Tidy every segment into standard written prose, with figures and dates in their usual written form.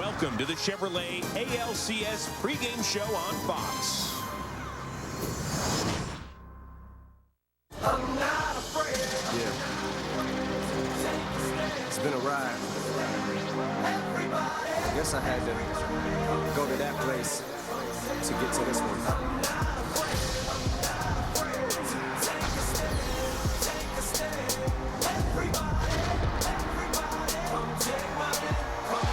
Welcome to the Chevrolet ALCS pregame show on Fox. I'm not afraid. Yeah. It's been a ride. I guess I had to go to that place to get to this one.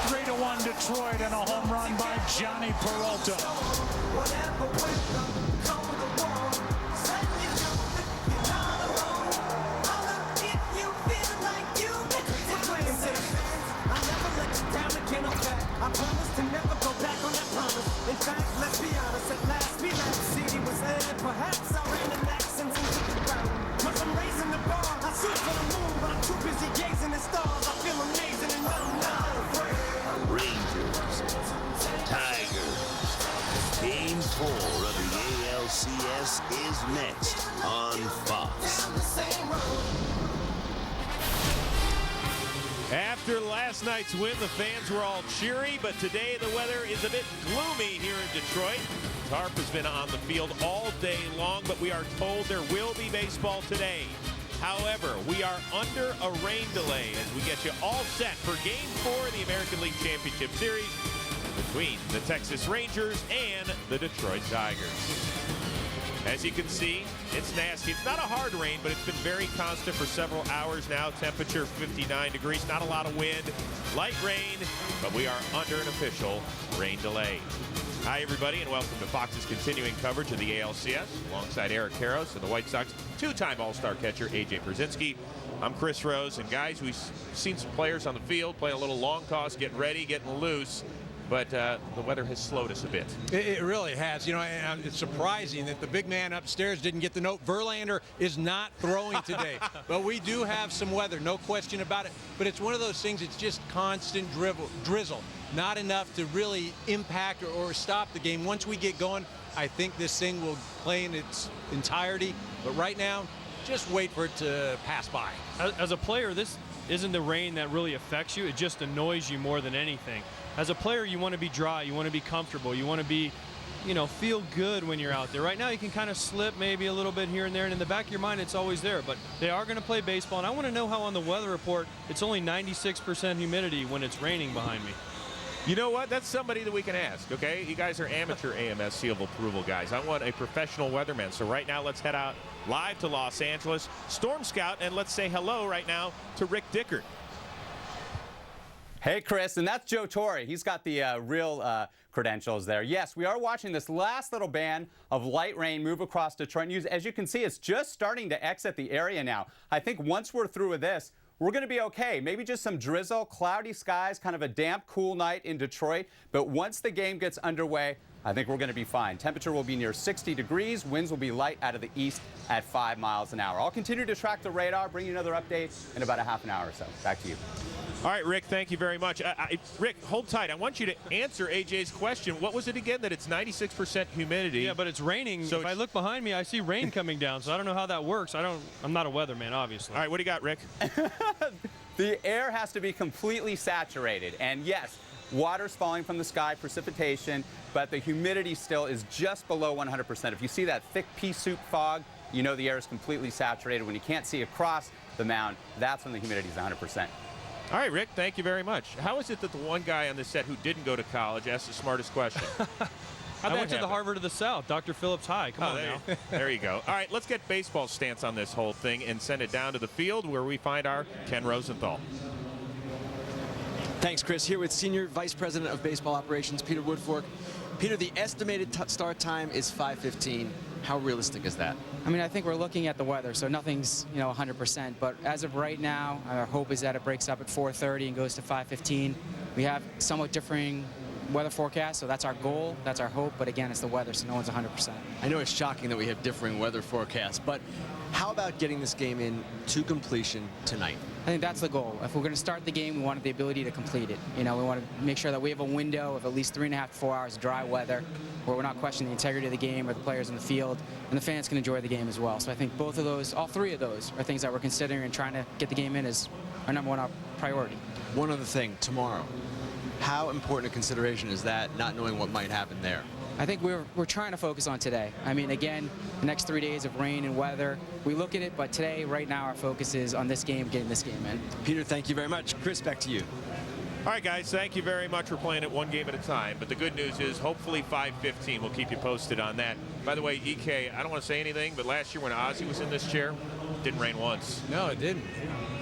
3-1 Detroit and a home run by Johnny Peralta. I promise to never go back on that promise. In fact, let's be honest, at last we left the city was aired. Perhaps I ran an accent into the ground. Cause I'm raising the bar. I shoot for the moon, but I'm too busy gazing at stars. I feel amazing and I'm not afraid. Rangers, Tigers. Game 4 of the ALCS is next on Fox. After last night's win, the fans were all cheery, but today the weather is a bit gloomy here in Detroit. Tarp has been on the field all day long, but we are told there will be baseball today. However, we are under a rain delay as we get you all set for Game 4 of the American League Championship Series between the Texas Rangers and the Detroit Tigers. As you can see, it's nasty. It's not a hard rain, but it's been very constant for several hours now. Temperature 59 degrees, not a lot of wind, light rain, but we are under an official rain delay. Hi, everybody, and welcome to Fox's continuing coverage of the ALCS alongside Eric Karros and the White Sox two-time All-Star catcher A.J. Brzezinski. I'm Chris Rose, and guys, we've seen some players on the field playing a little long toss, getting ready, getting loose. But the weather has slowed us a bit. It really has. You know, and it's surprising that the big man upstairs didn't get the note. Verlander is not throwing today. But we do have some weather, no question about it. But it's one of those things, it's just constant drizzle. Not enough to really impact or stop the game. Once we get going, I think this thing will play in its entirety. But right now, just wait for it to pass by. As a player, this isn't the rain that really affects you. It just annoys you more than anything. As a player, you want to be dry, you want to be comfortable, you want to be, feel good when you're out there. Right now, you can kind of slip maybe a little bit here and there, and in the back of your mind, it's always there. But they are going to play baseball, and I want to know how on the weather report, it's only 96% humidity when it's raining behind me. You know what? That's somebody that we can ask, okay? You guys are amateur AMS seal of approval guys. I want a professional weatherman. So right now, let's head out live to Los Angeles, Storm Scout, and let's say hello right now to Rick Dickert. Hey, Chris, and that's Joe Torre. He's got the real credentials there. Yes, we are watching this last little band of light rain move across Detroit. As you can see, it's just starting to exit the area now. I think once we're through with this, we're going to be okay. Maybe just some drizzle, cloudy skies, kind of a damp, cool night in Detroit. But once the game gets underway, I think we're going to be fine. Temperature will be near 60 degrees. Winds will be light out of the east at 5 miles an hour. I'll continue to track the radar, bring you another update in about a half an hour or so. Back to you. All right, Rick, thank you very much. Rick, hold tight. I want you to answer AJ's question. What was it again, that it's 96% humidity? Yeah, but it's raining. So if I look behind me, I see rain coming down, so I don't know how that works. I'm not a weatherman, obviously. All right, what do you got, Rick? The air has to be completely saturated. And yes, water's falling from the sky, precipitation, but the humidity still is just below 100%. If you see that thick pea soup fog, you know the air is completely saturated. When you can't see across the mound, that's when the humidity is 100%. All right, Rick, thank you very much. How is it that the one guy on the set who didn't go to college asked the smartest question? I went to the Harvard of the South, Dr. Phillips High. Come on now. There you go. All right, let's get baseball's stance on this whole thing and send it down to the field where we find our Ken Rosenthal. Thanks, Chris. Here with Senior Vice President of Baseball Operations, Peter Woodfork. Peter, the estimated start time is 5:15. How realistic is that? I mean, I think we're looking at the weather, so nothing's, 100%. But as of right now, our hope is that it breaks up at 4:30 and goes to 5:15. We have somewhat differing weather forecast, so that's our goal, that's our hope. But again, it's the weather, so no one's 100%. I know it's shocking that we have differing weather forecasts, but how about getting this game in to completion tonight? I think that's the goal. If we're going to start the game, we want the ability to complete it. We want to make sure that we have a window of at least 3.5 to 4 hours of dry weather where we're not questioning the integrity of the game or the players in the field, and the fans can enjoy the game as well. So I think both of those, all three of those, are things that we're considering and trying to get the game in as our #1 priority. One other thing, tomorrow. How important a consideration is that, not knowing what might happen there? I think we're trying to focus on today. I mean, again, the next 3 days of rain and weather, we look at it, but today, right now, our focus is on this game, getting this game in. Peter, thank you very much. Chris, back to you. All right, guys, thank you very much for playing it one game at a time. But the good news is hopefully 5:15. We'll keep you posted on that. By the way, EK, I don't want to say anything, but last year when Ozzie was in this chair, it didn't rain once. No, it didn't.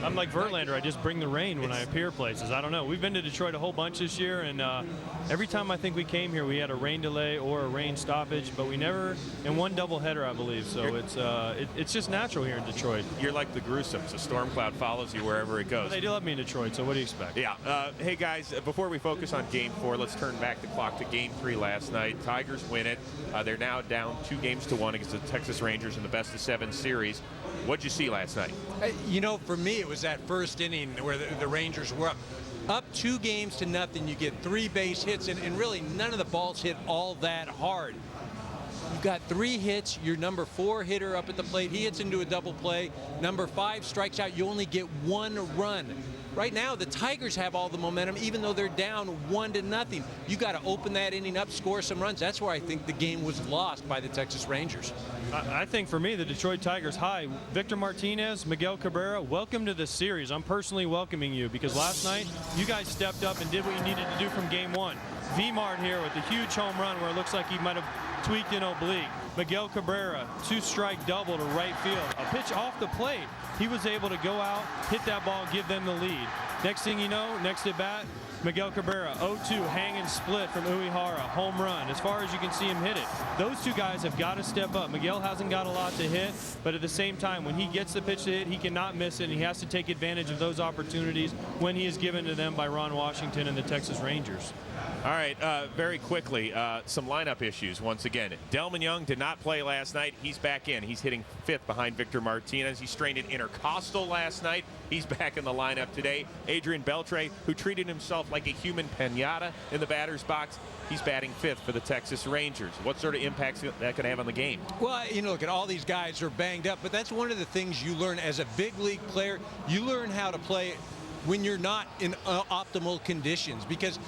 I'm like Verlander. I just bring the rain when I appear places. I don't know. We've been to Detroit a whole bunch this year, and every time I think we came here, we had a rain delay or a rain stoppage, but we never, in one doubleheader, I believe. So it's just natural here in Detroit. You're like the Gruesom's. A storm cloud follows you wherever it goes. Well, they do love me in Detroit, so what do you expect? Yeah. Hey, guys, before we focus on Game 4, let's turn back the clock to Game 3 last night. Tigers win it. They're now down 2-1 against the Texas Rangers in the best-of-7 series. What'd you see last night? You know, for me, it was that first inning where the Rangers were up 2-0. You get 3 base hits, and really none of the balls hit all that hard. You've got 3 hits. Your number 4 hitter up at the plate, he hits into a double play. Number 5 strikes out. You only get 1 run. Right now, the Tigers have all the momentum, even though they're down 1-0. You got to open that inning up, score some runs. That's where I think the game was lost by the Texas Rangers. I think for me, the Detroit Tigers, hi, Victor Martinez, Miguel Cabrera, welcome to this series. I'm personally welcoming you because last night you guys stepped up and did what you needed to do from Game 1. V-Mart here with a huge home run where it looks like he might have tweaked an oblique. Miguel Cabrera, 2-strike double to right field. A pitch off the plate. He was able to go out, hit that ball, give them the lead. Next thing you know, next at bat, Miguel Cabrera, 0-2, hang and split from Uehara, home run. As far as you can see him hit it. Those two guys have got to step up. Miguel hasn't got a lot to hit, but at the same time, when he gets the pitch to hit, he cannot miss it, and he has to take advantage of those opportunities when he is given to them by Ron Washington and the Texas Rangers. All right, very quickly, some lineup issues once again. Delman Young did not play last night. He's back in. He's hitting 5th behind Victor Martinez. He strained an intercostal last night. He's back in the lineup today. Adrian Beltre, who treated himself like a human piñata in the batter's box, he's batting 5th for the Texas Rangers. What sort of impacts that could have on the game? Well, you know, look at all these guys are banged up, but that's one of the things you learn as a big league player. You learn how to play when you're not in optimal conditions, because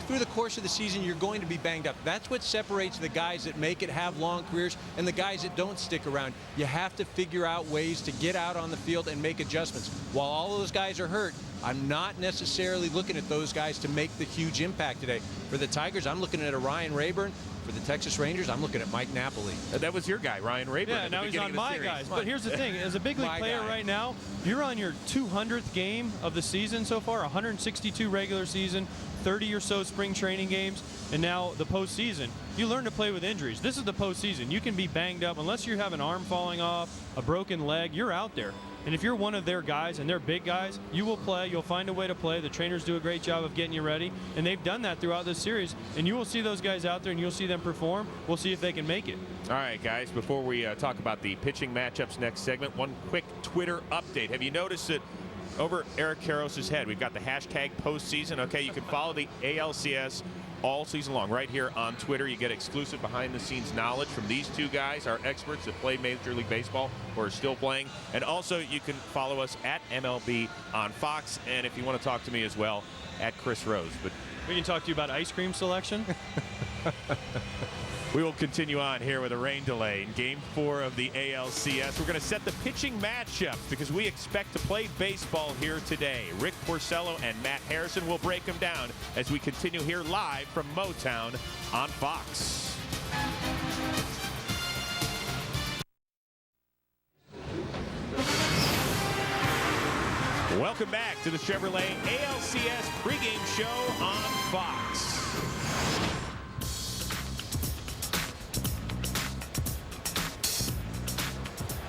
through the course of the season, you're going to be banged up. That's what separates the guys that make it, have long careers, and the guys that don't stick around. You have to figure out ways to get out on the field and make adjustments. While all those guys are hurt, I'm not necessarily looking at those guys to make the huge impact today. For the Tigers, I'm looking at a Ryan Rayburn. For the Texas Rangers, I'm looking at Mike Napoli. That was your guy, Ryan Rayburn. Yeah, now he's on my guys. But here's the thing. As a big league player right now, you're on your 200th game of the season so far, 162 regular season, 30 or so spring training games, and now the postseason. You learn to play with injuries. This is the postseason. You can be banged up. Unless you have an arm falling off, a broken leg, you're out there. And if you're one of their guys, and they're big guys, you will play. You'll find a way to play. The trainers do a great job of getting you ready, and they've done that throughout this series. And you will see those guys out there, and you'll see them perform. We'll see if they can make it. All right, guys, before we talk about the pitching matchups next segment, one quick Twitter update. Have you noticed that over Eric Karros' head, we've got the hashtag postseason? Okay, you can follow the ALCS all season long right here on Twitter. You get exclusive behind-the-scenes knowledge from these two guys, our experts that play Major League Baseball or are still playing. And also, you can follow us at MLB on Fox. And if you want to talk to me as well, at Chris Rose. But we can talk to you about ice cream selection. We will continue on here with a rain delay in Game 4 of the ALCS. We're going to set the pitching matchup because we expect to play baseball here today. Rick Porcello and Matt Harrison will break them down as we continue here live from Motown on Fox. Welcome back to the Chevrolet ALCS pregame show on Fox.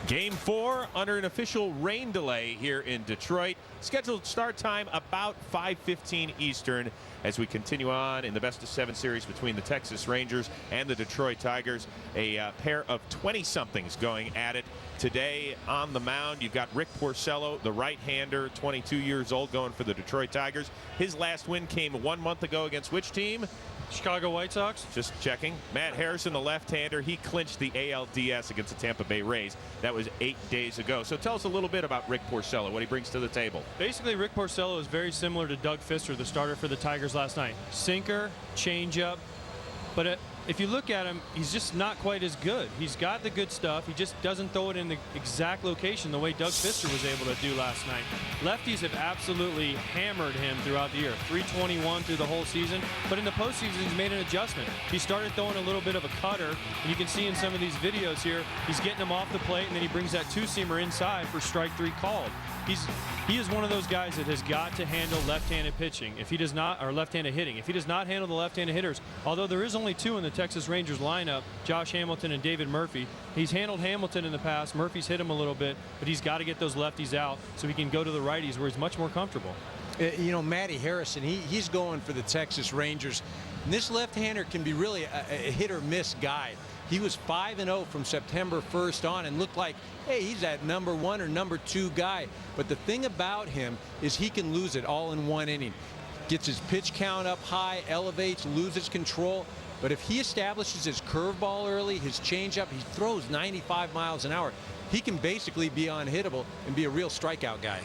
Game 4 under an official rain delay here in Detroit. Scheduled start time about 5:15 Eastern as we continue on in the best-of-7 series between the Texas Rangers and the Detroit Tigers. A pair of 20-somethings going at it today on the mound. You've got Rick Porcello, the right-hander, 22 years old, going for the Detroit Tigers. His last win came 1 month ago against which team? Chicago White Sox? Just checking. Matt Harrison, the left-hander, he clinched the ALDS against the Tampa Bay Rays. That was 8 days ago. So tell us a little bit about Rick Porcello, what he brings to the table. Basically, Rick Porcello is very similar to Doug Fister, the starter for the Tigers last night. Sinker, changeup, but if you look at him, he's just not quite as good. He's got the good stuff. He just doesn't throw it in the exact location the way Doug Fister was able to do last night. Lefties have absolutely hammered him throughout the year. 321 through the whole season, but in the postseason, he's made an adjustment. He started throwing a little bit of a cutter, and you can see in some of these videos here, he's getting him off the plate, and then he brings that two-seamer inside for strike 3 called. He is one of those guys that has got to handle left-handed pitching. If he does not, or left-handed hitting, if he does not handle the left-handed hitters, although there is only 2 in the Texas Rangers lineup, Josh Hamilton and David Murphy. He's handled Hamilton in the past. Murphy's hit him a little bit, but he's got to get those lefties out so he can go to the righties where he's much more comfortable. You know, Matty Harrison, he's going for the Texas Rangers. And this left-hander can be really a hit-or-miss guy. He was 5-0 from September 1st on and looked like, hey, he's that number 1 or number 2 guy. But the thing about him is he can lose it all in 1 inning. Gets his pitch count up high, elevates, loses control. But if he establishes his curveball early, his changeup, he throws 95 miles an hour. He can basically be unhittable and be a real strikeout guy.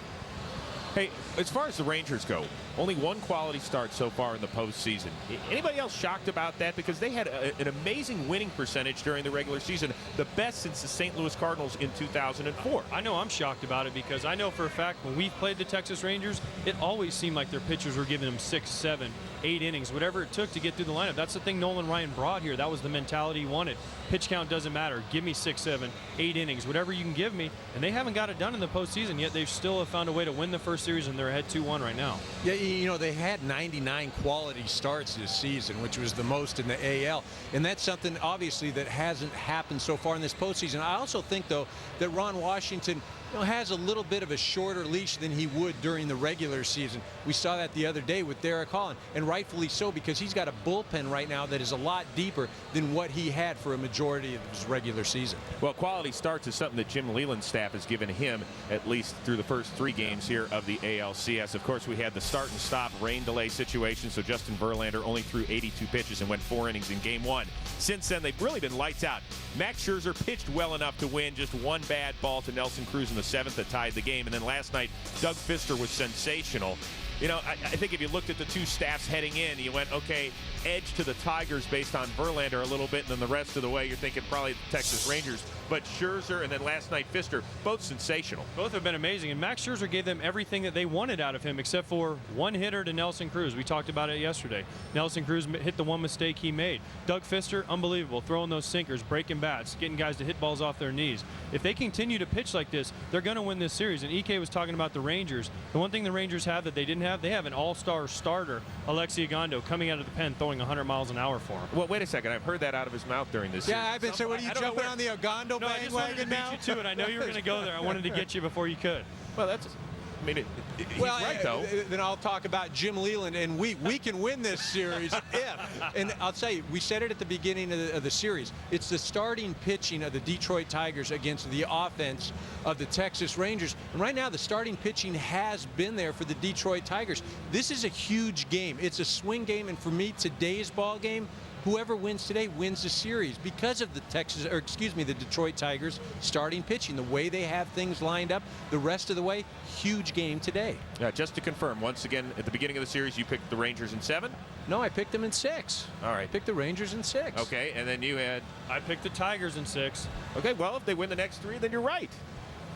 Hey, as far as the Rangers go, only 1 quality start so far in the postseason. Anybody else shocked about that? Because they had an amazing winning percentage during the regular season, the best since the St. Louis Cardinals in 2004. I know I'm shocked about it because I know for a fact when we've played the Texas Rangers, it always seemed like their pitchers were giving them 6, 7, 8 innings, whatever it took to get through the lineup. That's the thing Nolan Ryan brought here. That was the mentality he wanted. Pitch count doesn't matter. Give me 6, 7, 8 innings, whatever you can give me. And they haven't got it done in the postseason yet. They still have found a way to win the first series, and they're ahead 2-1 right now. Yeah, you know, they had 99 quality starts this season, which was the most in the AL. And that's something, obviously, that hasn't happened so far in this postseason. I also think, though, that Ron Washington has a little bit of a shorter leash than he would during the regular season. We saw that the other day with Derek Holland, and rightfully so, because he's got a bullpen right now that is a lot deeper than what he had for a majority of his regular season. Well, quality starts is something that Jim Leland's staff has given him at least through the first 3 games here of the ALCS. Of course, we had the start and stop rain delay situation, so Justin Verlander only threw 82 pitches and went 4 innings in game 1. Since then, they've really been lights out. Max Scherzer pitched well enough to win, just 1 bad ball to Nelson Cruz in the 7th that tied the game. And then last night, Doug Fister was sensational. You know, I think if you looked at the 2 staffs heading in, you went, okay, edge to the Tigers based on Verlander a little bit, and then the rest of the way, you're thinking probably the Texas Rangers. But Scherzer and then last night Fister, both sensational. Both have been amazing, and Max Scherzer gave them everything that they wanted out of him except for 1 hitter to Nelson Cruz. We talked about it yesterday. Nelson Cruz hit the 1 mistake he made. Doug Fister, unbelievable, throwing those sinkers, breaking bats, getting guys to hit balls off their knees. If they continue to pitch like this, they're going to win this series. And EK was talking about the Rangers. The one thing the Rangers have that they didn't have, they have an all-star starter, Alexi Ogando, coming out of the pen throwing 100 miles an hour for him. Well, wait a second. I've heard that out of his mouth during this series. Yeah, I've been saying, what are you jumping on the Ogando bandwagon now? No, I just wanted to beat you to it. I know you were going to go there. I wanted to get you before you could. Well, that's... I mean, he's right, though. Then I'll talk about Jim Leland, and we can win this series if. And I'll tell you, we said it at the beginning of the series. It's the starting pitching of the Detroit Tigers against the offense of the Texas Rangers. And right now, the starting pitching has been there for the Detroit Tigers. This is a huge game. It's a swing game, and for me, today's ball game, whoever wins today wins the series because of the the Detroit Tigers starting pitching, the way they have things lined up. The rest of the way, huge game today. Yeah, just to confirm, once again, at the beginning of the series, you picked the Rangers in 7? No, I picked them in 6. All right. I picked the Rangers in 6. Okay, and then you had... I picked the Tigers in 6. Okay, well, if they win the next 3, then you're right.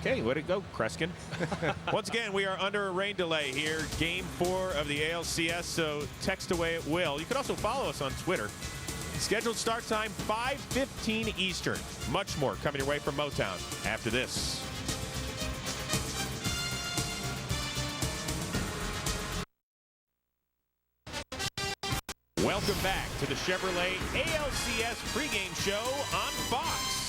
Okay, way to go, Kreskin. Once again, we are under a rain delay here. Game 4 of the ALCS, so text away at will. You can also follow us on Twitter. Scheduled start time, 5:15 Eastern. Much more coming your way from Motown after this. Welcome back to the Chevrolet ALCS pregame show on Fox.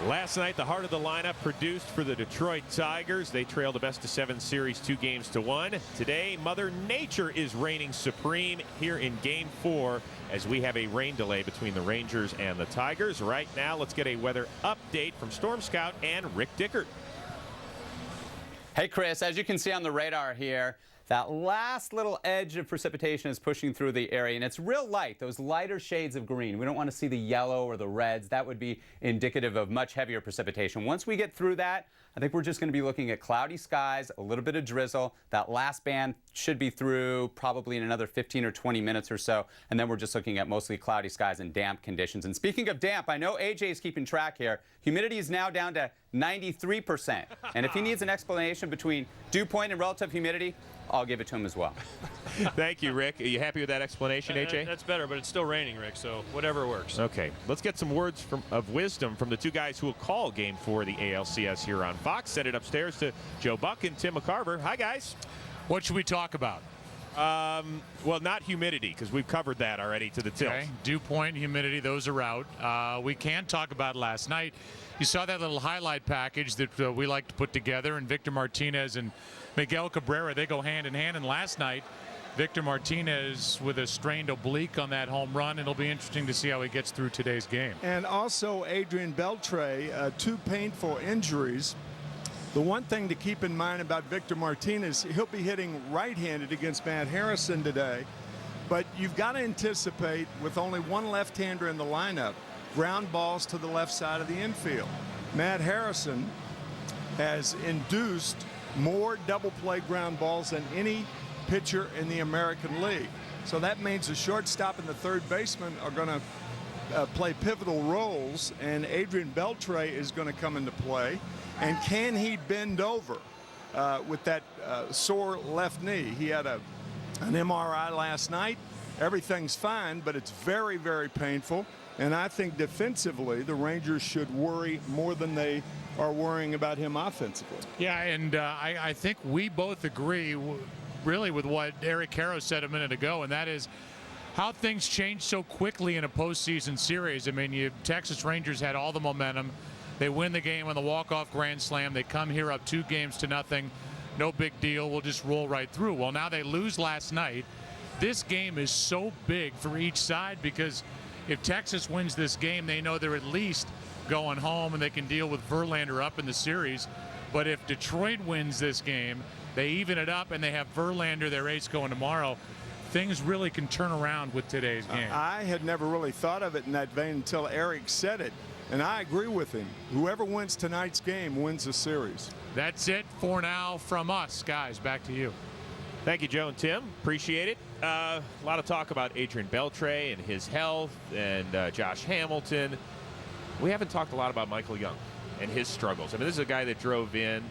Last night, the heart of the lineup produced for the Detroit Tigers. They trailed a best-of-7 series 2-1. Today, Mother Nature is reigning supreme here in Game 4 as we have a rain delay between the Rangers and the Tigers. Right now, let's get a weather update from Storm Scout and Rick Dickert. Hey, Chris, as you can see on the radar here, that last little edge of precipitation is pushing through the area, and it's real light, those lighter shades of green. We don't want to see the yellow or the reds. That would be indicative of much heavier precipitation. Once we get through that, I think we're just going to be looking at cloudy skies, a little bit of drizzle. That last band should be through probably in another 15 or 20 minutes or so, and then we're just looking at mostly cloudy skies and damp conditions. And speaking of damp, I know AJ is keeping track here. Humidity is now down to 93%. And if he needs an explanation between dew point and relative humidity, I'll give it to him as well. Thank you, Rick. Are you happy with that explanation, AJ? That's better, but it's still raining, Rick, so whatever works. Okay, let's get some words of wisdom from the two guys who will call Game 4 of the ALCS here on Fox. Send it upstairs to Joe Buck and Tim McCarver. Hi, guys. What should we talk about? Well, not humidity, because we've covered that already to the tilt. Okay. Dew point, humidity, those are out. We can talk about last night. You saw that little highlight package that we like to put together, and Victor Martinez and Miguel Cabrera, they go hand in hand. And last night, Victor Martinez with a strained oblique on that home run. It'll be interesting to see how he gets through today's game. And also Adrian Beltre, two painful injuries. The one thing to keep in mind about Victor Martinez, he'll be hitting right-handed against Matt Harrison today. But you've got to anticipate, with only one left-hander in the lineup, ground balls to the left side of the infield. Matt Harrison has induced more double play ground balls than any pitcher in the American League. So that means the shortstop and the third baseman are going to play pivotal roles, and Adrian Beltre is going to come into play. And can he bend over with that sore left knee? He had an MRI last night. Everything's fine, but it's very, very painful. And I think defensively, the Rangers should worry more than they are worrying about him offensively. Yeah, and I think we both agree really with what Eric Karros said a minute ago, and that is how things change so quickly in a postseason series. I mean, Texas Rangers had all the momentum. They win the game on the walk-off grand slam. They come here up 2-0. No big deal. We'll just roll right through. Well, now they lose last night. This game is so big for each side because if Texas wins this game, they know they're at least going home and they can deal with Verlander up in the series. But if Detroit wins this game, they even it up and they have Verlander, their ace, going tomorrow. Things really can turn around with today's game. I had never really thought of it in that vein until Eric said it, and I agree with him. Whoever wins tonight's game wins the series. That's it for now from us, guys. Back to you. Thank you, Joe and Tim. Appreciate it. A lot of talk about Adrian Beltre and his health and Josh Hamilton. We haven't talked a lot about Michael Young and his struggles. I mean, this is a guy that drove in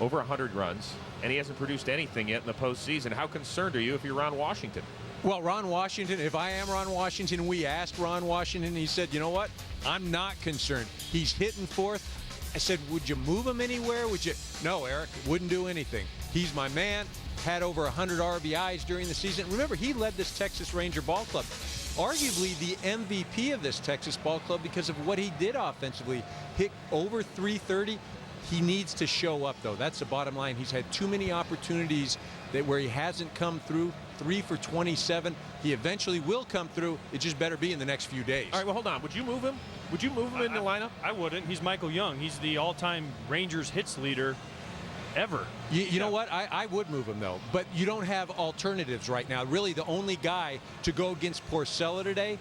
over 100 runs, and he hasn't produced anything yet in the postseason. How concerned are you if you're Ron Washington? Well, Ron Washington, if I am Ron Washington, we asked Ron Washington, he said, you know what? I'm not concerned. He's hitting fourth. I said, would you move him anywhere? Would you? No, Eric, wouldn't do anything. He's my man. Had over 100 RBIs during the season. Remember, he led this Texas Ranger ball club. Arguably the MVP of this Texas ball club because of what he did offensively. Hit over 330. He needs to show up, though. That's the bottom line. He's had too many opportunities where he hasn't come through. 3 for 27. He eventually will come through. It just better be in the next few days. All right, well, hold on. Would you move him? Would you move him in the lineup? I wouldn't. He's Michael Young. He's the all-time Rangers hits leader ever. You know what? I would move him, though. But you don't have alternatives right now. Really, the only guy to go against Porcello today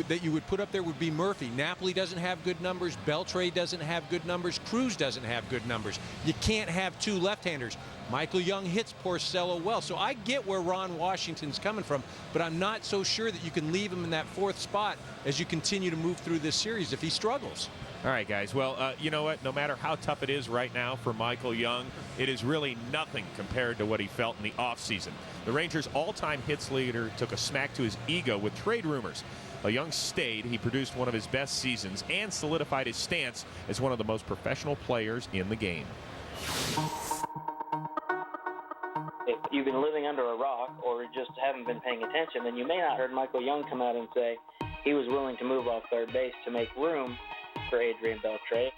that you would put up there would be Murphy. Napoli doesn't have good numbers. Beltre doesn't have good numbers. Cruz doesn't have good numbers. You can't have two left-handers. Michael Young hits Porcello well. So I get where Ron Washington's coming from, but I'm not so sure that you can leave him in that fourth spot as you continue to move through this series if he struggles. All right, guys. Well, you know what? No matter how tough it is right now for Michael Young, it is really nothing compared to what he felt in the offseason. The Rangers' all-time hits leader took a smack to his ego with trade rumors. Young stayed. He produced one of his best seasons and solidified his stance as one of the most professional players in the game. If you've been living under a rock or just haven't been paying attention, then you may not have heard Michael Young come out and say he was willing to move off third base to make room for Adrian Beltre.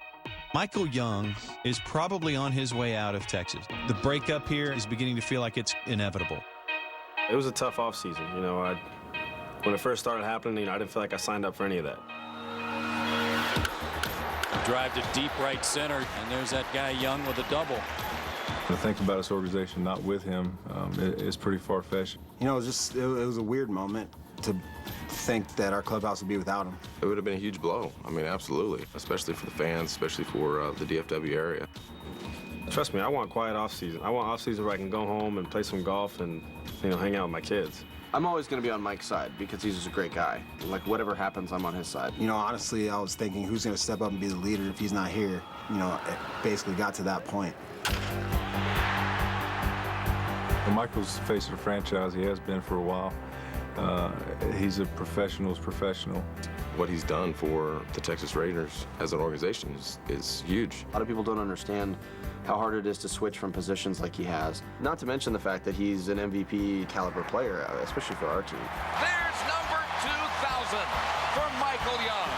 Michael Young is probably on his way out of Texas. The breakup here is beginning to feel like it's inevitable. It was a tough offseason. You know, when it first started happening, I didn't feel like I signed up for any of that. Drive to deep right center, and there's that guy Young with a double. To think about this organization not with him is pretty far-fetched. You know, it was a weird moment to think that our clubhouse would be without him. It would have been a huge blow. I mean, absolutely, especially for the fans, especially for the DFW area. Trust me, I want quiet off-season. I want off-season where I can go home and play some golf and, you know, hang out with my kids. I'm always going to be on Mike's side because he's just a great guy. Like, whatever happens, I'm on his side. You know, honestly, I was thinking who's going to step up and be the leader if he's not here. You know, it basically got to that point. And Michael's the face of the franchise. He has been for a while. He's a professional's professional. What he's done for the Texas Rangers as an organization is huge. A lot of people don't understand how hard it is to switch from positions like he has. Not to mention the fact that he's an MVP caliber player, especially for our team. There's number 2,000 for Michael Young.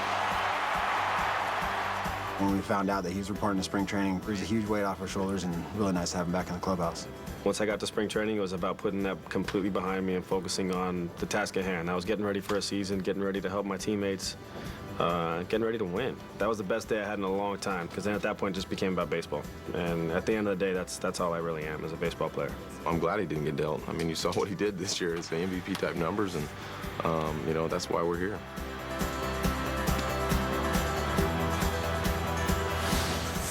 When we found out that he was reporting to spring training, it was a huge weight off our shoulders and really nice to have him back in the clubhouse. Once I got to spring training, it was about putting that completely behind me and focusing on the task at hand. I was getting ready for a season, getting ready to help my teammates, getting ready to win. That was the best day I had in a long time, because then at that point it just became about baseball. And at the end of the day, that's all I really am, as a baseball player. I'm glad he didn't get dealt. I mean, you saw what he did this year. It's the MVP-type numbers, and, you know, that's why we're here.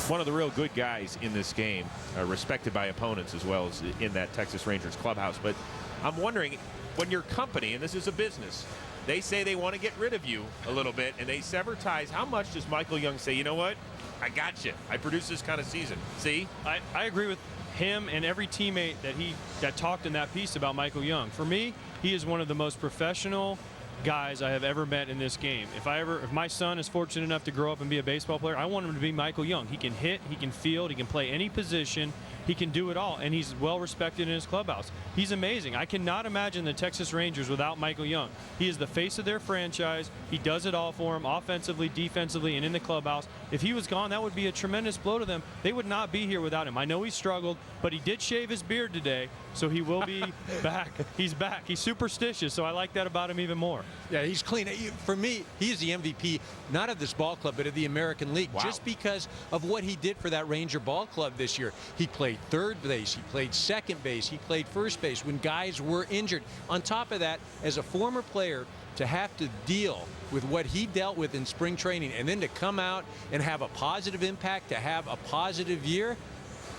One of the real good guys in this game, respected by opponents as well as in that Texas Rangers clubhouse. But I'm wondering, when your company, and this is a business, they say they want to get rid of you a little bit and they sever ties, how much does Michael Young say, you know what, I got you. I produced this kind of season. See? I agree with him and every teammate that talked in that piece about Michael Young. For me, he is one of the most professional guys I have ever met in this game. If my son is fortunate enough to grow up and be a baseball player, I want him to be Michael Young. He can hit, he can field, he can play any position, he can do it all, and he's well respected in his clubhouse. He's amazing. I cannot imagine the Texas Rangers without Michael Young. He is the face of their franchise. He does it all for them, offensively, defensively, and in the clubhouse. If he was gone, that would be a tremendous blow to them. They would not be here without him. I know he struggled, but he did shave his beard today, so he will be back. He's back. He's superstitious, so I like that about him even more. Yeah, he's clean. For me, he's the MVP, not of this ball club, but of the American League, just because of what he did for that Ranger ball club this year. He played third base, he played second base, he played first base when guys were injured. On top of that, as a former player, to have to deal with what he dealt with in spring training and then to come out and have a positive impact, to have a positive year,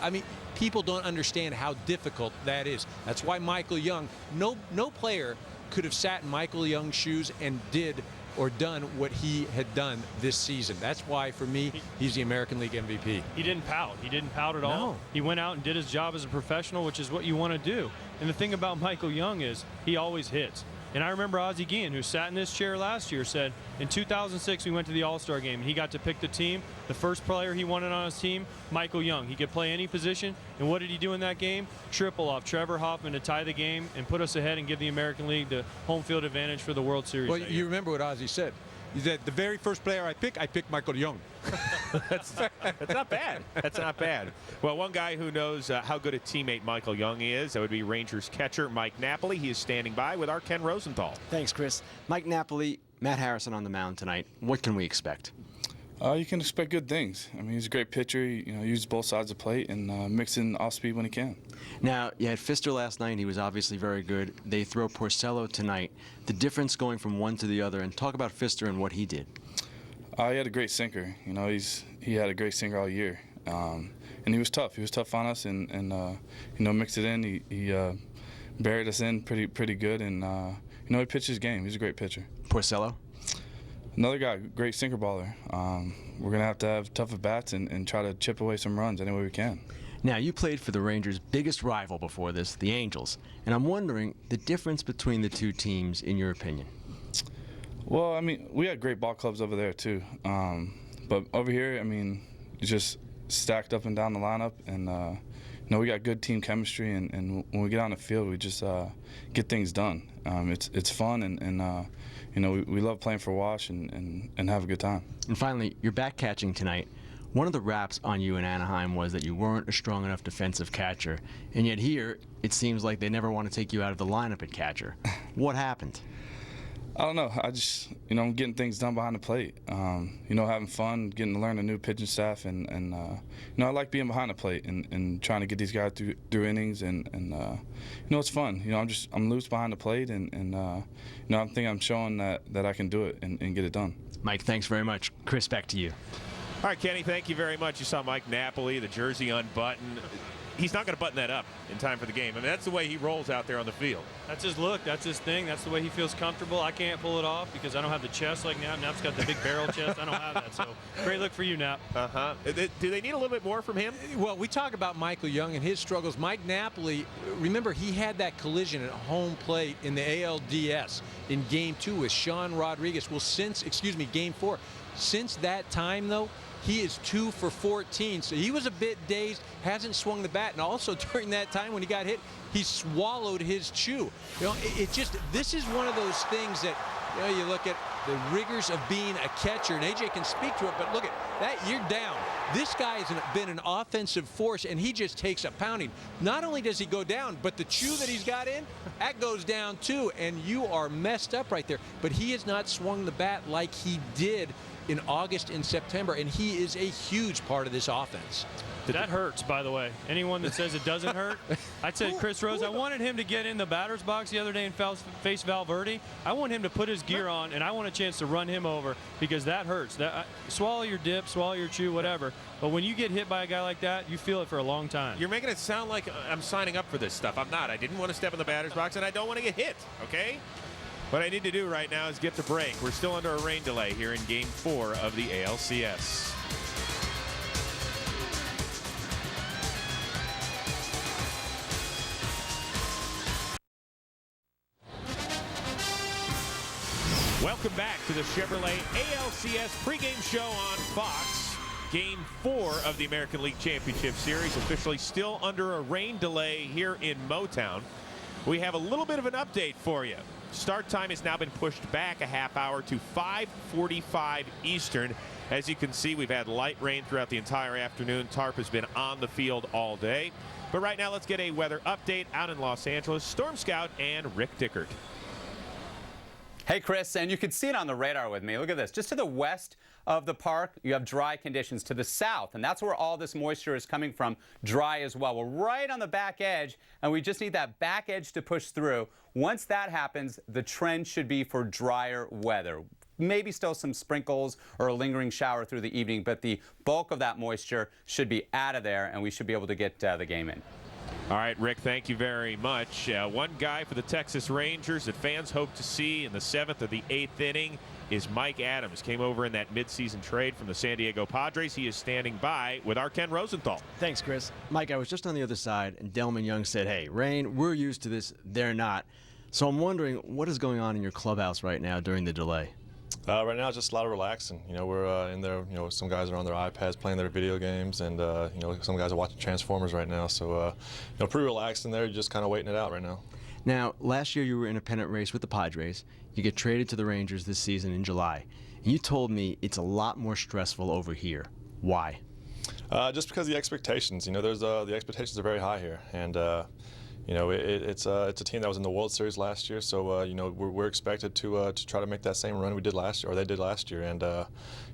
I mean, people don't understand how difficult that is. That's why Michael Young, no player could have sat in Michael Young's shoes and did or done what he had done this season. That's why, for me, he's the American League MVP. He didn't pout. He didn't pout at all. He went out and did his job as a professional, which is what you want to do. And the thing about Michael Young is he always hits. And I remember Ozzie Guillen, who sat in this chair last year, said in 2006 we went to the All-Star game and he got to pick the team. The first player he wanted on his team, Michael Young. He could play any position. And what did he do in that game? Triple off Trevor Hoffman to tie the game and put us ahead and give the American League the home field advantage for the World Series. Well, you remember what Ozzie said. He said, the very first player I picked Michael Young. That's not bad. That's not bad. Well, one guy who knows how good a teammate Michael Young is, that would be Rangers catcher Mike Napoli. He is standing by with our Ken Rosenthal. Thanks, Chris. Mike Napoli, Matt Harrison on the mound tonight. What can we expect? You can expect good things. I mean, he's a great pitcher. He uses both sides of the plate and mix in off speed when he can. Now, you had Pfister last night. He was obviously very good. They throw Porcello tonight. The difference going from one to the other, and talk about Pfister and what he did. He had a great sinker. You know, he had a great sinker all year, and he was tough. He was tough on us, and you know, mixed it in. He buried us in pretty good, and you know, he pitched his game. He's a great pitcher. Porcello. Another guy, great sinker baller. We're going to have tough at-bats and try to chip away some runs any way we can. Now, you played for the Rangers' biggest rival before this, the Angels, and I'm wondering the difference between the two teams, in your opinion. Well, I mean, we had great ball clubs over there, too. But over here, I mean, it's just stacked up and down the lineup, and, we got good team chemistry, and when we get on the field, we just get things done. It's fun, and we love playing for Wash and have a good time. And finally, you're back catching tonight. One of the raps on you in Anaheim was that you weren't a strong enough defensive catcher, and yet here it seems like they never want to take you out of the lineup at catcher. What happened? I don't know. I just, I'm getting things done behind the plate. Having fun, getting to learn a new pitching staff, and I like being behind the plate and trying to get these guys through innings, and it's fun. I'm loose behind the plate, and I think I'm showing that I can do it and get it done. Mike, thanks very much. Chris, back to you. All right, Kenny, thank you very much. You saw Mike Napoli, the jersey unbuttoned. He's not going to button that up in time for the game. I mean, that's the way he rolls out there on the field. That's his look. That's his thing. That's the way he feels comfortable. I can't pull it off because I don't have the chest like Nap. Nap's got the big barrel chest. I don't have that. So great look for you, Nap. Do they need a little bit more from him? Well, we talk about Michael Young and his struggles. Mike Napoli, remember, he had that collision at home plate in the ALDS in Game 2 with Sean Rodriguez. Well, Game 4. Since that time, though, he is 2 for 14, so he was a bit dazed, hasn't swung the bat, and also during that time when he got hit, he swallowed his chew. This is one of those things that, you look at the rigors of being a catcher, and AJ can speak to it, but look at that, you're down. This guy has been an offensive force, and he just takes a pounding. Not only does he go down, but the chew that he's got in, that goes down too, and you are messed up right there. But he has not swung the bat like he did in August and September, and he is a huge part of this offense. That hurts, by the way. Anyone that says it doesn't hurt, I'd say Chris Rose. I wanted him to get in the batter's box the other day and face Valverde. I want him to put his gear on, and I want a chance to run him over because that hurts. Swallow your dip, swallow your chew, whatever. But when you get hit by a guy like that, you feel it for a long time. You're making it sound like I'm signing up for this stuff. I'm not. I didn't want to step in the batter's box, and I don't want to get hit, okay? What I need to do right now is get to break. We're still under a rain delay here in Game 4 of the ALCS. Welcome back to the Chevrolet ALCS pregame show on Fox. Game 4 of the American League Championship Series, officially still under a rain delay here in Motown. We have a little bit of an update for you. Start time has now been pushed back a half hour to 5:45 Eastern. As you can see, we've had light rain throughout the entire afternoon. Tarp has been on the field all day. But right now, let's get a weather update out in Los Angeles. Storm Scout and Rick Dickert. Hey, Chris, and you can see it on the radar with me. Look at this. Just to the west of the park, you have dry conditions. To the south, and that's where all this moisture is coming from, dry as well. We're right on the back edge, and we just need that back edge to push through. Once that happens, the trend should be for drier weather. Maybe still some sprinkles or a lingering shower through the evening, but the bulk of that moisture should be out of there, and we should be able to get the game in. All right, Rick, thank you very much. One guy for the Texas Rangers that fans hope to see in the 7th or the 8th inning is Mike Adams. Came over in that midseason trade from the San Diego Padres. He is standing by with our Ken Rosenthal. Thanks, Chris. Mike, I was just on the other side, and Delman Young said, hey, rain, we're used to this. They're not. So I'm wondering, what is going on in your clubhouse right now during the delay? Right now, it's just a lot of relaxing. We're in there. Some guys are on their iPads playing their video games, and some guys are watching Transformers right now. So, pretty relaxed in there. You're just kind of waiting it out right now. Now, last year you were in a pennant race with the Padres. You get traded to the Rangers this season in July, and you told me it's a lot more stressful over here. Why? Just because the expectations. The expectations are very high here, and. It's a team that was in the World Series last year, so we're expected to try to make that same run we did last year, or they did last year, and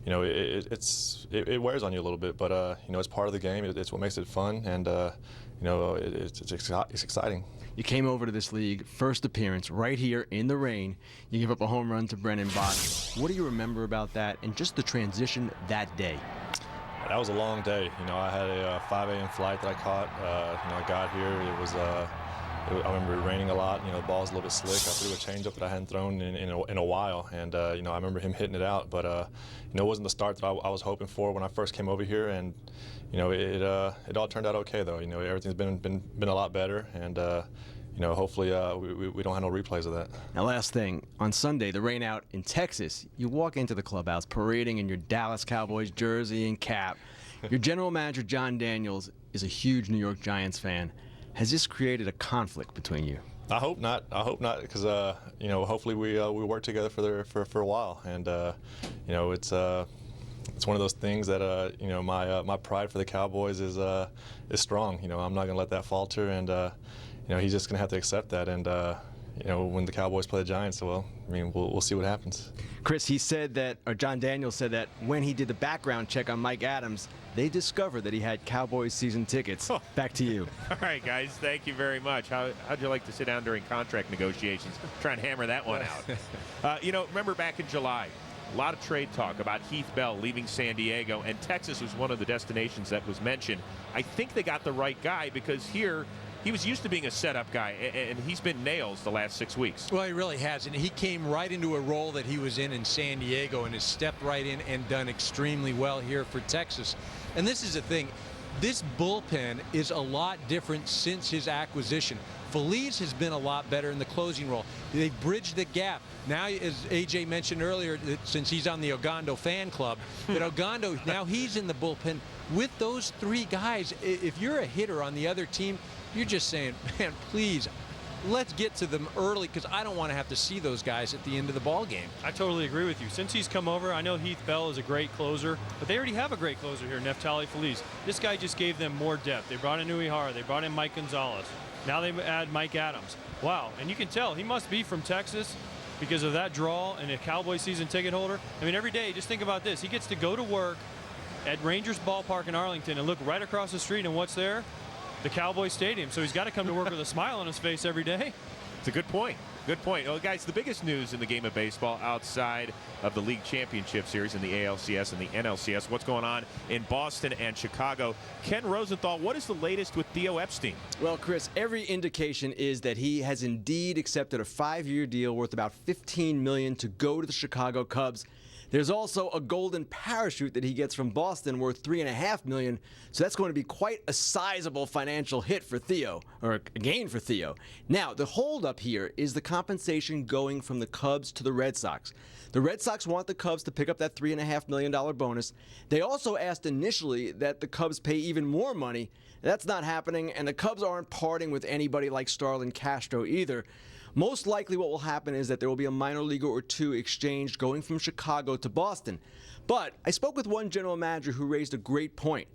it wears on you a little bit, but it's part of the game. It's what makes it fun, and it's exciting. You came over to this league, first appearance right here in the rain. You give up a home run to Brennan Bach. What do you remember about that, and just the transition that day? That was a long day. I had a 5 a.m. flight that I caught. I got here. I remember it raining a lot. The ball was a little bit slick. I threw a changeup that I hadn't thrown in a while, and I remember him hitting it out. But it wasn't the start that I was hoping for when I first came over here, and it all turned out okay though. Everything's been a lot better, and hopefully we don't have no replays of that. Now, last thing, on Sunday, the rain out in Texas, you walk into the clubhouse parading in your Dallas Cowboys jersey and cap. Your general manager, John Daniels, is a huge New York Giants fan. Has this created a conflict between you? I hope not. I hope not, because you know, hopefully we work together for a while, and you know, it's one of those things that you know, my pride for the Cowboys is strong. You know, I'm not gonna let that falter, and you know, he's just gonna have to accept that. And you know, when the Cowboys play the Giants, well, I mean, we'll see what happens. Chris, he said that, or John Daniels said that when he did the background check on Mike Adams, they discovered that he had Cowboys season tickets. Back to you. All right, guys, thank you very much. How'd you like to sit down during contract negotiations? Try and hammer that one out. You know, remember back in July, a lot of trade talk about Heath Bell leaving San Diego, and Texas was one of the destinations that was mentioned. I think they got the right guy, because here, he was used to being a setup guy, and he's been nails the last 6 weeks. Well, he really has, and he came right into a role that he was in San Diego, and has stepped right in and done extremely well here for Texas. And this is the thing, this bullpen is a lot different since his acquisition. Feliz has been a lot better in the closing role. They've bridged the gap. Now, as AJ mentioned earlier, that since he's on the Ogando fan club, that Ogando, now he's in the bullpen with those three guys. If you're a hitter on the other team, you're just saying, man, please, let's get to them early, because I don't want to have to see those guys at the end of the ball game. I totally agree with you. Since he's come over, I know Heath Bell is a great closer, but they already have a great closer here, Neftali Feliz. This guy just gave them more depth. They brought in Uehara. They brought in Mike Gonzalez. Now they add Mike Adams. Wow, and you can tell he must be from Texas because of that draw and a Cowboy season ticket holder. I mean, every day, just think about this. He gets to go to work at Rangers Ballpark in Arlington and look right across the street, and what's there? The Cowboy Stadium. So he's got to come to work with a smile on his face every day. It's a good point. Good point. Well, guys, the biggest news in the game of baseball outside of the league championship series in the ALCS and the NLCS, what's going on in Boston and Chicago. Ken Rosenthal, what is the latest with Theo Epstein? Well, Chris, every indication is that he has indeed accepted a 5-year deal worth about $15 million to go to the Chicago Cubs. There's also a golden parachute that he gets from Boston worth $3.5 million, so that's going to be quite a sizable financial hit for Theo, or a gain for Theo. Now, the holdup here is the compensation going from the Cubs to the Red Sox. The Red Sox want the Cubs to pick up that $3.5 million bonus. They also asked initially that the Cubs pay even more money. That's not happening, and the Cubs aren't parting with anybody like Starlin Castro either. Most likely what will happen is that there will be a minor leaguer or two exchanged going from Chicago to Boston. But I spoke with one general manager who raised a great point.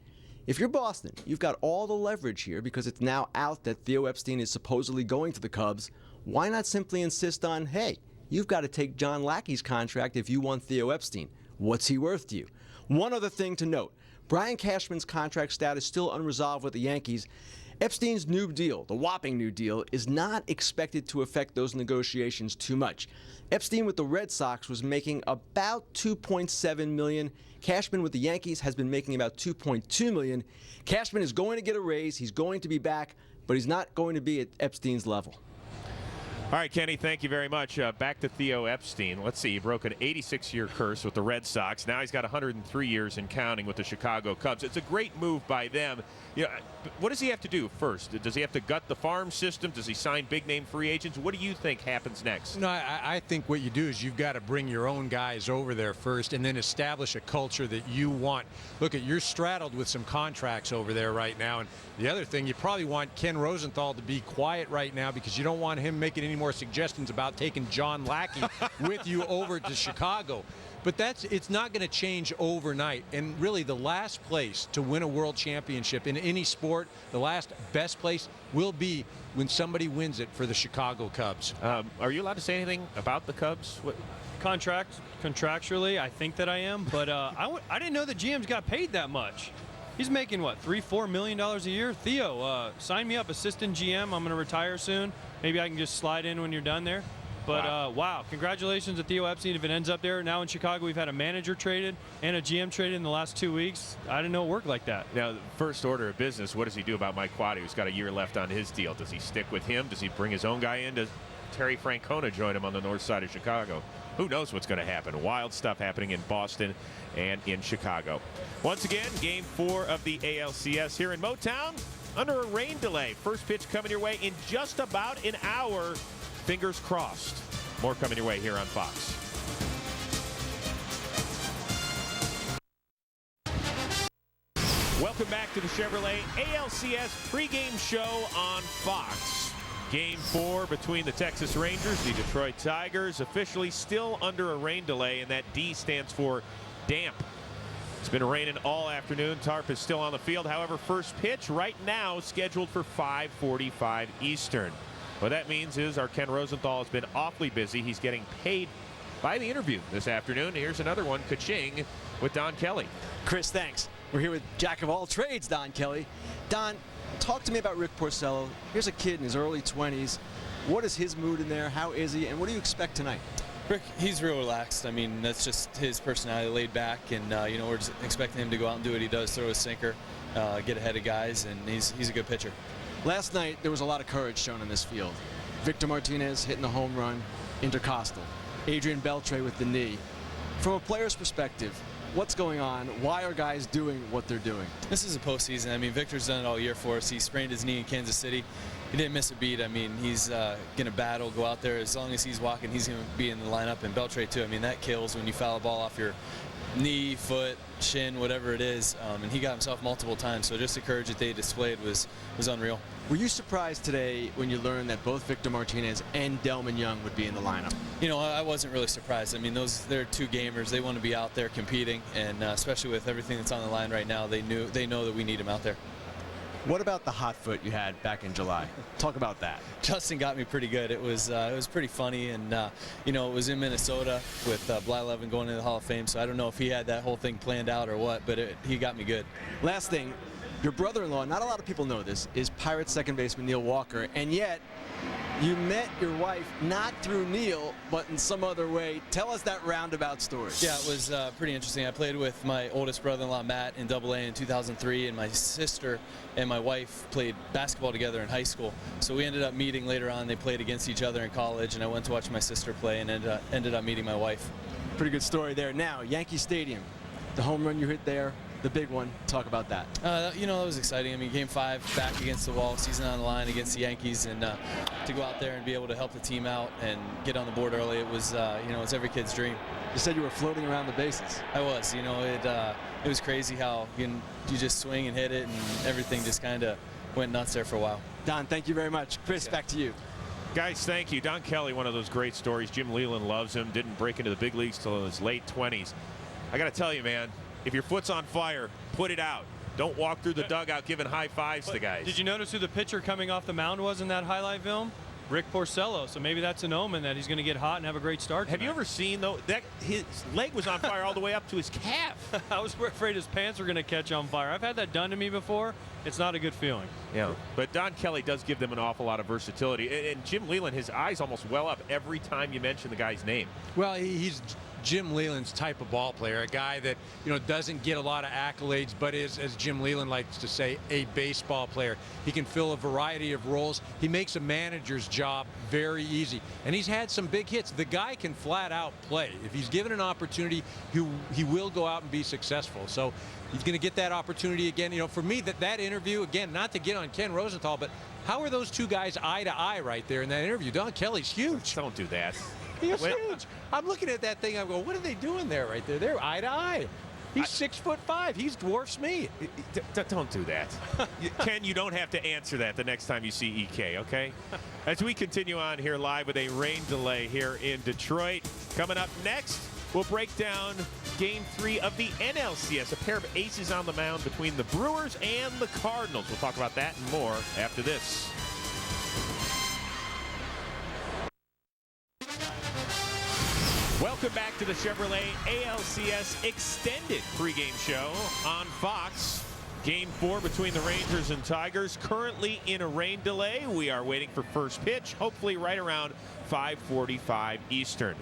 If you're Boston, you've got all the leverage here because it's now out that Theo Epstein is supposedly going to the Cubs. Why not simply insist on, hey, you've got to take John Lackey's contract if you want Theo Epstein. What's he worth to you? One other thing to note, Brian Cashman's contract status still unresolved with the Yankees. Epstein's new deal, the whopping new deal, is not expected to affect those negotiations too much. Epstein with the Red Sox was making about $2.7 million. Cashman with the Yankees has been making about $2.2 million. Cashman is going to get a raise. He's going to be back, but he's not going to be at Epstein's level. All right, Kenny, thank you very much. Back to Theo Epstein. Let's see, he broke an 86-year curse with the Red Sox. Now he's got 103 years and counting with the Chicago Cubs. It's a great move by them. You know, what does he have to do first? Does he have to gut the farm system? Does he sign big-name free agents? What do you think happens next? No, I think what you do is you've got to bring your own guys over there first and then establish a culture that you want. Look, you're straddled with some contracts over there right now. And the other thing, you probably want Ken Rosenthal to be quiet right now because you don't want him making any more suggestions about taking John Lackey with you over to Chicago. But it's not going to change overnight. And really, the last place to win a world championship in any sport, the last best place will be when somebody wins it for the Chicago Cubs. Are you allowed to say anything about the Cubs? What? Contractually, I think that I am, but I didn't know that GM's got paid that much. He's making, what, $3-4 million a year? Theo, sign me up, assistant GM. I'm going to retire soon. Maybe I can just slide in when you're done there. But, wow, congratulations to Theo Epstein if it ends up there. Now in Chicago, we've had a manager traded and a GM traded in the last 2 weeks. I didn't know it worked like that. Now, the first order of business, what does he do about Mike Quade, who's got a year left on his deal? Does he stick with him? Does he bring his own guy in? Does Terry Francona join him on the north side of Chicago? Who knows what's going to happen? Wild stuff happening in Boston and in Chicago. Once again, Game 4 of the ALCS here in Motown under a rain delay. First pitch coming your way in just about an hour. Fingers crossed. More coming your way here on Fox. Welcome back to the Chevrolet ALCS pregame show on Fox. Game 4 between the Texas Rangers, the Detroit Tigers, officially still under a rain delay, and that D stands for damp. It's been raining all afternoon. Tarp is still on the field. However, first pitch right now scheduled for 5:45 Eastern. What that means is our Ken Rosenthal has been awfully busy. He's getting paid by the interview this afternoon. Here's another one, ka-ching, with Don Kelly. Chris, thanks. We're here with Jack of all trades, Don Kelly. Don, talk to me about Rick Porcello. Here's a kid in his early 20s. What is his mood in there? How is he? And what do you expect tonight? Rick, he's real relaxed. I mean, that's just his personality, laid back, and we're just expecting him to go out and do what he does, throw a sinker, get ahead of guys, and he's a good pitcher. Last night, there was a lot of courage shown in this field. Victor Martinez hitting the home run, intercostal. Adrian Beltre with the knee. From a player's perspective, what's going on? Why are guys doing what they're doing? This is a postseason. I mean, Victor's done it all year for us. He sprained his knee in Kansas City. He didn't miss a beat. I mean, he's going to battle, go out there. As long as he's walking, he's going to be in the lineup. And Beltre, too. I mean, that kills when you foul a ball off your knee, foot, shin, whatever it is. And he got himself multiple times. So just the courage that they displayed was unreal. Were you surprised today when you learned that both Victor Martinez and Delman Young would be in the lineup? You know, I wasn't really surprised. I mean, they're two gamers. They want to be out there competing, and especially with everything that's on the line right now, they know that we need them out there. What about the hot foot you had back in July? Talk about that. Justin got me pretty good. It was pretty funny, and it was in Minnesota with Blyleven going into the Hall of Fame. So I don't know if he had that whole thing planned out or what, but he got me good. Last thing, your brother-in-law, not a lot of people know this, is Pirates second baseman Neil Walker, and yet you met your wife not through Neil, but in some other way. Tell us that roundabout story. Yeah, it was pretty interesting. I played with my oldest brother-in-law, Matt, in AA in 2003, and my sister and my wife played basketball together in high school. So we ended up meeting later on. They played against each other in college, and I went to watch my sister play and ended up meeting my wife. Pretty good story there. Now, Yankee Stadium, the home run you hit there, the big one. Talk about that. That was exciting. I mean, Game 5, back against the wall, season on the line against the Yankees, and to go out there and be able to help the team out and get on the board early, it was, it's every kid's dream. You said you were floating around the bases. I was. It was crazy how you just swing and hit it, and everything just kind of went nuts there for a while. Don, thank you very much. Chris, back to you. Guys, thank you. Don Kelly, one of those great stories. Jim Leland loves him. Didn't break into the big leagues till his late 20s. I got to tell you, man, if your foot's on fire, put it out. Don't walk through the dugout giving high fives to guys. Did you notice who the pitcher coming off the mound was in that highlight film? Rick Porcello. So maybe that's an omen that he's going to get hot and have a great start tonight. Have you ever seen, though, that his leg was on fire all the way up to his calf? I was afraid his pants were going to catch on fire. I've had that done to me before. It's not a good feeling. Yeah, but Don Kelly does give them an awful lot of versatility. And Jim Leland, his eyes almost well up every time you mention the guy's name. Well, he's Jim Leland's type of ball player, a guy that doesn't get a lot of accolades, but is, as Jim Leland likes to say, a baseball player. He can fill a variety of roles. He makes a manager's job very easy, and he's had some big hits. The guy can flat out play. If he's given an opportunity, he will go out and be successful. So he's going to get that opportunity again. For me, that interview, again, not to get on Ken Rosenthal, but how are those two guys eye to eye right there in that interview? Don Kelly's huge. Don't do that. He's huge. I'm looking at that thing. I'm going, what are they doing there right there? They're eye to eye. He's 6'5". He dwarfs me. Don't do that. Ken, you don't have to answer that the next time you see EK, okay? As we continue on here live with a rain delay here in Detroit. Coming up next, we'll break down Game 3 of the NLCS. A pair of aces on the mound between the Brewers and the Cardinals. We'll talk about that and more after this. Welcome back to the Chevrolet ALCS extended pregame show on Fox. Game 4 between the Rangers and Tigers. Currently in a rain delay. We are waiting for first pitch, hopefully right around 5:45 Eastern.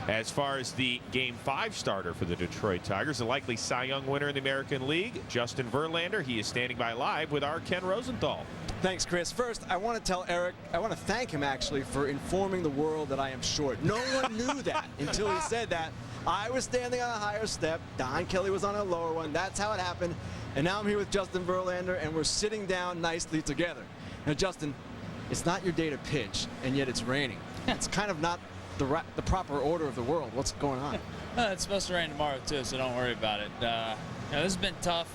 As far as the Game 5 starter for the Detroit Tigers, the likely Cy Young winner in the American League, Justin Verlander. He is standing by live with our Ken Rosenthal. Thanks, Chris. First, I want to tell Eric, I want to thank him actually for informing the world that I am short. No one knew that until he said that. I was standing on a higher step. Don Kelly was on a lower one. That's how it happened. And now I'm here with Justin Verlander, and we're sitting down nicely together. Now, Justin, it's not your day to pitch, and yet it's raining. It's kind of not the proper order of the world. What's going on? It's supposed to rain tomorrow, too, so don't worry about it. This has been tough.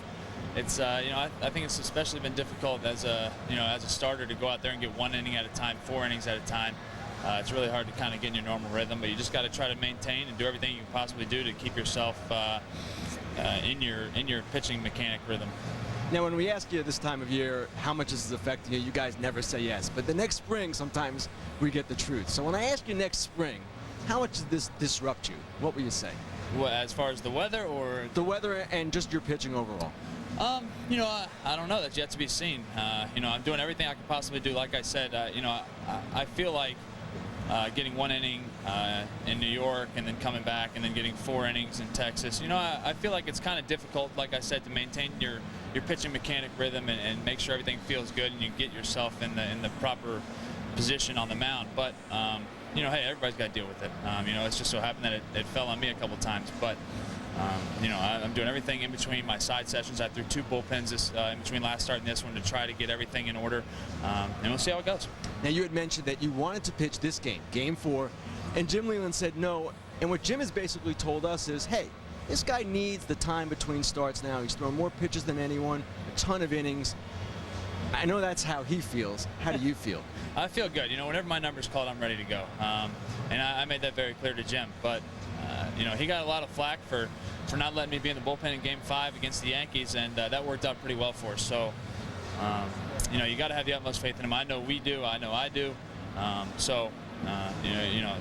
it's I think it's especially been difficult as a starter to go out there and get 1 inning at a time, 4 innings at a time. It's really hard to kind of get in your normal rhythm, but you just got to try to maintain and do everything you can possibly do to keep yourself in your pitching mechanic rhythm. Now, when we ask you this time of year how much this is affecting you, you guys never say yes. But the next spring, sometimes we get the truth. So when I ask you next spring, how much does this disrupt you? What will you say? What, as far as the weather or? The weather and just your pitching overall. I don't know. That's yet to be seen. I'm doing everything I can possibly do. Like I said, I feel like getting 1 inning in New York and then coming back and then getting 4 innings in Texas. I feel like it's kind of difficult, like I said, to maintain your pitching mechanic rhythm and make sure everything feels good and you get yourself in the proper position on the mound. But hey, everybody's got to deal with it. It's just so happened that it fell on me a couple times, but. I'm doing everything in between my side sessions. I threw 2 bullpens in between last start and this one to try to get everything in order, and we'll see how it goes. Now, you had mentioned that you wanted to pitch this game, Game 4, and Jim Leyland said no. And what Jim has basically told us is, hey, this guy needs the time between starts now. He's thrown more pitches than anyone, a ton of innings. I know that's how he feels. How do you feel? I feel good. Whenever my number's called, I'm ready to go. And I made that very clear to Jim. But, he got a lot of flack for not letting me be in the bullpen in Game 5 against the Yankees, and that worked out pretty well for us. So, you got to have the utmost faith in him. I know we do. I know I do.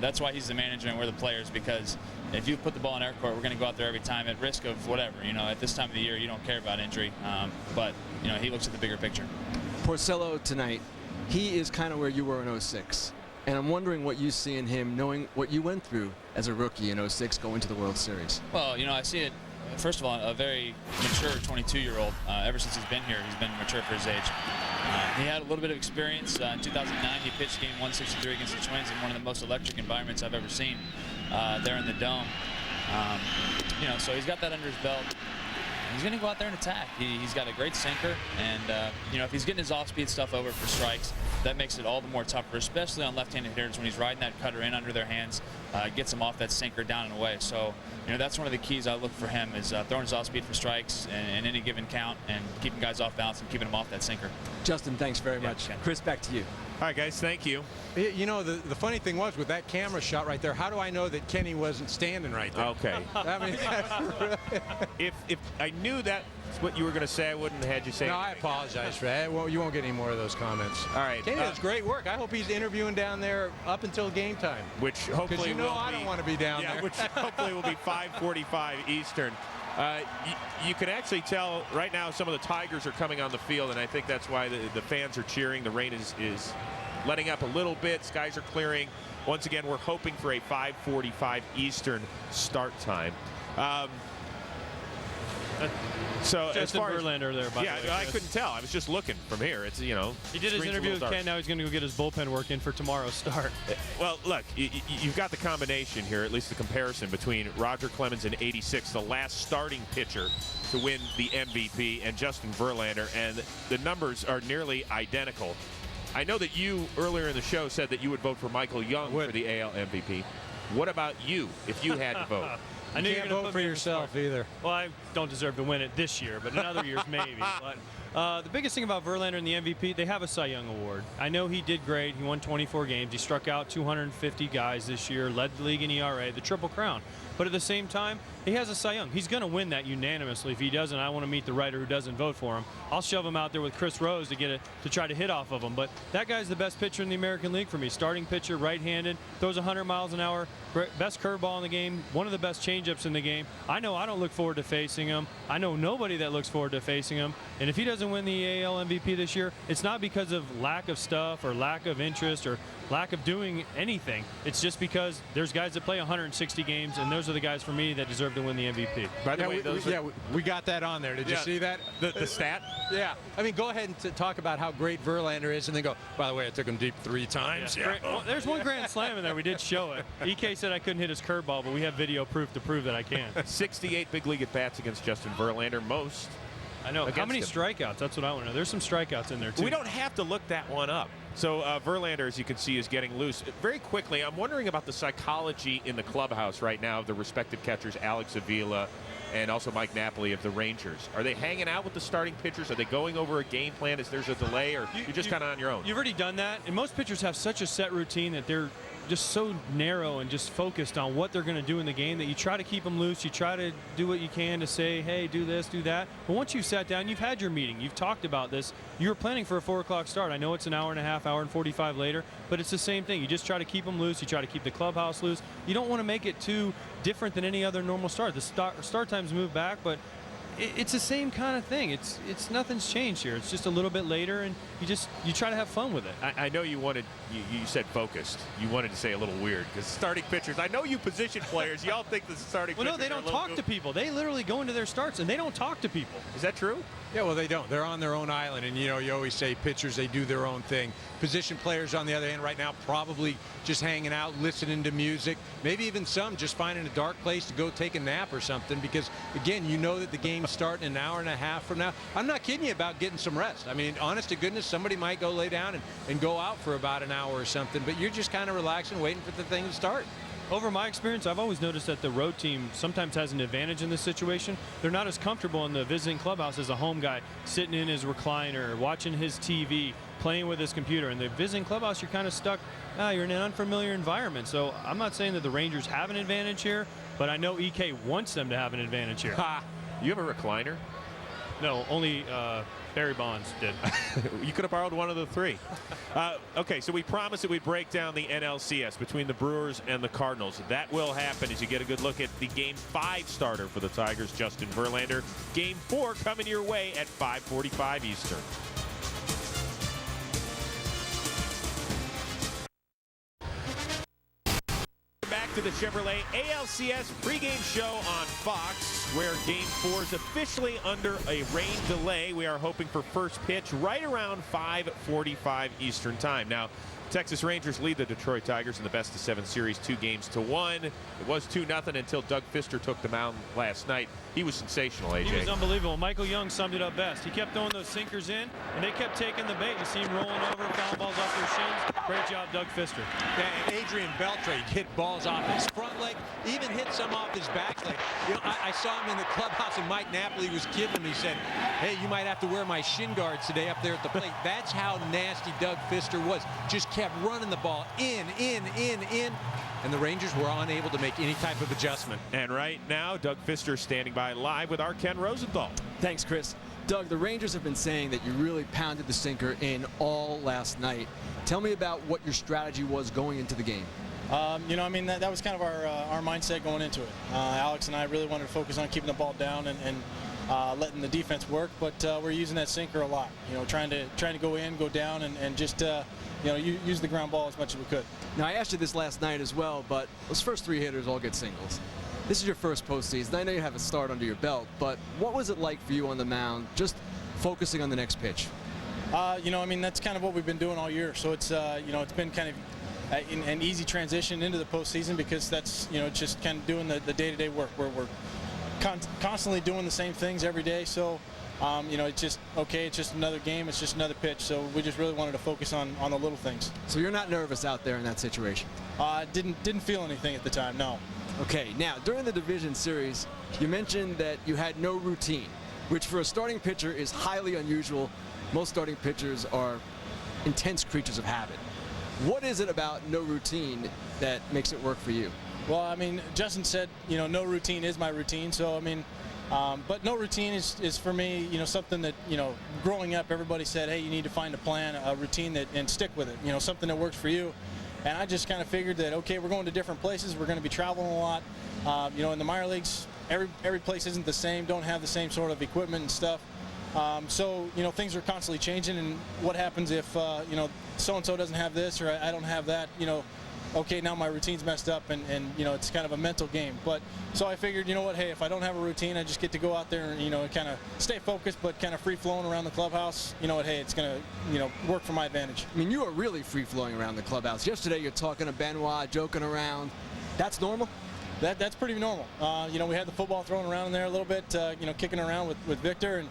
That's why he's the manager and we're the players, because if you put the ball in air court, we're going to go out there every time at risk of whatever. At this time of the year, you don't care about injury. But he looks at the bigger picture. Porcello tonight, he is kind of where you were in 06. And I'm wondering what you see in him, knowing what you went through as a rookie in 06 going to the World Series. Well, I see it, first of all, a very mature 22-year-old. Ever since he's been here, he's been mature for his age. He had a little bit of experience. In 2009, he pitched game 163 against the Twins in one of the most electric environments I've ever seen there in the Dome. So he's got that under his belt. He's going to go out there and attack. He's got a great sinker, and if he's getting his off-speed stuff over for strikes, that makes it all the more tougher, especially on left-handed hitters when he's riding that cutter in under their hands, gets him off that sinker down and away. So, that's one of the keys I look for him is throwing his off-speed for strikes in any given count and keeping guys off balance and keeping them off that sinker. Justin, thanks very much. Okay. Chris, back to you. All right, guys, thank you. The funny thing was with that camera shot right there, how do I know that Kenny wasn't standing right there? Okay. If I knew that's what you were going to say, I wouldn't have had you say No, anything. I apologize for that. Well, you won't get any more of those comments. All right. Kenny does great work. I hope he's interviewing down there up until game time. Which hopefully will I don't want to be down there. Which hopefully will be 5:45 Eastern. You can actually tell right now some of the Tigers are coming on the field, and I think that's why the fans are cheering. The rain is letting up a little bit. Skies are clearing. Once again, we're hoping for a 5:45 Eastern start time. So Justin as far Verlander there, by the way, I Chris. couldn't tell. I was just looking from here. It's He did his screen's a interview little with dark. Ken. Now he's going to go get his bullpen work in for tomorrow's start. Well, look, you've got the combination here, at least the comparison between Roger Clemens in '86, the last starting pitcher to win the MVP, and Justin Verlander, and the numbers are nearly identical. I know that you, earlier in the show, said that you would vote for Michael Young for the AL MVP. What about you, if you had to vote? I knew You you can't were going vote to for yourself either. Well, I don't deserve to win it this year, but in other years maybe. But the biggest thing about Verlander and the MVP, they have a Cy Young award. I know he did great. He won 24 games. He struck out 250 guys this year, led the league in ERA, the Triple Crown. But at the same time, he has a Cy Young. He's going to win that unanimously. If he doesn't, I want to meet the writer who doesn't vote for him. I'll shove him out there with Chris Rose to try to hit off of him. But that guy's the best pitcher in the American League for me. Starting pitcher, right-handed, throws 100 miles an hour, best curveball in the game, one of the best changeups in the game. I know I don't look forward to facing him. I know nobody that looks forward to facing him. And if he doesn't win the AL MVP this year, it's not because of lack of stuff or lack of interest or lack of doing anything. It's just because there's guys that play 160 games, and those are the guys for me that deserve to win the MVP. By the way, we got that on there. Did you see that? The stat? Yeah. I mean, go ahead and talk about how great Verlander is, and then go, by the way, I took him deep 3 times. Yeah. Well, there's one grand slam in there. We did show it. EK said I couldn't hit his curveball, but we have video proof to prove that I can. 68 big league at-bats against Justin Verlander, most. I know. How many strikeouts? That's what I want to know. There's some strikeouts in there, too. We don't have to look that one up. So Verlander, as you can see, is getting loose. Very quickly, I'm wondering about the psychology in the clubhouse right now of the respective catchers, Alex Avila and also Mike Napoli of the Rangers. Are they hanging out with the starting pitchers? Are they going over a game plan as there's a delay, or you're just kind of on your own? You've already done that, and most pitchers have such a set routine that they're just so narrow and just focused on what they're going to do in the game that you try to keep them loose. You try to do what you can to say, hey, do this, do that. But once you've sat down, you've had your meeting, you've talked about this, you're planning for a 4 o'clock start. I know it's an hour and a half, hour and 45 later, but it's the same thing. You just try to keep them loose. You try to keep the clubhouse loose. You don't want to make it too different than any other normal start. The start times move back, but it's the same kind of thing. It's nothing's changed here. It's just a little bit later, and you try to have fun with it. I know you said focused. You wanted to say a little weird because starting pitchers. I know you position players. Y'all think the starting. Well, no, they don't talk to people. They literally go into their starts and they don't talk to people. Is that true? Yeah, well, they don't. They're on their own island, and you always say pitchers, they do their own thing. Position players, on the other hand, right now probably just hanging out, listening to music, maybe even some just finding a dark place to go take a nap or something, because again, you know that the game's starting an hour and a half from now. I'm not kidding you about getting some rest. I mean, honest to goodness, somebody might go lay down and go out for about an hour or something, but you're just kind of relaxing, waiting for the thing to start. Over my experience, I've always noticed that the road team sometimes has an advantage in this situation. They're not as comfortable in the visiting clubhouse as a home guy, sitting in his recliner, watching his TV, playing with his computer. In the visiting clubhouse, you're kind of stuck. You're in an unfamiliar environment. So I'm not saying that the Rangers have an advantage here, but I know EK wants them to have an advantage here. Ha! You have a recliner? No, only Barry Bonds did. You could have borrowed one of the three. Okay, so we promised that we'd break down the NLCS between the Brewers and the Cardinals. That will happen as you get a good look at the Game 5 starter for the Tigers, Justin Verlander. Game 4 coming your way at 5:45 Eastern. Back to the Chevrolet ALCS pregame show on Fox, where Game 4 is officially under a rain delay. We are hoping for first pitch right around 5:45 Eastern time. Now, Texas Rangers lead the Detroit Tigers in the best-of-7 series 2-1. It was 2-0 until Doug Fister took the mound last night. He was sensational, AJ. He was unbelievable. Michael Young summed it up best. He kept throwing those sinkers in, and they kept taking the bait. You see him rolling over, foul balls off their shins. Great job, Doug Fister. Yeah, and Adrian Beltre hit balls off his front leg, even hit some off his back leg. I saw him in the clubhouse, and Mike Napoli was kidding him. He said, hey, you might have to wear my shin guards today up there at the plate. That's how nasty Doug Fister was. Just kept running the ball in. And the Rangers were unable to make any type of adjustment. And right now, Doug Fister standing by live with our Ken Rosenthal. Thanks, Chris. Doug, the Rangers have been saying that you really pounded the sinker in all last night. Tell me about what your strategy was going into the game. That was kind of our mindset going into it. Alex and I really wanted to focus on keeping the ball down and letting the defense work, but we're using that sinker a lot. Trying to go in, go down, and just use the ground ball as much as we could. Now, I asked you this last night as well, but those first 3 hitters all get singles. This is your first postseason. I know you have a start under your belt, but what was it like for you on the mound, just focusing on the next pitch? That's kind of what we've been doing all year. So it's been kind of an easy transition into the postseason, because that's just kind of doing the day-to-day work. We're constantly doing the same things every day. So it's just okay. It's just another game. It's just another pitch. So we just really wanted to focus on the little things. So you're not nervous out there in that situation? Didn't feel anything at the time. No. Okay. Now, during the division series, you mentioned that you had no routine, which for a starting pitcher is highly unusual. Most starting pitchers are intense creatures of habit. What is it about no routine that makes it work for you? Well, Justin said, no routine is my routine. So, but no routine is for me, something that, growing up, everybody said, hey, you need to find a plan, a routine and stick with it, something that works for you. And I just kind of figured that, okay, we're going to different places. We're going to be traveling a lot. In the minor leagues, every place isn't the same, don't have the same sort of equipment and stuff. So, things are constantly changing, and what happens if, so-and-so doesn't have this or I don't have that, okay, now my routine's messed up, and it's kind of a mental game. But so I figured, hey, if I don't have a routine, I just get to go out there and, kind of stay focused, but kind of free-flowing around the clubhouse. Hey, it's going to, work for my advantage. You are really free-flowing around the clubhouse. Yesterday, you're talking to Benoit, joking around. That's normal? That's pretty normal. We had the football thrown around in there a little bit, kicking around with Victor, and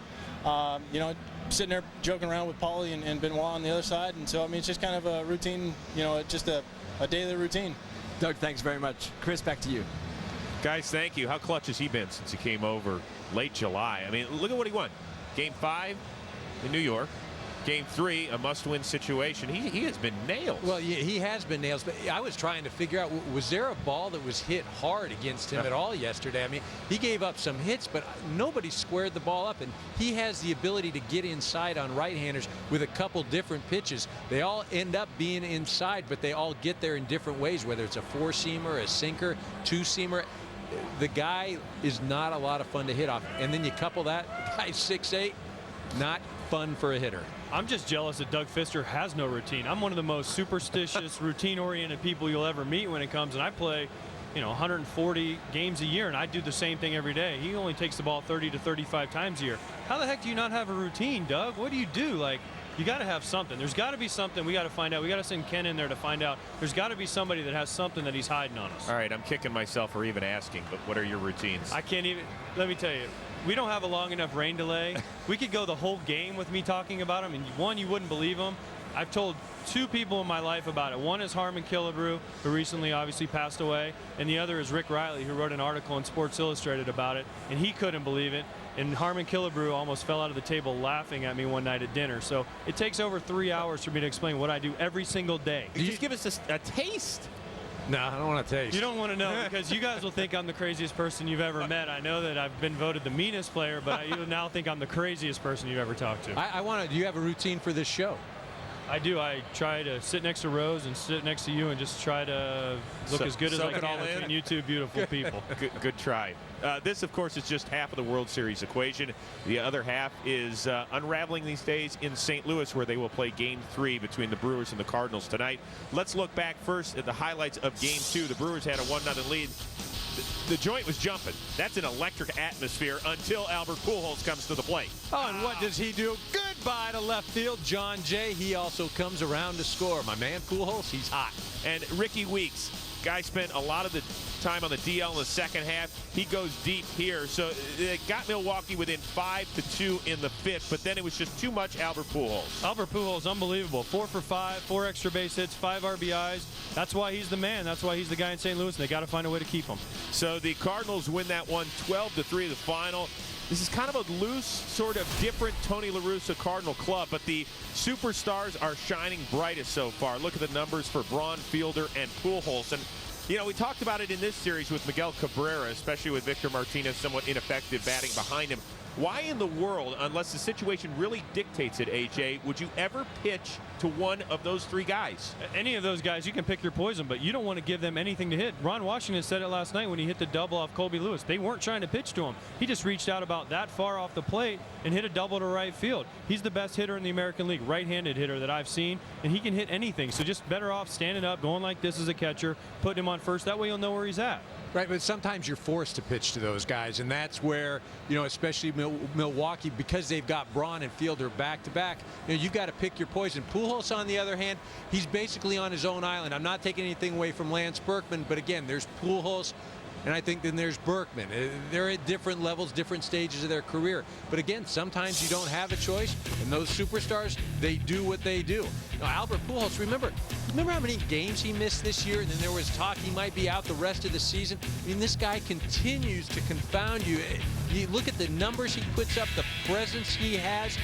sitting there joking around with Paulie and Benoit on the other side. And so, it's just kind of a routine, just a daily routine. Doug, thanks very much. Chris, back to you. Guys, thank you. How clutch has he been since he came over late July? I mean, look at what he won. Game 5 in New York. Game 3, a must-win situation. He has been nailed. Well, yeah, he has been nailed. But I was trying to figure out, was there a ball that was hit hard against him at all yesterday? I mean, he gave up some hits, but nobody squared the ball up. And he has the ability to get inside on right-handers with a couple different pitches. They all end up being inside, but they all get there in different ways, whether it's a four-seamer, a sinker, two-seamer. The guy is not a lot of fun to hit off. And then you couple that, the guy's 6'8", not fun for a hitter. I'm just jealous that Doug Fister has no routine. I'm one of the most superstitious, routine-oriented people you'll ever meet when it comes, and I play, 140 games a year, and I do the same thing every day. He only takes the ball 30 to 35 times a year. How the heck do you not have a routine, Doug? What do you do? Like, you got to have something. There's got to be something. We got to find out. We got to send Ken in there to find out. There's got to be somebody that has something that he's hiding on us. All right, I'm kicking myself for even asking, but what are your routines? I can't even. Let me tell you. We don't have a long enough rain delay. We could go the whole game with me talking about him, and one, you wouldn't believe him. I've told 2 people in my life about it. One is Harmon Killebrew, who recently obviously passed away, and the other is Rick Riley, who wrote an article in Sports Illustrated about it, and he couldn't believe it. And Harmon Killebrew almost fell out of the table laughing at me one night at dinner. So it takes over 3 hours for me to explain what I do every single day. Just give us a taste. No, I don't want to taste. You don't want to know, because you guys will think I'm the craziest person you've ever met. I know that I've been voted the meanest player, but you now think I'm the craziest person you've ever talked to. I want to. Do you have a routine for this show? I do. I try to sit next to Rose and sit next to you and just try to look as good as I can between you two beautiful people. Good try. This, of course, is just half of the World Series equation. The other half is unraveling these days in St. Louis, where they will play Game 3 between the Brewers and the Cardinals tonight. Let's look back first at the highlights of Game 2. The Brewers had a 1-0 lead. The joint was jumping. That's an electric atmosphere until Albert Pujols comes to the plate. Oh, and what does he do? Goodbye to left field, John Jay. He also comes around to score. My man Pujols, he's hot. And Ricky Weeks, guy spent a lot of the time on the DL in the second half. He goes deep here. So it got Milwaukee within 5-2 in the fifth, but then it was just too much Albert Pujols. Albert Pujols, unbelievable. 4 for 5, 4 extra base hits, 5 RBIs. That's why he's the man. That's why he's the guy in St. Louis, and they got to find a way to keep him. So the Cardinals win that one 12-3 the final. This is kind of a loose, sort of different Tony La Russa Cardinal club, but the superstars are shining brightest so far. Look at the numbers for Braun, Fielder, and Pujols. And we talked about it in this series with Miguel Cabrera, especially with Victor Martinez somewhat ineffective batting behind him. Why in the world, unless the situation really dictates it, AJ, would you ever pitch to one of those 3 guys? Any of those guys, you can pick your poison, but you don't want to give them anything to hit. Ron Washington said it last night when he hit the double off Colby Lewis. They weren't trying to pitch to him. He just reached out about that far off the plate and hit a double to right field. He's the best hitter in the American League, right-handed hitter that I've seen, and he can hit anything. So just better off standing up, going like this as a catcher, putting him on first. That way you'll know where he's at. Right, but sometimes you're forced to pitch to those guys, and that's where, especially Milwaukee, because they've got Braun and Fielder back-to-back, you've got to pick your poison. Pujols, on the other hand, he's basically on his own island. I'm not taking anything away from Lance Berkman, but again, there's Pujols, and I think then there's Berkman. They're at different levels, different stages of their career. But again, sometimes you don't have a choice, and those superstars, they do what they do. Now, Albert Pujols, remember how many games he missed this year, and then there was talk he might be out the rest of the season? I mean, this guy continues to confound you. You look at the numbers he puts up, the presence he has.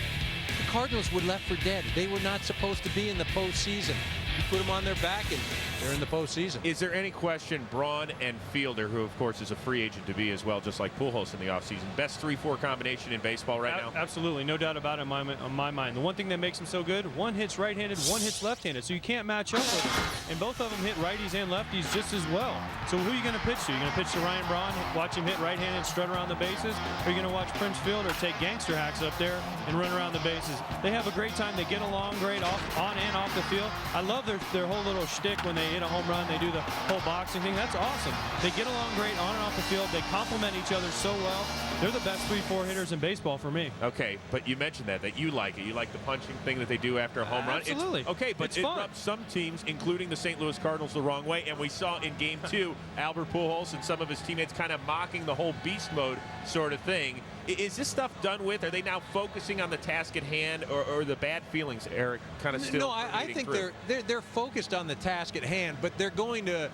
The Cardinals were left for dead. They were not supposed to be in the postseason. You put them on their back, and they're in the postseason. Is there any question Braun and Fielder, who of course is a free agent to be as well, just like Pujols in the offseason, best 3-4 combination in baseball right now? Absolutely, no doubt about it on my mind. The one thing that makes him so good, one hits right-handed, one hits left-handed, so you can't match up with them. And both of them hit righties and lefties just as well. So who are you going to pitch to? You're going to pitch to Ryan Braun, watch him hit right-handed, strut around the bases, or are you going to watch Prince Fielder take gangster hacks up there and run around the bases? They have a great time. They get along great on and off the field. I love their whole little shtick when they hit a home run. They do the whole boxing thing. That's awesome. They get along great on and off the field. They complement each other so well. They're the best 3-4 hitters in baseball for me. Okay, but you mentioned that you like it. You like the punching thing that they do after a home run. Absolutely. Okay, but it rubs some teams, including the St. Louis Cardinals, the wrong way. And we saw in Game 2, Albert Pujols and some of his teammates kind of mocking the whole beast mode sort of thing. Is this stuff done with? Are they now focusing on the task at hand, or the bad feelings, Eric, kind of still? No, I think they're focused on the task at hand, but they're going to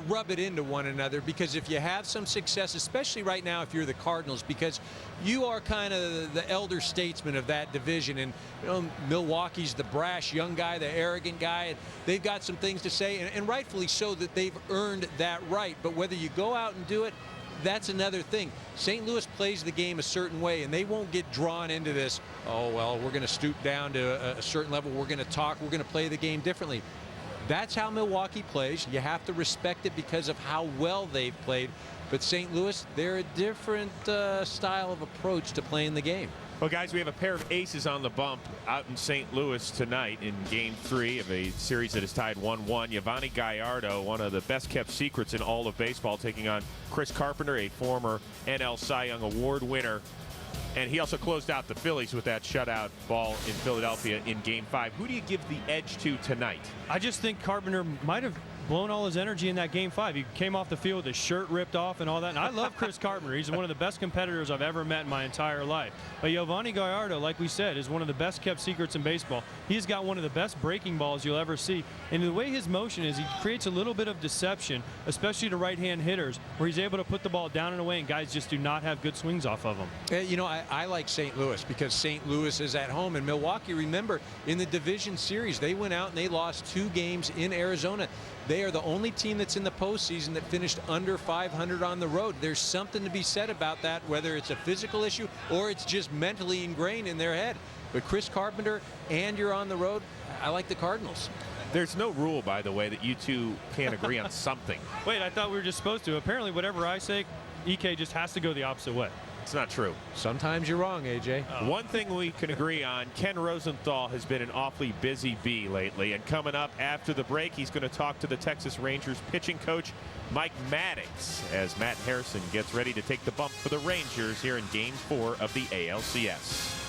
rub it into one another, because if you have some success, especially right now if you're the Cardinals, because you are kind of the elder statesman of that division, and Milwaukee's the brash young guy, the arrogant guy, and they've got some things to say, and rightfully so, that they've earned that right. But whether you go out and do it, that's another thing. St. Louis plays the game a certain way, and they won't get drawn into this, oh, well, we're going to stoop down to a certain level, we're going to talk, we're going to play the game differently. That's how Milwaukee plays. You have to respect it because of how well they've played. But St. Louis, they're a different style of approach to playing the game. Well, guys, we have a pair of aces on the bump out in St. Louis tonight in Game 3 of a series that is tied 1-1. Yovani Gallardo, one of the best-kept secrets in all of baseball, taking on Chris Carpenter, a former NL Cy Young Award winner. And he also closed out the Phillies with that shutout ball in Philadelphia in Game 5. Who do you give the edge to tonight? I just think Carpenter might have blown all his energy in that Game 5. He came off the field with his shirt ripped off and all that. And I love Chris Carpenter. He's one of the best competitors I've ever met in my entire life. But Yovani Gallardo, like we said, is one of the best kept secrets in baseball. He's got one of the best breaking balls you'll ever see. And the way his motion is, he creates a little bit of deception, especially to right-hand hitters, where he's able to put the ball down and away, and guys just do not have good swings off of him. You know, I like St. Louis because St. Louis is at home. And Milwaukee, remember, in the division series, they went out and they lost 2 games in Arizona. They are the only team that's in the postseason that finished under 500 on the road. There's something to be said about that, whether it's a physical issue or it's just mentally ingrained in their head. But Chris Carpenter, and you're on the road, I like the Cardinals. There's no rule, by the way, that you two can't agree on something. Wait, I thought we were just supposed to. Apparently, whatever I say, EK just has to go the opposite way. It's not true. Sometimes you're wrong, AJ. One thing we can agree on, Ken Rosenthal has been an awfully busy bee lately. And coming up after the break, he's going to talk to the Texas Rangers pitching coach, Mike Maddox, as Matt Harrison gets ready to take the bump for the Rangers here in Game 4 of the ALCS.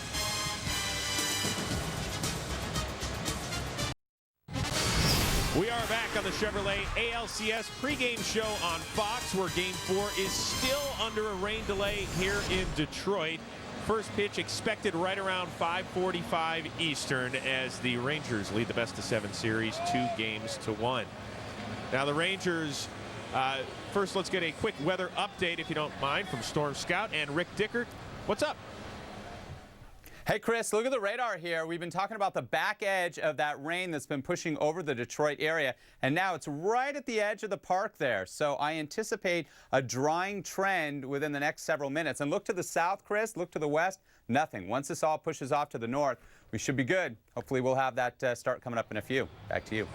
We are back on the Chevrolet ALCS pregame show on Fox, where Game 4 is still under a rain delay here in Detroit. First pitch expected right around 5:45 Eastern as the Rangers lead the best-of-7 series 2-1. Now the Rangers, first let's get a quick weather update, if you don't mind, from Storm Scout and Rick Dickert. What's up? Hey, Chris, look at the radar here. We've been talking about the back edge of that rain that's been pushing over the Detroit area, and now it's right at the edge of the park there. So I anticipate a drying trend within the next several minutes. And look to the south, Chris, look to the west, nothing. Once this all pushes off to the north, we should be good. Hopefully we'll have that start coming up in a few. Back to you.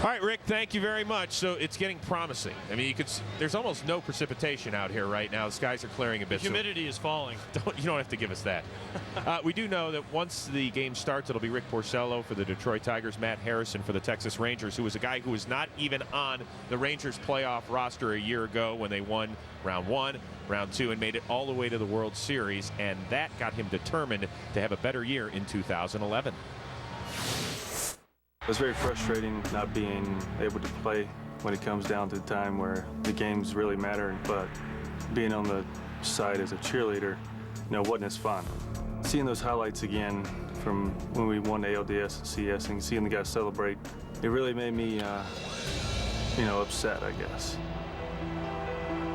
All right, Rick, thank you very much. So it's getting promising. I mean, there's almost no precipitation out here right now. The skies are clearing a bit. The humidity is falling. You don't have to give us that. We do know that once the game starts, it'll be Rick Porcello for the Detroit Tigers, Matt Harrison for the Texas Rangers, who was a guy who was not even on the Rangers playoff roster a year ago when they won round 1, round 2, and made it all the way to the World Series, and that got him determined to have a better year in 2011. It's very frustrating not being able to play when it comes down to the time where the games really matter, but being on the side as a cheerleader, wasn't as fun. Seeing those highlights again from when we won ALDS and CS and seeing the guys celebrate, it really made me, upset, I guess.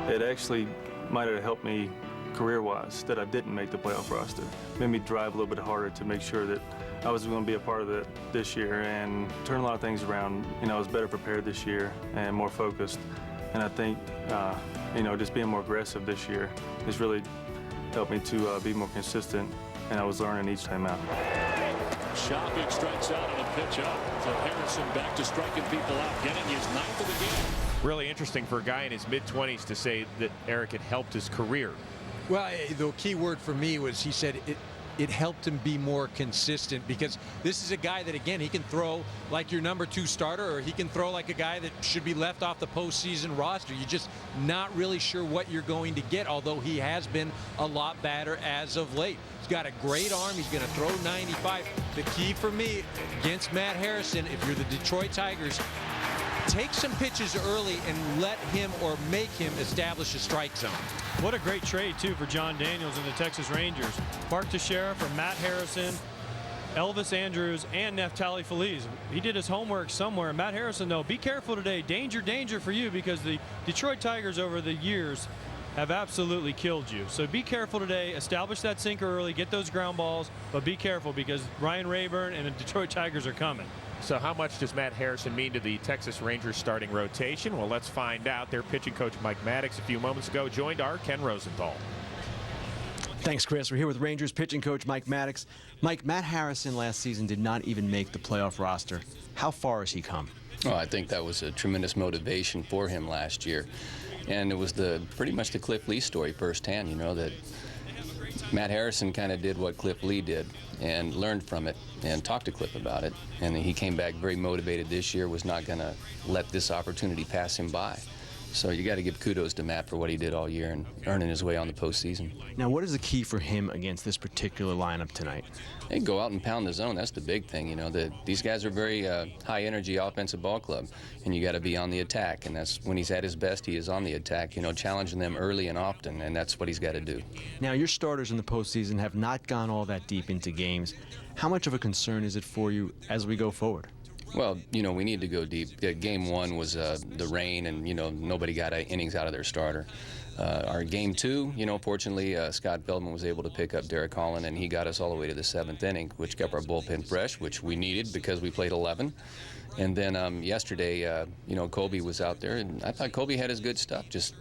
It actually might have helped me career-wise that I didn't make the playoff roster. It made me drive a little bit harder to make sure that I was going to be a part of it this year and turn a lot of things around. I was better prepared this year and more focused. And I think, just being more aggressive this year has really helped me to be more consistent, and I was learning each time out. Shopping strikes out on a pitch up. So Harrison back to striking people out, getting his 9th of the game. Really interesting for a guy in his mid-20s to say that Eric had helped his career. Well, the key word for me was he said it helped him be more consistent, because this is a guy that, again, he can throw like your number 2 starter, or he can throw like a guy that should be left off the postseason roster. You're just not really sure what you're going to get, although he has been a lot better as of late. He's got a great arm. He's going to throw 95. The key for me against Matt Harrison, if you're the Detroit Tigers, take some pitches early and let him or make him establish a strike zone. What a great trade, too, for John Daniels and the Texas Rangers. Mark Teixeira for Matt Harrison, Elvis Andrews, and Neftali Feliz. He did his homework somewhere. Matt Harrison, though, be careful today. Danger, danger for you, because the Detroit Tigers over the years have absolutely killed you. So be careful today. Establish that sinker early. Get those ground balls. But be careful, because Ryan Rayburn and the Detroit Tigers are coming. So how much does Matt Harrison mean to the Texas Rangers starting rotation? Well, let's find out. Their pitching coach Mike Maddox a few moments ago joined our Ken Rosenthal. Thanks, Chris. We're here with Rangers pitching coach Mike Maddox. Mike, Matt Harrison last season did not even make the playoff roster. How far has he come? Well, I think that was a tremendous motivation for him last year. And it was pretty much the Cliff Lee story firsthand, you know, that Matt Harrison kind of did what Cliff Lee did and learned from it and talked to Cliff about it. And he came back very motivated this year, was not going to let this opportunity pass him by. So you got to give kudos to Matt for what he did all year and earning his way on the postseason. Now, what is the key for him against this particular lineup tonight? They go out and pound the zone. That's the big thing, you know. These guys are very high-energy offensive ball club, and you got to be on the attack. And that's when he's at his best. He is on the attack, you know, challenging them early and often, and that's what he's got to do. Now, your starters in the postseason have not gone all that deep into games. How much of a concern is it for you as we go forward? Well, you know, we need to go deep. Game 1 was the rain, and, you know, nobody got innings out of their starter. Our Game 2, you know, fortunately, Scott Feldman was able to pick up Derek Holland, and he got us all the way to the 7th inning, which kept our bullpen fresh, which we needed because we played 11. And then yesterday, you know, Colby was out there, and I thought Colby had his good stuff. Just,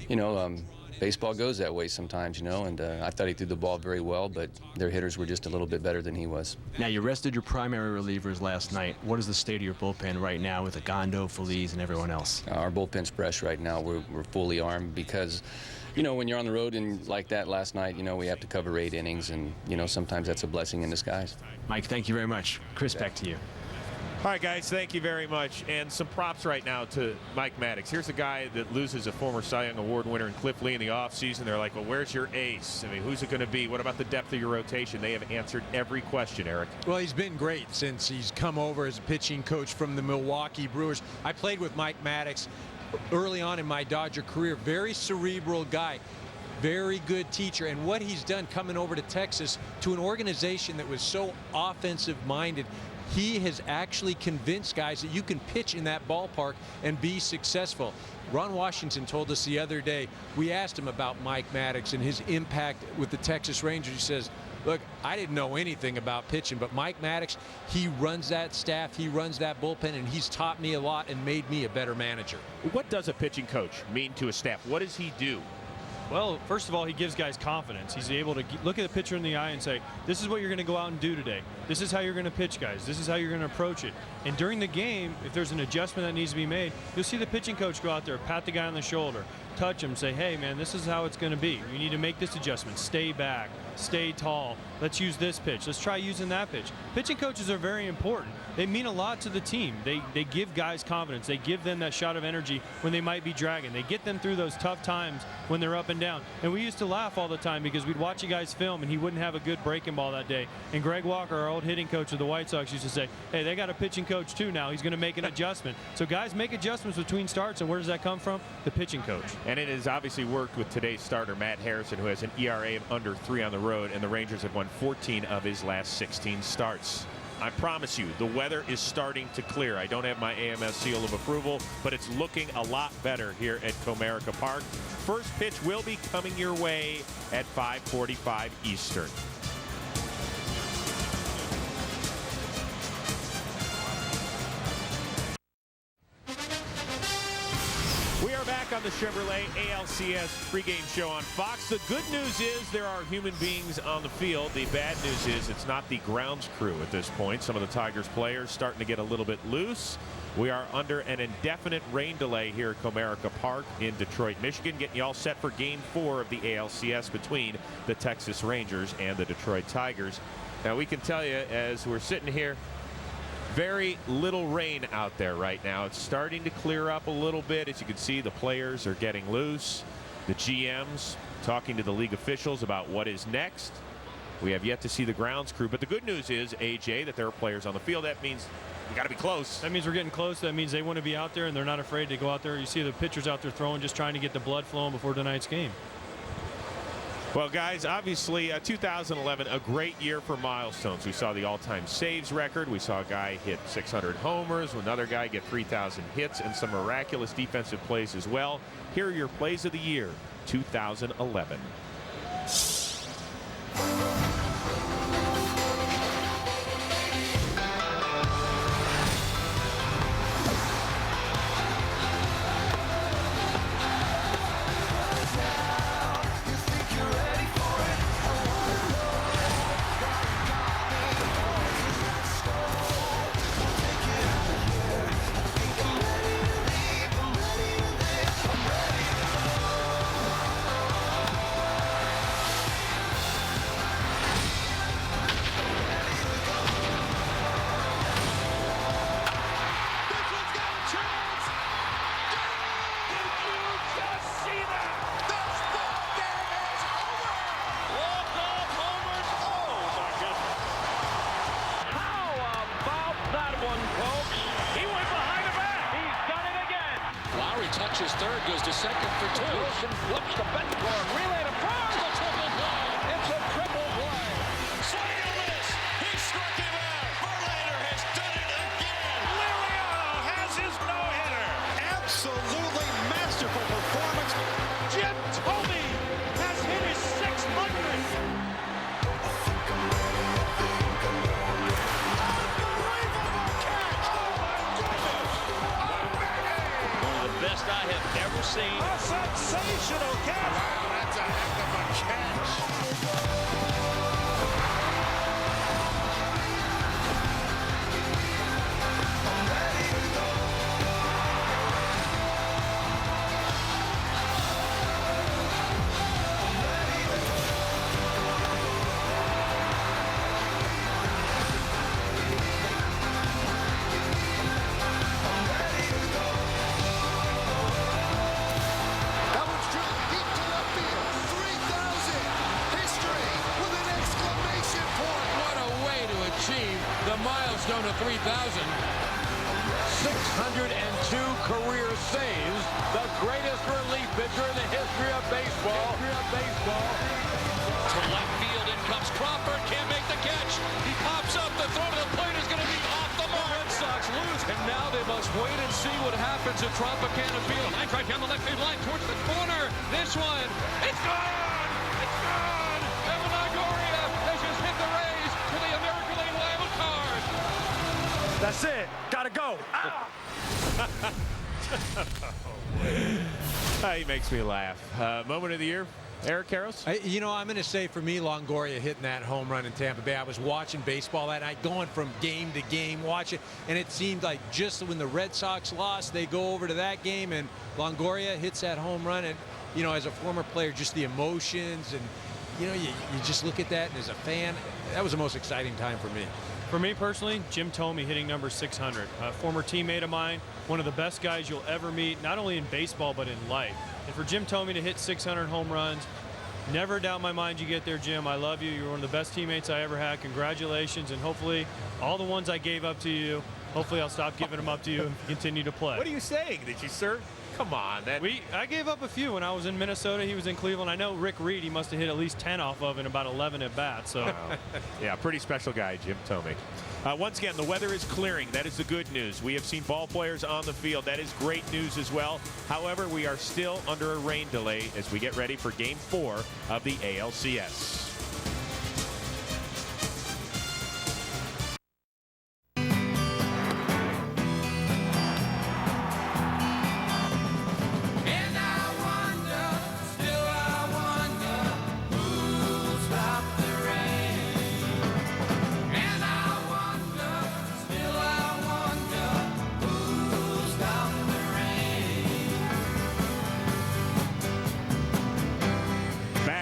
you know, baseball goes that way sometimes, you know, and I thought he threw the ball very well, but their hitters were just a little bit better than he was. Now, you rested your primary relievers last night. What is the state of your bullpen right now with Agondo, Feliz, and everyone else? Our bullpen's fresh right now. We're fully armed because, you know, when you're on the road and like that last night, you know, we have to cover 8 innings, and, you know, sometimes that's a blessing in disguise. Mike, thank you very much. Chris, back to you. All right, guys, thank you very much. And some props right now to Mike Maddox. Here's a guy that loses a former Cy Young Award winner in Cliff Lee in the offseason. They're like, well, where's your ace? I mean, who's it going to be? What about the depth of your rotation? They have answered every question, Eric. Well, he's been great since he's come over as a pitching coach from the Milwaukee Brewers. I played with Mike Maddox early on in my Dodger career. Very cerebral guy. Very good teacher, and what he's done coming over to Texas to an organization that was so offensive-minded, he has actually convinced guys that you can pitch in that ballpark and be successful. Ron Washington told us the other day, we asked him about Mike Maddox and his impact with the Texas Rangers. He says, look, I didn't know anything about pitching, but Mike Maddox, he runs that staff, he runs that bullpen, and he's taught me a lot and made me a better manager. What does a pitching coach mean to a staff? What does he do? Well, first of all, he gives guys confidence. He's able to look at the pitcher in the eye and say, this is what you're going to go out and do today. This is how you're going to pitch, guys. This is how you're going to approach it. And during the game, if there's an adjustment that needs to be made, you'll see the pitching coach go out there, pat the guy on the shoulder, touch him, say, hey, man, this is how it's going to be. You need to make this adjustment. Stay back. Stay tall. Let's use this pitch. Let's try using that pitch. Pitching coaches are very important. They mean a lot to the team. They give guys confidence. They give them that shot of energy when they might be dragging. They get them through those tough times when they're up and down. And we used to laugh all the time because we'd watch a guy's film and he wouldn't have a good breaking ball that day. And Greg Walker, our old hitting coach of the White Sox, used to say, hey, they got a pitching coach too now. He's going to make an adjustment. So guys make adjustments between starts, and where does that come from? The pitching coach. And it has obviously worked with today's starter, Matt Harrison, who has an ERA of under 3 on the road, and the Rangers have won 14 of his last 16 starts. I promise you, the weather is starting to clear. I don't have my AMS seal of approval, but it's looking a lot better here at Comerica Park. First pitch will be coming your way at 5:45 Eastern. We are back on the Chevrolet ALCS pregame show on Fox. The good news is there are human beings on the field. The bad news is it's not the grounds crew at this point. Some of the Tigers players starting to get a little bit loose. We are under an indefinite rain delay here at Comerica Park in Detroit, Michigan, getting you all set for Game 4 of the ALCS between the Texas Rangers and the Detroit Tigers. Now, we can tell you as we're sitting here, very little rain out there right now. It's starting to clear up a little bit. As you can see, the players are getting loose. The GMs talking to the league officials about what is next. We have yet to see the grounds crew, but the good news is, AJ, that there are players on the field. That means we got to be close. That means we're getting close. That means they want to be out there, and they're not afraid to go out there. You see the pitchers out there throwing, just trying to get the blood flowing before tonight's game. Well, guys, obviously 2011, a great year for milestones. We saw the all-time saves record. We saw a guy hit 600 homers, another guy get 3,000 hits, and some miraculous defensive plays as well. Here are your plays of the year, 2011. Touches third, goes to second for two. Wilson flips the bench for a relay to first. It's a triple play. It's a triple play. Swing and a miss. He struck him out. Verlander has done it again. Liriano has his no-hitter. Absolutely masterful performance. Jim Thome has hit his 600th. Best I have ever seen. A sensational catch. Wow, that's a heck of a catch. The milestone of 3,000. 602 career saves. The greatest relief pitcher in the history of baseball. To left field, in comes Crawford. Can't make the catch. He pops up. The throw to the plate is going to be off the mark. The Red Sox lose, and now they must wait and see what happens at Tropicana Field. Line drive down the left field line towards the corner. This one, it's gone. It's gone. Evan Longoria has just hit the Rays for the American League wild card. That's it. Gotta go. He makes me laugh. Moment of the year, Eric Karros? You know, I'm going to say for me, Longoria hitting that home run in Tampa Bay. I was watching baseball that night, going from game to game, watching, and it seemed like just when the Red Sox lost, they go over to that game, and Longoria hits that home run. And, you know, as a former player, just the emotions, and, you know, you just look at that, and as a fan, that was the most exciting time for me. For me personally, Jim Thome hitting number 600. A former teammate of mine, one of the best guys you'll ever meet, not only in baseball but in life. And for Jim Thome to hit 600 home runs, never doubt in my mind you get there, Jim. I love you. You're one of the best teammates I ever had. Congratulations. And hopefully all the ones I gave up to you, hopefully I'll stop giving them up to you and continue to play. What are you saying? Did you serve? Come on. I gave up a few when I was in Minnesota. He was in Cleveland. I know Rick Reed, he must have hit at least 10 off of in about 11 at bats. So. Yeah, pretty special guy, Jim Thome. Once again, the weather is clearing. That is the good news. We have seen ball players on the field. That is great news as well. However, we are still under a rain delay as we get ready for Game 4 of the ALCS.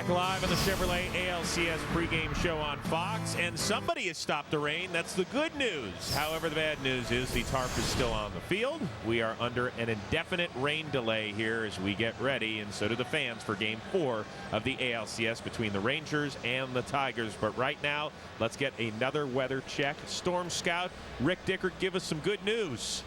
Live on the Chevrolet ALCS pregame show on Fox, and somebody has stopped the rain. That's the good news. However, the bad news is the tarp is still on the field. We are under an indefinite rain delay here as we get ready, and so do the fans, for Game 4 of the ALCS between the Rangers and the Tigers. But right now, let's get another weather check. Storm Scout Rick Dickert, give us some good news.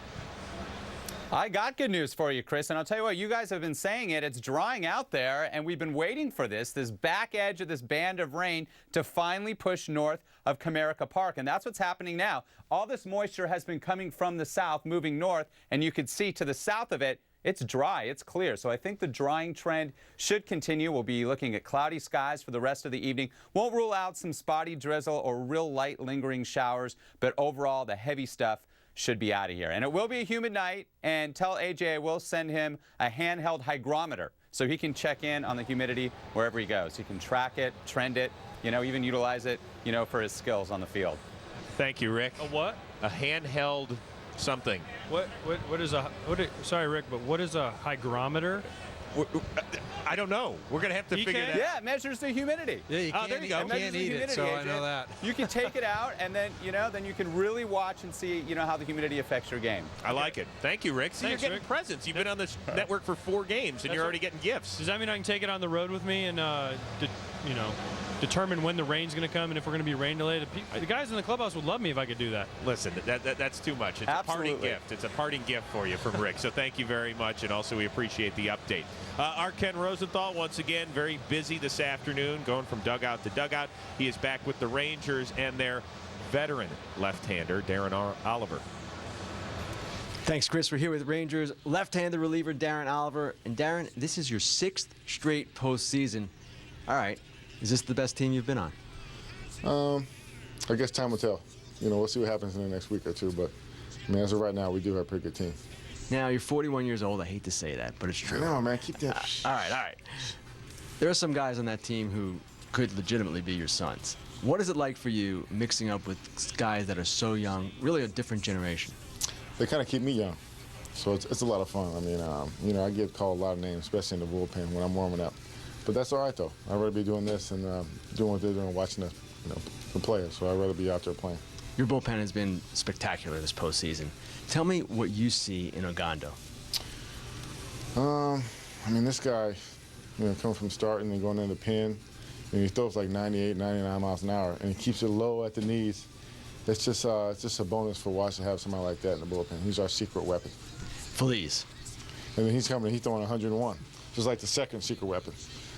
I got good news for you, Chris, and I'll tell you what, you guys have been saying it. It's drying out there, and we've been waiting for this back edge of this band of rain to finally push north of Comerica Park, and that's what's happening now. All this moisture has been coming from the south, moving north, and you can see to the south of it, it's dry, it's clear. So I think the drying trend should continue. We'll be looking at cloudy skies for the rest of the evening. Won't rule out some spotty drizzle or real light lingering showers, but overall the heavy stuff should be out of here. And it will be a humid night, and tell AJ I will send him a handheld hygrometer so he can check in on the humidity wherever he goes. He can track it, trend it, even utilize it, for his skills on the field. Thank you, Rick. A what? A handheld something. Sorry, Rick, but what is a hygrometer? I don't know. We're going to have to figure that out. Yeah, it measures the humidity. Yeah, you can't, there you go. You can't eat it, so I know that. You can take it out, and then, then you can really watch and see, how the humidity affects your game. I like it. Thank you, Rick. See, Thanks, you're getting Rick. presents. You've been on this network for 4 games, and you're already getting gifts. Does that mean I can take it on the road with me and, determine when the rain's going to come and if we're going to be rain delayed? The guys in the clubhouse would love me if I could do that. Listen, that's too much. It's Absolutely. a parting gift. It's a parting gift for you from Rick. So thank you very much, and also we appreciate the update. Our Ken Rosenthal, once again, very busy this afternoon, going from dugout to dugout. He is back with the Rangers and their veteran left-hander, Darren Oliver. Thanks, Chris. We're here with Rangers left-handed reliever Darren Oliver. And Darren, this is your 6th straight postseason. All right. Is this the best team you've been on? I guess time will tell. We'll see what happens in the next week or two. But, as of right now, we do have a pretty good team. Now, you're 41 years old. I hate to say that, but it's true. No, man. Keep that. All right. There are some guys on that team who could legitimately be your sons. What is it like for you mixing up with guys that are so young, really a different generation? They kind of keep me young. So it's a lot of fun. I get called a lot of names, especially in the bullpen when I'm warming up. But that's all right, though. I'd rather be doing this and doing what they're doing, watching the players. So I'd rather be out there playing. Your bullpen has been spectacular this postseason. Tell me what you see in Ogando. This guy, coming from starting and going in the pen, he throws like 98, 99 miles an hour, and he keeps it low at the knees. It's just a bonus for Wash to have somebody like that in the bullpen. He's our secret weapon. Feliz. And then he's throwing 101, just like the second secret weapon.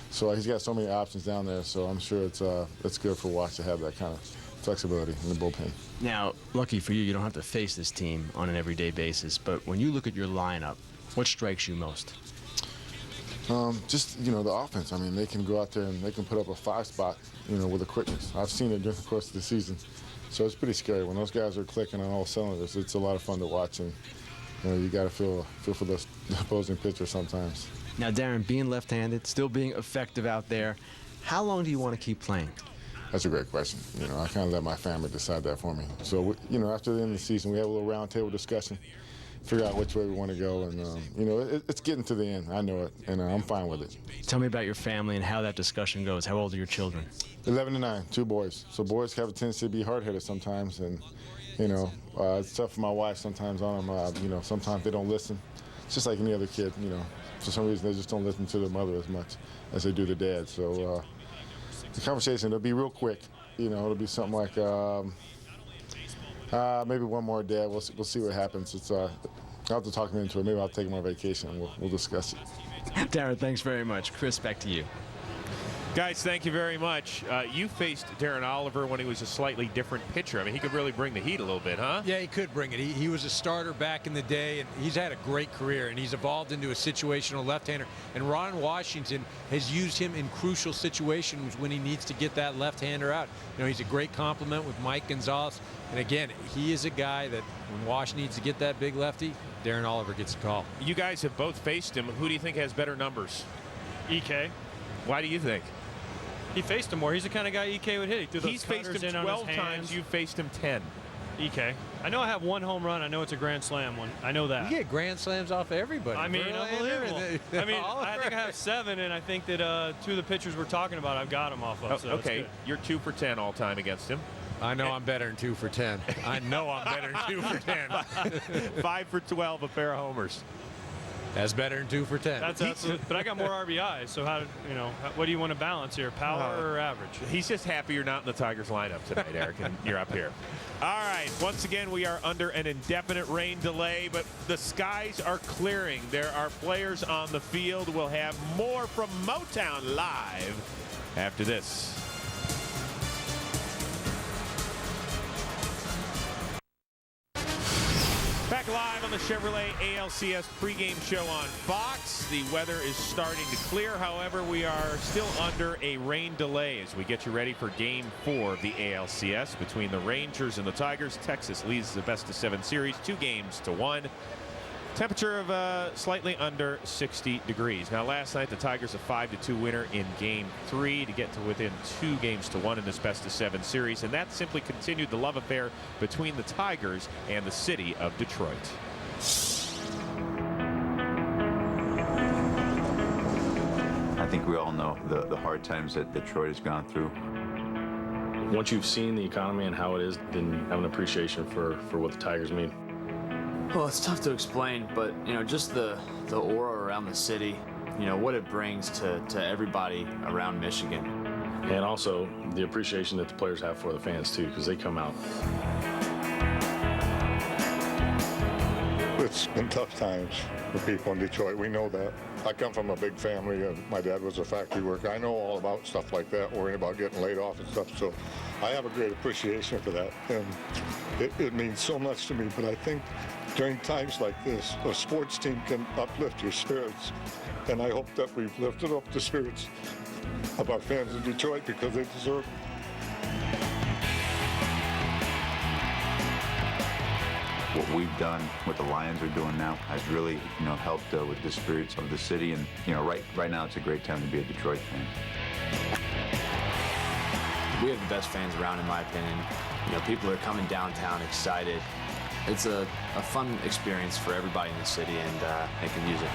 So he's got so many options down there, so I'm sure it's good for Wash to have that kind of flexibility in the bullpen. Now, lucky for you, you don't have to face this team on an everyday basis, but when you look at your lineup, what strikes you most? Just, the offense. They can go out there and they can put up a 5-spot, with a quickness. I've seen it during the course of the season. So it's pretty scary. When those guys are clicking on all cylinders, it's a lot of fun to watch, and you got to feel for the opposing pitcher sometimes. Now, Darren, being left-handed, still being effective out there, how long do you want to keep playing? That's a great question. I kind of let my family decide that for me. So, after the end of the season, we have a little roundtable discussion, figure out which way we want to go, and, it's getting to the end. I know it, and I'm fine with it. Tell me about your family and how that discussion goes. How old are your children? 11 and 9, 2 boys. So boys have a tendency to be hard-headed sometimes, and, it's tough for my wife sometimes on them. Sometimes they don't listen. It's just like any other kid, For some reason, they just don't listen to their mother as much as they do their dad. So the conversation, it'll be real quick. It'll be something like maybe one more, Dad. We'll see what happens. I'll have to talk him into it. Maybe I'll take him on vacation and we'll discuss it. Darren, thanks very much. Chris, back to you. Guys, thank you very much. You faced Darren Oliver when he was a slightly different pitcher. He could really bring the heat a little bit, huh? Yeah, he could bring it. He was a starter back in the day, and he's had a great career, and he's evolved into a situational left-hander. And Ron Washington has used him in crucial situations when he needs to get that left-hander out. He's a great complement with Mike Gonzalez. And again, he is a guy that when Wash needs to get that big lefty, Darren Oliver gets a call. You guys have both faced him. Who do you think has better numbers? EK. Why do you think? He faced him more. He's the kind of guy EK would hit. He threw those He's faced him in 12 on his times. You've faced him 10. EK. I know I have 1 home run. I know it's a grand slam one. I know that. You get grand slams off everybody. Unbelievable. I think I have 7, and I think that 2 of the pitchers we're talking about, I've got him off of. So okay, you're 2 for 10 all time against him. I know I'm better than 2 for 10. I know I'm better than 2 for 10. 5 for 12, a pair of homers. That's better than 2 for 10. But I got more RBIs. So what do you want to balance here, power or average? He's just happy you're not in the Tigers lineup tonight, Eric, and you're up here. All right, once again, we are under an indefinite rain delay, but the skies are clearing. There are players on the field. We'll have more from Motown live after this. Back live on the Chevrolet ALCS pregame show on Fox. The weather is starting to clear. However, we are still under a rain delay as we get you ready for Game 4 of the ALCS between the Rangers and the Tigers. Texas leads the best-of-7 series 2-1. Temperature of slightly under 60 degrees. Now, last night, the Tigers a 5-2 winner in Game 3 to get to within 2-1 in this best-of-7 series, and that simply continued the love affair between the Tigers and the city of Detroit. I think we all know the hard times that Detroit has gone through. Once you've seen the economy and how it is, then have an appreciation for what the Tigers mean. Well, it's tough to explain, but just the aura around the city, what it brings to everybody around Michigan. And also the appreciation that the players have for the fans too, because they come out. It's been tough times for people in Detroit. We know that. I come from a big family. My dad was a factory worker. I know all about stuff like that, worrying about getting laid off and stuff. So I have a great appreciation for that. And it means so much to me. But I think during times like this, a sports team can uplift your spirits. And I hope that we've lifted up the spirits of our fans in Detroit because they deserve it. What we've done, what the Lions are doing now, has really, helped with the spirits of the city. And, right now it's a great time to be a Detroit fan. We have the best fans around, in my opinion. People are coming downtown excited. It's a fun experience for everybody in the city, and they can use it.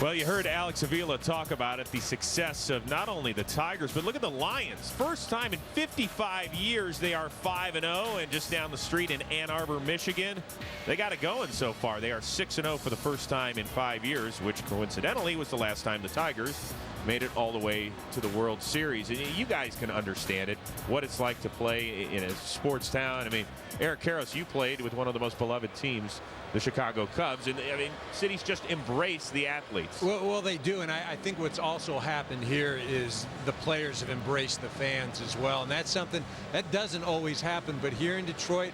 Well, you heard Alex Avila talk about it, the success of not only the Tigers, but look at the Lions. First time in 55 years they are 5-0, and just down the street in Ann Arbor, Michigan, they got it going so far. They are 6-0 for the first time in 5 years, which coincidentally was the last time the Tigers made it all the way to the World Series. And you guys can understand it, what it's like to play in a sports town. I mean, Eric Karros, you played with one of the most beloved teams, the Chicago Cubs, and cities just embrace the athletes. Well, they do, and I think what's also happened here is the players have embraced the fans as well, and that's something that doesn't always happen. But here in Detroit,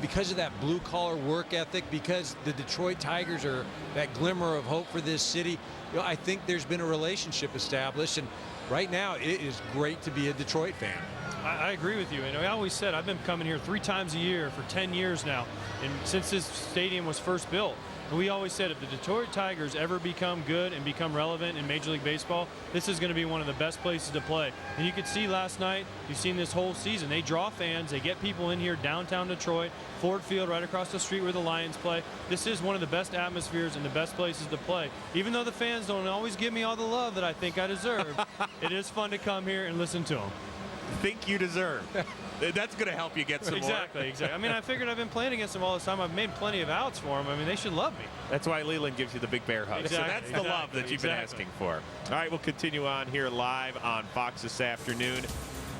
because of that blue-collar work ethic, because the Detroit Tigers are that glimmer of hope for this city, I think there's been a relationship established, and right now it is great to be a Detroit fan. I agree with you. And I always said I've been coming here 3 times a year for 10 years now, and since this stadium was first built. And we always said if the Detroit Tigers ever become good and become relevant in Major League Baseball, this is going to be one of the best places to play. And you could see last night, you've seen this whole season, they draw fans, they get people in here downtown Detroit, Ford Field right across the street where the Lions play. This is one of the best atmospheres and the best places to play. Even though the fans don't always give me all the love that I think I deserve, it is fun to come here and listen to them. Think you deserve. That's going to help you get some exactly, more. Exactly. I mean, I figured I've been playing against them all this time. I've made plenty of outs for them. I mean, they should love me. That's why Leland gives you the big bear hug. Exactly, So that's the love that you've been asking for. All right, we'll continue on here live on Fox this afternoon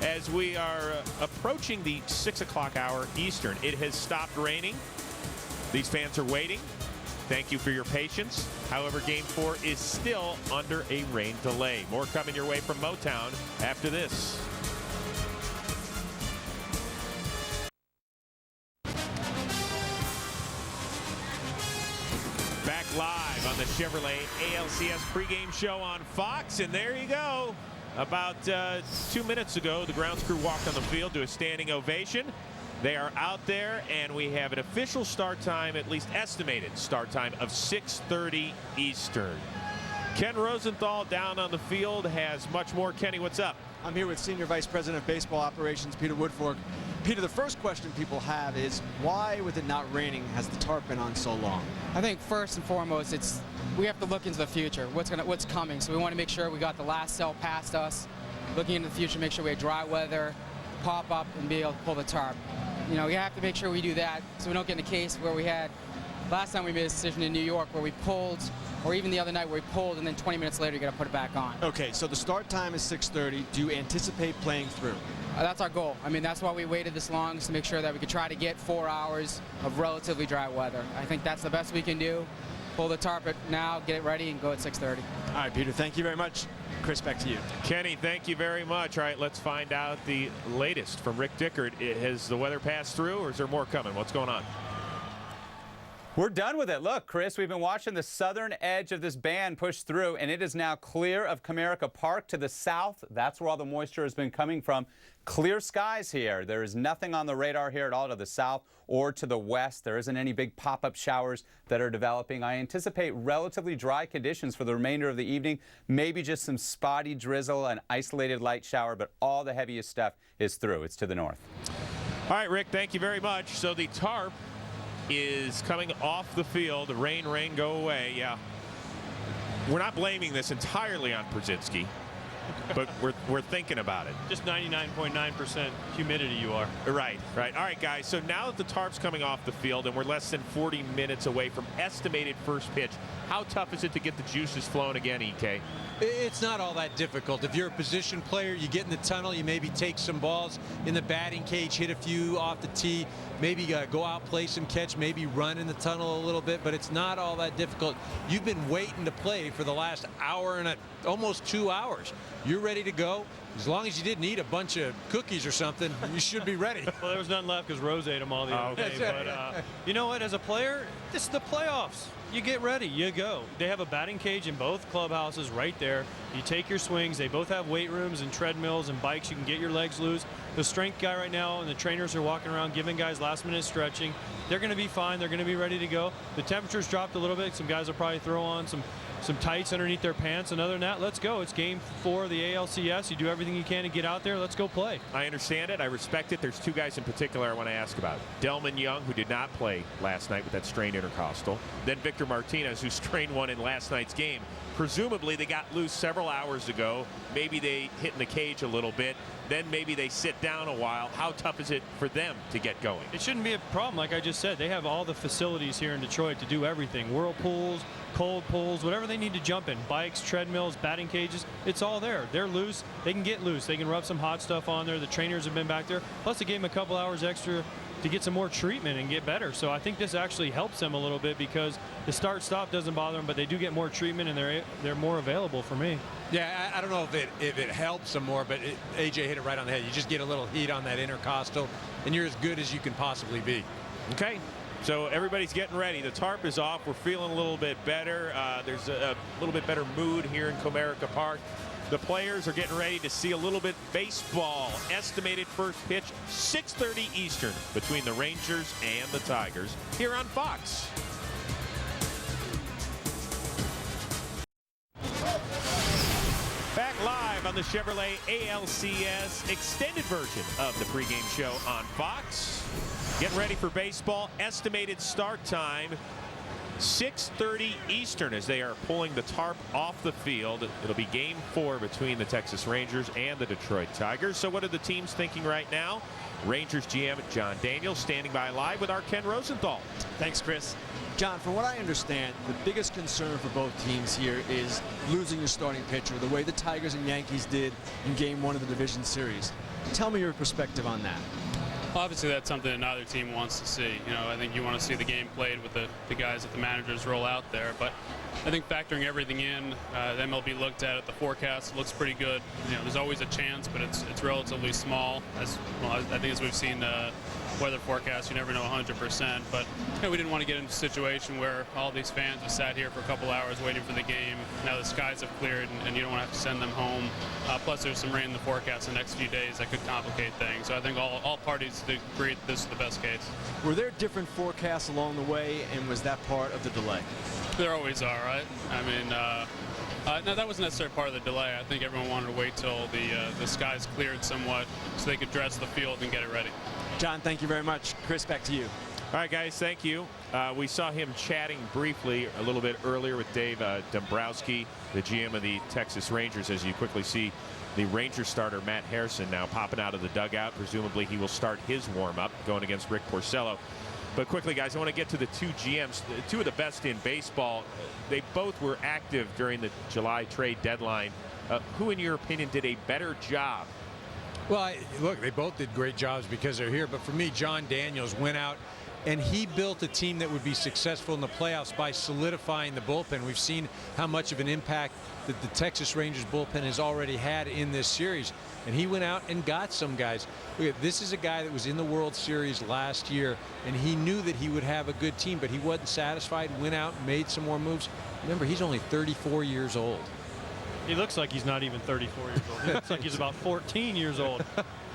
as we are approaching the 6 o'clock hour Eastern. It has stopped raining. These fans are waiting. Thank you for your patience. However, Game 4 is still under a rain delay. More coming your way from Motown after this. Back live on the Chevrolet ALCS pregame show on Fox, and there you go. About 2 minutes ago, the grounds crew walked on the field to a standing ovation. They are out there, and we have an official start time, at least estimated start time, of 6:30 Eastern. Ken Rosenthal down on the field has much more. Kenny, what's up? I'm here with Senior Vice President of Baseball Operations, Peter Woodfork. Peter, the first question people have is, why, with it not raining, has the tarp been on so long? I think first and foremost, we have to look into the future, what's coming. So we want to make sure we got the last cell past us, looking into the future, make sure we have dry weather, pop up, and be able to pull the tarp. You know, we have to make sure we do that so we don't get in a case where we had last time we made a decision in New York where we pulled, or even the other night where we pulled and then 20 minutes later you got to put it back on. Okay, so the start time is 6:30. Do you anticipate playing through? That's our goal. I mean, that's why we waited this long, is to make sure that we could try to get 4 hours of relatively dry weather. I think that's the best we can do. Pull the tarp now, get it ready, and go at 6:30. All right, Peter, thank you very much. Chris, back to you. Kenny, thank you very much. All right, let's find out the latest from Rick Dickert. Has the weather passed through, or is there more coming? What's going on? We're done with it. Look, Chris, we've been watching the southern edge of this band push through, and it is now clear of Comerica Park to the south. That's where all the moisture has been coming from. Clear skies here. There is nothing on the radar here at all to the south or to the west. There isn't any big pop-up showers that are developing. I anticipate relatively dry conditions for the remainder of the evening. Maybe just some spotty drizzle, an isolated light shower, but all the heaviest stuff is through. It's to the north. All right, Rick, thank you very much. So the tarp is coming off the field. Rain, go away. Yeah. We're not blaming this entirely on Brzezinski, but we're thinking about it. Just 99.9% humidity you are. Right. All right, guys. So now that the tarp's coming off the field and we're less than 40 minutes away from estimated first pitch, how tough is it to get the juices flowing again, EK? It's not all that difficult. If you're a position player, you get in the tunnel, you maybe take some balls in the batting cage, hit a few off the tee, maybe go out, play some catch, maybe run in the tunnel a little bit, but it's not all that difficult. You've been waiting to play for the last hour and almost 2 hours. You're ready to go. As long as you didn't eat a bunch of cookies or something, you should be ready. Well, there was none left because Rose ate them all the other day. But you know what? As a player, this is the playoffs. You get ready, you go. They have a batting cage in both clubhouses right there. You take your swings. They both have weight rooms and treadmills and bikes. You can get your legs loose. The strength guy right now and the trainers are walking around giving guys last-minute stretching. They're going to be fine. They're going to be ready to go. The temperature's dropped a little bit. Some guys will probably throw on some tights underneath their pants, and other than that, let's go. It's game 4 of the ALCS. You do everything you can to get out there. Let's go play. I understand it. I respect it. There's 2 guys in particular I want to ask about. Delman Young, who did not play last night with that strained intercostal. Then Victor Martinez, who strained one in last night's game. Presumably they got loose several hours ago. Maybe they hit in the cage a little bit. Then maybe they sit down a while. How tough is it for them to get going? It shouldn't be a problem. Like I just said, they have all the facilities here in Detroit to do everything. Whirlpools, cold pools, whatever they need to jump in. Bikes, treadmills, batting cages, it's all there. They're loose. They can get loose. They can rub some hot stuff on there. The trainers have been back there. Plus, they gave them a couple hours extra to get some more treatment and get better. So I think this actually helps them a little bit because the start-stop doesn't bother them, but they do get more treatment and they're more available for me. Yeah, I don't know if it helps them more, but AJ hit it right on the head. You just get a little heat on that intercostal, and you're as good as you can possibly be. Okay. So everybody's getting ready. The tarp is off. We're feeling a little bit better. There's a little bit better mood here in Comerica Park. The players are getting ready to see a little bit baseball. Estimated first pitch, 6:30 Eastern between the Rangers and the Tigers here on Fox. Back live on the Chevrolet ALCS extended version of the pregame show on Fox. Getting ready for baseball. Estimated start time 6:30 Eastern as they are pulling the tarp off the field. It'll be game 4 between the Texas Rangers and the Detroit Tigers. So what are the teams thinking right now? Rangers GM John Daniels standing by live with our Ken Rosenthal. Thanks, Chris. John, from what I understand, the biggest concern for both teams here is losing your starting pitcher, the way the Tigers and Yankees did in game 1 of the division series. Tell me your perspective on that. Obviously, that's something that neither team wants to see. You know, I think you want to see the game played with the guys that the managers roll out there. But I think factoring everything in, the MLB looked at it. The forecast looks pretty good. You know, there's always a chance, but it's relatively small. As well, I think as we've seen weather forecasts, you never know 100%. But you know, we didn't want to get into a situation where all these fans have sat here for a couple hours waiting for the game. Now the skies have cleared, and you don't want to have to send them home. Plus, there's some rain in the forecast the next few days that could complicate things. So I think all parties agreed this is the best case. Were there different forecasts along the way, and was that part of the delay? There always are, right? I mean, no, that wasn't necessarily part of the delay. I think everyone wanted to wait till the skies cleared somewhat so they could dress the field and get it ready. John, thank you very much. Chris, back to you. All right, guys, thank you. We saw him chatting briefly a little bit earlier with Dave Dombrowski, the GM of the Texas Rangers, as you quickly see the Ranger starter Matt Harrison now popping out of the dugout. Presumably he will start his warm-up going against Rick Porcello. But quickly, guys, I want to get to the two GMs, two of the best in baseball. They both were active during the July trade deadline. Who, in your opinion, did a better job? Well, look, they both did great jobs because they're here. But for me, John Daniels went out and he built a team that would be successful in the playoffs by solidifying the bullpen. We've seen how much of an impact that the Texas Rangers bullpen has already had in this series. And he went out and got some guys. Look, this is a guy that was in the World Series last year, and he knew that he would have a good team, but he wasn't satisfied, went out and made some more moves. Remember, he's only 34 years old. He looks like he's not even 34 years old. He looks like he's about 14 years old.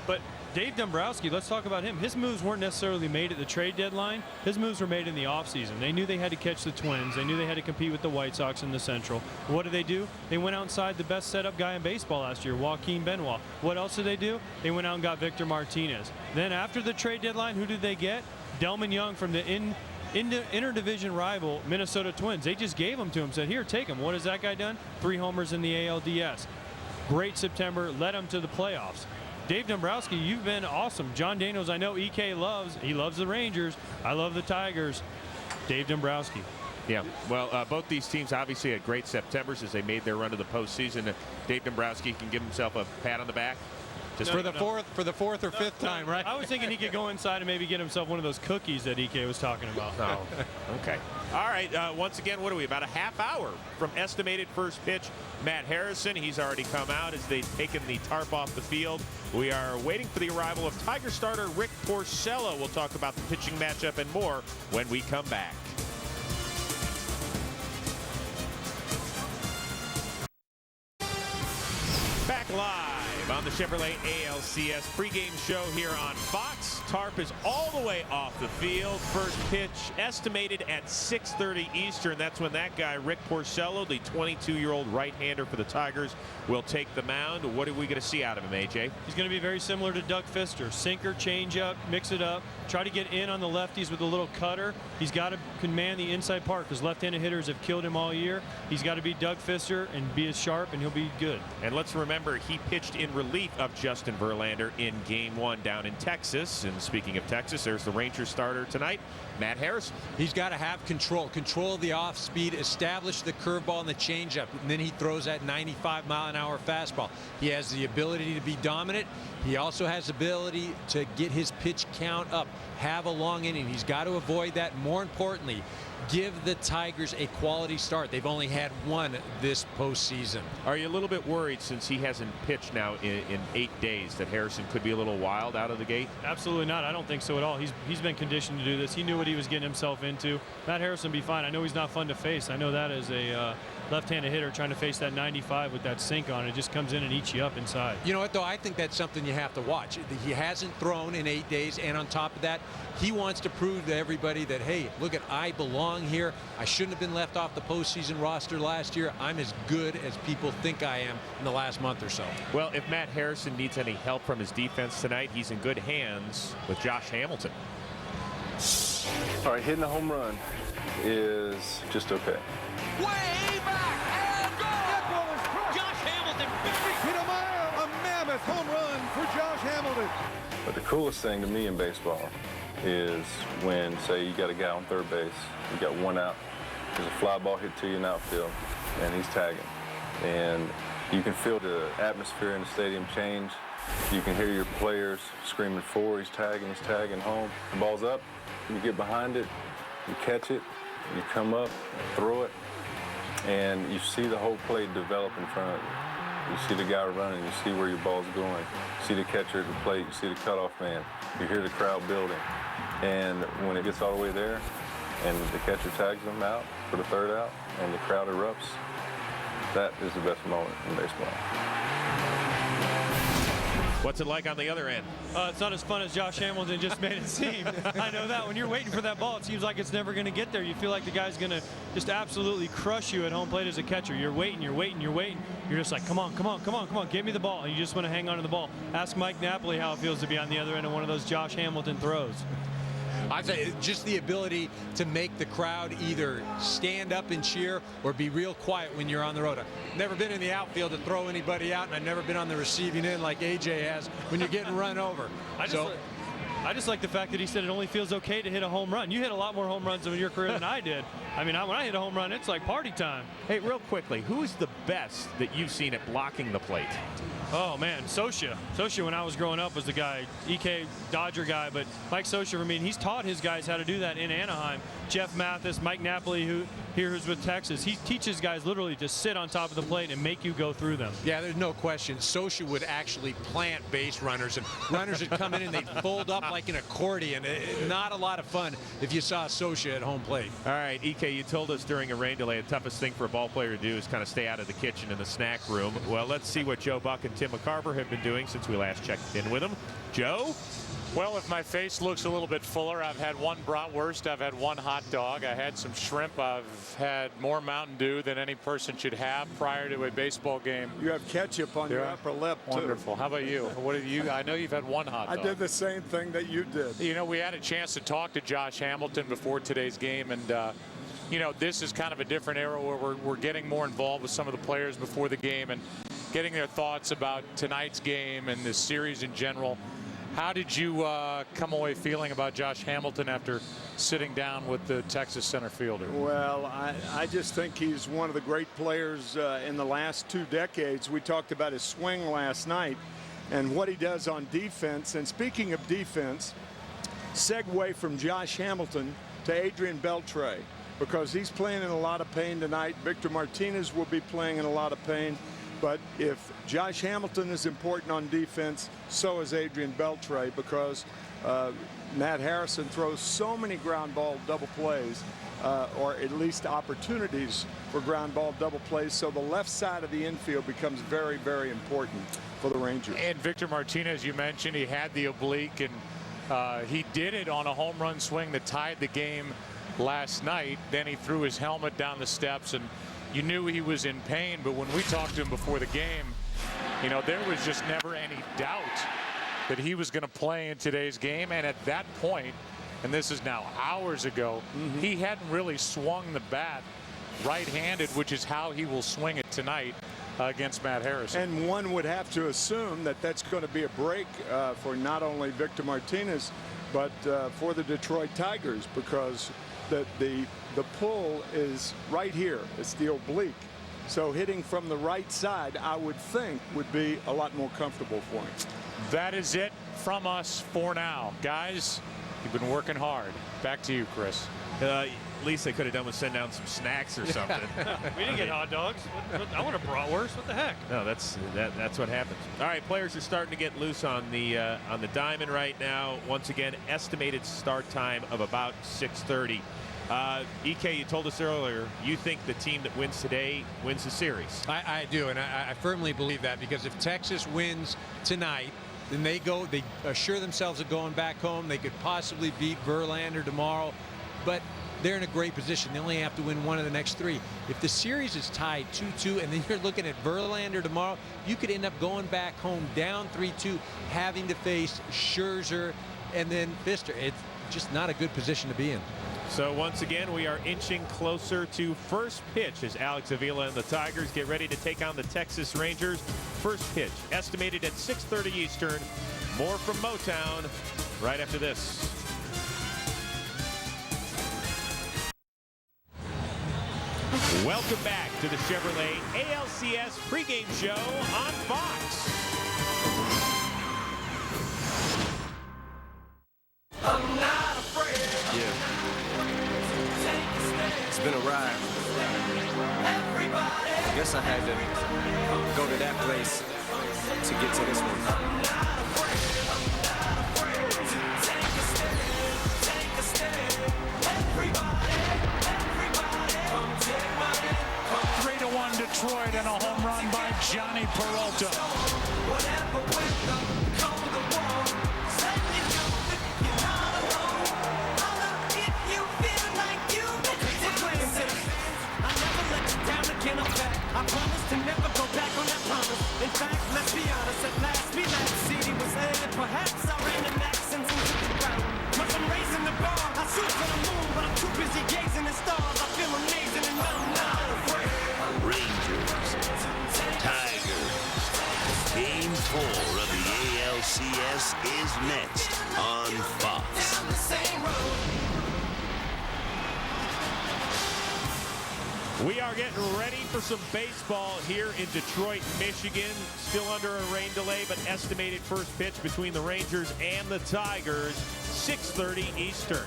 But Dave Dombrowski, let's talk about him. His moves weren't necessarily made at the trade deadline. His moves were made in the offseason. They knew they had to catch the Twins. They knew they had to compete with the White Sox in the Central. What did they do? They went outside the best setup guy in baseball last year, Joaquin Benoit. What else did they do? They went out and got Victor Martinez. Then after the trade deadline, who did they get? Delman Young from the interdivision rival Minnesota Twins. They just gave him to him, said, here, take him. What has that guy done? 3 homers in the ALDS. Great September, led him to the playoffs. Dave Dombrowski, you've been awesome. John Daniels, I know EK loves. He loves the Rangers. I love the Tigers. Dave Dombrowski. Yeah, well, both these teams obviously had great Septembers as they made their run to the postseason. Dave Dombrowski can give himself a pat on the back. Just for the fourth or fifth time, right? I was thinking he could go inside and maybe get himself one of those cookies that EK was talking about. Oh, okay. All right, once again, what are we, about a half hour from estimated first pitch? Matt Harrison, he's already come out as they've taken the tarp off the field. We are waiting for the arrival of Tiger starter Rick Porcello. We'll talk about the pitching matchup and more when we come back. Back live on the Chevrolet ALCS pregame show here on Fox. Tarp is all the way off the field. First pitch estimated at 6:30 Eastern. That's when that guy, Rick Porcello, the 22-year-old right-hander for the Tigers, will take the mound. What are we going to see out of him, AJ? He's going to be very similar to Doug Fister. Sinker, change up, mix it up, try to get in on the lefties with a little cutter. He's got to command the inside part because left-handed hitters have killed him all year. He's got to be Doug Fister and be as sharp, and he'll be good. And let's remember, he pitched in relief of Justin Verlander in Game 1 down in Texas. And speaking of Texas, there's the Rangers starter tonight, Matt Harrison. He's got to have control of the off speed, establish the curveball and the changeup, and then he throws that 95-mile-an-hour fastball. He has the ability to be dominant. He also has the ability to get his pitch count up, have a long inning. He's got to avoid that. More importantly, give the Tigers a quality start. They've only had one this postseason. Are you a little bit worried, since he hasn't pitched now in 8 days, that Harrison could be a little wild out of the gate? Absolutely not. I don't think so at all. He's been conditioned to do this. He knew what he was getting himself into. Matt Harrison will be fine. I know he's not fun to face. I know that as a left-handed hitter trying to face that 95 with that sink on it. Just comes in and eats you up inside. You know what, though? I think that's something you have to watch. He hasn't thrown in 8 days, and on top of that, he wants to prove to everybody that, hey, look, I belong here. I shouldn't have been left off the postseason roster last year. I'm as good as people think I am in the last month or so. Well, if Matt Harrison needs any help from his defense tonight, he's in good hands with Josh Hamilton. All right, hitting a home run is just okay. Way back and goal! Josh Hamilton hit a mile, a mammoth home run for Josh Hamilton. But the coolest thing to me in baseball is when, say, you got a guy on third base, you got one out, there's a fly ball hit to you in outfield, and he's tagging. And you can feel the atmosphere in the stadium change. You can hear your players screaming for, he's tagging home. The ball's up, you get behind it, you catch it, you come up, throw it, and you see the whole play develop in front of you. You see the guy running, you see where your ball's going, you see the catcher at the plate, you see the cutoff man, you hear the crowd building. And when it gets all the way there, and the catcher tags them out for the third out, and the crowd erupts, that is the best moment in baseball. What's it like on the other end? It's not as fun as Josh Hamilton just made it seem. I know that. When you're waiting for that ball, it seems like it's never going to get there. You feel like the guy's going to just absolutely crush you at home plate as a catcher. You're waiting. You're just like, come on, give me the ball. And you just want to hang on to the ball. Ask Mike Napoli how it feels to be on the other end of one of those Josh Hamilton throws. I think just the ability to make the crowd either stand up and cheer or be real quiet when you're on the road. I've never been in the outfield to throw anybody out, and I've never been on the receiving end like AJ has when you're getting run over. I just like the fact that he said it only feels okay to hit a home run. You hit a lot more home runs in your career than I did. I mean, when I hit a home run, it's like party time. Hey, real quickly, who's the best that you've seen at blocking the plate? Oh, man, Socia. Socia, when I was growing up, was the guy, EK Dodger guy, but Mike Socia, I mean, he's taught his guys how to do that in Anaheim. Jeff Mathis, Mike Napoli, who's with Texas, he teaches guys literally to sit on top of the plate and make you go through them. Yeah, there's no question. Socia would actually plant base runners, and runners would come in and they'd fold up like an accordion. Not a lot of fun if you saw Socia at home plate. All right, EK, you told us during a rain delay the toughest thing for a ball player to do is kind of stay out of the kitchen and the snack room. Well, let's see what Joe Buck and Tim McCarver have been doing since we last checked in with them. Joe? Well, if my face looks a little bit fuller, I've had one bratwurst, I've had one hot dog, I had some shrimp, I've had more Mountain Dew than any person should have prior to a baseball game. You have ketchup on your upper lip, too. Wonderful. How about you? What have you? I know you've had one hot dog. I did the same thing that you did. You know, we had a chance to talk to Josh Hamilton before today's game, and you know, this is kind of a different era where we're getting more involved with some of the players before the game and getting their thoughts about tonight's game and this series in general. How did you come away feeling about Josh Hamilton after sitting down with the Texas center fielder? Well, I just think he's one of the great players in the last 2 decades. We talked about his swing last night and what he does on defense. And speaking of defense, segue from Josh Hamilton to Adrian Beltre, because he's playing in a lot of pain tonight. Victor Martinez will be playing in a lot of pain. But if Josh Hamilton is important on defense, so is Adrian Beltre, because Matt Harrison throws so many ground ball double plays, or at least opportunities for ground ball double plays. So the left side of the infield becomes very, very important for the Rangers. And Victor Martinez, you mentioned, he had the oblique, and he did it on a home run swing that tied the game last night. Then he threw his helmet down the steps, and you knew he was in pain. But when we talked to him before the game, you know, there was just never any doubt that he was going to play in today's game. And at that point, and this is now hours ago, he hadn't really swung the bat right-handed, which is how he will swing it tonight against Matt Harrison. And one would have to assume that that's going to be a break for not only Victor Martinez, but for the Detroit Tigers, because the pull is right here. It's the oblique. So hitting from the right side, I would think, would be a lot more comfortable for him. That is it from us for now. Guys, you've been working hard. Back to you, Chris. At least they could have done was send down some snacks or something. We didn't get hot dogs. I want a bratwurst. What the heck? No, that's what happens. All right, players are starting to get loose on the diamond right now. Once again, estimated start time of about 6:30. EK, you told us earlier you think the team that wins today wins the series. I do, and I firmly believe that, because if Texas wins tonight, then they assure themselves of going back home. They could possibly beat Verlander tomorrow, but they're in a great position. They only have to win one of the next 3. If the series is tied 2-2 and then you're looking at Verlander tomorrow, you could end up going back home down 3-2, having to face Scherzer and then Fister. It's just not a good position to be in. So once again, we are inching closer to first pitch as Alex Avila and the Tigers get ready to take on the Texas Rangers. First pitch estimated at 6:30 Eastern. More from Motown right after this. Welcome back to the Chevrolet ALCS pregame show on Fox. I'm not afraid. Yeah. It's been a ride. I guess I had to go to that place to get to this one. Detroit and a home run by Johnny Peralta. I promise to never go back on that promise. In fact, let's be honest, at last we left. City was in, perhaps I ran the accents into the ground. But I'm raising the bar. next on Fox. We are getting ready for some baseball here in Detroit, Michigan. Still under a rain delay, but estimated first pitch between the Rangers and the Tigers, 6:30 Eastern.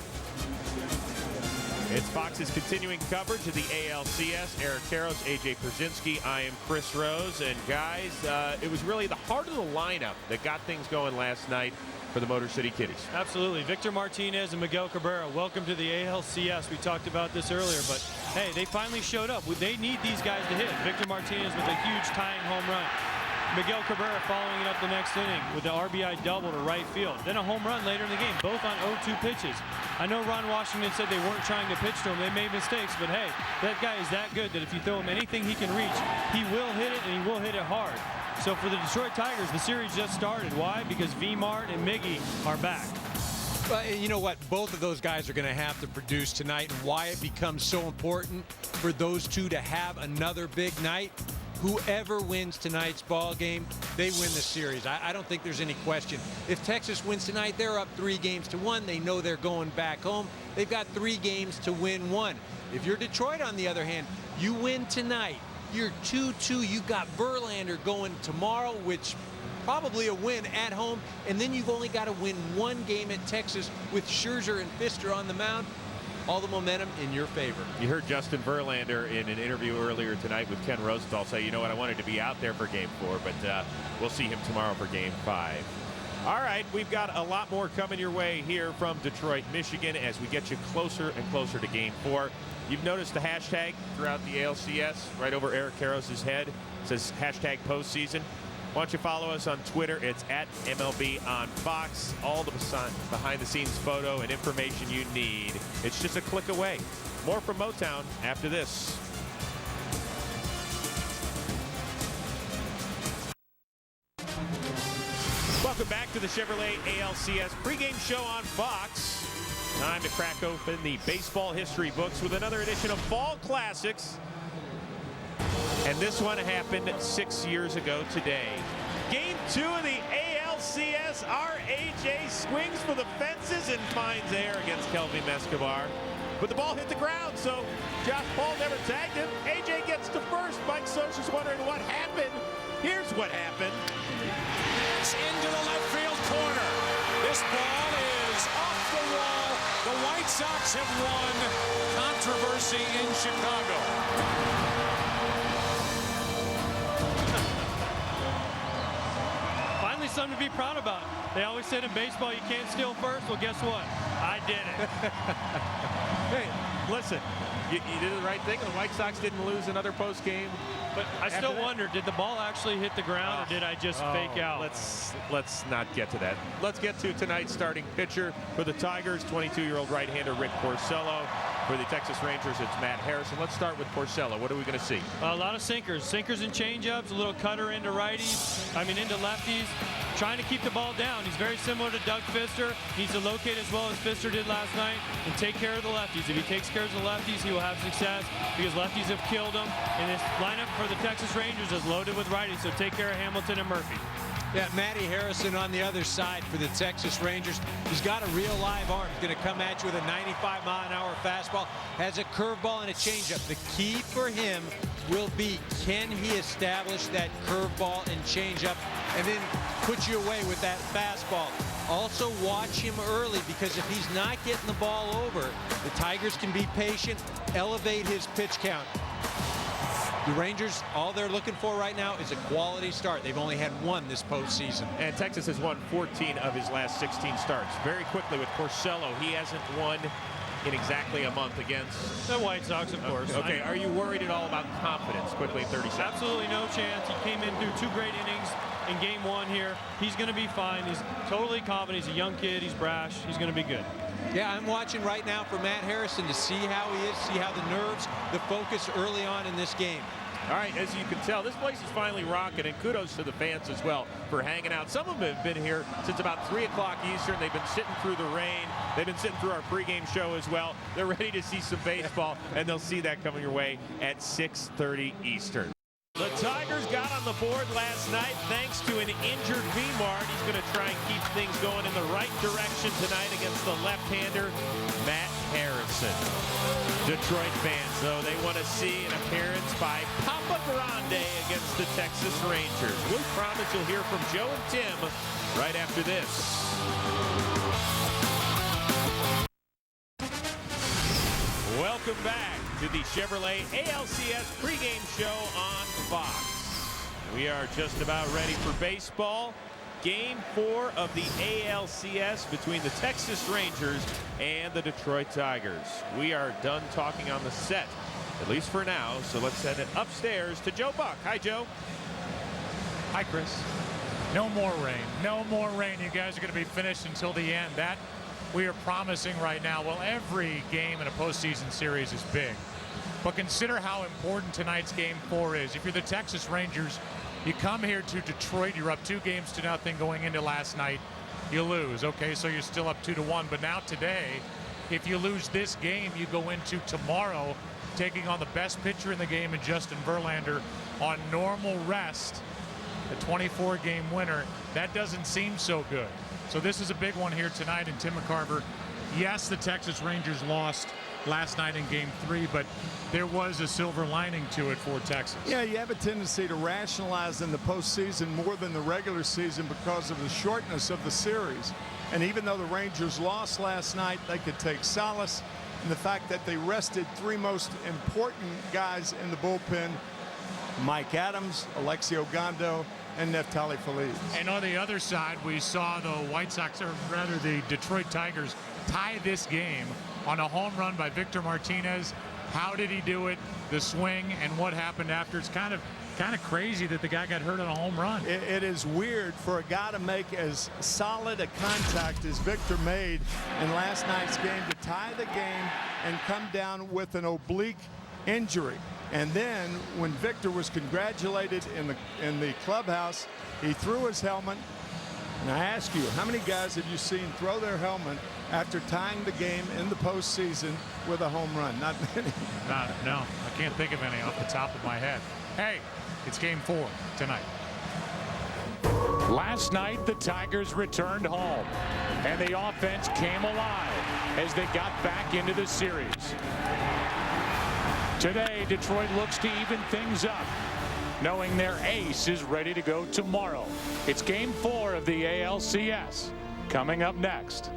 It's Fox's continuing coverage of the ALCS. Eric Karros, AJ Pierzynski. I am Chris Rose. And guys, it was really the heart of the lineup that got things going last night for the Motor City Kitties. Absolutely. Victor Martinez and Miguel Cabrera, welcome to the ALCS. We talked about this earlier, but hey, they finally showed up. They need these guys to hit. Victor Martinez with a huge tying home run. Miguel Cabrera following it up the next inning with the RBI double to right field. Then a home run later in the game, both on 0-2 pitches. I know Ron Washington said they weren't trying to pitch to him. They made mistakes, but hey, that guy is that good that if you throw him anything he can reach, he will hit it, and he will hit it hard. So for the Detroit Tigers, the series just started. Why? Because V-Mart and Miggy are back. Well, you know what? Both of those guys are going to have to produce tonight, and why it becomes so important for those two to have another big night. Whoever wins tonight's ball game, they win the series. I don't think there's any question. If Texas wins tonight, they're up 3-1. They know they're going back home. They've got 3 games to win 1. If you're Detroit, on the other hand, you win tonight. You're 2-2. You've got Verlander going tomorrow, which probably a win at home. And then you've only got to win 1 game at Texas with Scherzer and Pfister on the mound. All the momentum in your favor. You heard Justin Verlander in an interview earlier tonight with Ken Rosenthal say, you know what, I wanted to be out there for Game 4, but we'll see him tomorrow for Game 5. All right, we've got a lot more coming your way here from Detroit, Michigan, as we get you closer and closer to Game 4. You've noticed the hashtag throughout the ALCS right over Eric Karros' head. It says hashtag postseason. Why don't you follow us on Twitter? It's at MLB on Fox. All the behind-the-scenes photo and information you need. It's just a click away. More from Motown after this. Welcome back to the Chevrolet ALCS pregame show on Fox. Time to crack open the baseball history books with another edition of Fall Classics. And this one happened 6 years ago today. Game 2 of the ALCS. Our AJ swings for the fences and finds air against Kelvin Escobar. But the ball hit the ground, so Josh Paul never tagged him. AJ gets to first. Mike Sosier's wondering what happened. Here's what happened. It's into the left field corner. This ball is off the wall. The White Sox have won. Controversy in Chicago. Something to be proud about. They always said in baseball you can't steal first. Well, guess what? I did it. Hey, listen, you did the right thing. The White Sox didn't lose another post game. But I still wonder, did the ball actually hit the ground or did I just fake out? Let's not get to that. Let's get to tonight's starting pitcher for the Tigers, 22-year-old right-hander Rick Porcello. For the Texas Rangers, it's Matt Harrison. Let's start with Porcello. What are we going to see? A lot of sinkers and changeups, a little cutter into into lefties, trying to keep the ball down. He's very similar to Doug Pfister. He needs to locate as well as Pfister did last night and take care of the lefties. If he takes care of the lefties, he will have success because lefties have killed him. And this lineup for the Texas Rangers is loaded with righties, so take care of Hamilton and Murphy. Yeah, Matty Harrison on the other side for the Texas Rangers. He's got a real live arm. He's going to come at you with a 95-mile-an-hour fastball. Has a curveball and a changeup. The key for him will be, can he establish that curveball and changeup and then put you away with that fastball? Also watch him early, because if he's not getting the ball over, the Tigers can be patient, elevate his pitch count. The Rangers, all they're looking for right now is a quality start. They've only had 1 this postseason. And Texas has won 14 of his last 16 starts. Very quickly with Porcello, he hasn't won in exactly a month against the White Sox, of course. Okay, are you worried at all about confidence? Quickly, 30 seconds. Absolutely no chance. He came in through 2 great innings in Game 1 here. He's going to be fine. He's totally confident. He's a young kid. He's brash. He's going to be good. Yeah, I'm watching right now for Matt Harrison to see how he is, see how the nerves, the focus early on in this game. All right, as you can tell, this place is finally rocking, and kudos to the fans as well for hanging out. Some of them have been here since about 3 o'clock Eastern. They've been sitting through the rain. They've been sitting through our pregame show as well. They're ready to see some baseball, and they'll see that coming your way at 6:30 Eastern. The Tigers got on the board last night thanks to an injured Vmart. He's going to try and keep things going in the right direction tonight against the left-hander, Matt Harrison. Detroit fans, though, they want to see an appearance by Papa Grande against the Texas Rangers. We promise you'll hear from Joe and Tim right after this. Welcome back to the Chevrolet ALCS pregame show on Fox. We are just about ready for baseball. Game 4 of the ALCS between the Texas Rangers and the Detroit Tigers. We are done talking on the set, at least for now, so let's send it upstairs to Joe Buck. Hi, Joe. Hi, Chris. No more rain. No more rain. You guys are going to be finished until the end. That we are promising right now. Well, every game in a postseason series is big. But consider how important tonight's Game 4 is. If you're the Texas Rangers, you come here to Detroit, you're up 2-0 going into last night, you lose. Okay, so you're still up 2-1. But now today, if you lose this game, you go into tomorrow taking on the best pitcher in the game in Justin Verlander on normal rest, a 24-game winner. That doesn't seem so good. So this is a big one here tonight. And Tim McCarver, yes, the Texas Rangers lost last night in Game 3, but there was a silver lining to it for Texas. Yeah, you have a tendency to rationalize in the postseason more than the regular season because of the shortness of the series. And even though the Rangers lost last night, they could take solace in the fact that they rested 3 most important guys in the bullpen: Mike Adams, Alexio Gondo, and Neftali Feliz. And on the other side, we saw the White Sox, or rather the Detroit Tigers, tie this game on a home run by Victor Martinez. How did he do it? The swing and what happened after. It's kind of crazy that the guy got hurt on a home run. It is weird for a guy to make as solid a contact as Victor made in last night's game to tie the game and come down with an oblique injury. And then when Victor was congratulated in the clubhouse, he threw his helmet. And I ask you, how many guys have you seen throw their helmet after tying the game in the postseason with a home run? Not many. No, I can't think of any off the top of my head. Hey, it's Game 4 tonight. Last night, the Tigers returned home, and the offense came alive as they got back into the series. Today, Detroit looks to even things up, knowing their ace is ready to go tomorrow. It's Game 4 of the ALCS coming up next.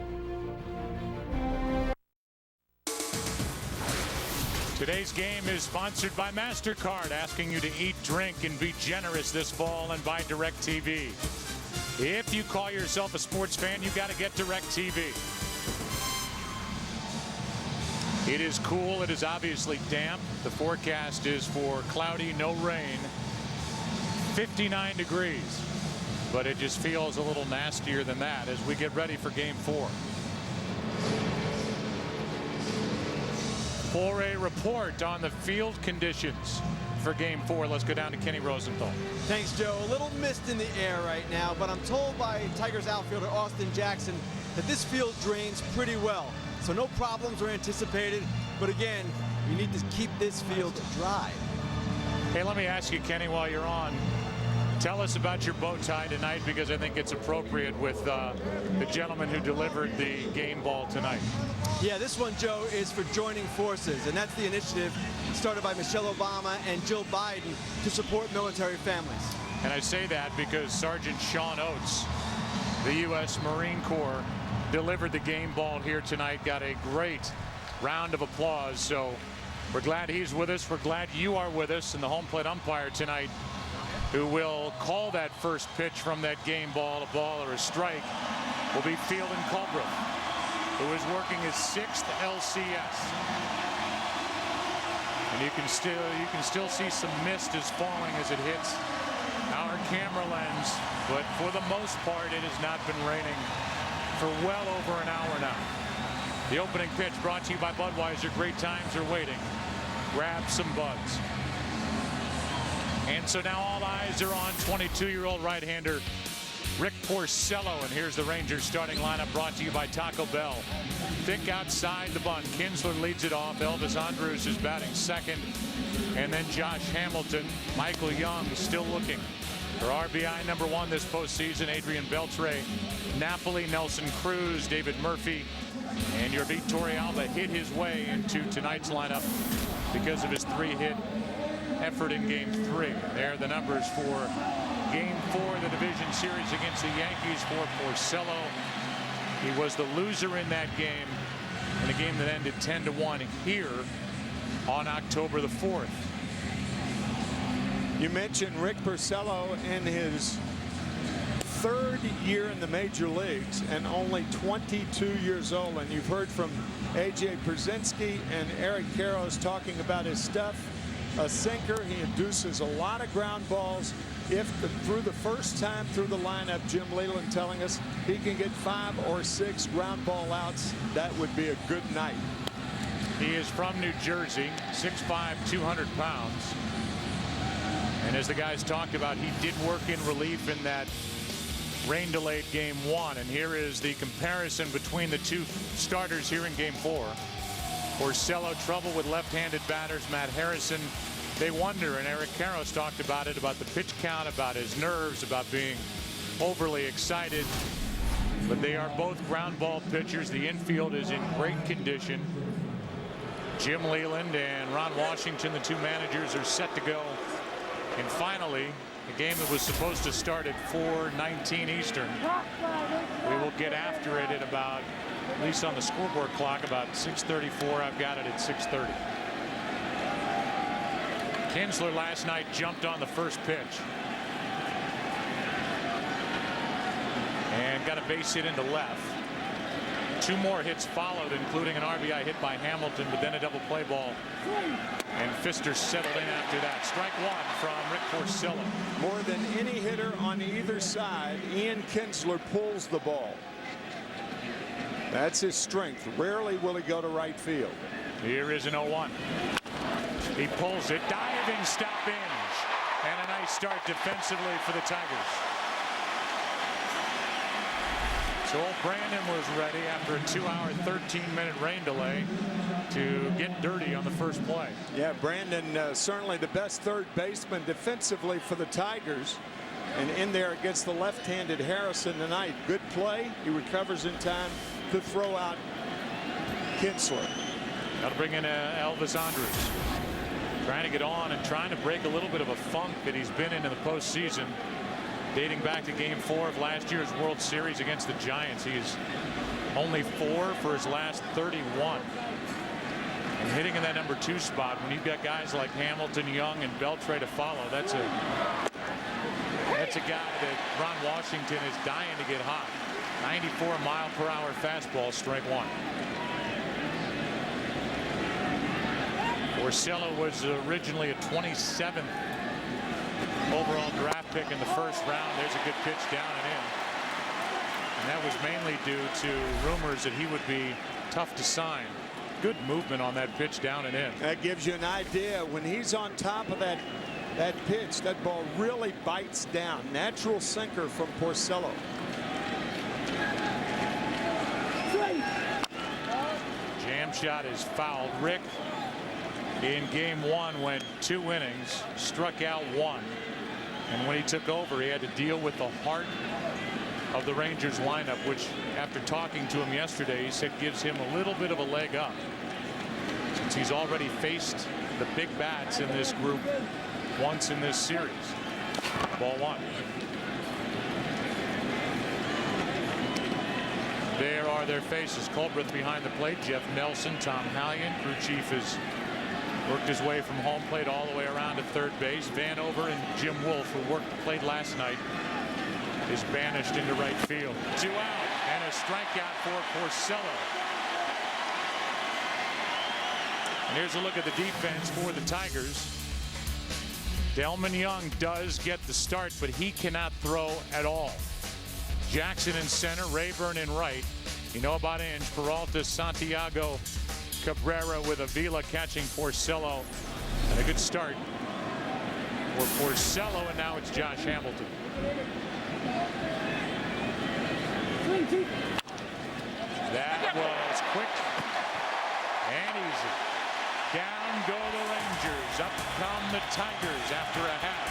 Today's game is sponsored by MasterCard, asking you to eat, drink, and be generous this fall and buy DirecTV. If you call yourself a sports fan, you got to get DirecTV. It is cool. It is obviously damp. The forecast is for cloudy, no rain, 59 degrees. But it just feels a little nastier than that as we get ready for Game 4. For a report on the field conditions for Game 4, let's go down to Kenny Rosenthal. Thanks, Joe. A little mist in the air right now, but I'm told by Tigers outfielder Austin Jackson that this field drains pretty well. So no problems are anticipated, but again, you need to keep this field dry. Hey, let me ask you, Kenny, while you're on, tell us about your bow tie tonight, because I think it's appropriate with the gentleman who delivered the game ball tonight. Yeah, this one, Joe, is for joining forces, and that's the initiative started by Michelle Obama and Jill Biden to support military families. And I say that because Sergeant Sean Oates, the U.S. Marine Corps, delivered the game ball here tonight, got a great round of applause. So we're glad he's with us. We're glad you are with us. And the home plate umpire tonight, who will call that first pitch from that game ball, a ball or a strike, will be Fielding Culbreth, who is working his 6th LCS. And you can still see some mist is falling as it hits our camera lens, but for the most part it has not been raining for well over an hour now. The opening pitch brought to you by Budweiser. Great times are waiting. Grab some buds. And so now all eyes are on 22-year-old right-hander Rick Porcello, and here's the Rangers starting lineup brought to you by Taco Bell. Thick outside the bunt. Kinsler leads it off. Elvis Andrus is batting second. And then Josh Hamilton. Michael Young still looking for RBI number 1 this postseason. Adrian Beltre, Napoli, Nelson Cruz, David Murphy, and your Vitor Alba hit his way into tonight's lineup because of his 3-hit effort in Game 3. There are the numbers for Game 4 of the division series against the Yankees for Porcello. He was the loser in that game, in a game that ended 10-1 here on October the 4th. You mentioned Rick Porcello in his 3rd year in the major leagues and only 22 years old. And you've heard from A.J. Pierzynski and Eric Karros talking about his stuff. A sinker. He induces a lot of ground balls. Through the first time through the lineup, Jim Leyland telling us he can get 5 or 6 ground ball outs, that would be a good night. He is from New Jersey, 6'5", 200 pounds. And as the guys talked about, he did work in relief in that rain-delayed Game 1. And here is the comparison between the two starters here in Game 4. Porcello, trouble with left-handed batters. Matt Harrison, they wonder, and Eric Karros talked about it, about the pitch count, about his nerves, about being overly excited. But they are both ground ball pitchers. The infield is in great condition. Jim Leyland and Ron Washington, the two managers, are set to go. And finally, a game that was supposed to start at 4:19 Eastern. We will get after it at about, at least on the scoreboard clock, about 6:34. I've got it at 6:30. Kinsler last night jumped on the first pitch and got a base hit into left. 2 more hits followed, including an RBI hit by Hamilton, but then a double play ball. And Pfister settled in after that. Strike 1 from Rick Porcello. More than any hitter on either side, Ian Kinsler pulls the ball. That's his strength. Rarely will he go to right field. Here is an 0-1. He pulls it. Diving stoppage. And a nice start defensively for the Tigers. So old Brandon was ready after a 2-hour, 13-minute rain delay to get dirty on the first play. Yeah, Brandon certainly the best third baseman defensively for the Tigers. And in there against the left-handed Harrison tonight. Good play. He recovers in time to throw out Kinsler. Got to bring in Elvis Andrus. Trying to get on and trying to break a little bit of a funk that he's been in the postseason. Dating back to Game 4 of last year's World Series against the Giants. He's only 4 for his last 31. And hitting in that number 2 spot when you've got guys like Hamilton, Young, and Beltre to follow, that's a guy that Ron Washington is dying to get hot. 94-mile-per-hour fastball, strike 1. Porcello was originally a 27th overall draft pick in the first round. There's a good pitch down and in. And that was mainly due to rumors that he would be tough to sign. Good movement on that pitch down and in. That gives you an idea. When he's on top of that pitch, that ball really bites down. Natural sinker from Porcello. Jam shot is fouled. Rick in Game 1 went 2 innings, struck out 1. And when he took over, he had to deal with the heart of the Rangers lineup, which after talking to him yesterday, he said gives him a little bit of a leg up, since he's already faced the big bats in this group once in this series. Ball 1. There are their faces. Colbreth behind the plate. Jeff Nelson, Tom Hallion. Crew chief has worked his way from home plate all the way around to third base. Vanover and Jim Wolf, who worked the plate last night, is banished into right field. 2 out and a strikeout for Porcello. And here's a look at the defense for the Tigers. Delman Young does get the start, but he cannot throw at all. Jackson in center, Rayburn in right. You know about Inge, Peralta, Santiago, Cabrera with Avila catching Porcello. And a good start for Porcello, and now it's Josh Hamilton. That was quick and easy. Down go the Rangers. Up come the Tigers after a half.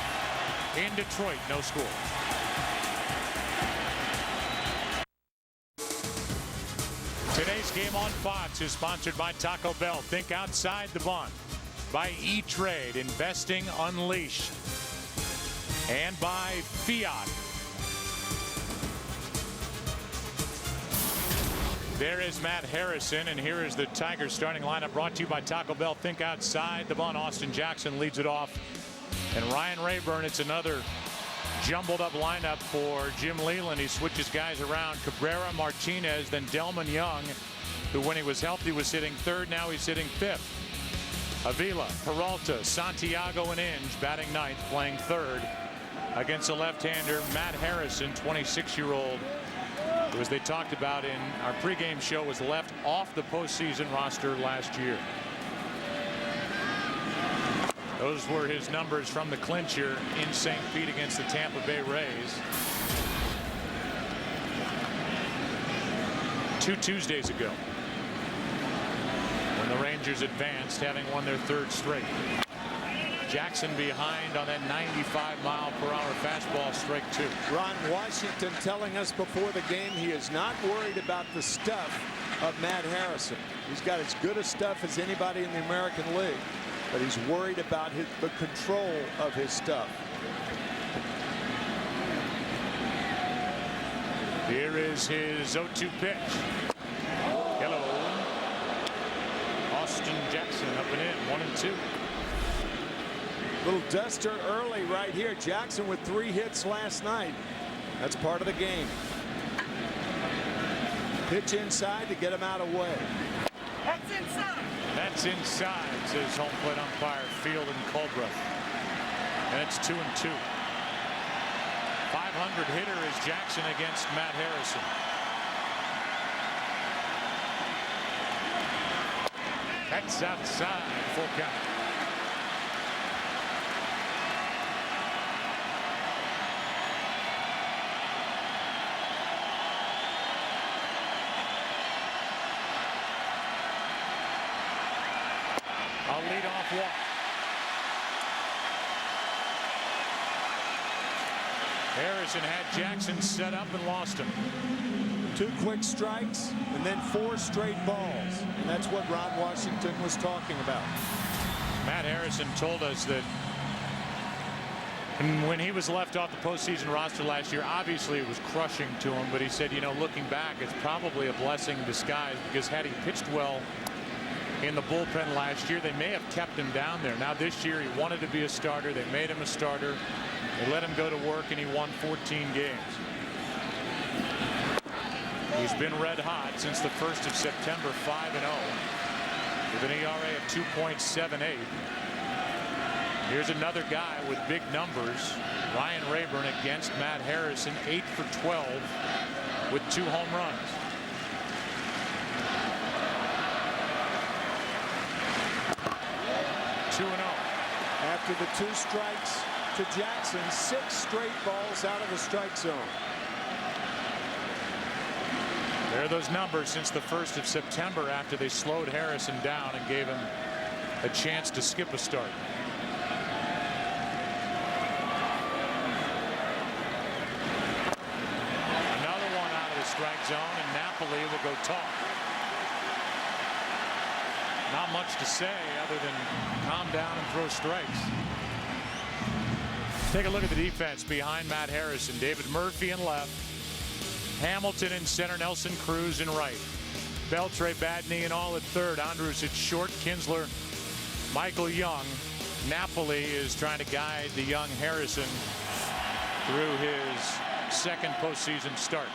In Detroit, no score. Today's game on Fox is sponsored by Taco Bell. Think outside the bun. By E-Trade, investing unleashed. And by Fiat. There is Matt Harrison, and here is the Tigers starting lineup brought to you by Taco Bell. Think outside the bun. Austin Jackson leads it off. And Ryan Rayburn, it's another jumbled up lineup for Jim Leland. He switches guys around. Cabrera, Martinez, then Delman Young, who when he was healthy was hitting third. Now he's hitting fifth. Avila, Peralta, Santiago, and Inge batting ninth, playing third against a left-hander, Matt Harrison, 26-year-old, who, as they talked about in our pregame show, was left off the postseason roster last year. Those were his numbers from the clincher in St. Pete against the Tampa Bay Rays 2 Tuesdays ago, when the Rangers advanced, having won their third straight. Jackson behind on that 95-mile-per-hour fastball, strike two. Ron Washington telling us before the game he is not worried about the stuff of Matt Harrison. He's got as good a stuff as anybody in the American League, but he's worried about the control of his stuff. Here is his 0-2 pitch. Hello. Austin Jackson up and in, 1-2. Little duster early right here. Jackson with 3 hits last night. That's part of the game. Pitch inside to get him out of way. That's inside. That's inside, says home plate umpire Field and Culbreath. And it's 2-2. 500 hitter is Jackson against Matt Harrison. That's outside, full count. A leadoff walk. Harrison had Jackson set up and lost him. 2 quick strikes and then 4 straight balls. And that's what Ron Washington was talking about. Matt Harrison told us that when he was left off the postseason roster last year, obviously it was crushing to him, but he said, you know, looking back, it's probably a blessing in disguise, because had he pitched well in the bullpen last year, they may have kept him down there. Now this year he wanted to be a starter. They made him a starter. They let him go to work, and he won 14 games. He's been red hot since the 1st of September, 5-0, with an ERA of 2.78. Here's another guy with big numbers, Ryan Rayburn against Matt Harrison, 8 for 12 with 2 home runs. After the 2 strikes to Jackson, 6 straight balls out of the strike zone. There are those numbers since the 1st of September, after they slowed Harrison down and gave him a chance to skip a start. Another one out of the strike zone, and Napoli will go talk. Not much to say other than calm down and throw strikes. Take a look at the defense behind Matt Harrison. David Murphy in left. Hamilton in center. Nelson Cruz in right. Beltre, Badney, and all at third. Andrews at short. Kinsler, Michael Young. Napoli is trying to guide the young Harrison through his second postseason start.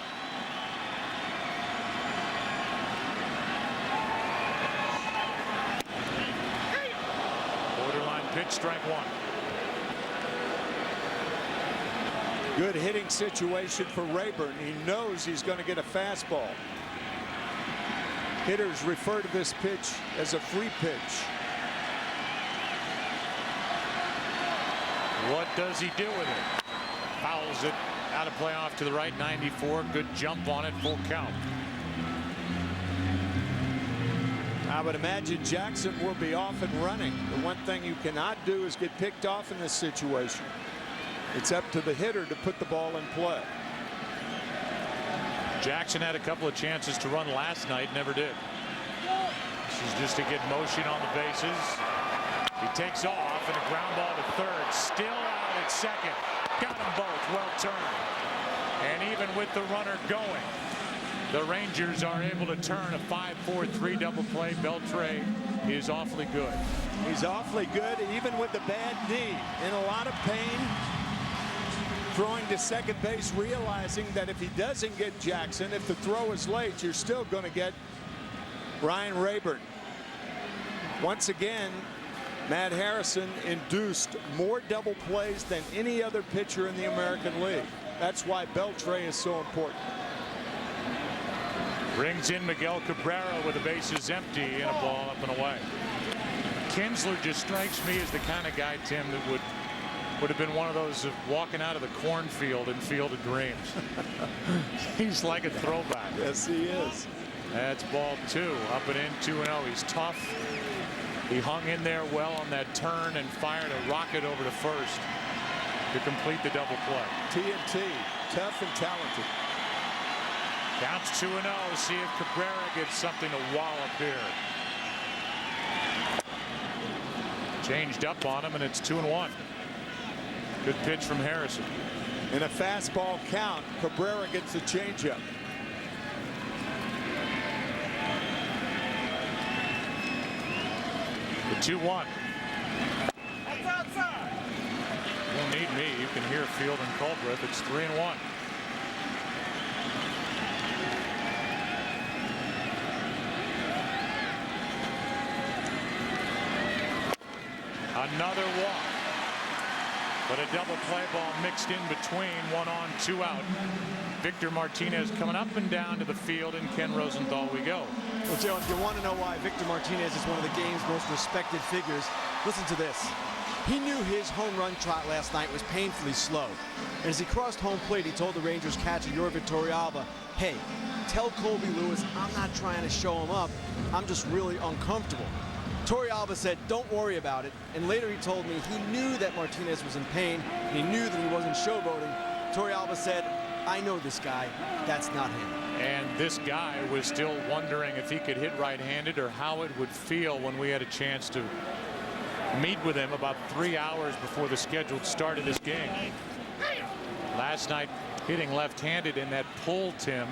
Pitch, strike 1. Good hitting situation for Rayburn. He knows he's going to get a fastball. Hitters refer to this pitch as a free pitch. What does he do with it? Fouls it Out of play off to the right, 94. Good jump on it, full count. I would imagine Jackson will be off and running. The one thing you cannot do is get picked off in this situation. It's up to the hitter to put the ball in play. Jackson had a couple of chances to run last night, never did. This is just to get motion on the bases. He takes off and a ground ball to third. Still out at second. Got them both. Well turned. And even with the runner going, the Rangers are able to turn a 5-4-3 double play. Beltre is awfully good. He's awfully good, even with the bad knee. In a lot of pain. Throwing to second base, realizing that if he doesn't get Jackson, if the throw is late, you're still going to get Ryan Rayburn. Once again, Matt Harrison induced more double plays than any other pitcher in the American League. That's why Beltre is so important. Brings in Miguel Cabrera with the bases empty and a ball up and away. Kinsler just strikes me as the kind of guy, Tim, that would have been one of those walking out of the cornfield in Field of Dreams. He's like a throwback. Yes, he is. That's ball 2. Up and in, 2-0. He's tough. He hung in there well on that turn and fired a rocket over to first to complete the double play. TNT, tough and talented. Counts 2-0. See if Cabrera gets something to wallop here. Changed up on him, and it's 2-1. Good pitch from Harrison. In a fastball count, Cabrera gets the changeup. The 2-1. That's outside. You don't need me. You can hear Field and Culbreth. It's 3-1. Another walk. But a double play ball mixed in between. 1 on, 2 out. Victor Martinez coming up and down to the field, and Ken Rosenthal we go. Well, Joe, if you want to know why Victor Martinez is one of the game's most respected figures, listen to this. He knew his home run trot last night was painfully slow. And as he crossed home plate, he told the Rangers catcher, Jorge Torrealba, hey, tell Colby Lewis I'm not trying to show him up. I'm just really uncomfortable. Torrealba said, don't worry about it. And later he told me he knew that Martinez was in pain, and he knew that he wasn't showboating. Torrealba said, I know this guy. That's not him. And this guy was still wondering if he could hit right-handed or how it would feel when we had a chance to meet with him about 3 hours before the scheduled start of this game. Last night, hitting left-handed, and that pull, Tim,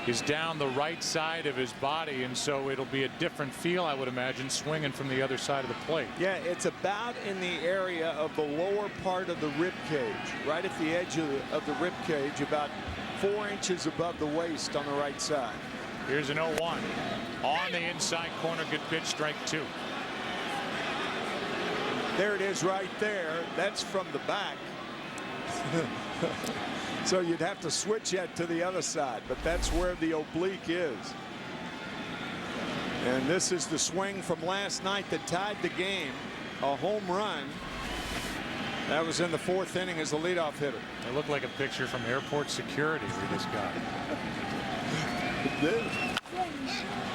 is down the right side of his body, and so it'll be a different feel, I would imagine, swinging from the other side of the plate. Yeah, it's about in the area of the lower part of the rib cage, right at the edge of the rib cage, about 4 inches above the waist on the right side. Here's an 0-1 on the inside corner. Good pitch, strike 2. There it is right there. That's from the back. So you'd have to switch that to the other side, but that's where the oblique is. And this is the swing from last night that tied the game. A home run. That was in the 4th inning as the leadoff hitter. It looked like a picture from airport security we just got. It did.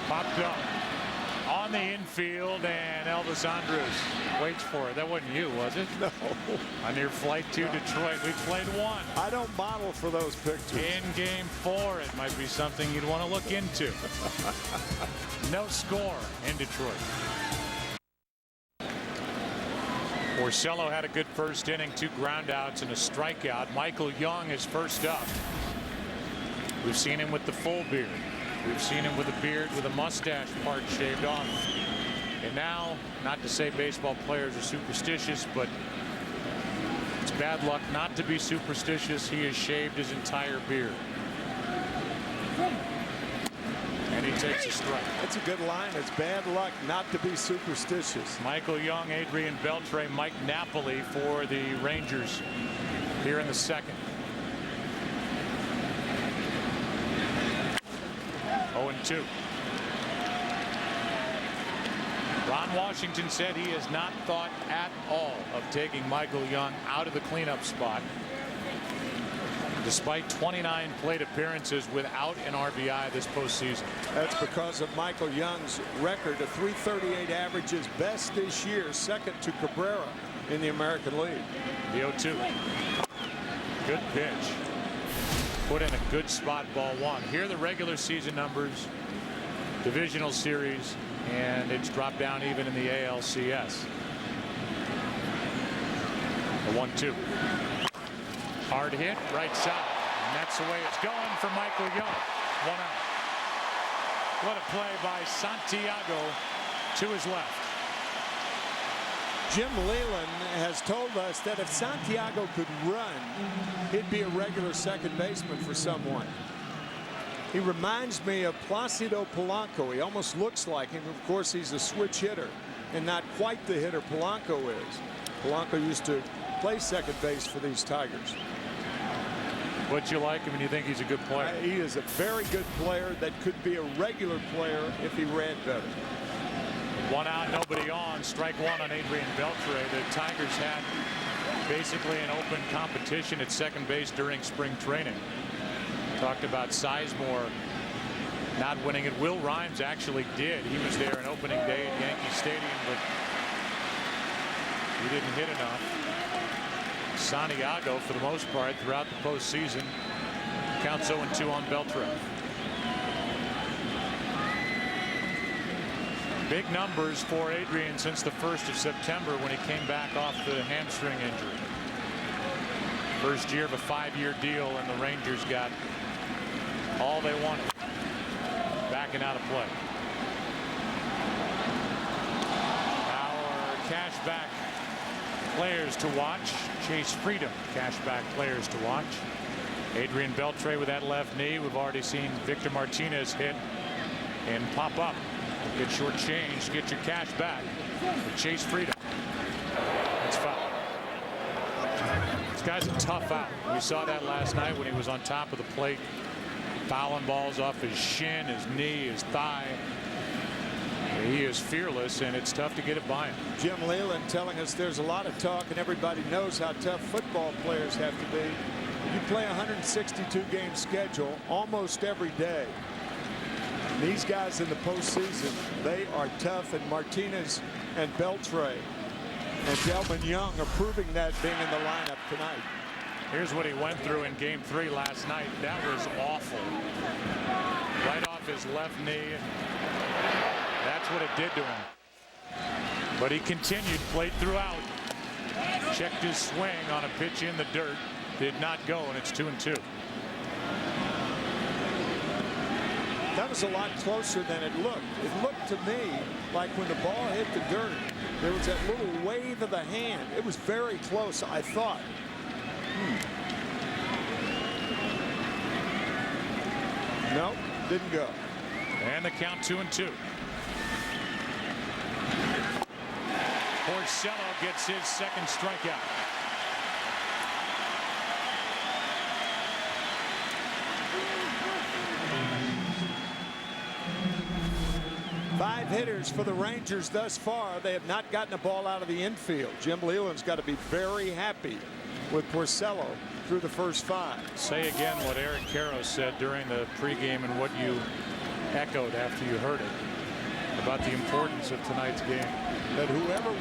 Popped up on the infield, and Elvis Andrus waits for it. That wasn't you, was it? No. On your flight to Detroit, we played 1. I don't model for those pictures. In game 4, it might be something you'd want to look into. No score in Detroit. Porcello had a good first inning, 2 groundouts and a strikeout. Michael Young is first up. We've seen him with the full beard. We've seen him with a beard with a mustache part shaved off. And now, not to say baseball players are superstitious, but it's bad luck not to be superstitious. He has shaved his entire beard. And he takes a strike. That's a good line. It's bad luck not to be superstitious. Michael Young, Adrian Beltre, Mike Napoli for the Rangers here in the 2nd. 0-2. Ron Washington said he has not thought at all of taking Michael Young out of the cleanup spot. despite 29 plate appearances without an RBI this postseason. That's because of Michael Young's record of .338 averages, best this year, second to Cabrera in the American League. The 0-2. Good pitch. Put in a good spot, ball one. Here are the regular season numbers, divisional series, and it's dropped down even in the ALCS. The 1-2. Hard hit, right side. And that's the way it's going for Michael Young. 1 out. What a play by Santiago to his left. Jim Leland has told us that if Santiago could run, he'd be a regular second baseman for someone. He reminds me of Placido Polanco. He almost looks like him. Of course, he's a switch hitter and not quite the hitter Polanco is. Polanco used to play second base for these Tigers. What you like him and you think he's a good player? He is a very good player that could be a regular player if he ran better. 1 out, nobody on. Strike one on Adrian Beltre. The Tigers had basically an open competition at second base during spring training. Talked about Sizemore not winning it. Will Rhymes actually did. He was there on opening day at Yankee Stadium, but he didn't hit enough. Santiago, for the most part, throughout the postseason, counts 0-2 on Beltre. Big numbers for Adrian since the 1st of September when he came back off the hamstring injury. First year of a 5-year deal, and the Rangers got all they wanted. Backing out of play. Our cashback players to watch. Chase Freedom, cashback players to watch. Adrian Beltre with that left knee. We've already seen Victor Martinez hit and pop up. Get short change, get your cash back with Chase Freedom. That's foul. This guy's a tough out. We saw that last night when he was on top of the plate, fouling balls off his shin, his knee, his thigh. He is fearless, and it's tough to get it by him. Jim Leland telling us there's a lot of talk, and everybody knows how tough football players have to be. You play a 162-game schedule almost every day. These guys in the postseason, they are tough, and Martinez and Beltre and Delvin Young are proving that being in the lineup tonight. Here's what he went through in Game 3 last night. That was awful. Right off his left knee. That's what it did to him. But he continued, played throughout. Checked his swing on a pitch in the dirt. Did not go, and it's 2-2. That was a lot closer than it looked. It looked to me like when the ball hit the dirt, there was that little wave of the hand. It was very close, I thought. Nope, didn't go. And the count 2-2. Porcello gets his second strikeout. Five hitters for the Rangers thus far. They have not gotten a ball out of the infield. Jim Leland's got to be very happy with Porcello through the first 5. Say again what Eric Karros said during the pregame and what you echoed after you heard it about the importance of tonight's game. That whoever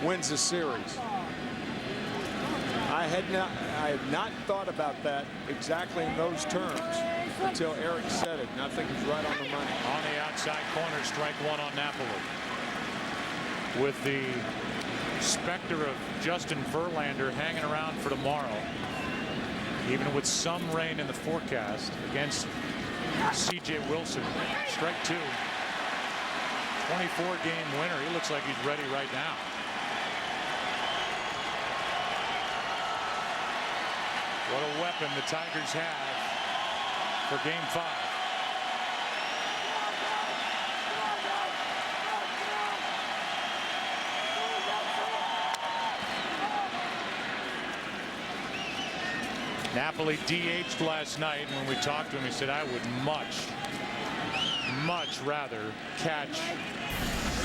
wins the series. I had not thought about that exactly in those terms until Eric said it, and I think he's right on the money. On the outside corner, strike one on Napoli. With the specter of Justin Verlander hanging around for tomorrow, even with some rain in the forecast against C.J. Wilson. Strike 2. 24-game winner. He looks like he's ready right now. What a weapon the Tigers have for Game 5. Napoli DH'd last night, and when we talked to him, he said, I would much rather catch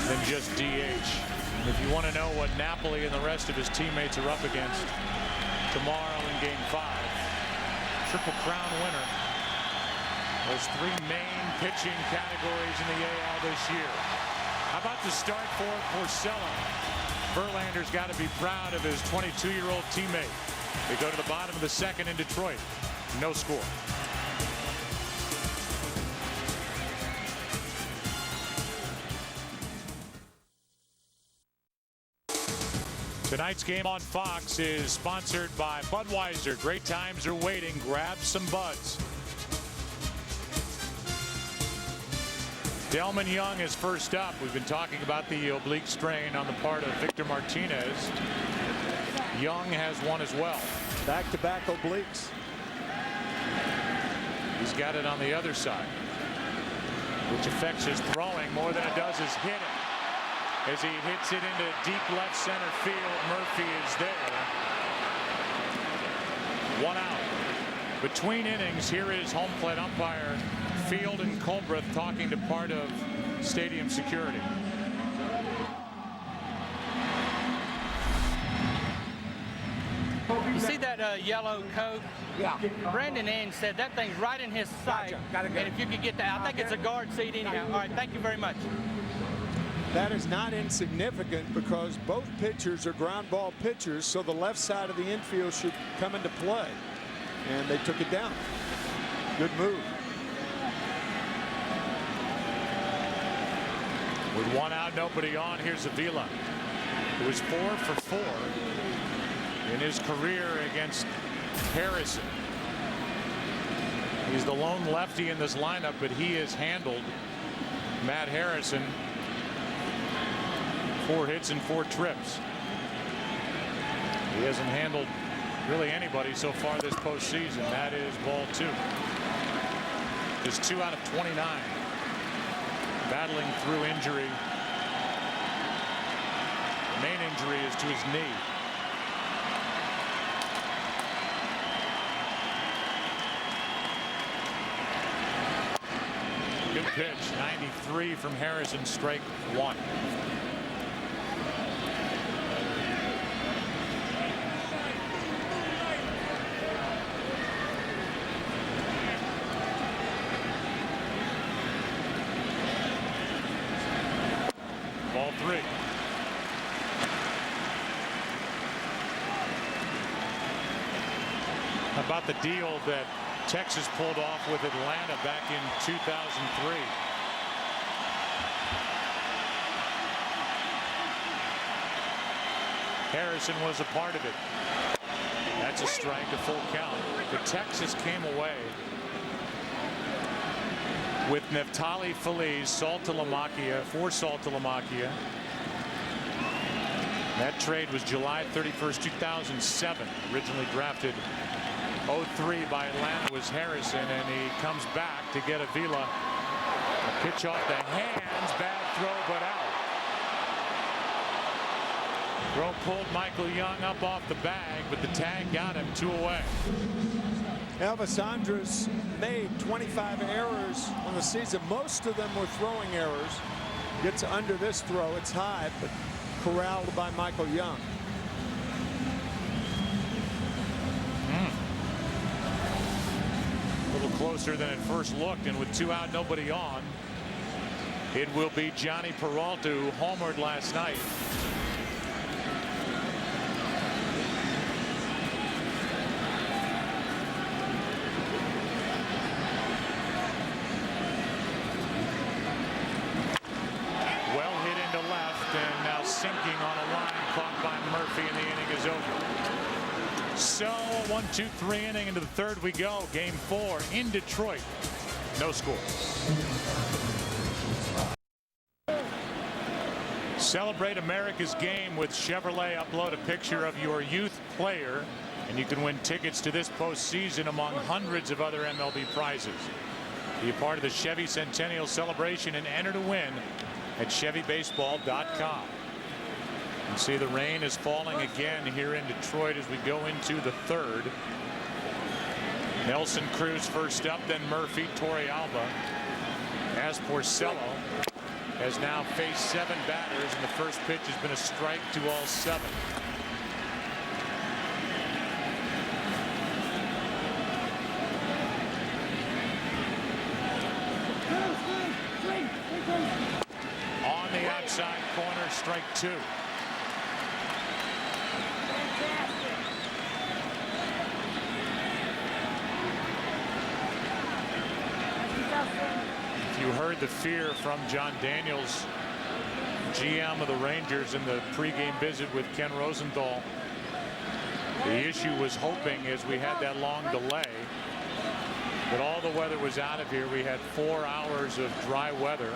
than just DH. And if you want to know what Napoli and the rest of his teammates are up against, tomorrow in Game 5. Triple Crown winner. Those three main pitching categories in the AL this year. How about the start for Porcello? Verlander's got to be proud of his 22-year-old teammate. They go to the bottom of the second in Detroit. No score. Tonight's game on Fox is sponsored by Budweiser. Great times are waiting. Grab some buds. Delman Young is first up. We've been talking about the oblique strain on the part of Victor Martinez. Young has one as well. Back-to-back obliques. He's got it on the other side, which affects his throwing more than it does his hitting. As he hits it into deep left center field, Murphy is there. One out. Between innings, here is home plate umpire Field and Colbreth talking to part of stadium security. You see that yellow coat? Yeah. Brandon Ainge said that thing's right in his sight. Gotcha. And if you could get that, I think it's a guard seat anyhow. All right, thank you very much. That is not insignificant because both pitchers are ground ball pitchers, so the left side of the infield should come into play. And they took it down. Good move. With one out, nobody on, here's Avila, who is 4 for 4 in his career against Harrison. He's the lone lefty in this lineup, but he has handled Matt Harrison. 4 hits and 4 trips. He hasn't handled really anybody so far this postseason. That is ball 2. Just 2 out of 29. Battling through injury. The main injury is to his knee. Good pitch. 93 from Harrison. Strike 1. Ball 3. How about the deal that Texas pulled off with Atlanta back in 2003? Harrison was a part of it. That's a strike, a full count. But Texas came away with Neftali Feliz, Saltalamacchia, for Saltalamacchia. That trade was July 31st, 2007. Originally drafted 03 by Atlanta was Harrison, and he comes back to get Avila. A pitch off the hands, bad throw, but out. Throw pulled Michael Young up off the bag, but the tag got him. 2 away. Elvis Andrus made 25 errors on the season. Most of them were throwing errors. Gets under this throw. It's high, but corralled by Michael Young. A little closer than it first looked, and with 2 out, nobody on, it will be Johnny Peralta, who homered last night. Sinking on a line caught by Murphy, and the inning is over. So a 1-2-3 inning into the third we go. Game 4 in Detroit. No score. Celebrate America's Game with Chevrolet. Upload a picture of your youth player, and you can win tickets to this postseason among hundreds of other MLB prizes. Be a part of the Chevy Centennial Celebration and enter to win at ChevyBaseball.com. You see the rain is falling again here in Detroit as we go into the third. Nelson Cruz first up, then Murphy. Torrealba, as Porcello has now faced 7 batters, and the first pitch has been a strike to all 7. strike 2. If you heard the fear from John Daniels, GM of the Rangers, in the pregame visit with Ken Rosenthal, the issue was hoping, as we had that long delay, that all the weather was out of here. We had 4 hours of dry weather,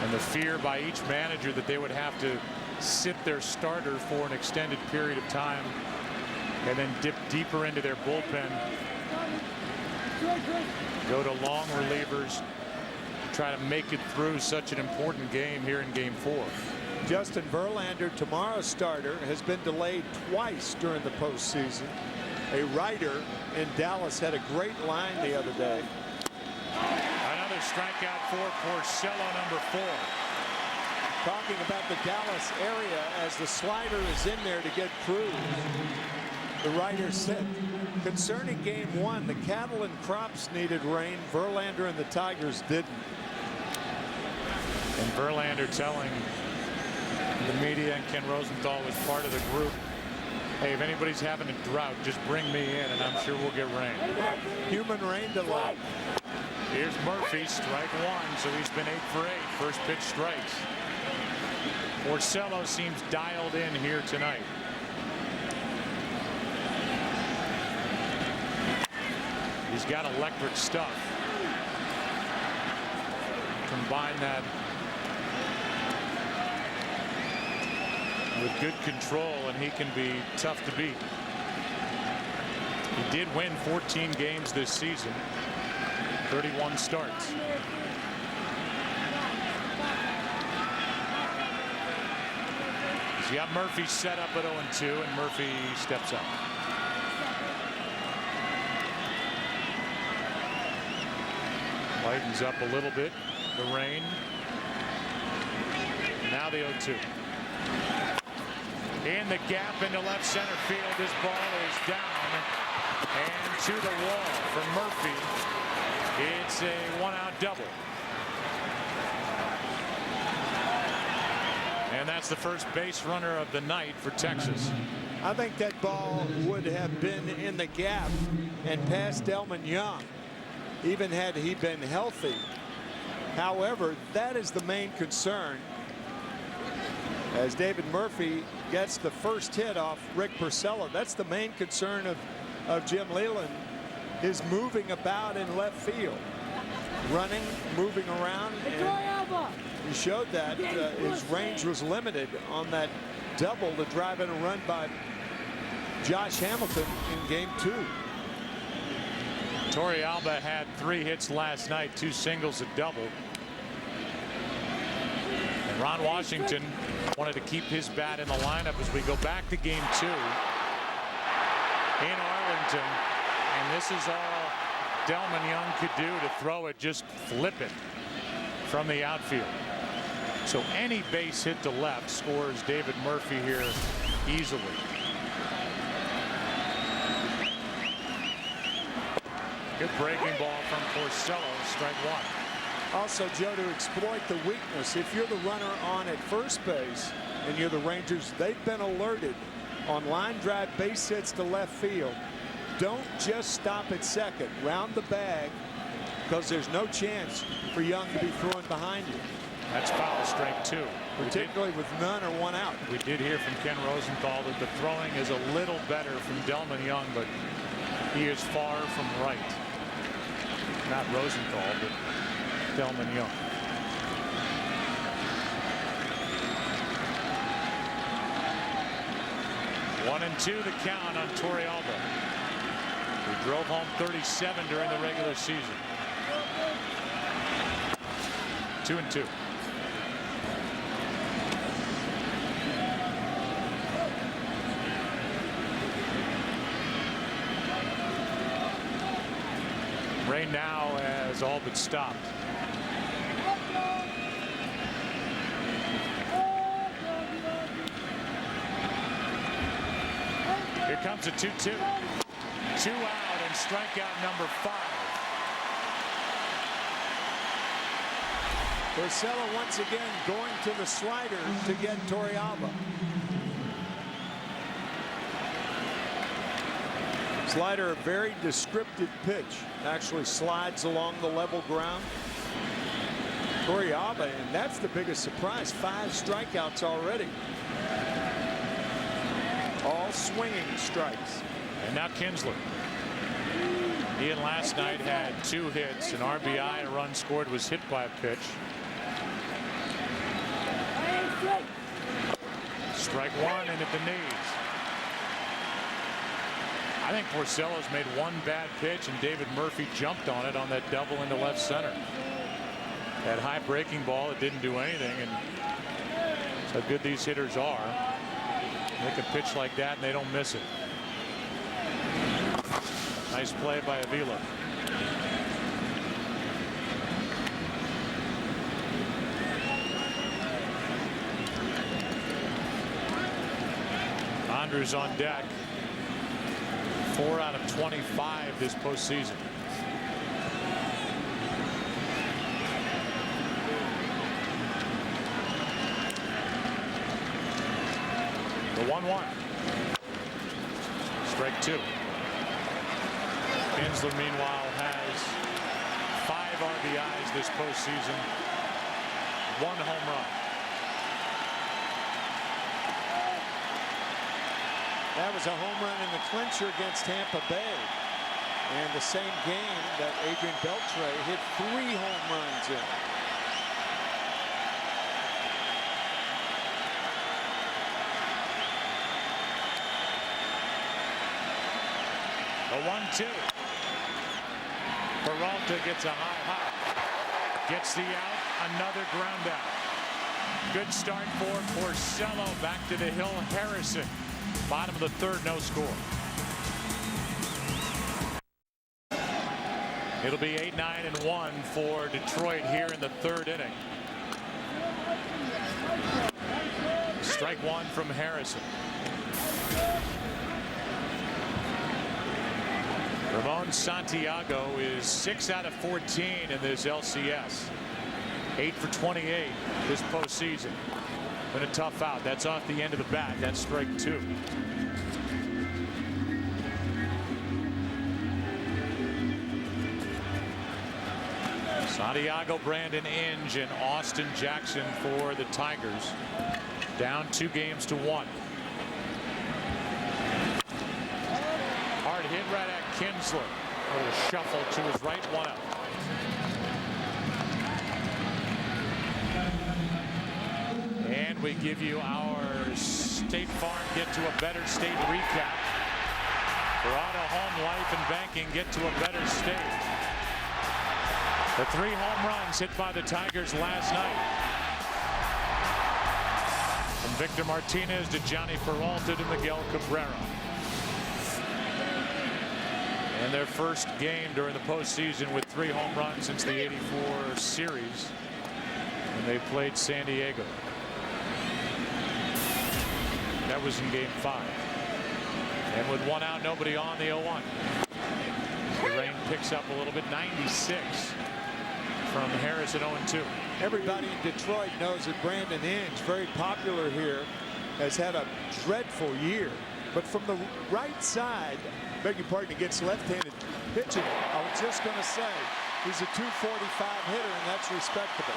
and the fear by each manager that they would have to sit their starter for an extended period of time and then dip deeper into their bullpen, go to long relievers, try to make it through such an important game here in Game 4. Justin Verlander, tomorrow's starter, has been delayed twice during the postseason. A writer in Dallas had a great line the other day. Another strikeout for Porcello, number 4. Talking about the Dallas area as the slider is in there to get Cruz. The writer said, concerning Game 1, the cattle and crops needed rain. Verlander and the Tigers didn't. And Verlander telling the media, and Ken Rosenthal was part of the group, hey, if anybody's having a drought, just bring me in and I'm sure we'll get rain. Human rain delay. Here's Murphy, strike 1, so he's been 8 for 8. First pitch strikes. Porcello seems dialed in here tonight. He's got electric stuff. Combine that with good control and he can be tough to beat. He did win 14 games this season, 31 starts. He's got Murphy set up at 0-2 and Murphy steps up. Lightens up a little bit, the rain. Now the 0-2. In the gap into left center field. This ball is down and to the wall for Murphy. It's a 1-out double. And that's the first base runner of the night for Texas. I think that ball would have been in the gap and past Delman Young, even had he been healthy. However, that is the main concern, as David Murphy gets the first hit off Rick Porcello. That's the main concern of Jim Leyland, is moving about in left field, running, moving around, and he showed that his range was limited on that double to drive in a run by Josh Hamilton in Game 2. Torrealba had 3 hits last night, 2 singles, a double. And Ron Washington wanted to keep his bat in the lineup as we go back to Game 2 in Arlington. And this is all Delman Young could do to throw it, just flip it from the outfield. So any base hit to left scores David Murphy here easily. Good breaking ball from Porcello, strike 1. Also, Joe, to exploit the weakness, if you're the runner on at first base and you're the Rangers, they've been alerted on line drive base hits to left field. Don't just stop at second. Round the bag, because there's no chance for Young to be throwing behind you. That's foul, strike 2. Particularly with none or 1 out. We did hear from Ken Rosenthal that the throwing is a little better from Delman Young, but he is far from right. Not Rosenthal, but Delman Young. One and 2 the count on Torrealba. He drove home 37 during the regular season. 2-2. Rain now has all but stopped. Here comes a 2-2. 2 out and strikeout number 5. Porcello once again going to the slider to get Torrealba. Slider, a very descriptive pitch. Actually slides along the level ground. Torrealba, and that's the biggest surprise. 5 strikeouts already. All swinging strikes. And now Kinsler. Ian last night had 2 hits, an RBI, a run scored, was hit by a pitch. Strike 1 and at the knees. I think Porcello's made 1 bad pitch, and David Murphy jumped on it on that double into left center. That high breaking ball, it didn't do anything, and that's how good these hitters are. Make a pitch like that and they don't miss it. Nice play by Avila. Andrews on deck. 4 out of 25 this postseason. The 1-1. Strike 2. Kinsler, meanwhile, has 5 RBIs this postseason. 1 home run. That was a home run in the clincher against Tampa Bay. And the same game that Adrian Beltre hit 3 home runs in. The 1-2. Peralta gets a high hop. Gets the out. Another ground out. Good start for Porcello. Back to the hill. Harrison. Bottom of the 3rd, no score. It'll be 8-9-1 for Detroit here in the 3rd inning. Strike 1 from Harrison. Ramon Santiago is 6 out of 14 in this LCS. 8 for 28 this postseason. Been a tough out. That's off the end of the bat. That's strike 2. Santiago, Brandon Inge, and Austin Jackson for the Tigers. Down 2 games to 1. Hard hit right at Kinsler. A little shuffle to his right, 1 out. And we give you our State Farm Get to a Better State recap. For auto, home, life, and banking, get to a better state. The 3 home runs hit by the Tigers last night. From Victor Martinez to Johnny Peralta to Miguel Cabrera. And their first game during the postseason with 3 home runs since the '84 series. And they played San Diego. That was in game 5. And with 1 out, nobody on, the 0-1. The rain picks up a little bit. 96 from Harris at 0-2. Everybody in Detroit knows that Brandon Inge, very popular here, has had a dreadful year. But from the right side, beg your pardon, against left-handed pitching, I was just going to say, he's a .245 hitter, and that's respectable.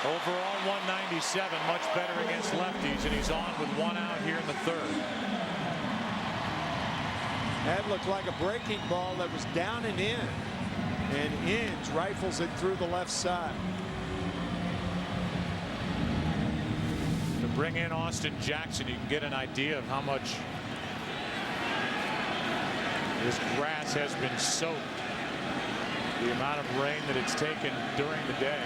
Overall 197, much better against lefties, and he's on with 1 out here in the 3rd. That looked like a breaking ball that was down and in, and Inge rifles it through the left side. To bring in Austin Jackson, you can get an idea of how much this grass has been soaked. The amount of rain that it's taken during the day.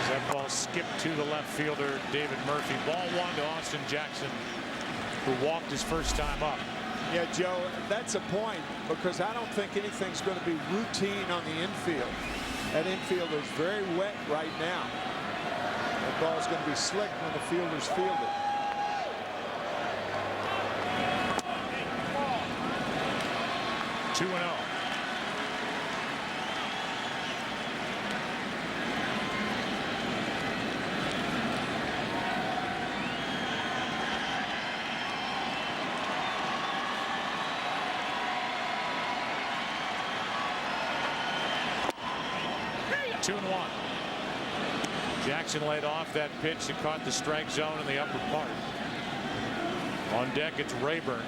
That ball skipped to the left fielder, David Murphy. Ball 1 to Austin Jackson, who walked his first time up. Yeah, Joe, that's a point, because I don't think anything's going to be routine on the infield. That infield is very wet right now. That ball's going to be slick when the fielders field it. 2-1. Jackson laid off that pitch that caught the strike zone in the upper part. On deck, it's Rayburn,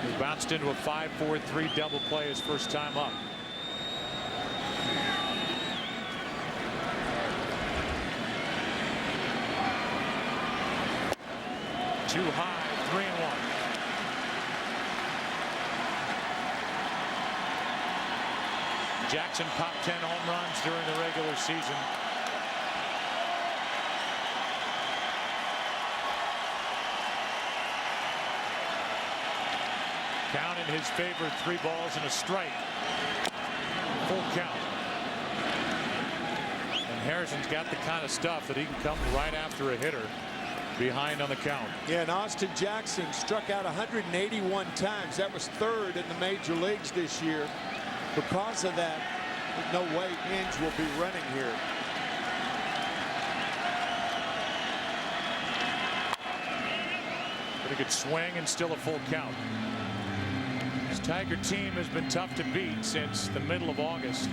who bounced into a 5-4-3 double play his first time up. Too high, 3-1. Jackson popped 10 home runs during the regular season. Count in his favor, 3 balls and a strike. Full count. And Harrison's got the kind of stuff that he can come right after a hitter behind on the count. Yeah, and Austin Jackson struck out 181 times. That was 3rd in the major leagues this year. Because of that, there's no way Inge will be running here. Pretty good swing and still a full count. This Tiger team has been tough to beat since the middle of August.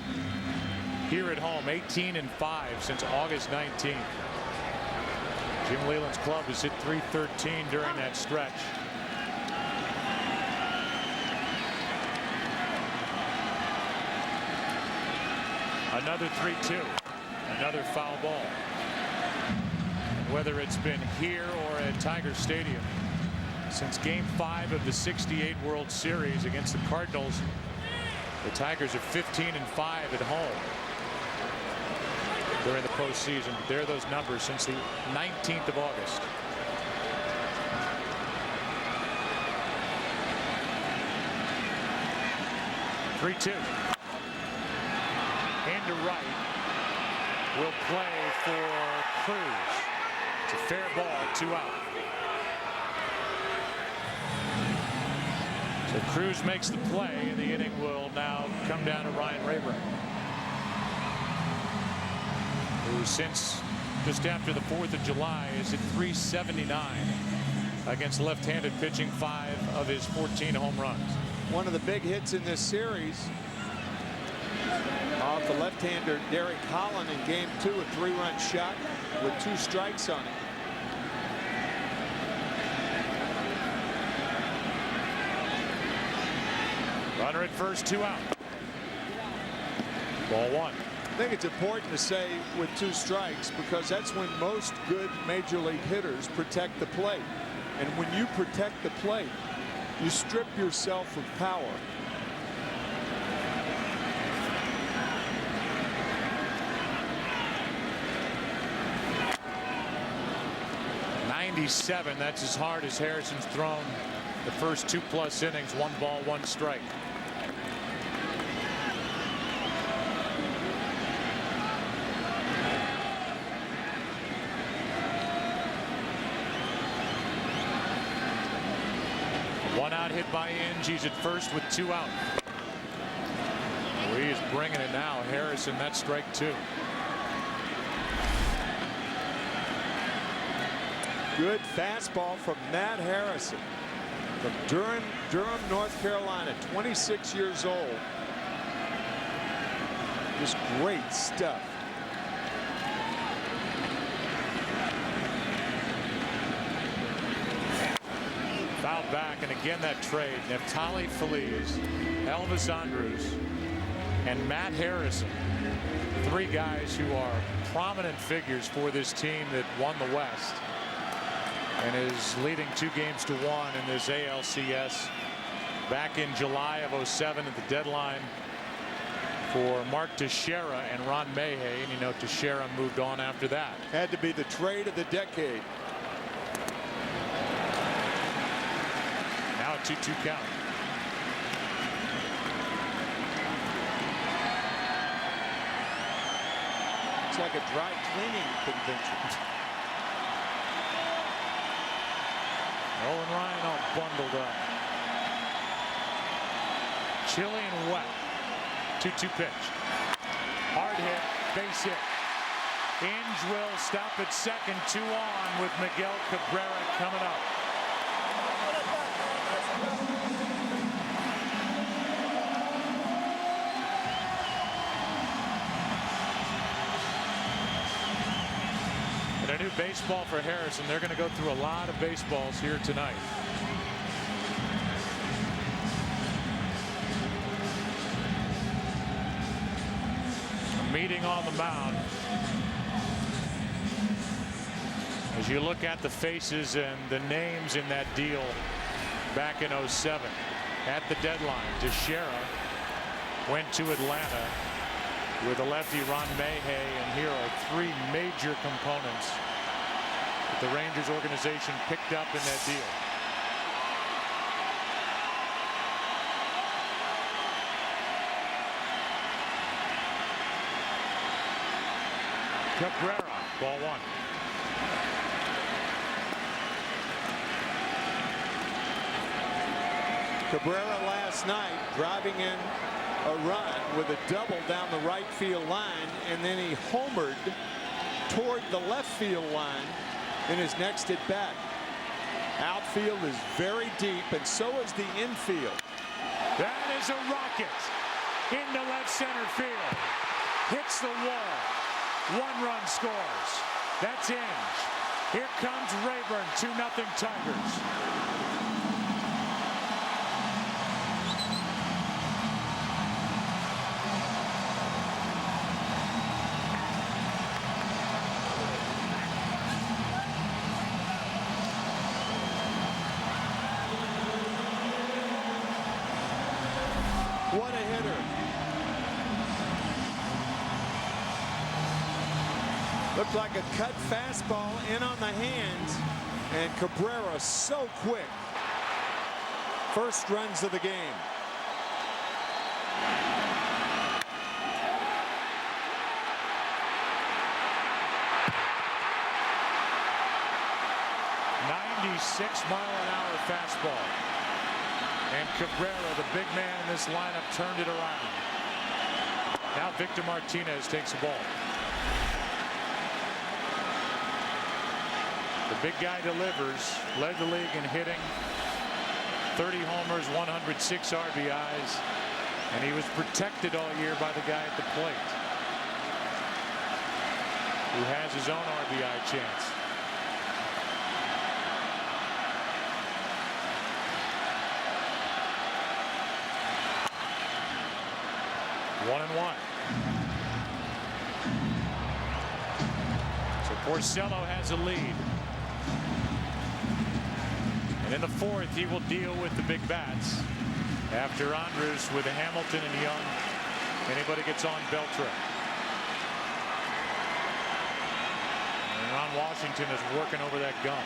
Here at home, 18-5 since August 19th. Jim Leyland's club has hit .313 during that stretch. Another 3-2. Another foul ball. Whether it's been here or at Tiger Stadium, since Game 5 of the '68 World Series against the Cardinals, the Tigers are 15-5 at home during the postseason. But there are those numbers since the 19th of August. (3-2). Into right. Will play for Cruz. It's a fair ball, 2 out. So Cruz makes the play, and the inning will now come down to Ryan Rayburn, who since just after the 4th of July is at .379 against left-handed pitching, 5 of his 14 home runs. One of the big hits in this series off the left-hander Derek Holland in Game 2, a 3-run shot with 2 strikes on it. Runner at first, 2 out. Ball 1. I think it's important to say with 2 strikes because that's when most good major league hitters protect the plate. And when you protect the plate, you strip yourself of power. .97. That's as hard as Harrison's thrown the first 2+ innings. 1 ball, 1 strike. One out hit by Inge. He's at first with 2 out. He is bringing it now. Harrison, that's strike 2. Good fastball from Matt Harrison from Durham, North Carolina, 26 years old. Just great stuff. Fouled back, and again that trade. Neftali Feliz, Elvis Andrus, and Matt Harrison. 3 guys who are prominent figures for this team that won the West and is leading 2-1 in this ALCS. Back in July of '07 at the deadline for Mark Teixeira and Ron Mayhay, and you know Teixeira moved on after that. Had to be the trade of the decade. Now a 2-2 count. It's like a dry cleaning convention. Nolan Ryan all bundled up. Chilly and wet. 2-2 pitch. Hard hit, base hit. Inge will stop at second, 2 on with Miguel Cabrera coming up. And a new baseball for Harrison. They're going to go through a lot of baseballs here tonight. A meeting on the mound. As you look at the faces and the names in that deal back in '07. At the deadline, Teixeira went to Atlanta with a lefty, Ron Mayhay, and here are three major components that the Rangers organization picked up in that deal. Cabrera, ball one. Cabrera last night driving in a run with a double down the right field line, and then he homered toward the left field line in his next at bat. Outfield is very deep, and so is the infield. That is a rocket into left center field. Hits the wall. 1-run scores. That's Inge. Here comes Rayburn. 2-0 Tigers. What a hitter. Looked like a cut fastball in on the hands, and Cabrera so quick. First runs of the game. '96-mile-an-hour fastball. And Cabrera, the big man in this lineup, turned it around. Now Victor Martinez takes the ball. The big guy delivers. Led the league in hitting. 30 homers, 106 RBIs. And he was protected all year by the guy at the plate, who has his own RBI chance. One and one. So Porcello has a lead. And in the fourth, he will deal with the big bats. After Andrus with Hamilton and Young, anybody gets on Beltre. And Ron Washington is working over that gun.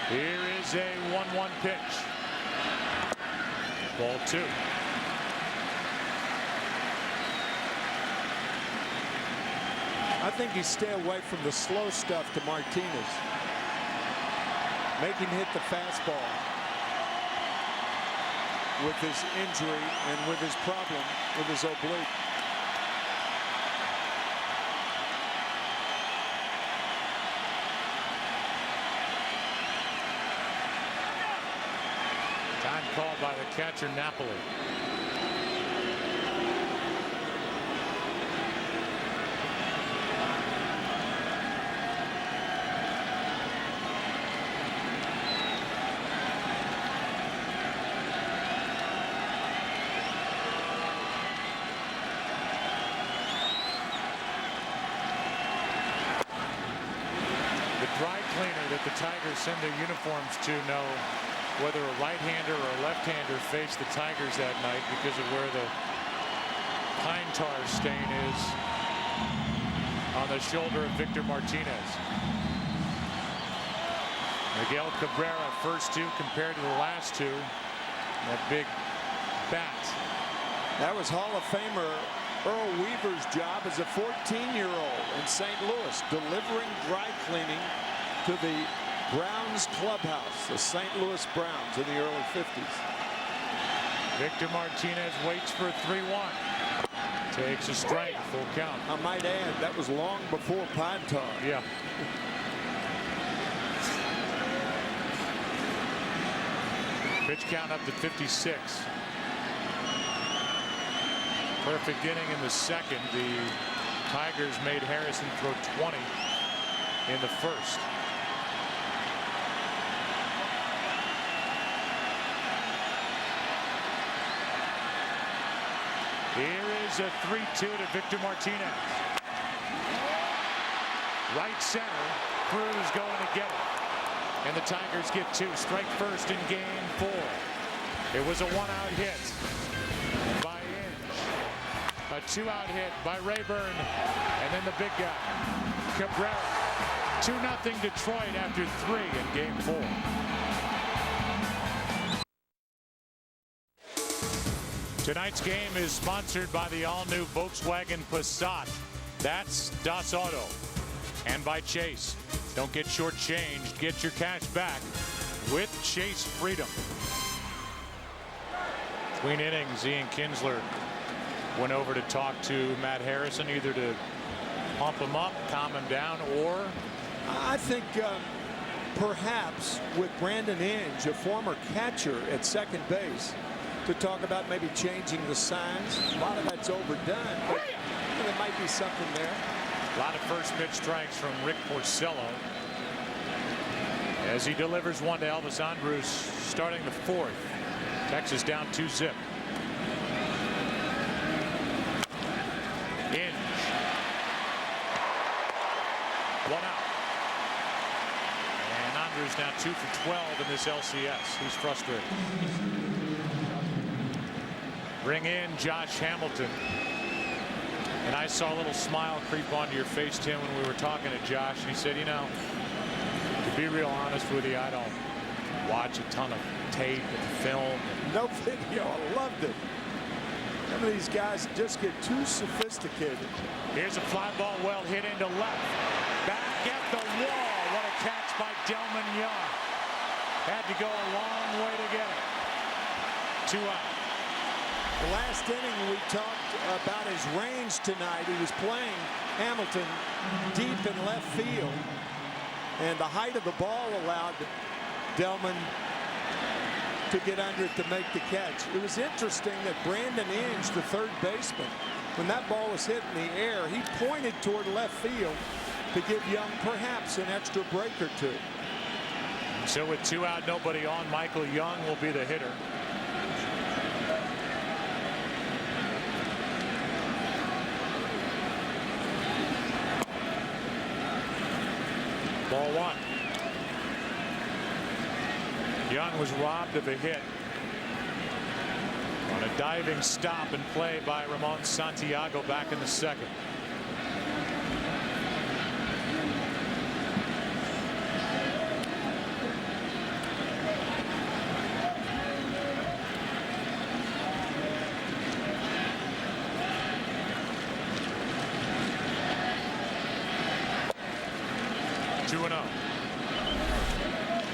Here is a 1-1 pitch. Ball two. I think you stay away from the slow stuff to Martinez. Make him hit the fastball. With his injury and with his problem with his oblique. Time called by the catcher, Napoli. The dry cleaner that the Tigers send their uniforms to know whether a right-hander or a left-hander faced the Tigers that night because of where the pine tar stain is on the shoulder of Victor Martinez. Miguel Cabrera, first two compared to the last two. That big bat. That was Hall of Famer Earl Weaver's job as a 14-year-old in St. Louis, delivering dry cleaning to the Browns clubhouse, the St. Louis Browns in the early 50s. Victor Martinez waits for 3-1. Takes a strike, full count. I might add, that was long before pine tar. Yeah. Pitch count up to 56. Perfect inning in the second. The Tigers made Harrison throw 20 in the first. Here is a 3-2 to Victor Martinez. Right center. Cruz going to get it. And the Tigers get 2. Strike first in game 4. It was a 1-out hit by Inge. A 2-out hit by Rayburn. And then the big guy, Cabrera. 2-0 Detroit after 3 in game 4. Tonight's game is sponsored by the all-new Volkswagen Passat. That's Das Auto. And by Chase. Don't get shortchanged. Get your cash back with Chase Freedom. Between innings, Ian Kinsler went over to talk to Matt Harrison, either to pump him up, calm him down, or... I think perhaps with Brandon Inge, a former catcher at second base, to talk about maybe changing the signs. A lot of that's overdone, but there might be something there. A lot of first pitch strikes from Rick Porcello as he delivers one to Elvis Andrus, starting the 4th. Texas down 2-0. Inge. 1 out. And Andrus now 2 for 12 in this LCS. He's frustrated. Bring in Josh Hamilton. And I saw a little smile creep onto your face, Tim, when we were talking to Josh. And he said, you know, to be real honest with you, I don't watch a ton of tape and film. No video. I loved it. Some of these guys just get too sophisticated. Here's a fly ball well hit into left. Back at the wall. What a catch by Delman Young. Had to go a long way to get it. 2 out. The last inning we talked about his range tonight. He was playing Hamilton deep in left field, and the height of the ball allowed Delman to get under it to make the catch. It was interesting that Brandon Inge, the third baseman, when that ball was hit in the air, he pointed toward left field to give Young perhaps an extra break or 2. So with 2 out, nobody on, Michael Young will be the hitter. Ball 1. Young was robbed of a hit on a diving stop and play by Ramon Santiago back in the 2nd.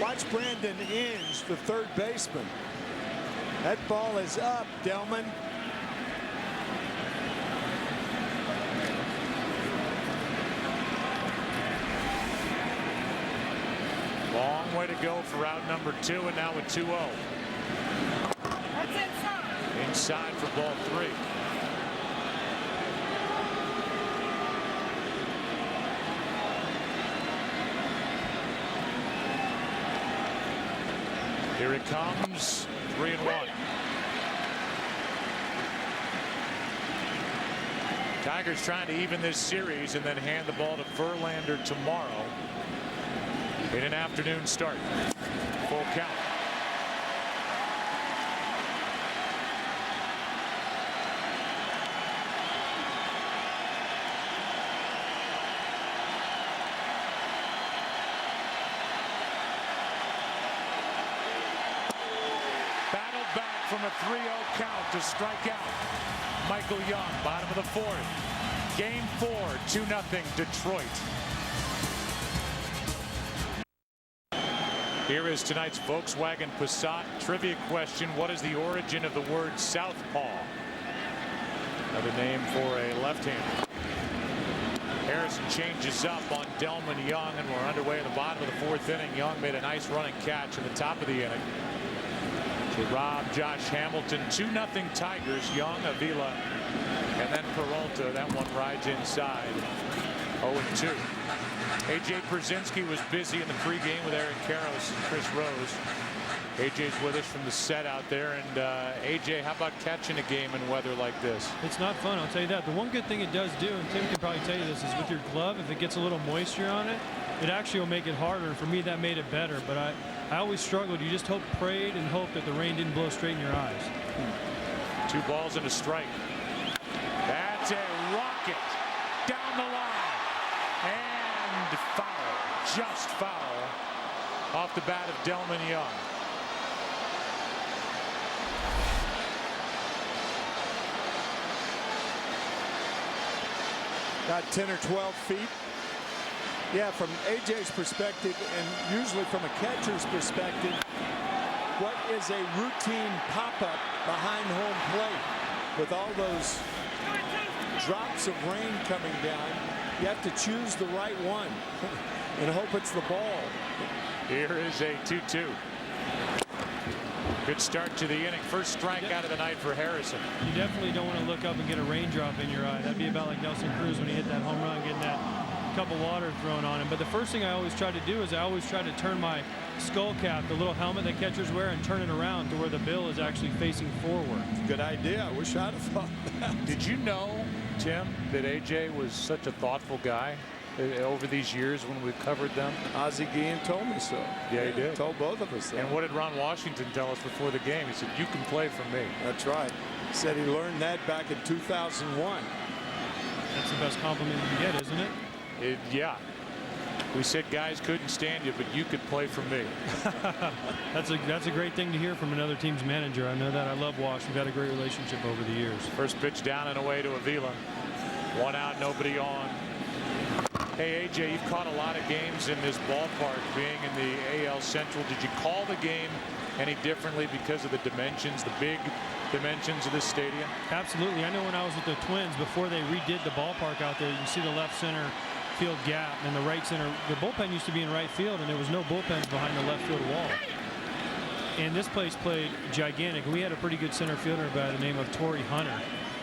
Watch Brandon Inge, the third baseman. That ball is up, Delman. Long way to go for out number 2, and now with 2-0. That's inside. Inside for ball 3. Here it comes, 3-1. Tigers trying to even this series and then hand the ball to Verlander tomorrow in an afternoon start. Full count. From a 3-0 count to strike out Michael Young, bottom of the 4th. Game 4, 2-0 Detroit. Here is tonight's Volkswagen Passat trivia question. What is the origin of the word southpaw? Another name for a left-hander. Harrison changes up on Delman Young, and we're underway in the bottom of the 4th inning. Young made a nice running catch in the top of the inning. to rob Josh Hamilton. 2-0 Tigers. Young, Avila, and then Peralta. That one rides inside. 0-2. A.J. Brzezinski was busy in the pregame with Eric Karros and Chris Rose. A.J.'s with us from the set out there. And A.J., how about catching a game in weather like this? It's not fun, I'll tell you that. The one good thing it does do, and Tim can probably tell you this, is with your glove, if it gets a little moisture on it, it actually will make it harder. And for me, that made it better. But I always struggled. You just prayed and hoped that the rain didn't blow straight in your eyes. 2 balls and a strike. That's a rocket down the line. And foul, just foul, off the bat of Delman Young. Got 10 or 12 feet. Yeah, from AJ's perspective, and usually from a catcher's perspective, what is a routine pop-up behind home plate? With all those drops of rain coming down, you have to choose the right one and hope it's the ball. Here is a 2-2. Good start to the inning. First strike out of the night for Harrison. You definitely don't want to look up and get a raindrop in your eye. That'd be about like Nelson Cruz when he hit that home run, getting that cup of water thrown on him. But the first thing I always try to do is I always try to turn my skull cap, the little helmet that catchers wear, and turn it around to where the bill is actually facing forward. Good idea. I wish I'd have thought that. Did you know, Tim, that AJ was such a thoughtful guy over these years when we covered them? Ozzie Guillen told me so. Yeah, he did. Told both of us that. And what did Ron Washington tell us before the game? He said, you can play for me. That's right. He said he learned that back in 2001. That's the best compliment you can get, isn't it? Yeah. We said guys couldn't stand you, but you could play for me. That's a great thing to hear from another team's manager. I know that. I love Wash. We've had a great relationship over the years. First pitch down and away to Avila. 1 out, nobody on. Hey, AJ, you've caught a lot of games in this ballpark being in the AL Central. Did you call the game any differently because of the dimensions, the big dimensions of this stadium? Absolutely. I know when I was with the Twins, before they redid the ballpark out there, you see the left center field gap and the right center. The bullpen used to be in right field, and there was no bullpens behind the left field wall. And this place played gigantic. We had a pretty good center fielder by the name of Torrey Hunter,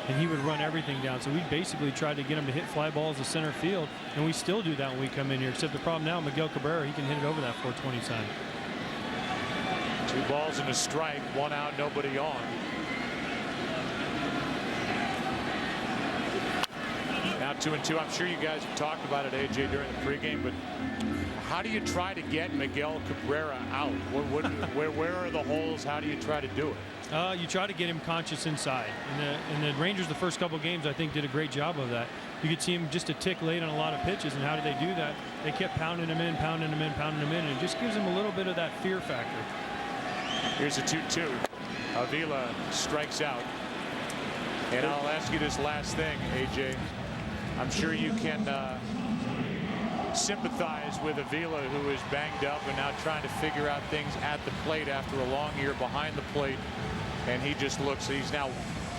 and he would run everything down. So we basically tried to get him to hit fly balls to center field, and we still do that when we come in here. Except the problem now, Miguel Cabrera, he can hit it over that 420 sign. 2 balls and a strike, 1 out, nobody on. Now 2-2. I'm sure you guys have talked about it, AJ, during the pregame, but how do you try to get Miguel Cabrera out? Where are the holes? How do you try to do it? You try to get him conscious inside. And the Rangers, the first couple games, I think, did a great job of that. You could see him just a tick late on a lot of pitches. And how did they do that? They kept pounding him in, pounding him in, pounding him in. And it just gives him a little bit of that fear factor. Here's a 2-2. Avila strikes out. And I'll ask you this last thing, AJ. I'm sure you can sympathize with Avila, who is banged up and now trying to figure out things at the plate after a long year behind the plate. And he just looks, he's now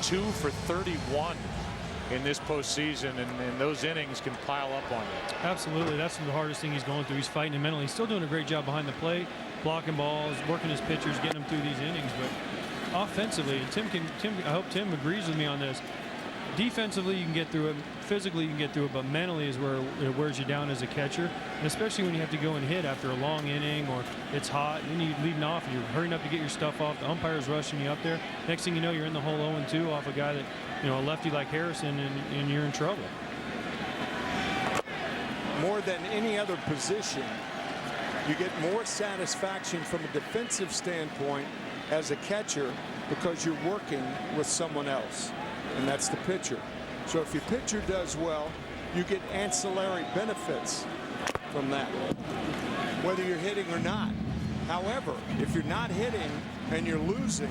2 for 31 in this postseason, and those innings can pile up on you. Absolutely. That's the hardest thing he's going through. He's fighting it mentally. He's still doing a great job behind the plate, blocking balls, working his pitchers, getting them through these innings. But offensively, and I hope Tim agrees with me on this. Defensively, you can get through it. Physically, you can get through it, but mentally is where it wears you down as a catcher. And especially when you have to go and hit after a long inning, or it's hot, and you're leading off, and you're hurrying up to get your stuff off. The umpire's rushing you up there. Next thing you know, you're in the hole 0-2 off a guy that, a lefty like Harrison, and you're in trouble. More than any other position, you get more satisfaction from a defensive standpoint as a catcher because you're working with someone else, and that's the pitcher. So if your pitcher does well, you get ancillary benefits from that, whether you're hitting or not. However, if you're not hitting and you're losing,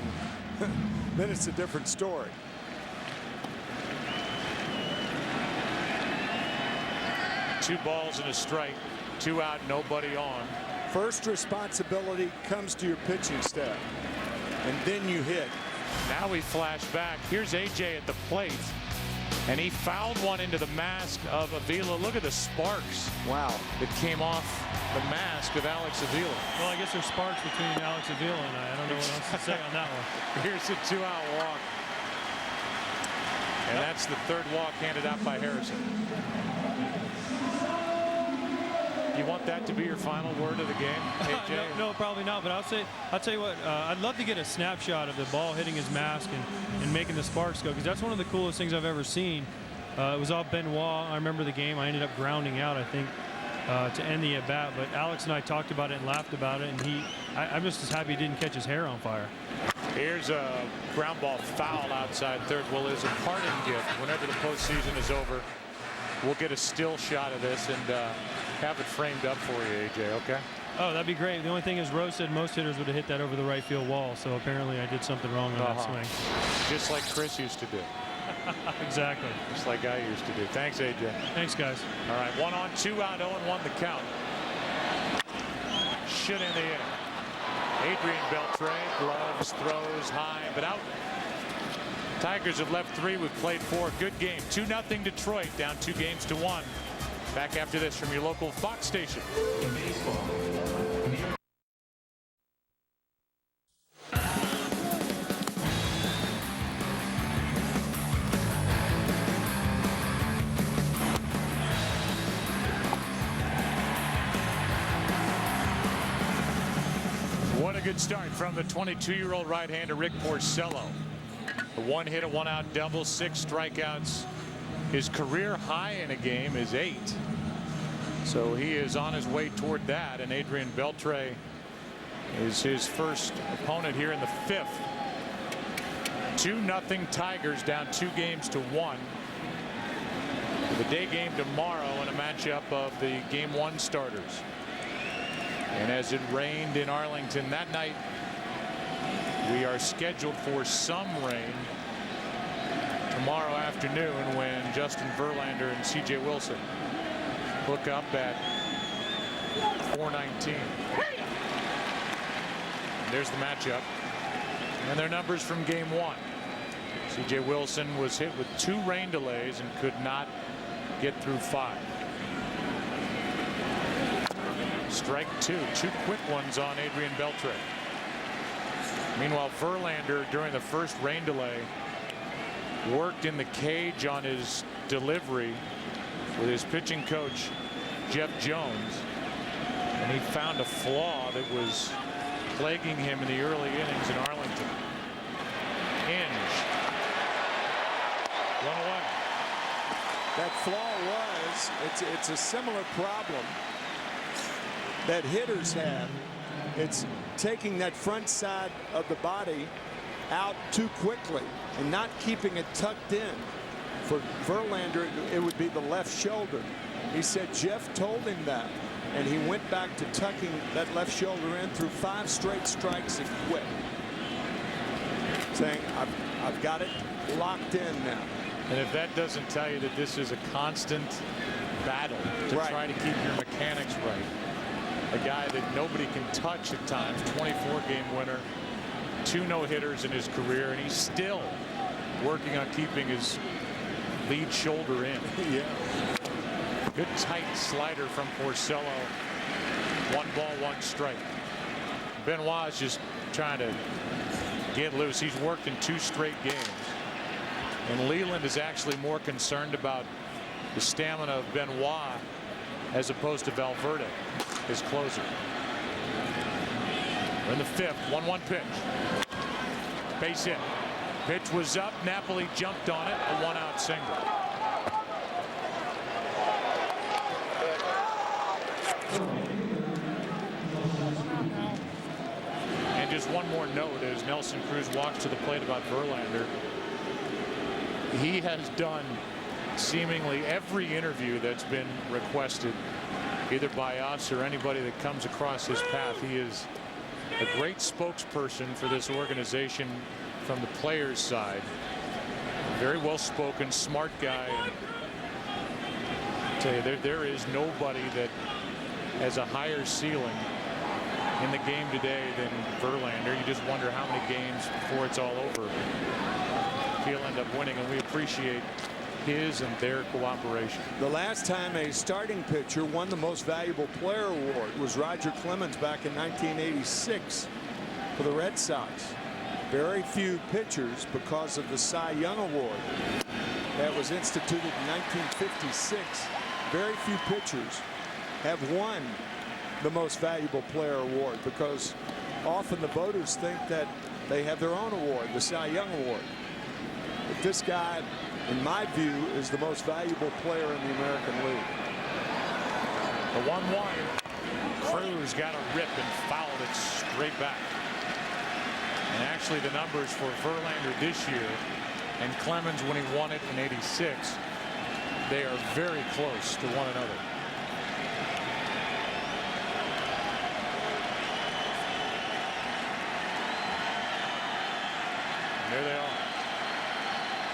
then it's a different story. Two balls and a strike, 2 out, nobody on. First responsibility comes to your pitching staff, and then you hit. Now we flash back. Here's AJ at the plate, and he fouled one into the mask of Avila. Look at the sparks. Wow. That came off the mask of Alex Avila. Well, I guess there's sparks between Alex Avila and I don't know what else to say on that one. Here's a 2-out walk. And that's the third walk handed out by Harrison. You want that to be your final word of the game, AJ? No, probably not. But I'll tell you what. I'd love to get a snapshot of the ball hitting his mask and making the sparks go, because that's one of the coolest things I've ever seen. It was all Benoit. I remember the game. I ended up grounding out, I think, to end the at-bat. But Alex and I talked about it and laughed about it, and I'm just as happy he didn't catch his hair on fire. Here's a ground ball foul outside third. Well, as a parting gift, whenever the postseason is over, we'll get a still shot of this and have it framed up for you, AJ, okay? Oh, that'd be great. The only thing is Rose said most hitters would have hit that over the right field wall, so apparently I did something wrong on that swing. Just like Chris used to do. Exactly. Just like I used to do. Thanks, AJ. Thanks, guys. All right, 1 on, 2 out, 0-1 the count. Shit in the air. Adrian Beltre, gloves, throws high, but out. Tigers have left 3. We've played 4. Good game. 2-0 Detroit, down 2 games to 1. Back after this from your local Fox station. What a good start from the 22-year-old right-hander Rick Porcello. A 1 hit, a 1 out double, 6 strikeouts. His career high in a game is 8. So he is on his way toward that, and Adrian Beltre is his first opponent here in the 5th. 2-0 Tigers, down 2 games to 1. The day game tomorrow in a matchup of the Game 1 starters. And as it rained in Arlington that night, we are scheduled for some rain tomorrow afternoon when Justin Verlander and C.J. Wilson hook up at 4:19. There's the matchup. And their numbers from Game 1. C.J. Wilson was hit with 2 rain delays and could not get through 5. Strike 2. 2 quick ones on Adrian Beltre. Meanwhile, Verlander, during the first rain delay, worked in the cage on his delivery with his pitching coach, Jeff Jones, and he found a flaw that was plaguing him in the early innings in Arlington. Hinge. 1 away. That flaw was, it's a similar problem that hitters have. It's taking that front side of the body out too quickly and not keeping it tucked in. For Verlander, it would be the left shoulder. He said Jeff told him that, and he went back to tucking that left shoulder in through 5 straight strikes and quit, saying I've got it locked in now. And if that doesn't tell you that this is a constant battle to try to keep your mechanics right. A guy that nobody can touch at times, 24-game winner, 2 no-hitters in his career, and he's still working on keeping his lead shoulder in. Yeah. Good tight slider from Porcello. 1 ball, 1 strike. Benoit is just trying to get loose. He's worked in 2 straight games. And Leland is actually more concerned about the stamina of Benoit as opposed to Valverde, his closer. We're in the 5th, 1-1 pitch. Base hit. Pitch was up. Napoli jumped on it. A 1-out single. And just one more note as Nelson Cruz walks to the plate about Verlander. He has done seemingly every interview that's been requested, either by us or anybody that comes across his path. He is a great spokesperson for this organization from the players' side. Very well spoken, smart guy. I tell you, there is nobody that has a higher ceiling in the game today than Verlander. You just wonder how many games before it's all over he'll end up winning, and we appreciate his and their cooperation. The last time a starting pitcher won the Most Valuable Player award was Roger Clemens back in 1986 for the Red Sox. Very few pitchers, because of the Cy Young Award that was instituted in 1956, very few pitchers have won the Most Valuable Player award, because often the voters think that they have their own award, the Cy Young Award. But this guy, in my view, is the most valuable player in the American League. The 1-1. Cruz got a rip and fouled it straight back. And actually the numbers for Verlander this year and Clemens when he won it in '86, they are very close to one another. And there they are.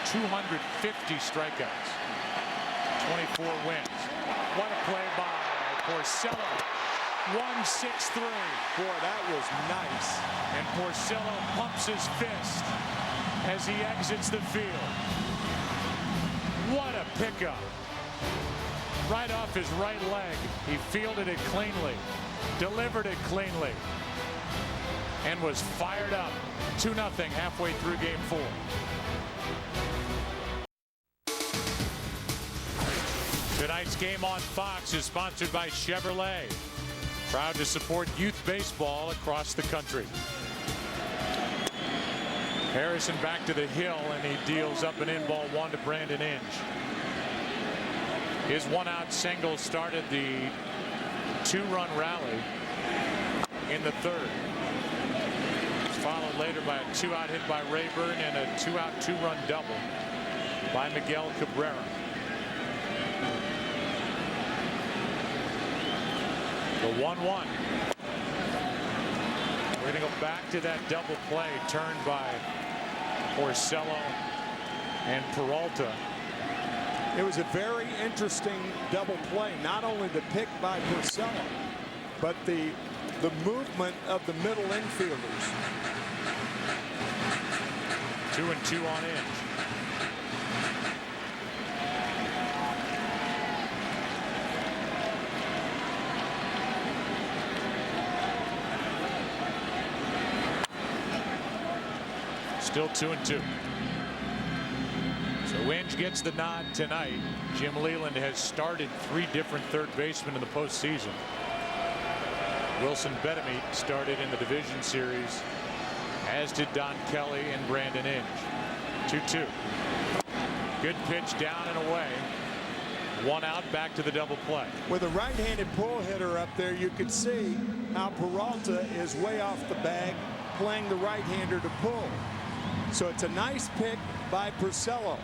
250 strikeouts. 24 wins. What a play by Porcello. 1-6-3. Boy, that was nice. And Porcello pumps his fist as he exits the field. What a pickup. Right off his right leg. He fielded it cleanly, delivered it cleanly, and was fired up. 2-0 halfway through game 4. Tonight's game on Fox is sponsored by Chevrolet. Proud to support youth baseball across the country. Harrison back to the hill, and he deals up an in ball 1 to Brandon Inge. His 1-out single started the 2-run rally in the 3rd. It's followed later by a 2-out hit by Rayburn and a 2-out 2-run double by Miguel Cabrera. The 1-1. We're going to go back to that double play turned by Porcello and Peralta. It was a very interesting double play. Not only the pick by Porcello, but the movement of the middle infielders. 2-2 on Inge. Still 2-2. So Inge gets the nod tonight. Jim Leland has started 3 different third basemen in the postseason. Wilson Betemit started in the division series, as did Don Kelly and Brandon Inge. 2-2. Good pitch down and away. 1 out, back to the double play. With a right-handed pull hitter up there, you can see how Peralta is way off the bag, playing the right-hander to pull. So it's a nice pick by Porcello.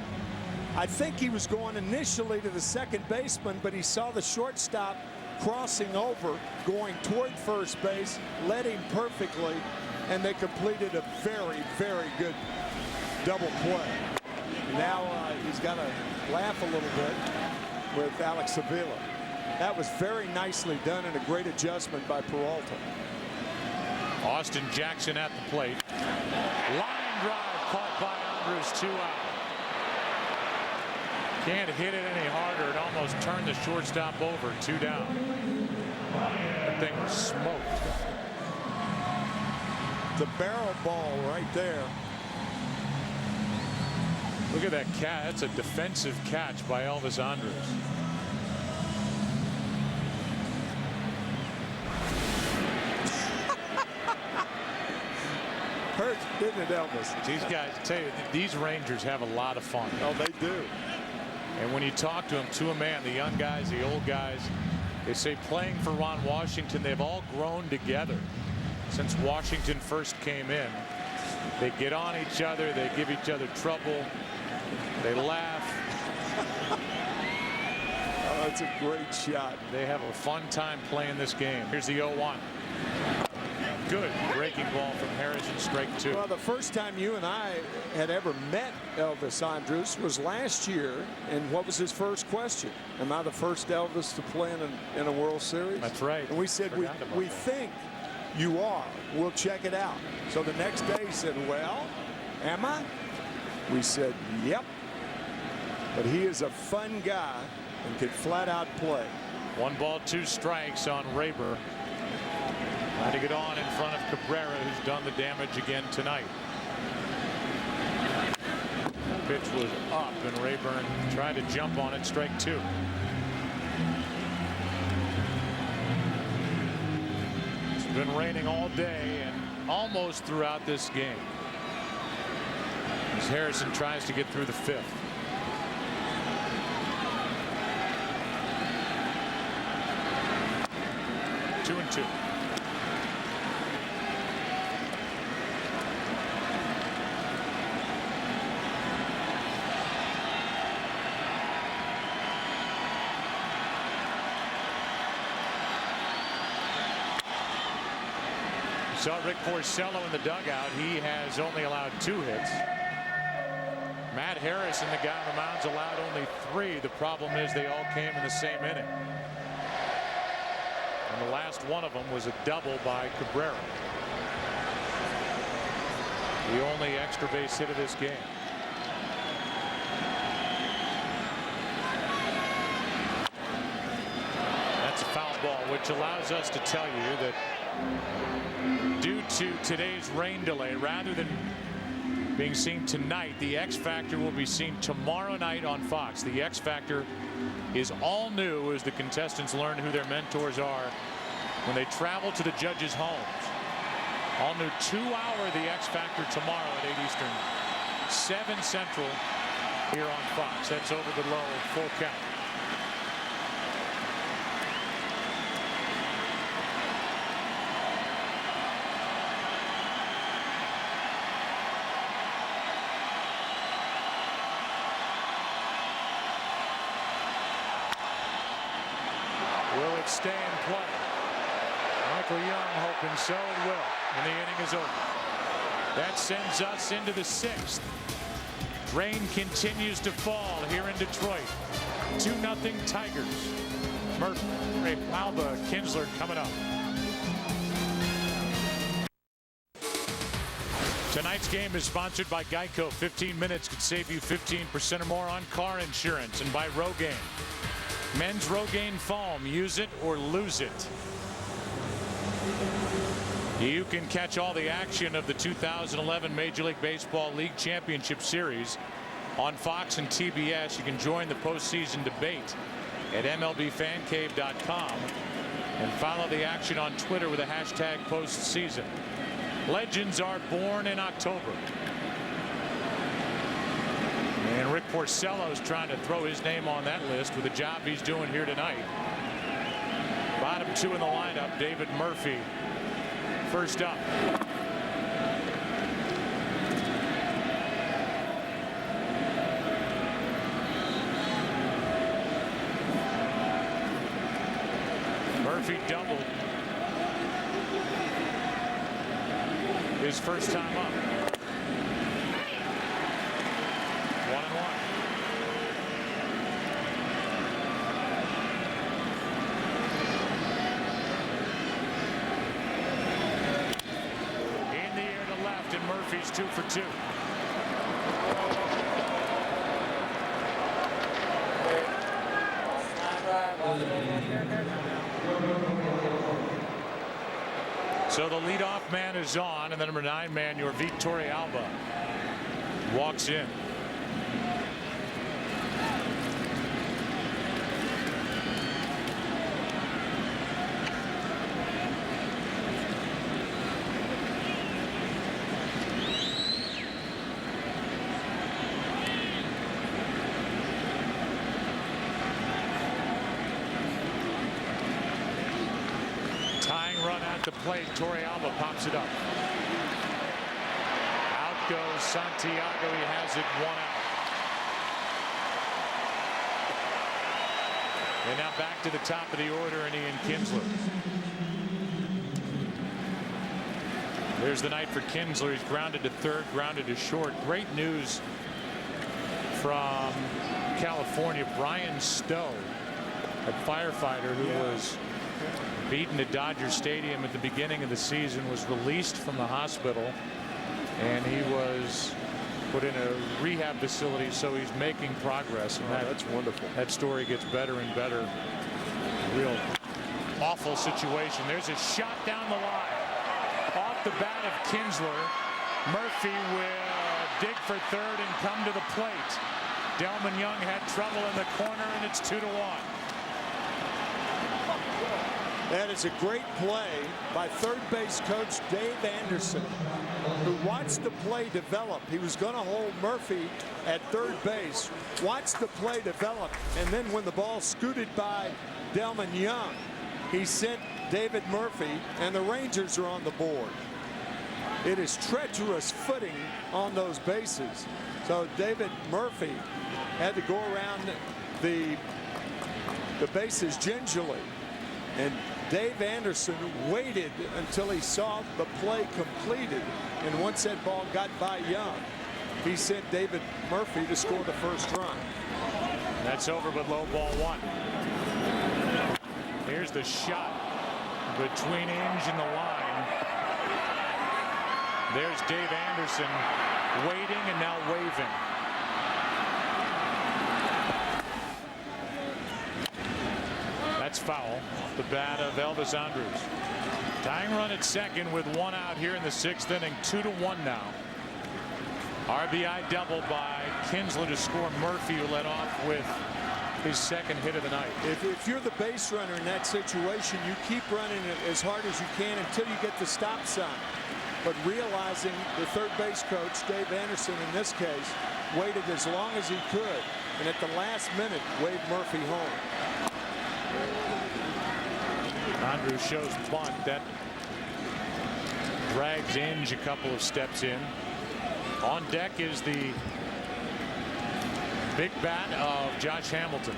I think he was going initially to the second baseman, but he saw the shortstop crossing over, going toward first base, led him perfectly, and they completed a very, very good double play. Now he's got to laugh a little bit with Alex Avila. That was very nicely done and a great adjustment by Peralta. Austin Jackson at the plate. Line drive caught by Andrus, 2 out. Can't hit it any harder. It almost turned the shortstop over. 2 down. That thing was smoked. The barrel ball right there. Look at that catch. That's a defensive catch by Elvis Andrus. Hurt, didn't it, Elvis? These guys, I tell you, these Rangers have a lot of fun. Oh, they do. And when you talk to them, to a man, the young guys, the old guys, they say playing for Ron Washington, they've all grown together since Washington first came in. They get on each other. They give each other trouble. They laugh. Oh, that's a great shot. They have a fun time playing this game. Here's the 0-1. Good breaking ball from Harrison, strike 2. Well, the first time you and I had ever met Elvis Andrus was last year, and what was his first question? Am I the first Elvis to play in a World Series? That's right. And we said we think you are. We'll check it out. So the next day he said, well, am I? We said, yep. but he is a fun guy and could flat out play. 1 ball, 2 strikes on Rayburn. Trying to get on in front of Cabrera, who's done the damage again tonight. Pitch was up, and Rayburn tried to jump on it. Strike 2. It's been raining all day and almost throughout this game, as Harrison tries to get through the 5th. Two and 2. Saw Rick Porcello in the dugout. He has only allowed 2 hits. Matt Harrison, the guy on the mound's allowed only 3. The problem is they all came in the same inning. And the last one of them was a double by Cabrera. The only extra base hit of this game. That's a foul ball, which allows us to tell you that due to today's rain delay, rather than being seen tonight, the X Factor will be seen tomorrow night on Fox. The X Factor is all new as the contestants learn who their mentors are when they travel to the judges' homes. All new 2-hour The X Factor tomorrow at 8 Eastern, 7 Central here on Fox. That's over the low, full count. Will it stay in play? Michael Young hoping so it will, and the inning is over. That sends us into the 6th. Rain continues to fall here in Detroit. 2-0 Tigers. Murphy, Alba, Kinsler coming up. Tonight's game is sponsored by Geico. 15 minutes could save you 15% or more on car insurance, and by Rogaine. Men's Rogaine foam. Use it or lose it. You can catch all the action of the 2011 Major League Baseball League Championship Series on Fox and TBS. You can join the postseason debate at MLBFanCave.com and follow the action on Twitter with the hashtag postseason. Legends are born in October. And Rick Porcello is trying to throw his name on that list with the job he's doing here tonight. Bottom 2 in the lineup, David Murphy first up. Murphy doubled his first time up. 1-1. In the air to left, and Murphy's 2 for 2. So the leadoff man is on, and the number 9 man, your Vitor Alba, walks in. To play, Torrealba pops it up. Out goes Santiago. He has it 1 out. And now back to the top of the order, and Ian Kinsler. There's the night for Kinsler. He's grounded to third, grounded to short. Great news from California. Brian Stowe, a firefighter who was beaten at Dodger Stadium at the beginning of the season, was released from the hospital, and he was put in a rehab facility, so he's making progress. And that's wonderful. That story gets better and better. Real awful situation. There's a shot down the line. Off the bat of Kinsler. Murphy will dig for third and come to the plate. Delman Young had trouble in the corner, and it's 2-1. That is a great play by third base coach Dave Anderson, who watched the play develop. He was going to hold Murphy at third base, watched the play develop, and then when the ball scooted by Delman Young, he sent David Murphy, and the Rangers are on the board. It is treacherous footing on those bases. So David Murphy had to go around the bases gingerly. And Dave Anderson waited until he saw the play completed. And once that ball got by Young, he sent David Murphy to score the first run. That's over, but low ball one. Here's the shot between Inge and the line. There's Dave Anderson waiting and now waving. That's foul. The bat of Elvis Andrus. Tying run at second with one out here in the sixth inning. 2-1 now. RBI double by Kinsler to score Murphy, who led off with his second hit of the night. If you're the base runner in that situation, you keep running it as hard as you can until you get the stop sign. But realizing the third base coach, Dave Anderson in this case, waited as long as he could, and at the last minute waved Murphy home. Andrews shows bunt. That drags Inge a couple of steps in. On deck is the big bat of Josh Hamilton.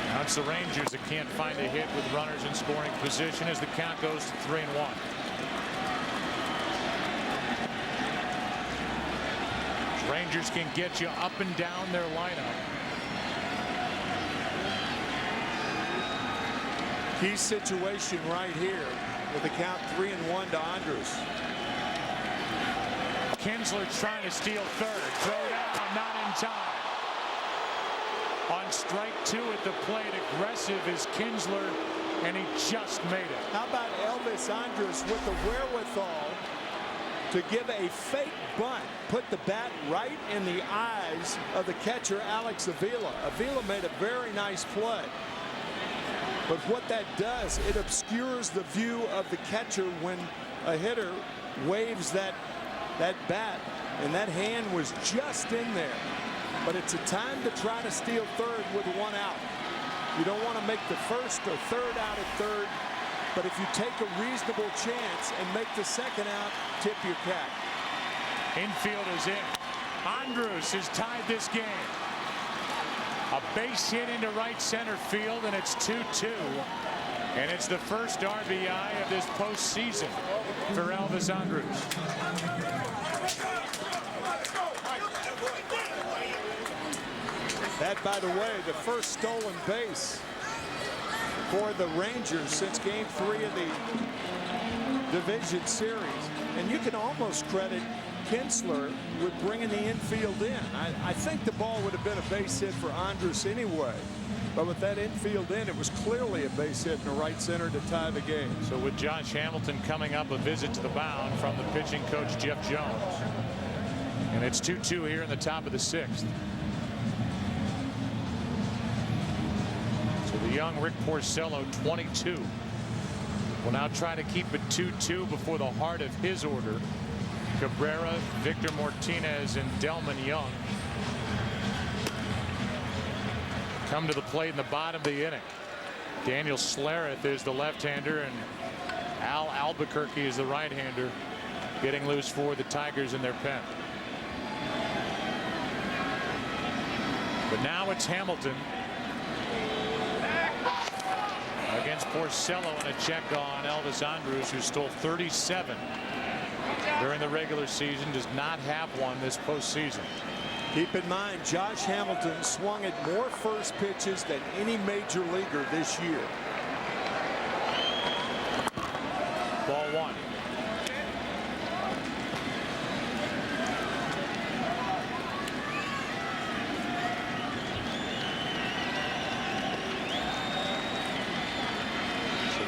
Now it's the Rangers that can't find a hit with runners in scoring position as the count goes to 3-1. Rangers can get you up and down their lineup. Key situation right here with the count 3-1 to Andrus. Kinsler trying to steal third. Throw down, not in time. On strike two at the plate, aggressive is Kinsler, and he just made it. How about Elvis Andrus with the wherewithal to give a fake bunt, put the bat right in the eyes of the catcher Alex Avila. Avila made a very nice play. But what that does, it obscures the view of the catcher when a hitter waves that bat, and that hand was just in there. But it's a time to try to steal third with one out. You don't want to make the first or third out at third, but if you take a reasonable chance and make the second out, tip your cap. Infield is in. Andrus has tied this game. A base hit into right center field, and it's 2-2. And it's the first RBI of this postseason for Elvis Andrus. That, by the way, the first stolen base for the Rangers since Game 3 of the division series. And you can almost credit Kinsler with bringing the infield in. I think the ball would have been a base hit for Andrus anyway. But with that infield in, it was clearly a base hit in the right center to tie the game. So with Josh Hamilton coming up, a visit to the mound from the pitching coach, Jeff Jones. And it's 2-2 here in the top of the sixth. So the young Rick Porcello, 22, will now try to keep it 2-2 before the heart of his order. Cabrera, Victor Martinez, and Delman Young come to the plate in the bottom of the inning. Daniel Slareth is the left-hander, and Al Albuquerque is the right-hander, getting loose for the Tigers in their pen. But now it's Hamilton against Porcello, and a check on Elvis Andrus, who stole 37 during the regular season, does not have one this postseason. Keep in mind, Josh Hamilton swung at more first pitches than any major leaguer this year.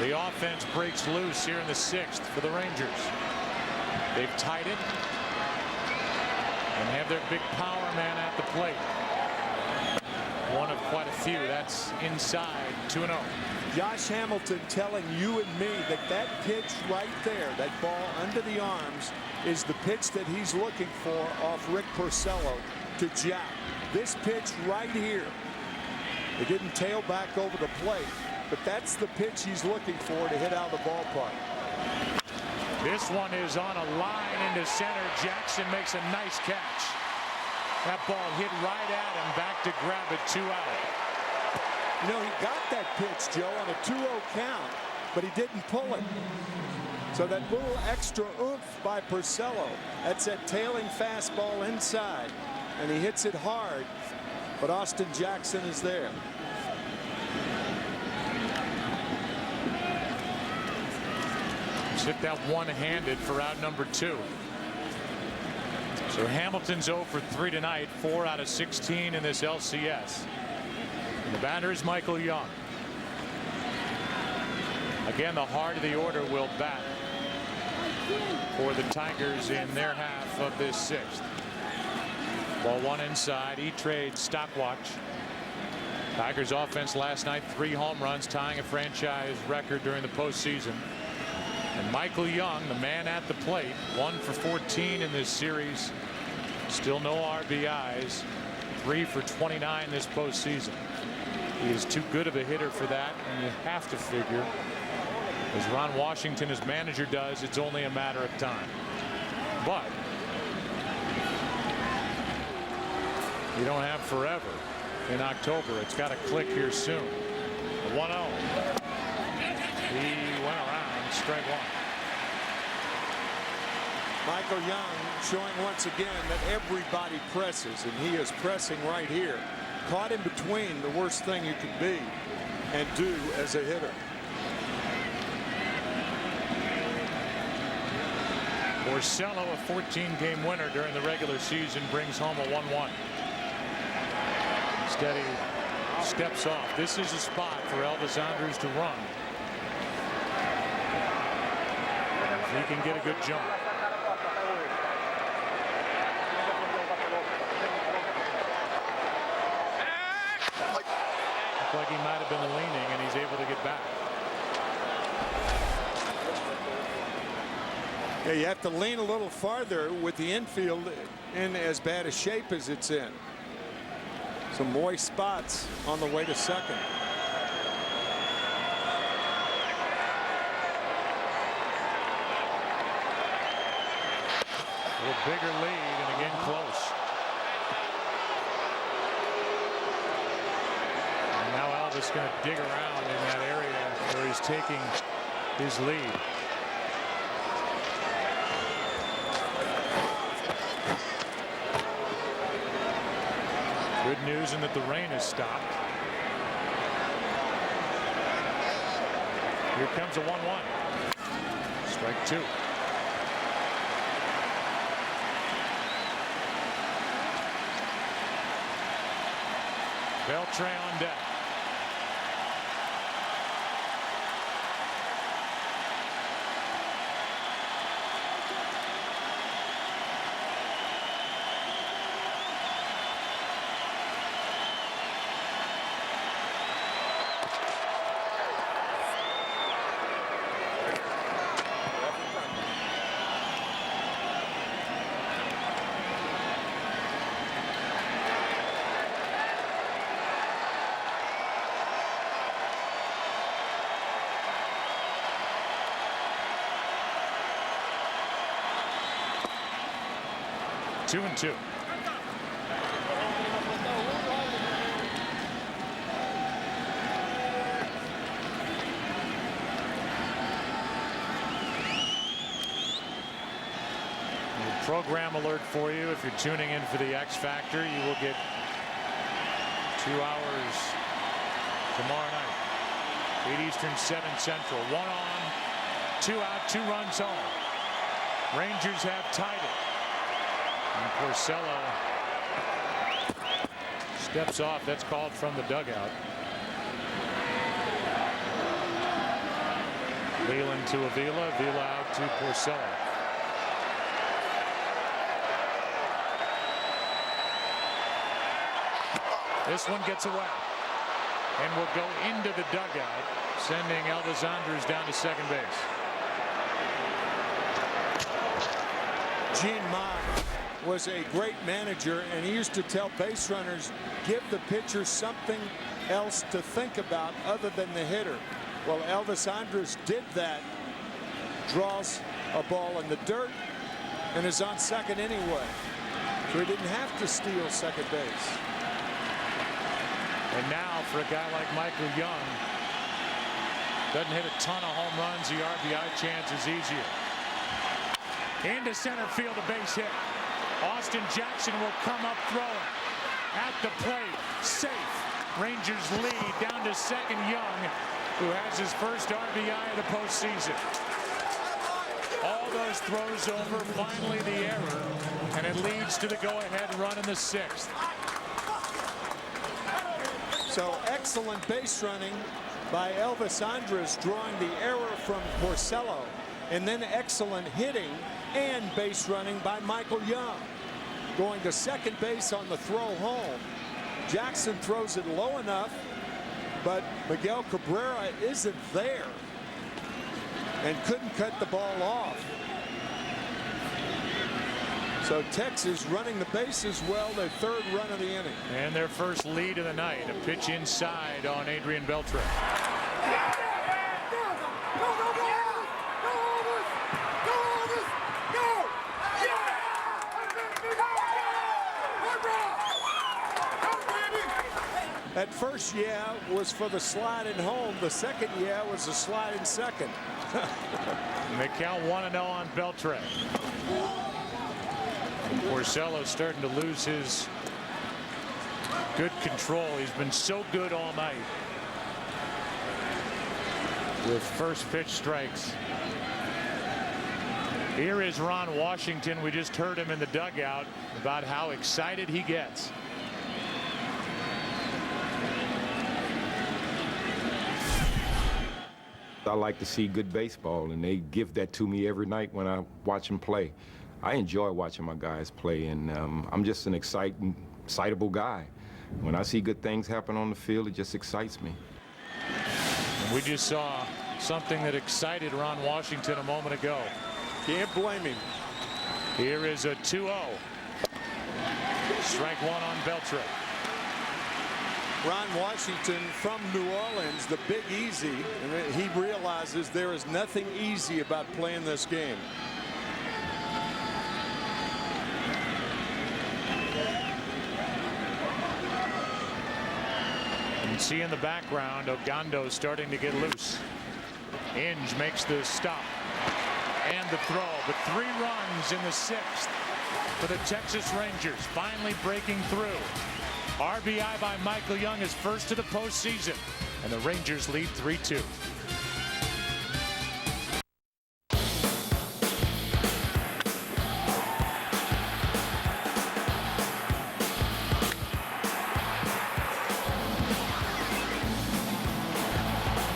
The offense breaks loose here in the 6th for the Rangers. They've tied it and have their big power man at the plate. One of quite a few. That's inside 2-0. Josh Hamilton telling you and me that that pitch right there, that ball under the arms, is the pitch that he's looking for off Rick Porcello to Jack. This pitch right here. It didn't tail back over the plate, but that's the pitch he's looking for to hit out of the ballpark. This one is on a line into center. Jackson makes a nice catch. That ball hit right at him, back to grab it, 2 out. You know, he got that pitch, Joe, on a 2-0 count, but he didn't pull it. So that little extra oomph by Porcello, that's that tailing fastball inside, and he hits it hard, but Austin Jackson is there. He's hit that one-handed for out number 2. So Hamilton's 0 for 3 tonight, 4 out of 16 in this LCS. And the batter is Michael Young. Again, the heart of the order will bat for the Tigers in their half of this 6th. Ball 1 inside. E-Trade stopwatch. Tigers offense last night, 3 home runs, tying a franchise record during the postseason. And Michael Young, the man at the plate, 1 for 14 in this series. Still no RBIs. 3 for 29 this postseason. He is too good of a hitter for that, and you have to figure, as Ron Washington, his manager, does, it's only a matter of time. But you don't have forever in October. It's got to click here soon. 1-0. He went around, strike 1. Michael Young showing once again that everybody presses, and he is pressing right here. Caught in between, the worst thing you could be and do as a hitter. Porcello, a 14-game winner during the regular season, brings home a 1-1. Instead, he steps off. This is a spot for Elvis Andrus to run. If he can get a good jump. Looks like he might have been leaning, and he's able to get back. Yeah, you have to lean a little farther with the infield in as bad a shape as it's in. Some moist spots on the way to second. A little bigger lead, and again close. And now Elvis going to dig around in that area where he's taking his lead. Good news in that the rain has stopped. Here comes a 1-1. Strike 2. Beltran on deck. Two and 2. Program alert for you. If you're tuning in for the X Factor, you will get 2 hours tomorrow night. 8 Eastern, 7 Central. 1 on, 2 out, 2 runs home. Rangers have tied it. And Porcello steps off. That's called from the dugout. Leland to Avila. Avila out to Porcello. This one gets away and will go into the dugout, sending Elvis Andrus down to second base. Gene Mott was a great manager, and he used to tell base runners, give the pitcher something else to think about other than the hitter. Well, Elvis Andrus did that, draws a ball in the dirt, and is on second anyway. So he didn't have to steal second base. And now for a guy like Michael Young, doesn't hit a ton of home runs, the RBI chance is easier. Into center field, a base hit. Austin Jackson will come up throwing. At the plate, safe. Rangers lead down to second Young, who has his first RBI of the postseason. All those throws over, finally the error, and it leads to the go-ahead run in the sixth. So excellent base running by Elvis Andrus, drawing the error from Porcello, and then excellent hitting and base running by Michael Young. Going to second base on the throw home. Jackson throws it low enough, but Miguel Cabrera isn't there and couldn't cut the ball off. So Texas running the bases well, their third run of the inning. And their first lead of the night, a pitch inside on Adrian Beltre. That first yeah was for the slide in home. The second yeah was the slide in second. They count 1-0 on Beltre. Porcello starting to lose his good control. He's been so good all night with first pitch strikes. Here is Ron Washington. We just heard him in the dugout about how excited he gets. I like to see good baseball, and they give that to me every night when I watch them play. I enjoy watching my guys play, and I'm just an excitable guy. When I see good things happen on the field, it just excites me. And we just saw something that excited Ron Washington a moment ago. Can't blame him. Here is a 2-0. Strike one on Beltre. Ron Washington from New Orleans, the Big Easy, and he realizes there is nothing easy about playing this game. You can see in the background Ogando starting to get loose. Inge makes the stop and the throw, but 3 runs in the sixth for the Texas Rangers, finally breaking through. RBI by Michael Young, his first of the postseason, and the Rangers lead 3-2.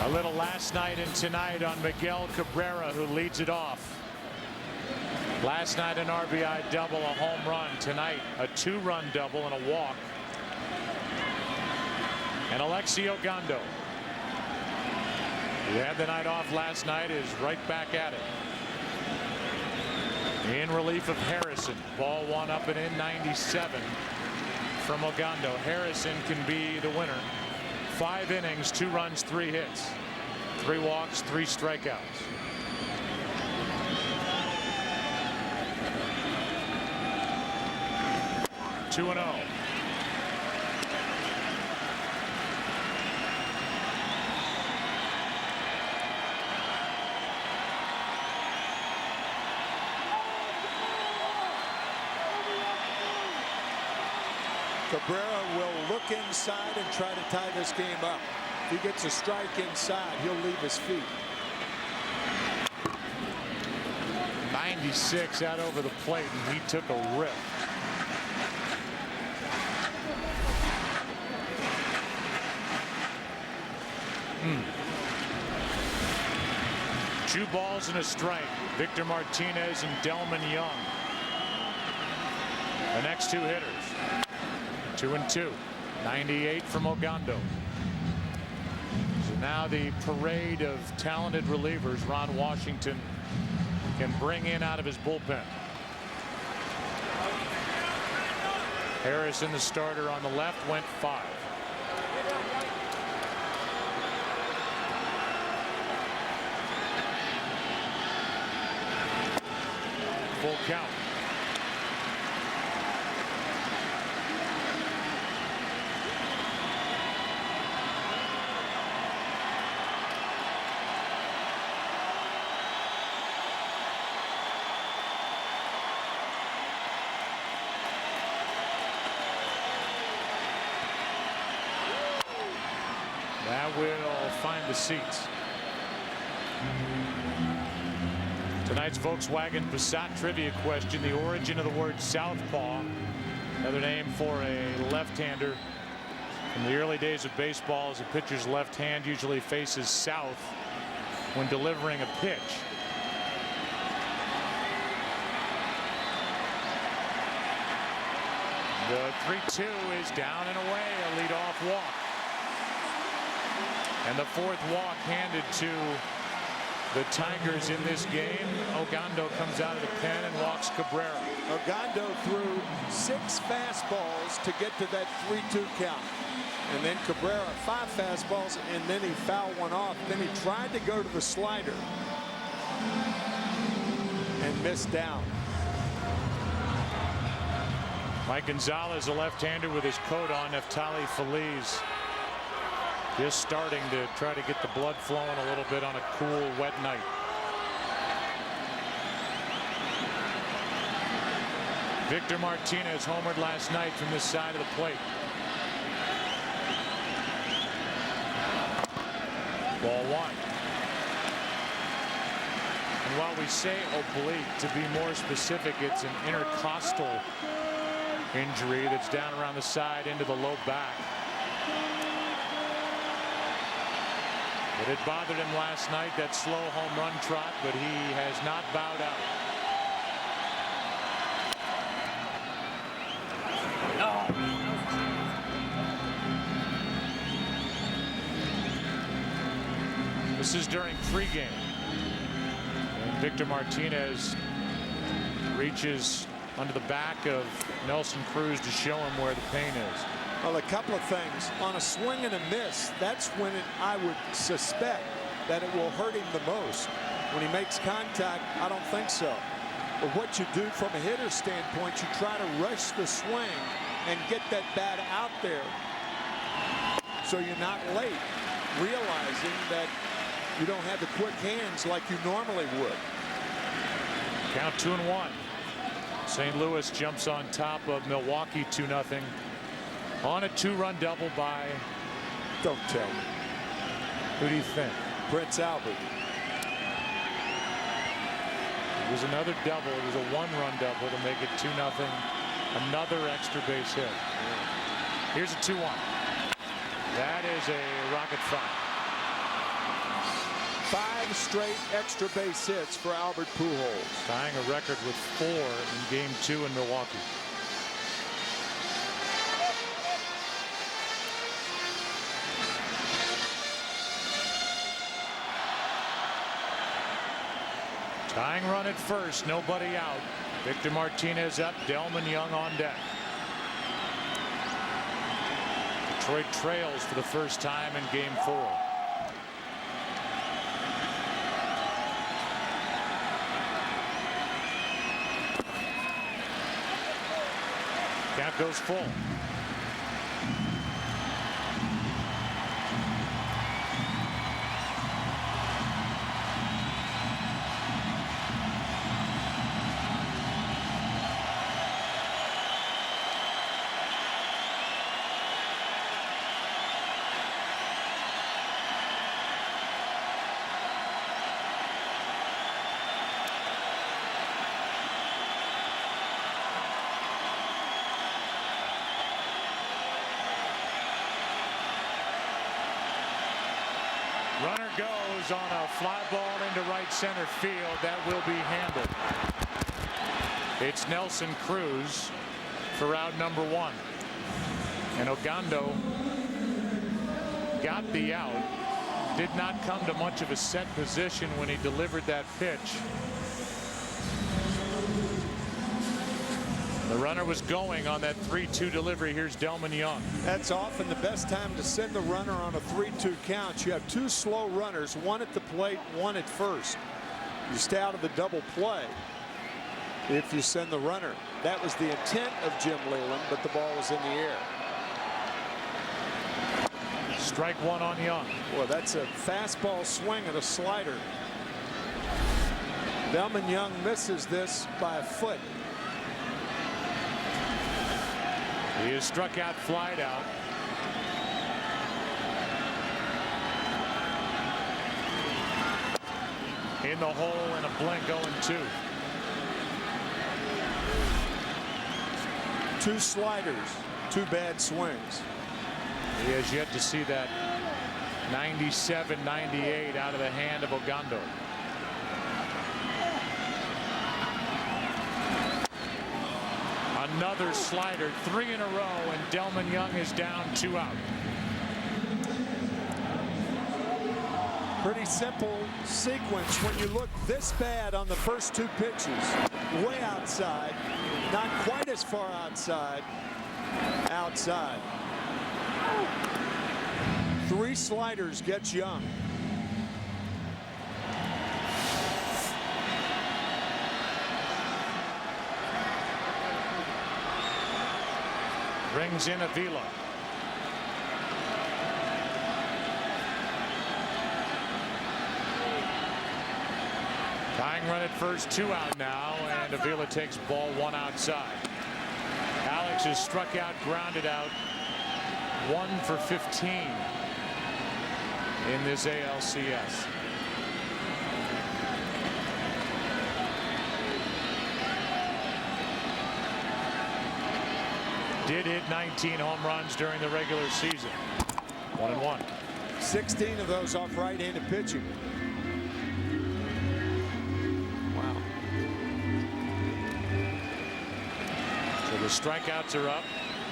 A little last night and tonight on Miguel Cabrera, who leads it off. Last night an RBI double, a home run. Tonight a 2-run double and a walk. And Alexi Ogando, who had the night off last night, is right back at it. In relief of Harrison. Ball one up and in, 97 from Ogando. Harrison can be the winner. 5 innings, 2 runs, 3 hits, 3 walks, 3 strikeouts. Two and 0. Cabrera will look inside and try to tie this game up. If he gets a strike inside, he'll leave his feet. 96 out over the plate, and he took a rip. 2 balls and a strike. Victor Martinez and Delman Young. The next 2 hitters. 2-2. 98 from Ogando. So now the parade of talented relievers Ron Washington can bring in out of his bullpen. Harrison, the starter on the left, went 5. Full count. That will find the seats. Tonight's Volkswagen Passat trivia question: the origin of the word southpaw, another name for a left-hander. In the early days of baseball, as a pitcher's left hand usually faces south when delivering a pitch. The 3-2 is down and away, a leadoff walk. And the 4th walk handed to the Tigers in this game. Ogando comes out of the pen and walks Cabrera. Ogando threw 6 fastballs to get to that 3-2 count. And then Cabrera 5 fastballs, and then he fouled one off. Then he tried to go to the slider and missed down. Mike Gonzalez, a left-hander with his coat on. Neftali Feliz just starting to try to get the blood flowing a little bit on a cool, wet night. Victor Martinez homered last night from this side of the plate. Ball 1. And while we say oblique, to be more specific, it's an intercostal injury that's down around the side into the low back. But it bothered him last night, that slow home run trot, but he has not bowed out. This is during pregame. And Victor Martinez reaches under the back of Nelson Cruz to show him where the pain is. Well, a couple of things. On a swing and a miss, that's when I would suspect that it will hurt him the most. When he makes contact, I don't think so. But what you do from a hitter standpoint, you try to rush the swing and get that bat out there so you're not late, realizing that you don't have the quick hands like you normally would. Count 2-1. St. Louis jumps on top of Milwaukee 2-0 on a 2-run double by, don't tell me, who do you think? Prince Albert. It was another double. It was a 1-run double to make it 2-0. Another extra base hit. Here's a 2-1. That is a rocket fire. 5 straight extra base hits for Albert Pujols, tying a record with 4 in Game 2 in Milwaukee. Tying run at first, nobody out. Victor Martinez up, Delman Young on deck. Detroit trails for the first time in Game 4. Count goes full. Runner goes on a fly ball into right center field. That will be handled. It's Nelson Cruz for out number 1. And Ogando got the out. Did not come to much of a set position when he delivered that pitch. The runner was going on that 3-2 delivery. Here's Delman Young. That's often the best time to send the runner on a 3-2 count. You have 2 slow runners, one at the plate, one at first. You stay out of the double play if you send the runner. That was the intent of Jim Leyland, but the ball was in the air. Strike 1 on Young. Well, that's a fastball swing and a slider. Delman Young misses this by a foot. He is struck out, flied out. In the hole and a blink 0-2. 2 sliders, 2 bad swings. He has yet to see that 97-98 out of the hand of Ogando. Another slider, 3 in a row, and Delman Young is down 2 out. Pretty simple sequence when you look this bad on the first 2 pitches. Way outside, not quite as far outside. 3 sliders gets Young. Brings in Avila. Tying run at first, 2 out now, and Avila takes ball 1 outside. Alex is struck out, grounded out, 1 for 15 in this ALCS. Did hit 19 home runs during the regular season. 1-1. 16 of those off right-handed pitching. Wow. So the strikeouts are up,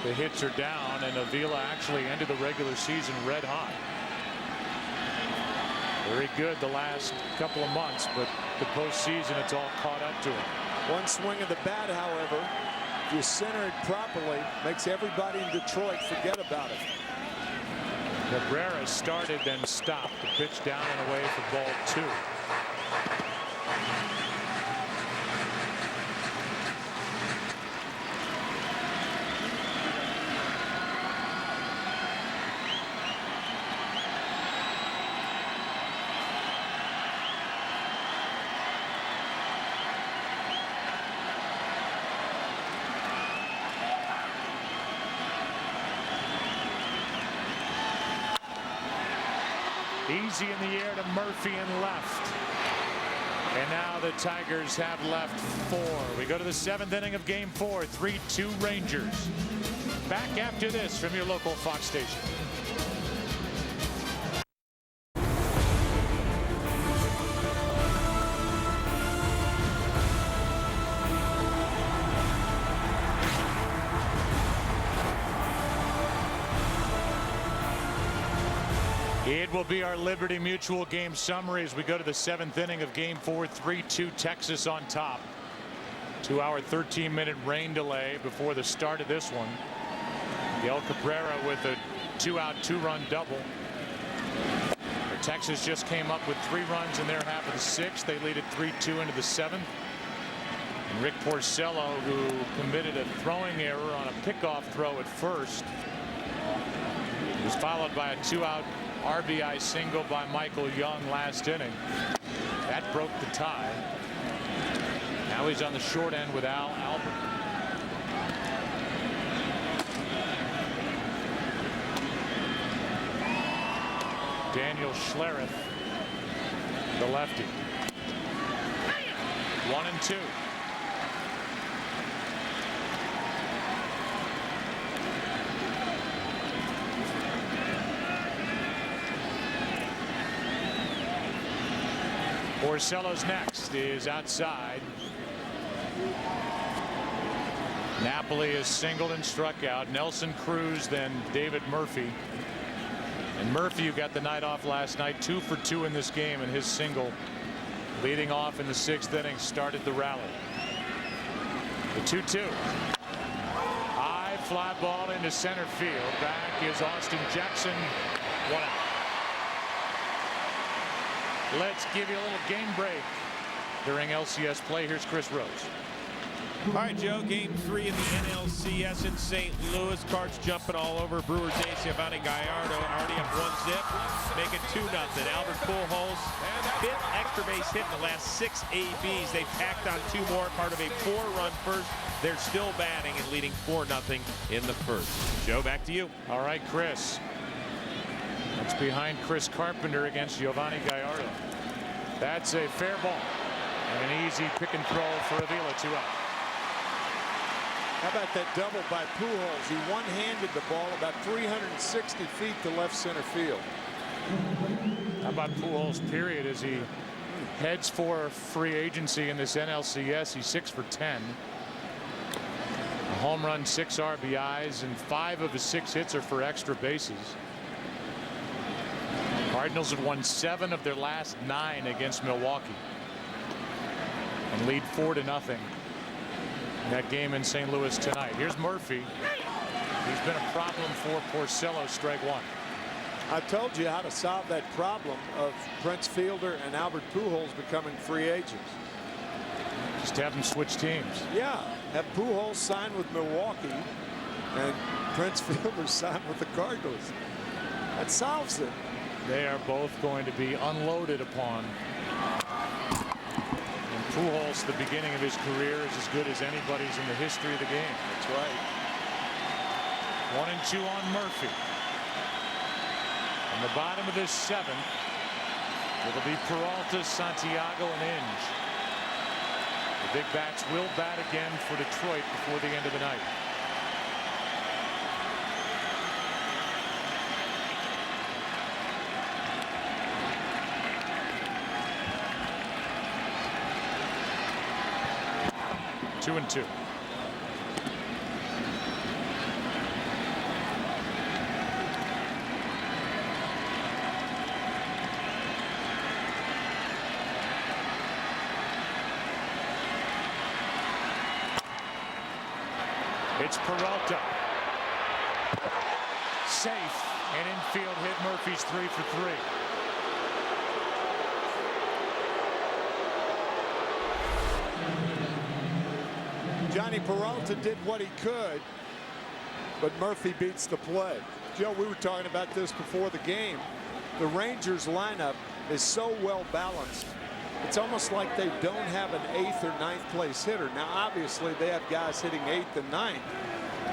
the hits are down, and Avila actually ended the regular season red hot. Very good the last couple of months, but the postseason, it's all caught up to him. One swing of the bat, however, if you center it properly, makes everybody in Detroit forget about it. Cabrera started, then stopped. The pitch down and away for ball 2. Easy in the air to Murphy and left. And now the Tigers have left 4. We go to the 7th inning of game 4. 3-2 Rangers. Back after this from your local Fox station. It will be our Liberty Mutual game summary as we go to the 7th inning of game 4. 3-2 Texas on top. 2-hour 13-minute rain delay before the start of this one. Miguel Cabrera with a 2-out 2-run double. Texas just came up with 3 runs in their half of the 6th. They lead it 3-2 into the 7th. And Rick Porcello, who committed a throwing error on a pickoff throw at first, was followed by a 2-out RBI single by Michael Young last inning. That broke the tie. Now he's on the short end with Al Albert. Daniel Schlereth, the lefty. 1-2. Porcello's next is outside. Napoli is singled and struck out. Nelson Cruz, then David Murphy. And Murphy, who got the night off last night, 2 for 2 in this game, and his single leading off in the 6th inning started the rally. The 2-2. High fly ball into center field. Back is Austin Jackson. 1 out. Let's give you a little game break during LCS play. Here's Chris Rose. All right, Joe, game 3 in the NLCS in St. Louis. Cards jumping all over. Brewers ace Giovanni Gallardo already up 1-zip. Make it 2-0. Albert Pujols, 5th extra base hit in the last 6 ABs. They packed on 2 more, part of a 4-run first. They're still batting and leading 4-0 in the first. Joe, back to you. All right, Chris. That's behind Chris Carpenter against Giovanni Gallardo. That's a fair ball. And an easy pick and throw for Avila, 2 out. How about that double by Pujols? He one-handed the ball about 360 feet to left center field. How about Pujols, period, as he heads for free agency in this NLCS? He's 6 for 10. A home run, 6 RBIs, and 5 of his 6 hits are for extra bases. Cardinals have won 7 of their last 9 against Milwaukee and lead 4-0. That game in St. Louis tonight. Here's Murphy. He's been a problem for Porcello. Strike 1. I told you how to solve that problem of Prince Fielder and Albert Pujols becoming free agents. Just have them switch teams. Yeah, have Pujols sign with Milwaukee and Prince Fielder sign with the Cardinals. That solves it. They are both going to be unloaded upon. Pujols, the beginning of his career, is as good as anybody's in the history of the game. That's right. 1-2 on Murphy. In the bottom of this 7th, it'll be Peralta, Santiago, and Inge. The big bats will bat again for Detroit before the end of the night. Two and 2. It's Peralta. Safe. An infield hit. Murphy's 3 for 3. Johnny Peralta did what he could, but Murphy beats the play. Joe, we were talking about this before the game. The Rangers lineup is so well balanced. It's almost like they don't have an 8th or 9th place hitter. Now, obviously, they have guys hitting 8th and 9th,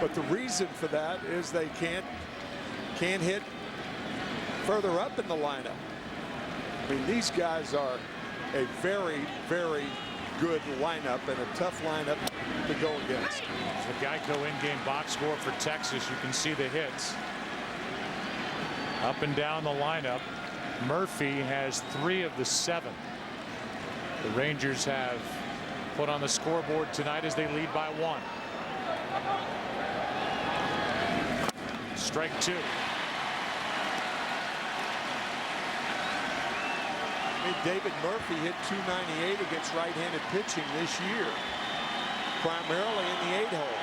but the reason for that is they can't hit further up in the lineup. I mean, these guys are a very, very good lineup and a tough lineup to go against. The Geico in-game box score for Texas. You can see the hits up and down the lineup. Murphy has 3 of the 7. The Rangers have put on the scoreboard tonight as they lead by 1. Strike 2. I mean, David Murphy hit .298 against right-handed pitching this year, primarily in the 8-hole.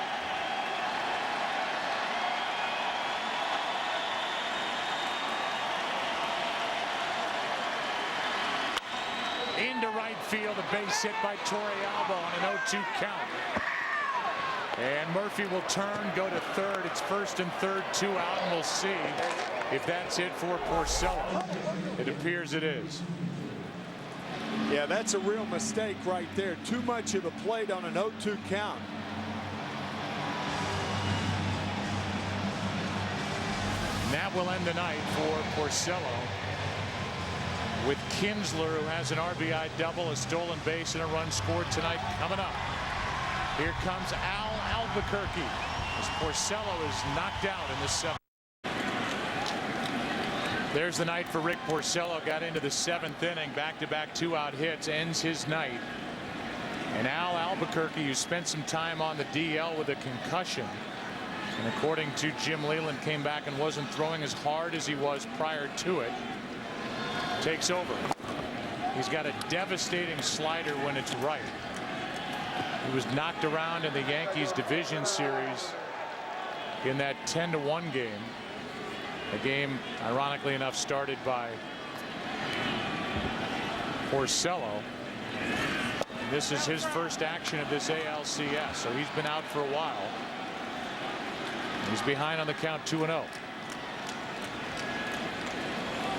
Into right field, a base hit by Torrealba on an 0-2 count. And Murphy will turn, go to third. It's first and third, 2 out, and we'll see if that's it for Porcello. It appears it is. Yeah, that's a real mistake right there. Too much of the plate on an 0-2 count. And that will end the night for Porcello, with Kinsler, who has an RBI double, a stolen base, and a run scored tonight coming up. Here comes Al Albuquerque as Porcello is knocked out in the 7th. There's the night for Rick Porcello. Got into the 7th inning, back-to-back 2-out hits, ends his night. And Al Albuquerque, who spent some time on the DL with a concussion, and according to Jim Leyland, came back and wasn't throwing as hard as he was prior to it, takes over. He's got a devastating slider when it's right. He was knocked around in the Yankees division series in that 10-1 game. A game, ironically enough, started by Porcello. This is his first action of this ALCS, so he's been out for a while. He's behind on the count, 2-0.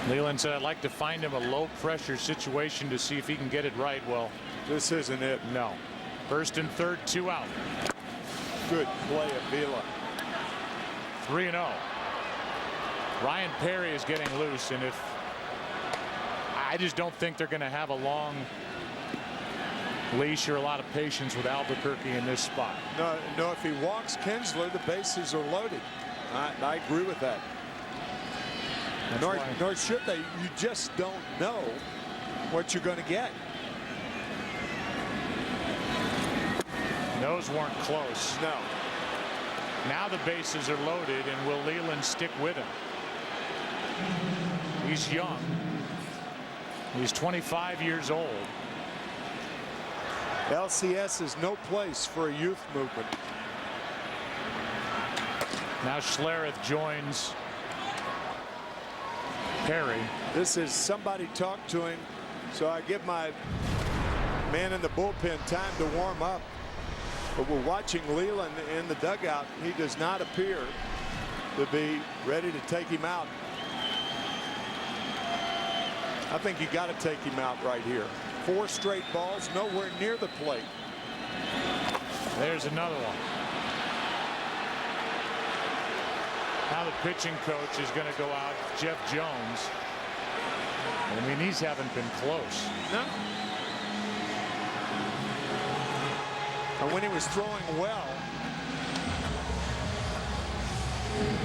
Leland said, I'd like to find him a low-pressure situation to see if he can get it right. Well, this isn't it. No. First and third, 2 out. Good play, Avila. 3-0. Ryan Perry is getting loose, and I just don't think they're going to have a long leash or a lot of patience with Albuquerque in this spot. No, if he walks Kinsler, the bases are loaded. I agree with that. Nor should they. You just don't know what you're going to get. Those weren't close. No. Now the bases are loaded, and will Leland stick with him? He's young. He's 25 years old. LCS is no place for a youth movement. Now Schlereth joins Perry. This is somebody talk to him, so I give my man in the bullpen time to warm up. But we're watching Leland in the dugout. He does not appear to be ready to take him out. I think you got to take him out right here. 4 straight balls, nowhere near the plate. There's another one. Now the pitching coach is going to go out, Jeff Jones. I mean, these haven't been close. No. And when he was throwing well,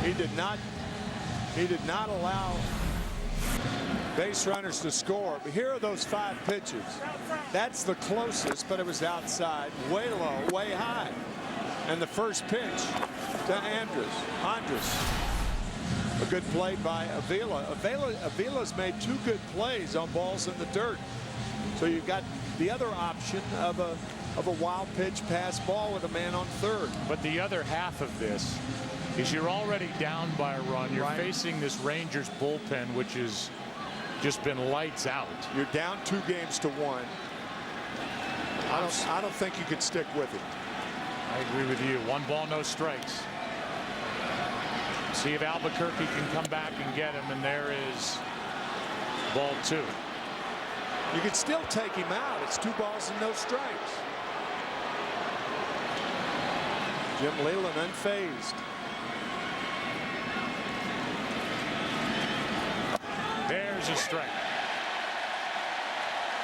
he did not allow base runners to score. But here are those 5 pitches. That's the closest, but it was outside, way low, way high. And the first pitch to Andrus. A good play by Avila. Avila's made 2 good plays on balls in the dirt. So you've got the other option of a wild pitch pass ball with a man on third. But the other half of this is you're already down by a run. You're facing this Rangers bullpen, which has just been lights out. You're down 2 games to 1. I don't think you could stick with it. I agree with you. 1 ball, no strikes. See if Albuquerque can come back and get him, and there is ball 2. You could still take him out. It's 2 balls and no strikes. Jim Leyland unfazed. There's a strike.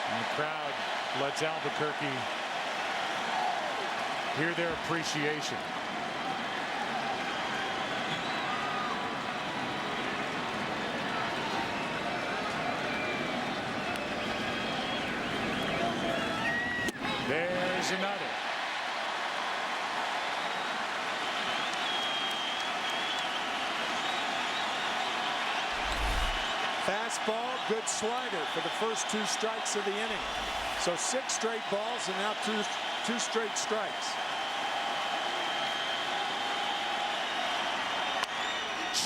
And the crowd lets Albuquerque hear their appreciation. There's another. Fastball, good slider for the first 2 strikes of the inning. So 6 straight balls and now two straight strikes.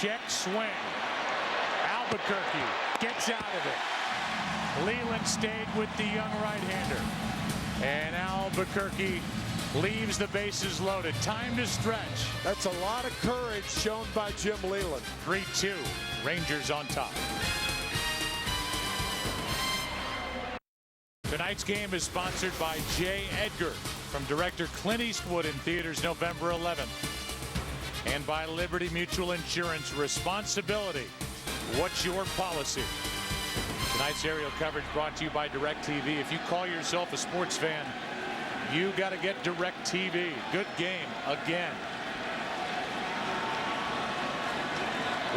Check swing. Albuquerque gets out of it. Leland stayed with the young right-hander. And Albuquerque leaves the bases loaded. Time to stretch. That's a lot of courage shown by Jim Leyland. 3-2. Rangers on top. Tonight's game is sponsored by J. Edgar from director Clint Eastwood in theaters November 11th. And by Liberty Mutual Insurance. Responsibility. What's your policy? Tonight's aerial coverage brought to you by DirecTV. If you call yourself a sports fan, you got to get DirecTV. Good game again.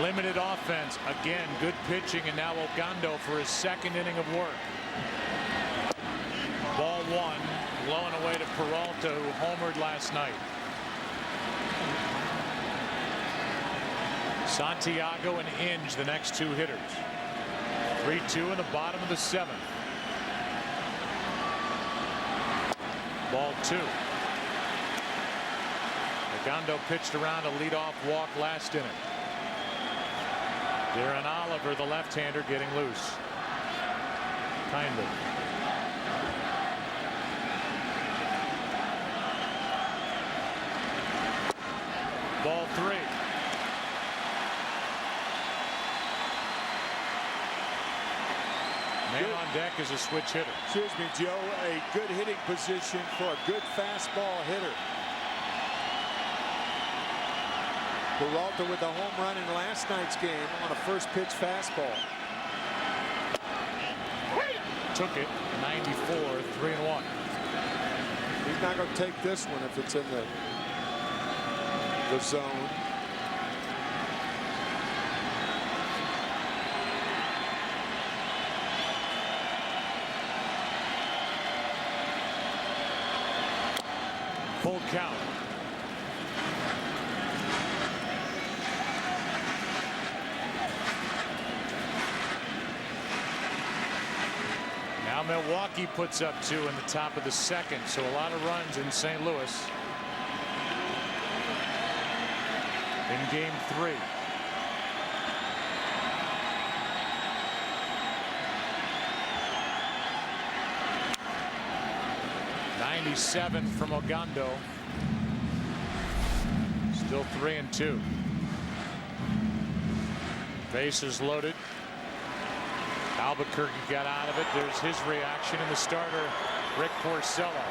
Limited offense. Again, good pitching, and now Ogando for his second inning of work. Ball one, blowing away to Peralta, who homered last night. Santiago and Inge, the next two hitters. 3-2 in the bottom of the seventh. Ball two. Ogando pitched around a leadoff walk last inning. Darren Oliver, the left-hander, getting loose. Kindly. Ball three. Man on deck is a switch hitter. Excuse me, Joe. A good hitting position for a good fastball hitter. Peralta with a home run in last night's game on a first pitch fastball. Took it. 94, 3-1. He's not going to take this one if it's in the zone. Full count. Now Milwaukee puts up 2 in the top of the second, so a lot of runs in St. Louis in game 3. '97 from Ogando. Still 3-2. Bases loaded. Albuquerque got out of it. There's his reaction, and the starter, Rick Porcello.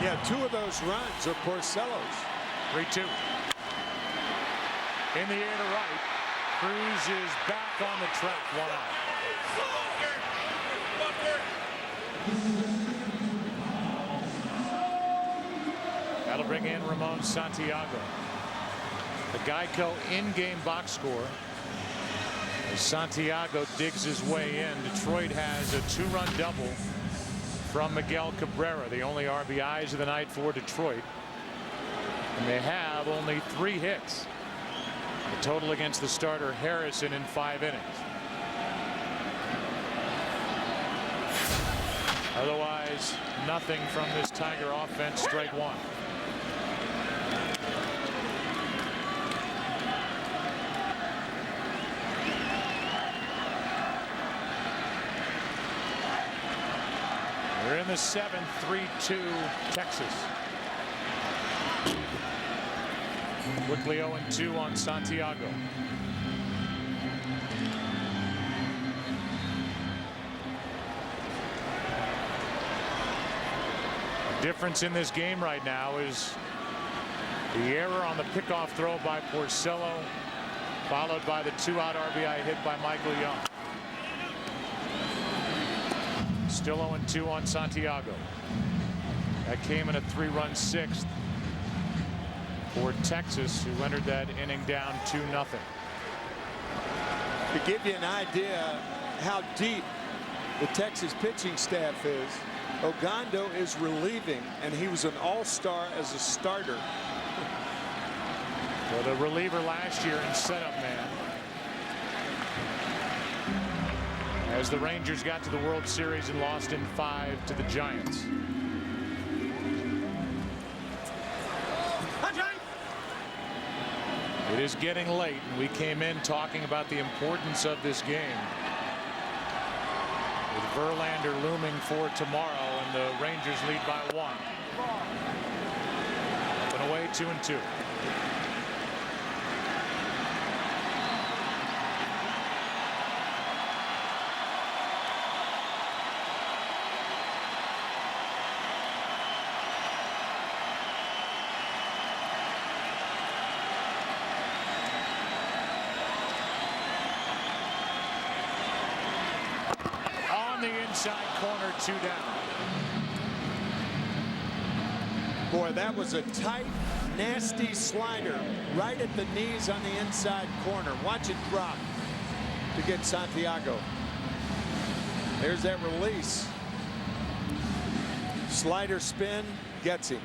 Yeah, 2 of those runs are Porcello's. 3-2. In the air to right. Cruz is back on the track. 1 out. That'll bring in Ramon Santiago. The Geico in-game box score. As Santiago digs his way in, Detroit has a 2-run double from Miguel Cabrera, the only RBIs of the night for Detroit. And they have only 3 hits. The total against the starter Harrison in 5 innings. Otherwise, nothing from this Tiger offense. Strike 1. We're in the 7th, 3-2 Texas. Quickly 0-2 on Santiago. The difference in this game right now is the error on the pickoff throw by Porcello, followed by the 2-out RBI hit by Michael Young. Still 0-2 on Santiago. That came in a 3-run 6th for Texas, who entered that inning down 2-0. To give you an idea how deep the Texas pitching staff is, Ogando is relieving, and he was an all-star as a starter. Well, the reliever last year and setup man. As the Rangers got to the World Series and lost in 5 to the Giants. It is getting late, and we came in talking about the importance of this game. With Verlander looming for tomorrow, and the Rangers lead by 1. Up and away, 2-2. Inside corner, 2 down. Boy, that was a tight nasty slider right at the knees on the inside corner. Watch it drop to get Santiago. There's that release. Slider spin gets him.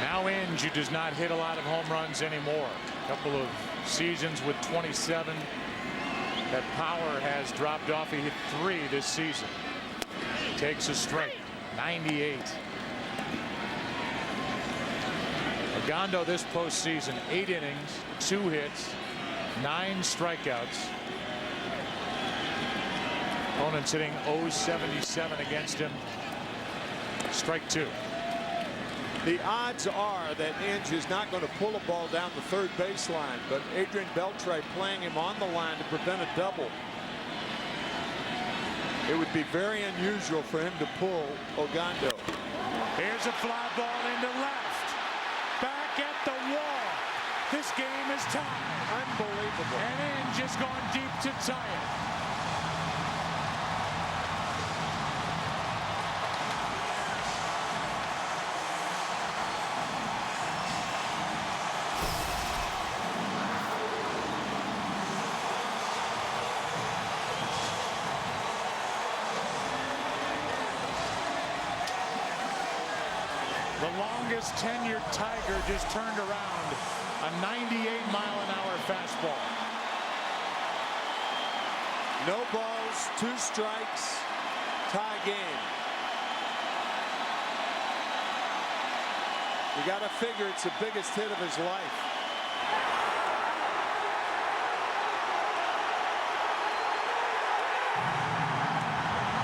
Now Inge, who does not hit a lot of home runs anymore. A couple of seasons with 27. That power has dropped off. He hit 3 this season. Takes a strike. 98. Ogando this postseason, 8 innings, 2 hits, 9 strikeouts. Opponents hitting 0-77 against him. Strike 2. The odds are that Inge is not going to pull a ball down the third baseline, but Adrian Beltre playing him on the line to prevent a double. It would be very unusual for him to pull Ogando. Here's a fly ball into left. Back at the wall. This game is tied. Unbelievable. And Inge is going deep to tie it. The longest tenured Tiger just turned around a 98-mile-an-hour fastball. No balls, 2 strikes, tie game. You got to figure it's the biggest hit of his life.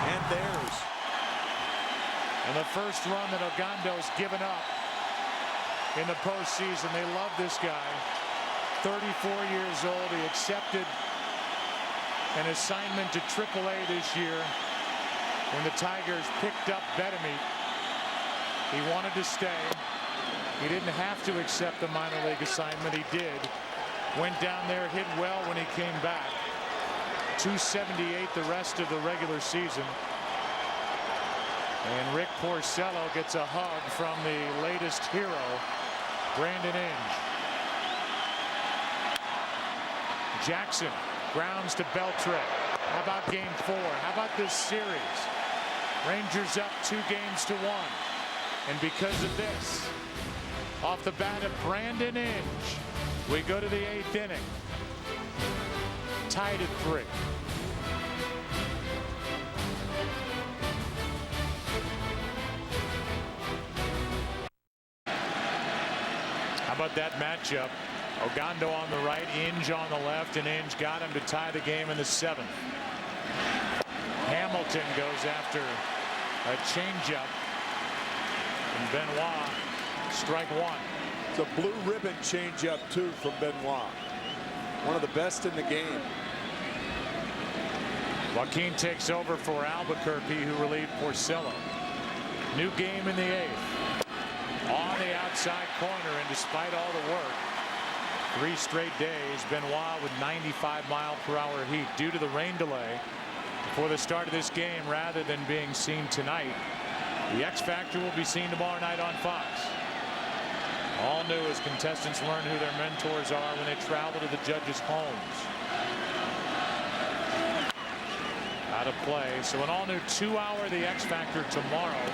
And theirs. And the first run that Ogando's given up in the postseason. They love this guy. 34 years old. He accepted an assignment to AAA this year when the Tigers picked up Betemit. He wanted to stay. He didn't have to accept the minor league assignment. He did. Went down there, hit well when he came back. 278 the rest of the regular season. And Rick Porcello gets a hug from the latest hero, Brandon Inge. Jackson grounds to Beltre. How about game 4? How about this series? Rangers up 2-1. And because of this, off the bat of Brandon Inge, we go to the 8th inning. Tied at 3. How about that matchup? Ogando on the right, Inge on the left, and Inge got him to tie the game in the 7th. Hamilton goes after a changeup. And Benoit, strike 1. It's a blue ribbon changeup too from Benoit. One of the best in the game. Joaquin takes over for Albuquerque, who relieved Porcello. New game in the 8th. On the outside corner, and despite all the work, 3 straight days, Benoit with 95-mile-per-hour heat due to the rain delay before the start of this game rather than being seen tonight. The X Factor will be seen tomorrow night on Fox. All new as contestants learn who their mentors are when they travel to the judges' homes. Out of play. So an all-new 2-hour The X Factor tomorrow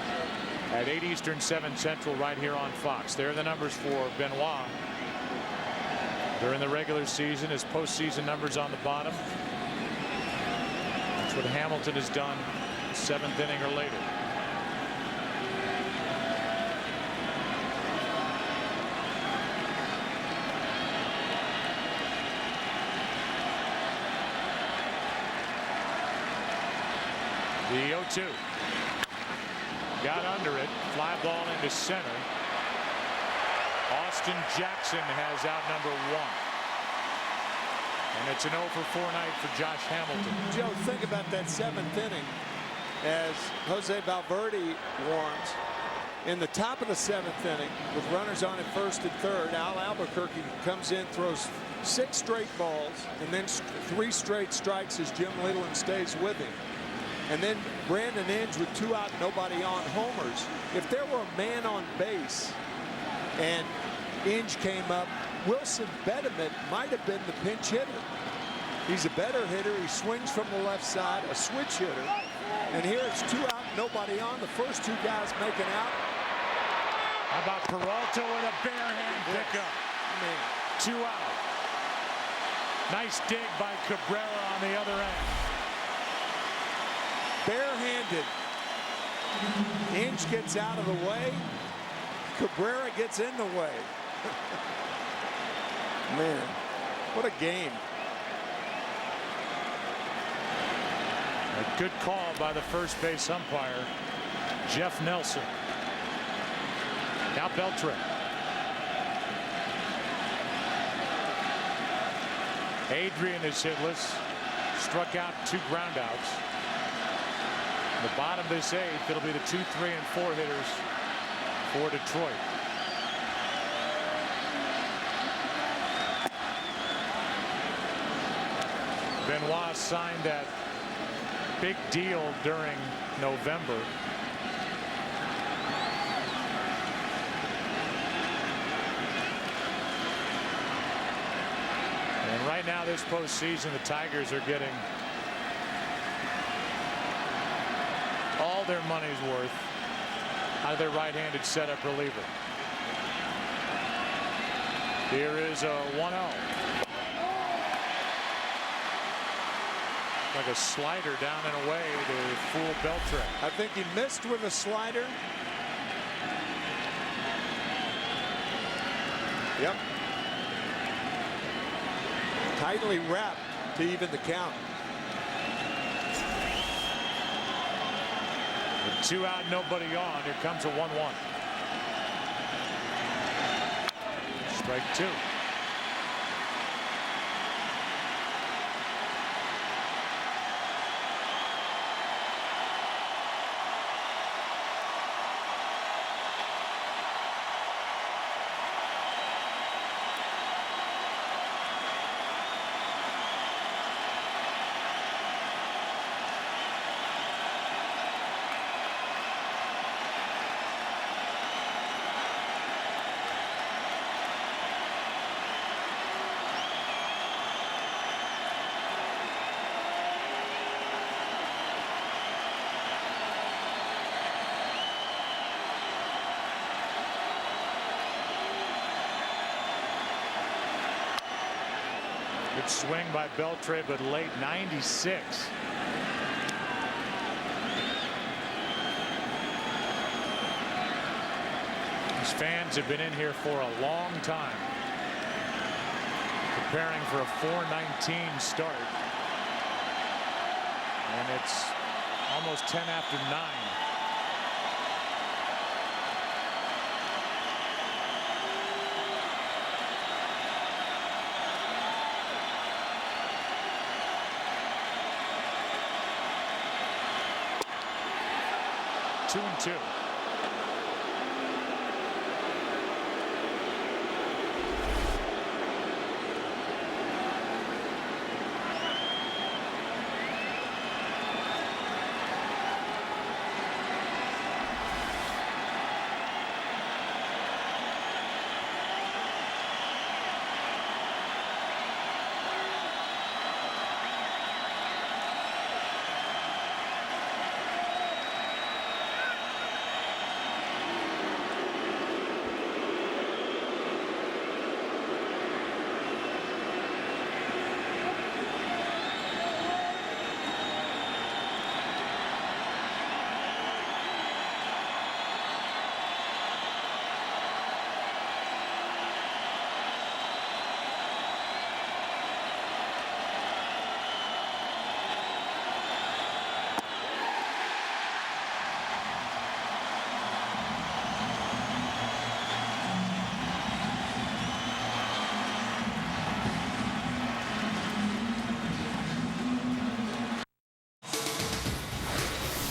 at 8 Eastern, 7 Central, right here on Fox. There are the numbers for Benoit during the regular season. His postseason numbers on the bottom. That's what Hamilton has done 7th inning or later. The 0-2. Got under it. Fly ball into center. Austin Jackson has out number 1. And it's an 0-for-4 night for Josh Hamilton. Joe, think about that 7th inning as Jose Valverde warms. In the top of the 7th inning, with runners on at 1st and 3rd, Al Albuquerque comes in, throws 6 straight balls, and then 3 straight strikes as Jim Leland stays with him. and then Brandon Inge with 2 out, nobody on homers. If there were a man on base and Inge came up, Wilson Betterman might have been the pinch hitter. He's a better hitter. He swings from the left side, a switch hitter. And here it's 2 out, nobody on. The first 2 guys making out. How about Peralta with a bare hand pickup? Man. 2 out. Nice dig by Cabrera on the other end. Barehanded. Inge gets out of the way. Cabrera gets in the way. Man, what a game. A good call by the first base umpire, Jeff Nelson. Now Beltre. Adrian is hitless. Struck out 2 groundouts. In the bottom of this 8th, it'll be the 2, 3, and 4 hitters for Detroit. Benoit signed that big deal during November. And right now, this postseason, the Tigers are getting all their money's worth out of their right-handed setup reliever. Here is a 1-0. Like a slider down and away to fool Beltre. I think he missed with a slider. Yep. Tightly wrapped to even the count. With 2 out, nobody on. Here comes a 1-1. Strike 2. Good swing by Beltre, but late 96. These fans have been in here for a long time, preparing for a 4:19 start. And it's almost 10 after 9. Two and 2.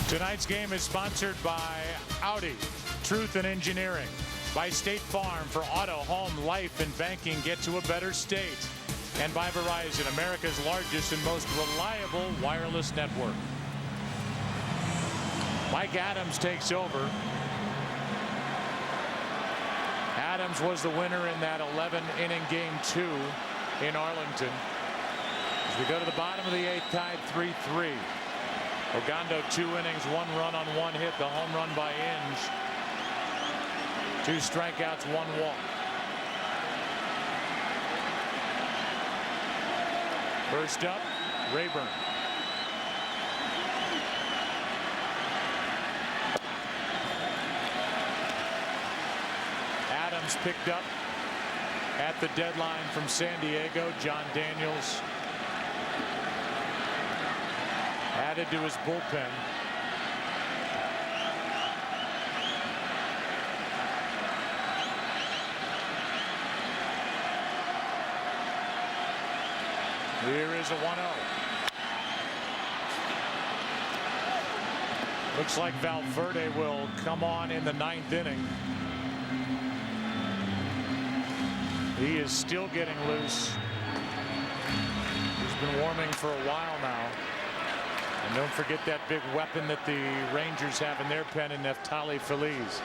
Tonight's game is sponsored by Audi, Truth in Engineering, by State Farm for auto, home, life, and banking. Get to a better state. And by Verizon, America's largest and most reliable wireless network. Mike Adams takes over. Adams was the winner in that 11-inning game 2 in Arlington. As we go to the bottom of the 8th, tied 3-3. Ogando 2 innings, 1 run on 1 hit, the home run by Inge. 2 strikeouts, 1 walk. First up, Rayburn. Adams picked up at the deadline from San Diego. John Daniels added to his bullpen. Here is a 1-0. Looks like Valverde will come on in the 9th inning. He is still getting loose. He's been warming for a while now. And don't forget that big weapon that the Rangers have in their pen in Neftali Feliz.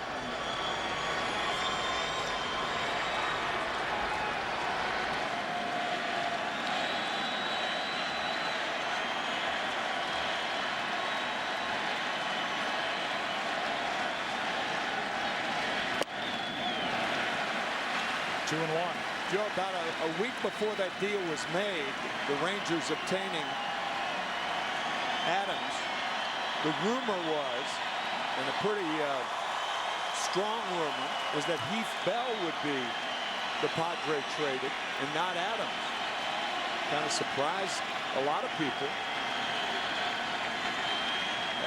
Joe, about a week before that deal was made, the Rangers obtaining Adams, the rumor was, and a pretty strong rumor, was that Heath Bell would be the Padre traded and not Adams. Kind of surprised a lot of people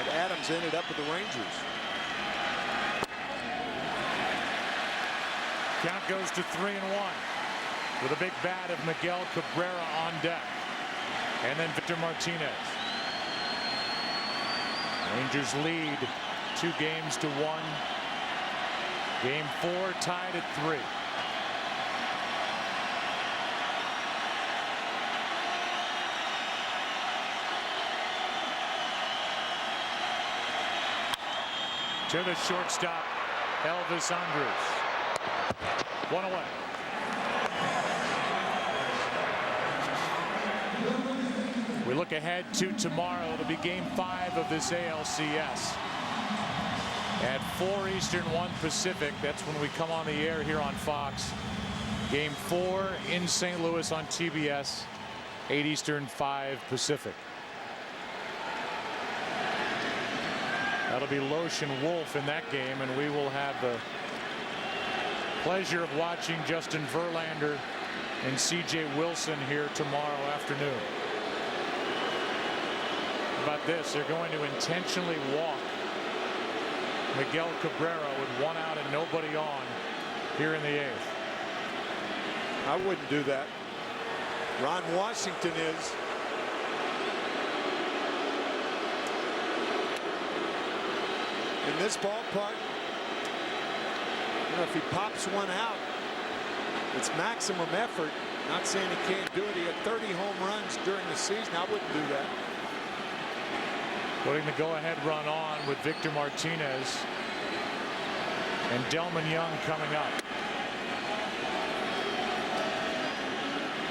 that Adams ended up with the Rangers. Count goes to 3-1 with a big bat of Miguel Cabrera on deck. And then Victor Martinez. Rangers lead 2 games to 1. Game 4 tied at 3. To the shortstop, Elvis Andrus. 1 away. We look ahead to tomorrow. It'll be game 5 of this ALCS. At 4 Eastern, 1 Pacific. That's when we come on the air here on Fox. Game 4 in St. Louis on TBS. 8 Eastern, 5 Pacific. That'll be Loesch and Wolf in that game, and we will have the pleasure of watching Justin Verlander and C.J. Wilson here tomorrow afternoon. How about this? They're going to intentionally walk Miguel Cabrera with 1 out and nobody on here in the 8th. I wouldn't do that. Ron Washington is. In this ballpark, you know, if he pops 1 out, it's maximum effort. Not saying he can't do it. He had 30 home runs during the season. I wouldn't do that. Putting the go-ahead run on with Victor Martinez and Delman Young coming up.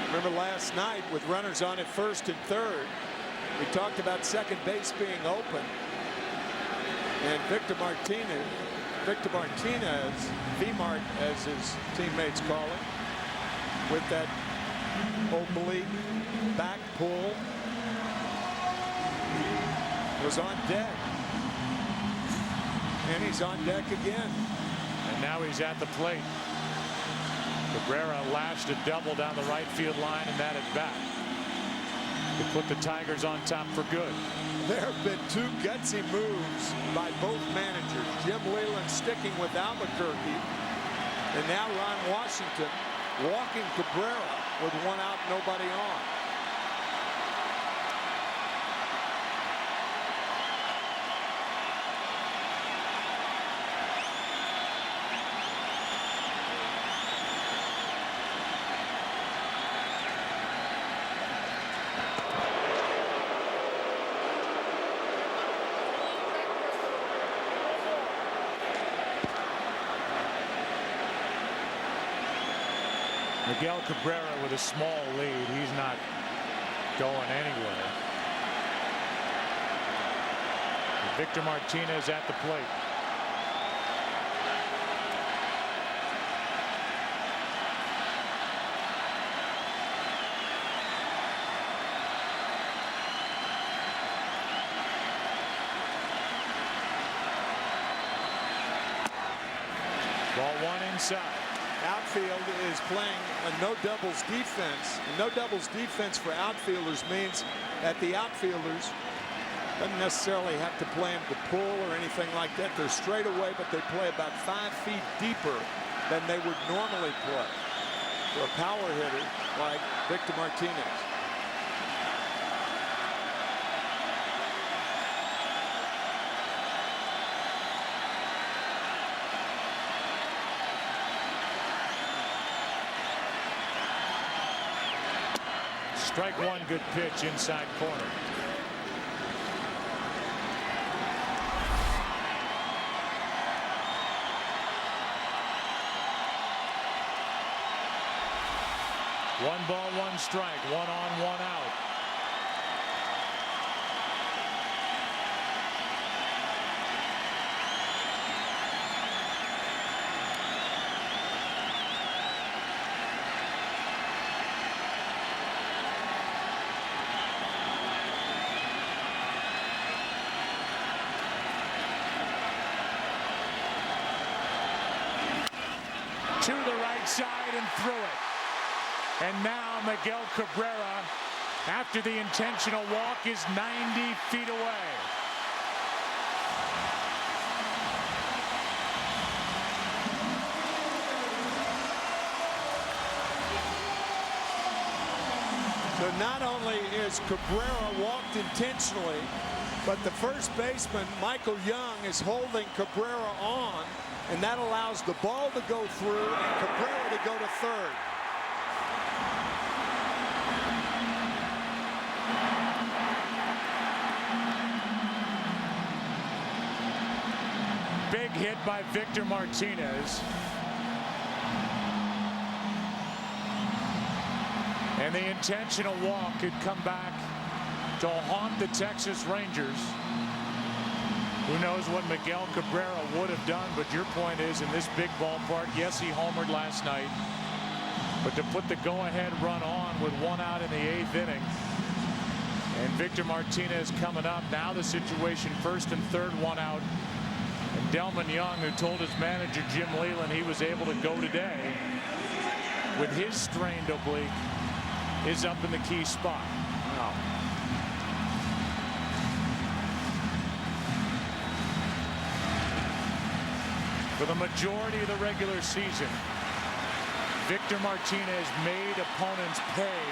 Remember last night with runners on at 1st and 3rd, we talked about second base being open. And Victor Martinez, V-Mart as his teammates call him, with that oblique back pull, was on deck. And he's on deck again. And now he's at the plate. Cabrera lashed a double down the right field line, and that at bat to put the Tigers on top for good. There have been 2 gutsy moves by both managers. Jim Leyland sticking with Albuquerque, and now Ron Washington walking Cabrera with 1 out, nobody on. Miguel Cabrera with a small lead. He's not going anywhere. Victor Martinez at the plate. Ball one inside. Outfield is playing a no doubles defense. And no doubles defense for outfielders means that the outfielders doesn't necessarily have to play them to pull or anything like that. They're straight away, but they play about 5 feet deeper than they would normally play for a power hitter like Victor Martinez. Strike one, good pitch inside corner. One ball, one strike, 1 on, 1 out. To the right side and through it. And now Miguel Cabrera, after the intentional walk, is 90 feet away. So not only is Cabrera walked intentionally, but the first baseman, Michael Young, is holding Cabrera on, and that allows the ball to go through and Cabrera to go to third. Big hit by Victor Martinez. And the intentional walk could come back to haunt the Texas Rangers. Who knows what Miguel Cabrera would have done, but your point is, in this big ballpark, yes, he homered last night, but to put the go-ahead run on with 1 out in the 8th inning, and Victor Martinez coming up, now the situation 1st and 3rd, 1 out, and Delman Young, who told his manager Jim Leland he was able to go today with his strained oblique, is up in the key spot. Wow. For the majority of the regular season, Victor Martinez made opponents pay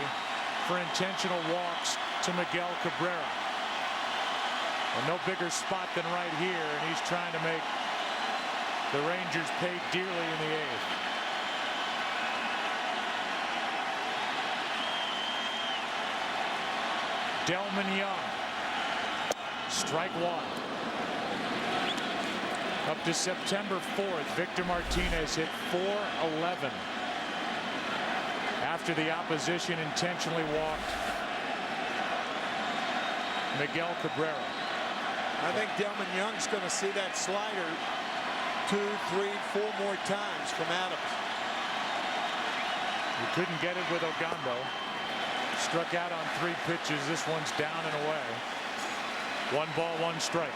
for intentional walks to Miguel Cabrera. And no bigger spot than right here, and he's trying to make the Rangers pay dearly in the 8th. Delman Young, strike one. Up to September 4th, Victor Martinez hit .411 after the opposition intentionally walked Miguel Cabrera. I think Delman Young's going to see that slider 2, 3, 4 more times from Adams. He couldn't get it with Ogando. Struck out on 3 pitches. This one's down and away. 1 ball, 1 strike.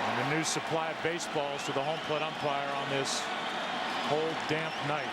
And a new supply of baseballs to the home plate umpire on this cold, damp night.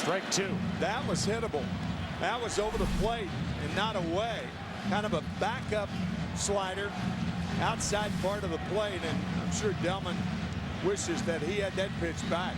Strike two. That was hittable. That was over the plate and not away. Kind of a backup slider outside part of the plate, and I'm sure Delman wishes that he had that pitch back.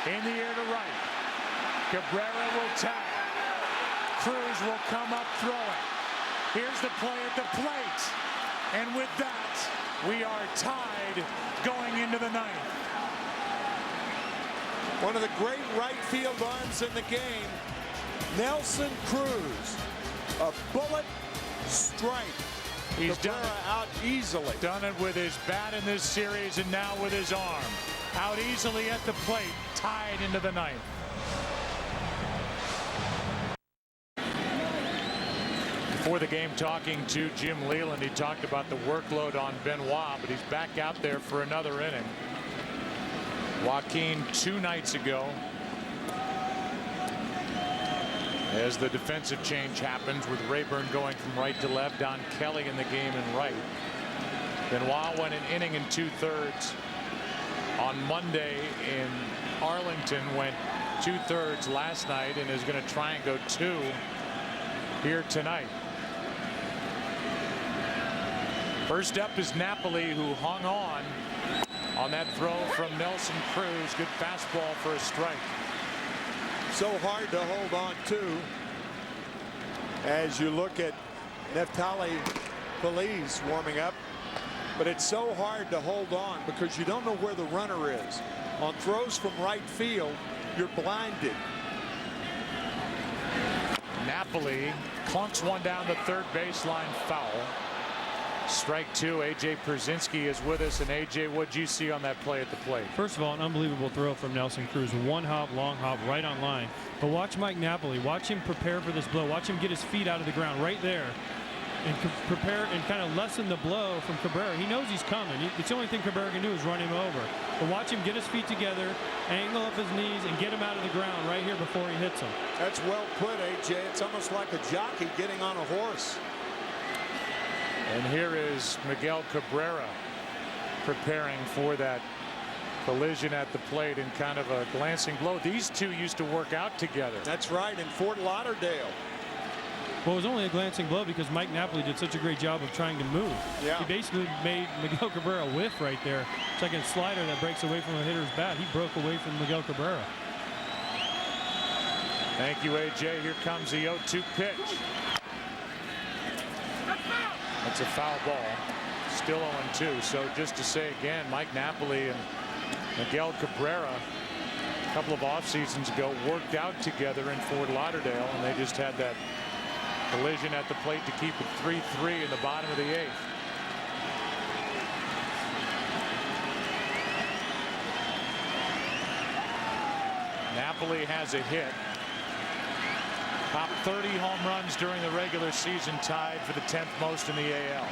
In the air to right. Cabrera will tap. Cruz will come up throwing. Here's the play at the plate. And with that, we are tied going into the ninth. One of the great right field arms in the game, Nelson Cruz. A bullet strike. He's Cabrera done it. Out easily. Done it with his bat in this series and now with his arm. Out easily at the plate, tied into the ninth. Before the game, talking to Jim Leland, he talked about the workload on Benoit, but he's back out there for another inning. Joaquin 2 nights ago. As the defensive change happens with Rayburn going from right to left, Don Kelly in the game in right. Benoit went an inning and 2/3. On Monday in Arlington, went 2/3 last night and is going to try and go 2 here tonight. First up is Napoli, who hung on that throw from Nelson Cruz. Good fastball for a strike. So hard to hold on to as you look at Neftali Feliz warming up. But it's so hard to hold on because you don't know where the runner is. On throws from right field, you're blinded. Napoli clunks one down the third baseline, foul. Strike two. AJ Pierzynski is with us. And AJ, what'd you see on that play at the plate? First of all, an unbelievable throw from Nelson Cruz. One hop, long hop, right on line. But watch Mike Napoli. Watch him prepare for this blow. Watch him get his feet out of the ground right there. And prepare and kind of lessen the blow from Cabrera. He knows he's coming. It's the only thing Cabrera can do is run him over. But watch him get his feet together, angle up his knees, and get him out of the ground right here before he hits him. That's well put, AJ. It's almost like a jockey getting on a horse. And here is Miguel Cabrera preparing for that collision at the plate in kind of a glancing blow. These two used to work out together. That's right, in Fort Lauderdale. Well, it was only a glancing blow because Mike Napoli did such a great job of trying to move. Yeah. He basically made Miguel Cabrera whiff right there. It's like a slider that breaks away from a hitter's bat. He broke away from Miguel Cabrera. Thank you, AJ. Here comes the 0-2 pitch. That's a foul ball. Still 0-2. So just to say again, Mike Napoli and Miguel Cabrera a couple of off seasons ago worked out together in Fort Lauderdale, and they just had that collision at the plate to keep it 3-3 in the bottom of the 8th. Napoli has a hit. Top 30 home runs during the regular season, tied for the 10th most in the AL.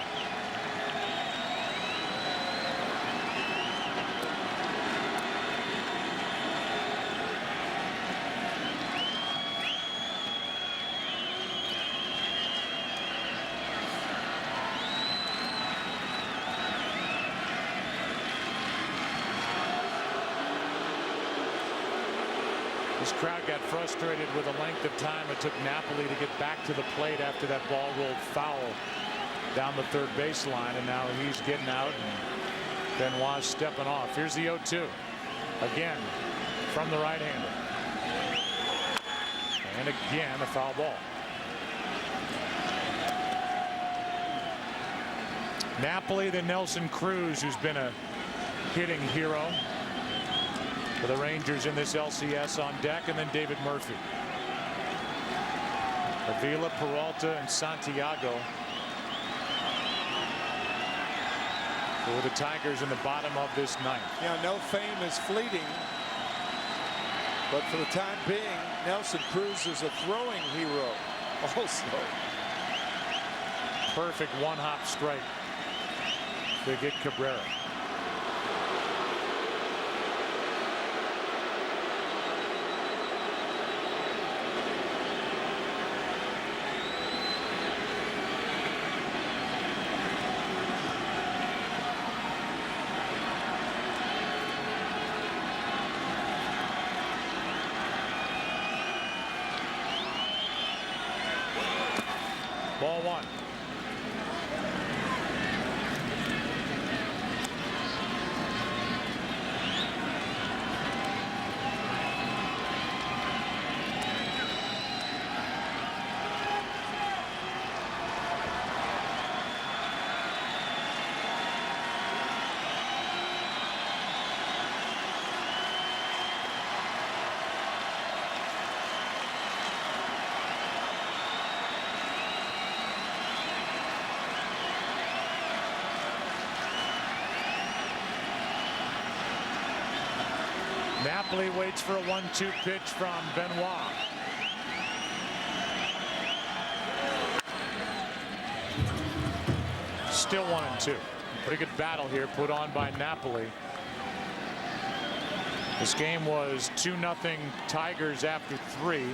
This crowd got frustrated with the length of time it took Napoli to get back to the plate after that ball rolled foul down the third baseline, and now he's getting out and Benoit's stepping off. Here's the 0-2 again from the right-hander, and again a foul ball. Napoli, then Nelson Cruz, who's been a hitting hero for the Rangers in this LCS, on deck, and then David Murphy. Avila, Peralta, and Santiago for the Tigers in the bottom of this ninth. Yeah, no fame is fleeting. But for the time being, Nelson Cruz is a throwing hero also. Perfect one-hop strike to get Cabrera. Ball one. Napoli waits for a 1-2 pitch from Benoit. Still 1-2. Pretty good battle here put on by Napoli. This game was 2-0 Tigers after 3.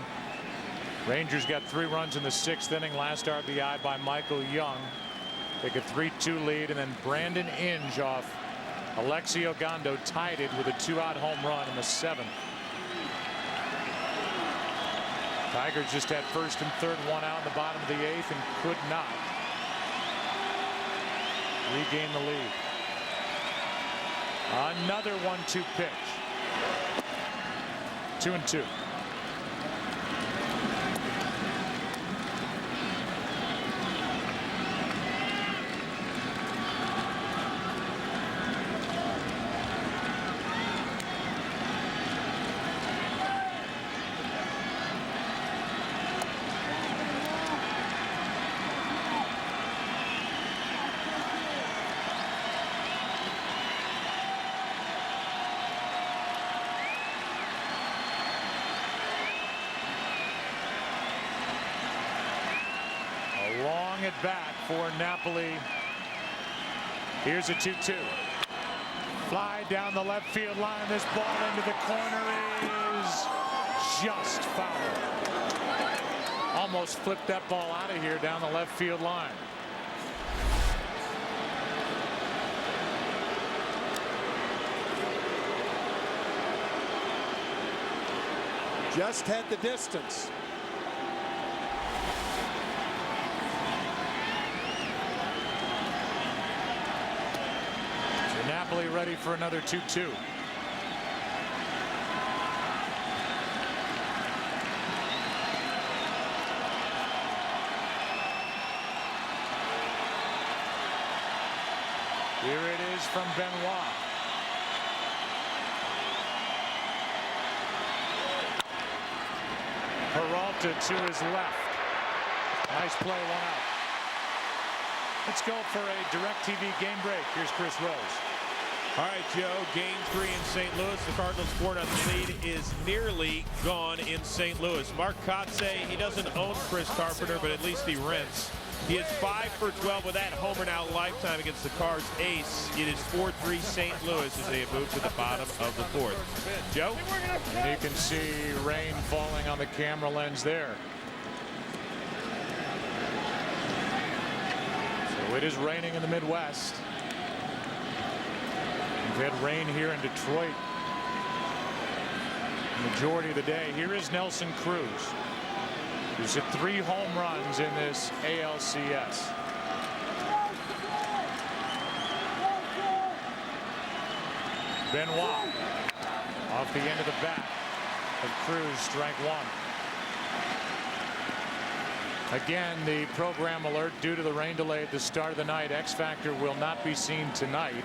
Rangers got 3 runs in the 6th inning. Last RBI by Michael Young. Take a 3-2 lead, and then Brandon Inge off Alexi Ogando tied it with a 2-out home run in the 7th. Tigers just had first and third, 1 out in the bottom of the 8th and could not regain the lead. Another 1-2 pitch. 2-2. At bat for Napoli. Here's a 2-2. Fly down the left field line. This ball into the corner is just foul. Almost flipped that ball out of here down the left field line. Just had the distance. Napoli ready for another 2-2. Here it is from Benoit. Peralta to his left. Nice play, 1 out. Let's go for a DirecTV game break. Here's Chris Rose. All right, Joe, game 3 in St. Louis. The Cardinals' 4-0 lead is nearly gone in St. Louis. Mark Kotze, he doesn't own Chris Carpenter, but at least he rents. He is 5 for 12 with that homer now lifetime against the Cards ace. It is 4-3 St. Louis as they have moved to the bottom of the 4th. Joe? And you can see rain falling on the camera lens there. So it is raining in the Midwest. We've had rain here in Detroit the majority of the day. Here is Nelson Cruz, who's hit 3 home runs in this ALCS. Benoit off the end of the bat of Cruz, strike 1. Again, the program alert due to the rain delay at the start of the night. X Factor will not be seen tonight.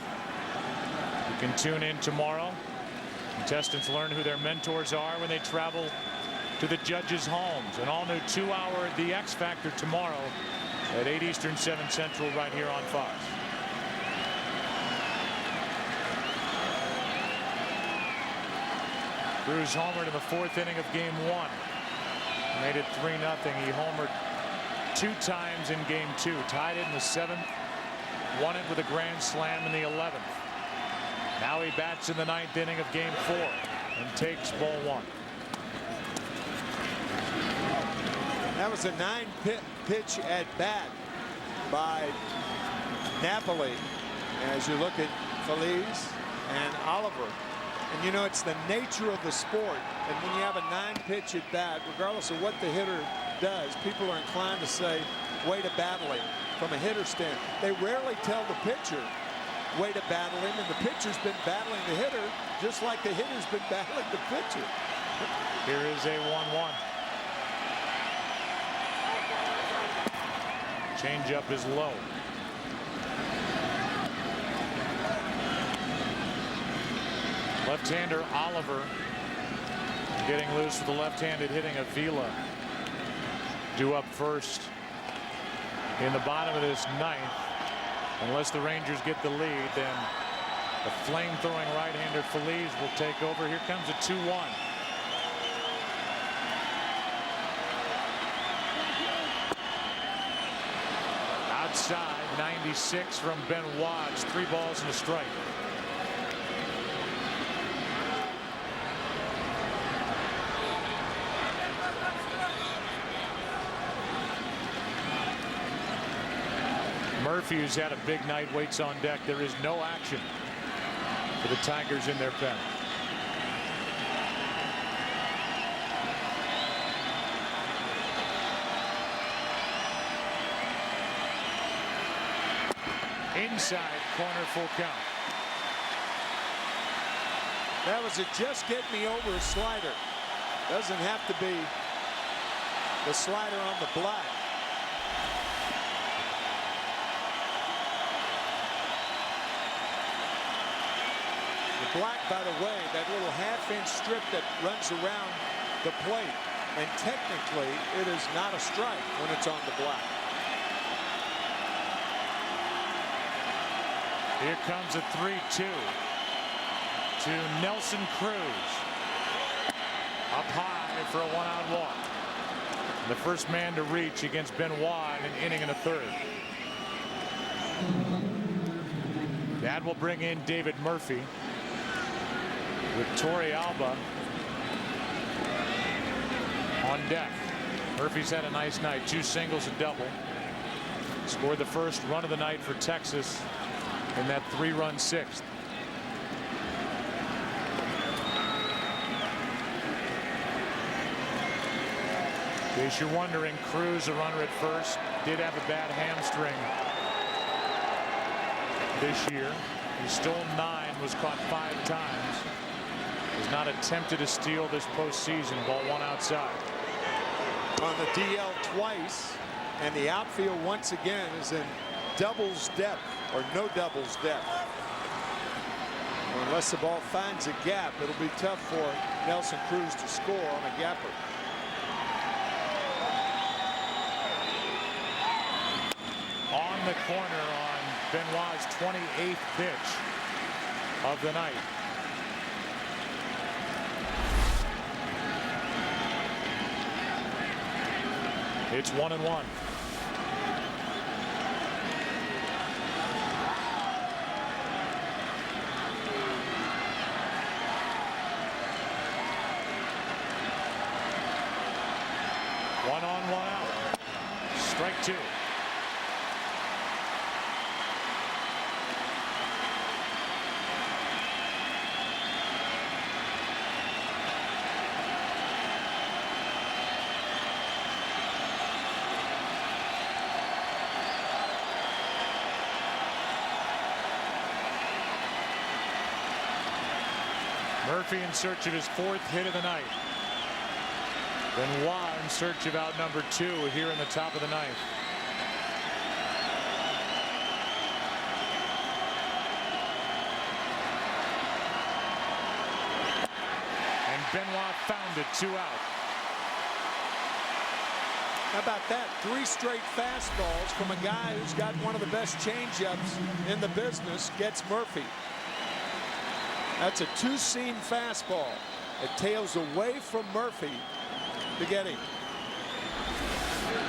You can tune in tomorrow. Contestants learn who their mentors are when they travel to the judges' homes. An all-new 2-hour The X Factor tomorrow at 8 Eastern, 7 Central, right here on Fox. Cruz homered in the 4th inning of game 1. Made it 3-0. He homered 2 times in game 2. Tied it in the 7th. Won it with a grand slam in the 11th. Now he bats in the 9th inning of game 4 and takes ball 1. That was a 9-pitch at bat by Napoli. As you look at Feliz and Oliver, and you know it's the nature of the sport. And when you have a 9-pitch at bat, regardless of what the hitter does, people are inclined to say, way to battle him from a hitter stand. They rarely tell the pitcher, way to battle him, and the pitcher's been battling the hitter just like the hitter's been battling the pitcher. Here is a 1-1. Changeup is low. Left-hander Oliver getting loose with the left-handed hitting Avila. Due up first in the bottom of this 9th. Unless the Rangers get the lead, then the flame-throwing right-hander Feliz will take over. Here comes a 2-1. Outside, 96 from Benoit. It's 3 balls and a strike. Murphy, who's had a big night, waits on deck. There is no action for the Tigers in their pen. Inside corner, full count. That was a just get me over slider. Doesn't have to be the slider on the black. The black, by the way, that little half-inch strip that runs around the plate, and technically it is not a strike when it's on the black. Here comes a 3-2 to Nelson Cruz. Up high for a 1-out walk. The first man to reach against Benoit in an inning and a 3rd. That will bring in David Murphy with Torey Alba on deck. Murphy's had a nice night. 2 singles, a double. Scored the first run of the night for Texas in that 3-run 6th. In case you're wondering, Cruz, a runner at first, did have a bad hamstring this year. He stole 9, was caught 5 times. Has not attempted a steal this postseason. Ball 1 outside. On the DL twice, and the outfield once again is in doubles depth or no doubles depth. Unless the ball finds a gap, it'll be tough for Nelson Cruz to score on a gapper. On the corner on Benoit's 28th pitch of the night. It's 1-1. One on, one out. Strike 2. Murphy in search of his 4th hit of the night. Benoit in search of out number 2 here in the top of the 9th. And Benoit found it, 2 out. How about that? 3 straight fastballs from a guy who's got one of the best changeups in the business, gets Murphy. That's a 2-seam fastball. It tails away from Murphy to get him.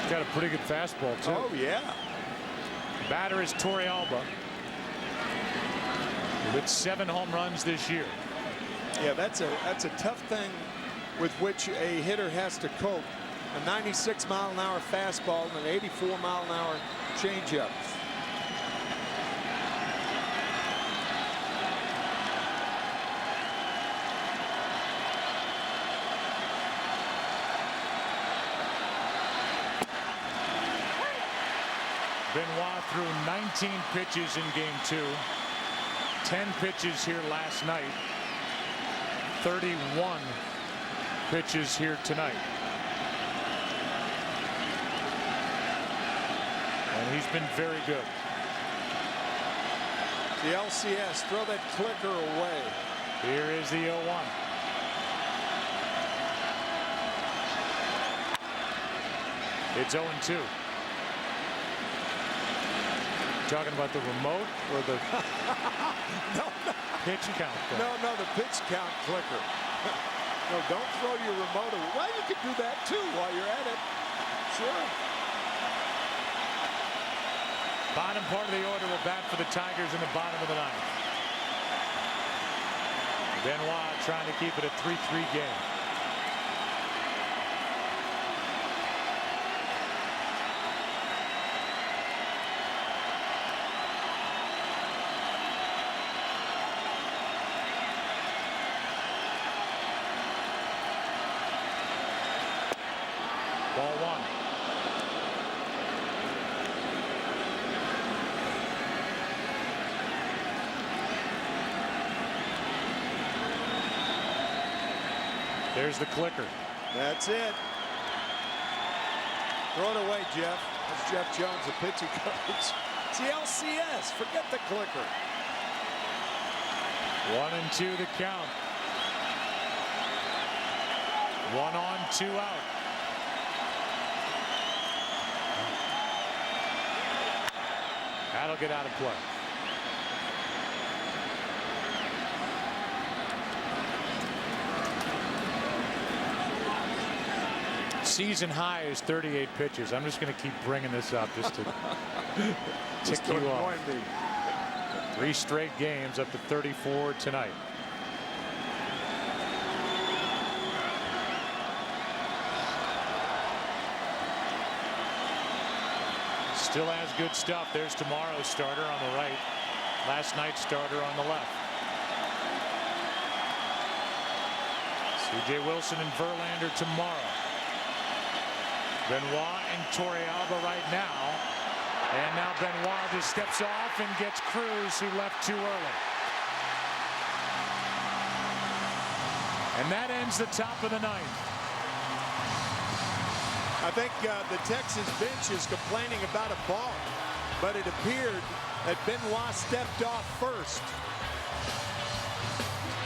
Got a pretty good fastball, too. Oh, yeah. Batter is Torrealba with 7 home runs this year. Yeah, that's a tough thing with which a hitter has to cope. A 96-mile-an-hour fastball and an 84-mile-an-hour changeup. Benoit threw 19 pitches in game 2. 10 pitches here last night. 31 pitches here tonight. And he's been very good. The LCS, throw that clicker away. Here is the 0-1. It's 0-2. Talking about the remote or the no. pitch count? No, the pitch count clicker. No, don't throw your remote away. Well, you can do that too while you're at it. Sure. Bottom part of the order will bat for the Tigers in the bottom of the 9th. Benoit trying to keep it a 3-3 game. Ball 1. There's the clicker. That's it. Throw it away, Jeff. That's Jeff Jones, the pitching coach. It's the LCS. Forget the clicker. 1-2 the count. 1 on, 2 out. That'll get out of play. Season high is 38 pitches. I'm just going to keep bringing this up just to tick you off. 3 straight games up to 34 tonight. Still has good stuff. There's tomorrow's starter on the right. Last night's starter on the left. C.J. Wilson and Verlander tomorrow. Benoit and Torrealba right now. And now Benoit just steps off and gets Cruz, who left too early. And that ends the top of the 9th. I think the Texas bench is complaining about a ball, but it appeared that Benoit stepped off first.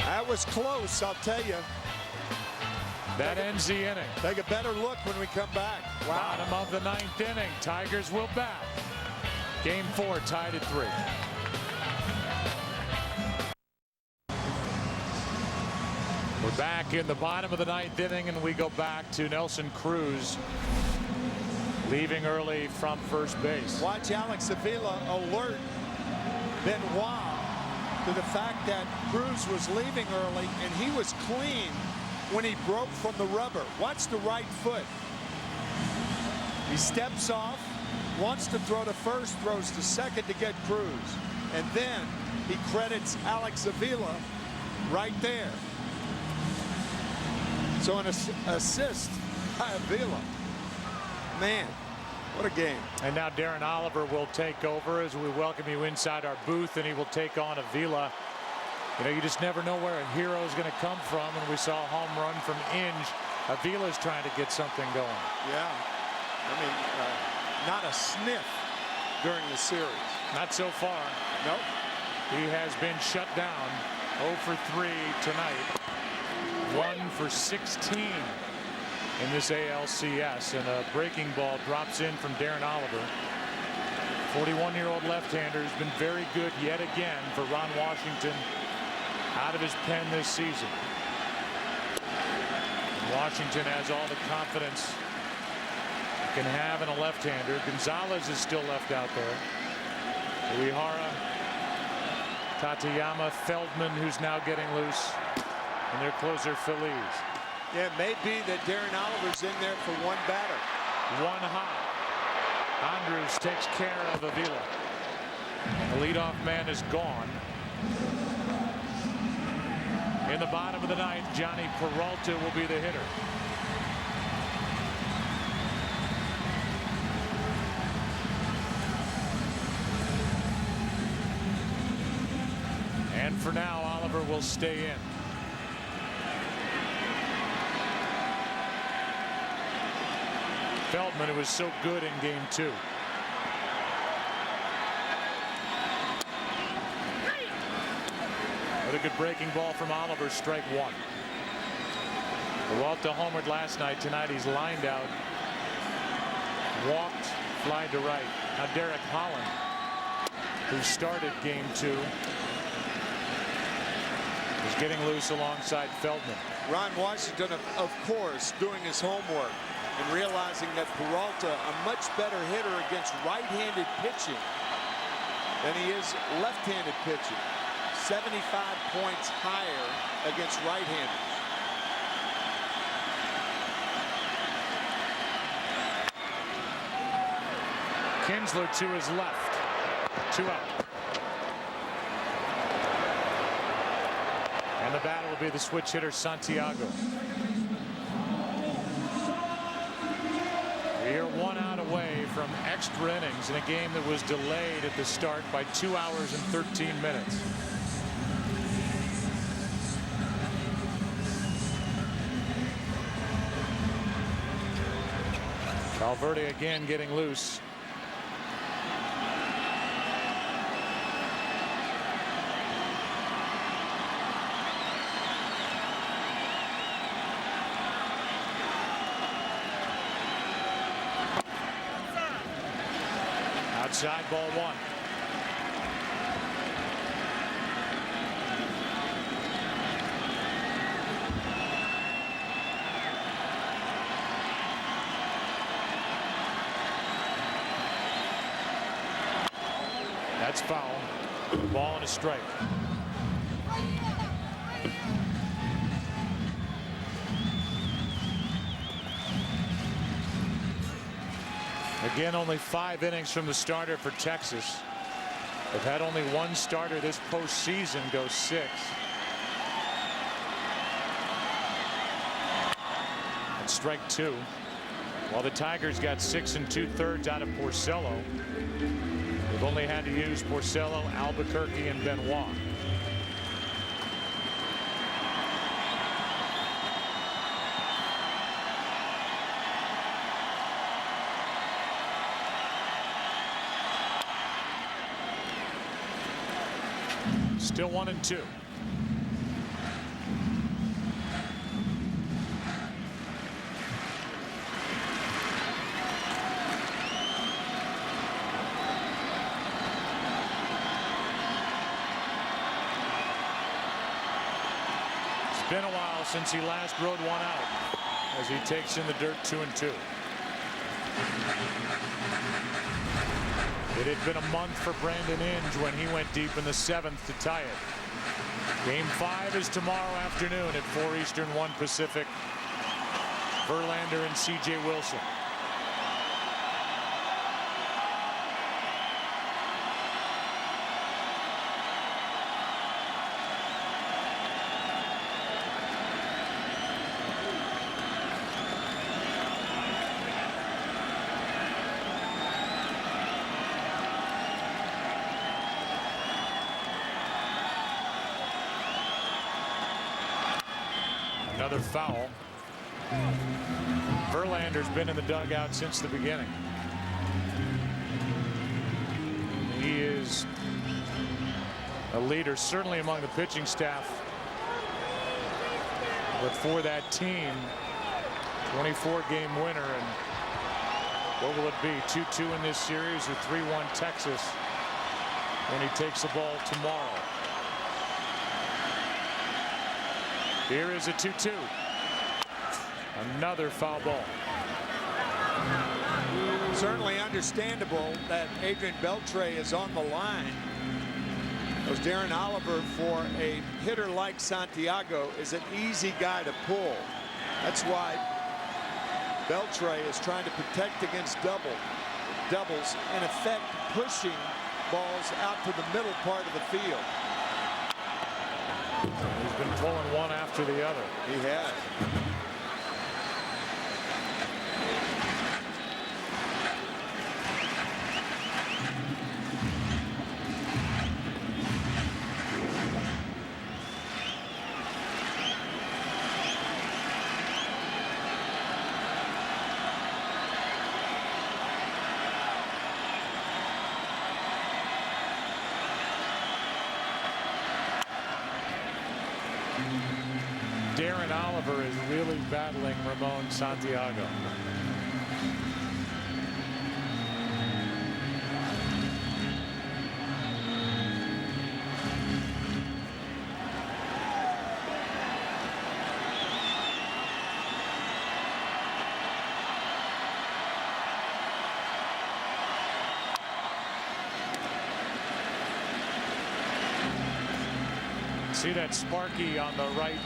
That was close, I'll tell you. That ends the inning. Take a better look when we come back. Wow. Bottom of the 9th inning. Tigers will bat. Game 4 tied at 3. We're back in the bottom of the 9th inning, and we go back to Nelson Cruz leaving early from first base. Watch Alex Avila alert Benoit to the fact that Cruz was leaving early, and he was clean when he broke from the rubber. Watch the right foot. He steps off, wants to throw to first, throws to second to get Cruz. And then he credits Alex Avila right there. So an assist by Avila. Man, what a game. And now Darren Oliver will take over as we welcome you inside our booth, and he will take on Avila. You know, you just never know where a hero is going to come from, and we saw a home run from Inge. Avila's trying to get something going. Yeah. I mean, not a sniff during the series. Not so far. Nope. He has been shut down. 0 for 3 tonight. 1 for 16 in this ALCS, and a breaking ball drops in from Darren Oliver. 41-year-old left-hander has been very good yet again for Ron Washington out of his pen this season. Washington has all the confidence you can have in a left-hander. Gonzalez is still left out there. Uehara, Tateyama, Feldman, who's now getting loose, and their closer Feliz. Yeah, it may be that Darren Oliver's in there for one batter. One hot. Andrews takes care of Avila. The leadoff man is gone. In the bottom of the ninth, Johnny Peralta will be the hitter. And for now, Oliver will stay in. Feldman, who was so good in game 2. With a good breaking ball from Oliver, strike 1. Peralta homered last night. Tonight he's lined out, walked, fly to right. Now Derek Holland, who started game 2, is getting loose alongside Feldman. Ron Washington, of course, doing his homework and realizing that Peralta a much better hitter against right-handed pitching than he is left-handed pitching. 75 points higher against right-handers. Kinsler to his left. 2 out. And the batter will be the switch hitter Santiago. We are 1 out away from extra innings in a game that was delayed at the start by 2 hours and 13 minutes. Valverde again getting loose. Outside, ball 1. That's foul. Ball and a strike. Again, only 5 innings from the starter for Texas. They've had only 1 starter this postseason go 6. And strike 2. While the Tigers got 6 2/3 out of Porcello, they've only had to use Porcello, Albuquerque, and Benoit. Still 1 and 2. It's been a while since he last rode 1 out as he takes in the dirt 2 and 2. It had been a month for Brandon Inge when he went deep in the 7th to tie it. Game 5 is tomorrow afternoon at 4 Eastern, 1 Pacific. Verlander and C.J. Wilson. Another foul. Verlander's been in the dugout since the beginning. He is a leader, certainly among the pitching staff. But for that team, 24-game winner, and what will it be? 2-2 in this series or 3-1 Texas when he takes the ball tomorrow. Here is a 2-2. Another foul ball. Certainly understandable that Adrian Beltre is on the line. Because Darren Oliver, for a hitter like Santiago, is an easy guy to pull. That's why Beltre is trying to protect against doubles, in effect pushing balls out to the middle part of the field. He's been pulling one after the other. He has. Darren Oliver is really battling Ramon Santiago. See that Sparky on the right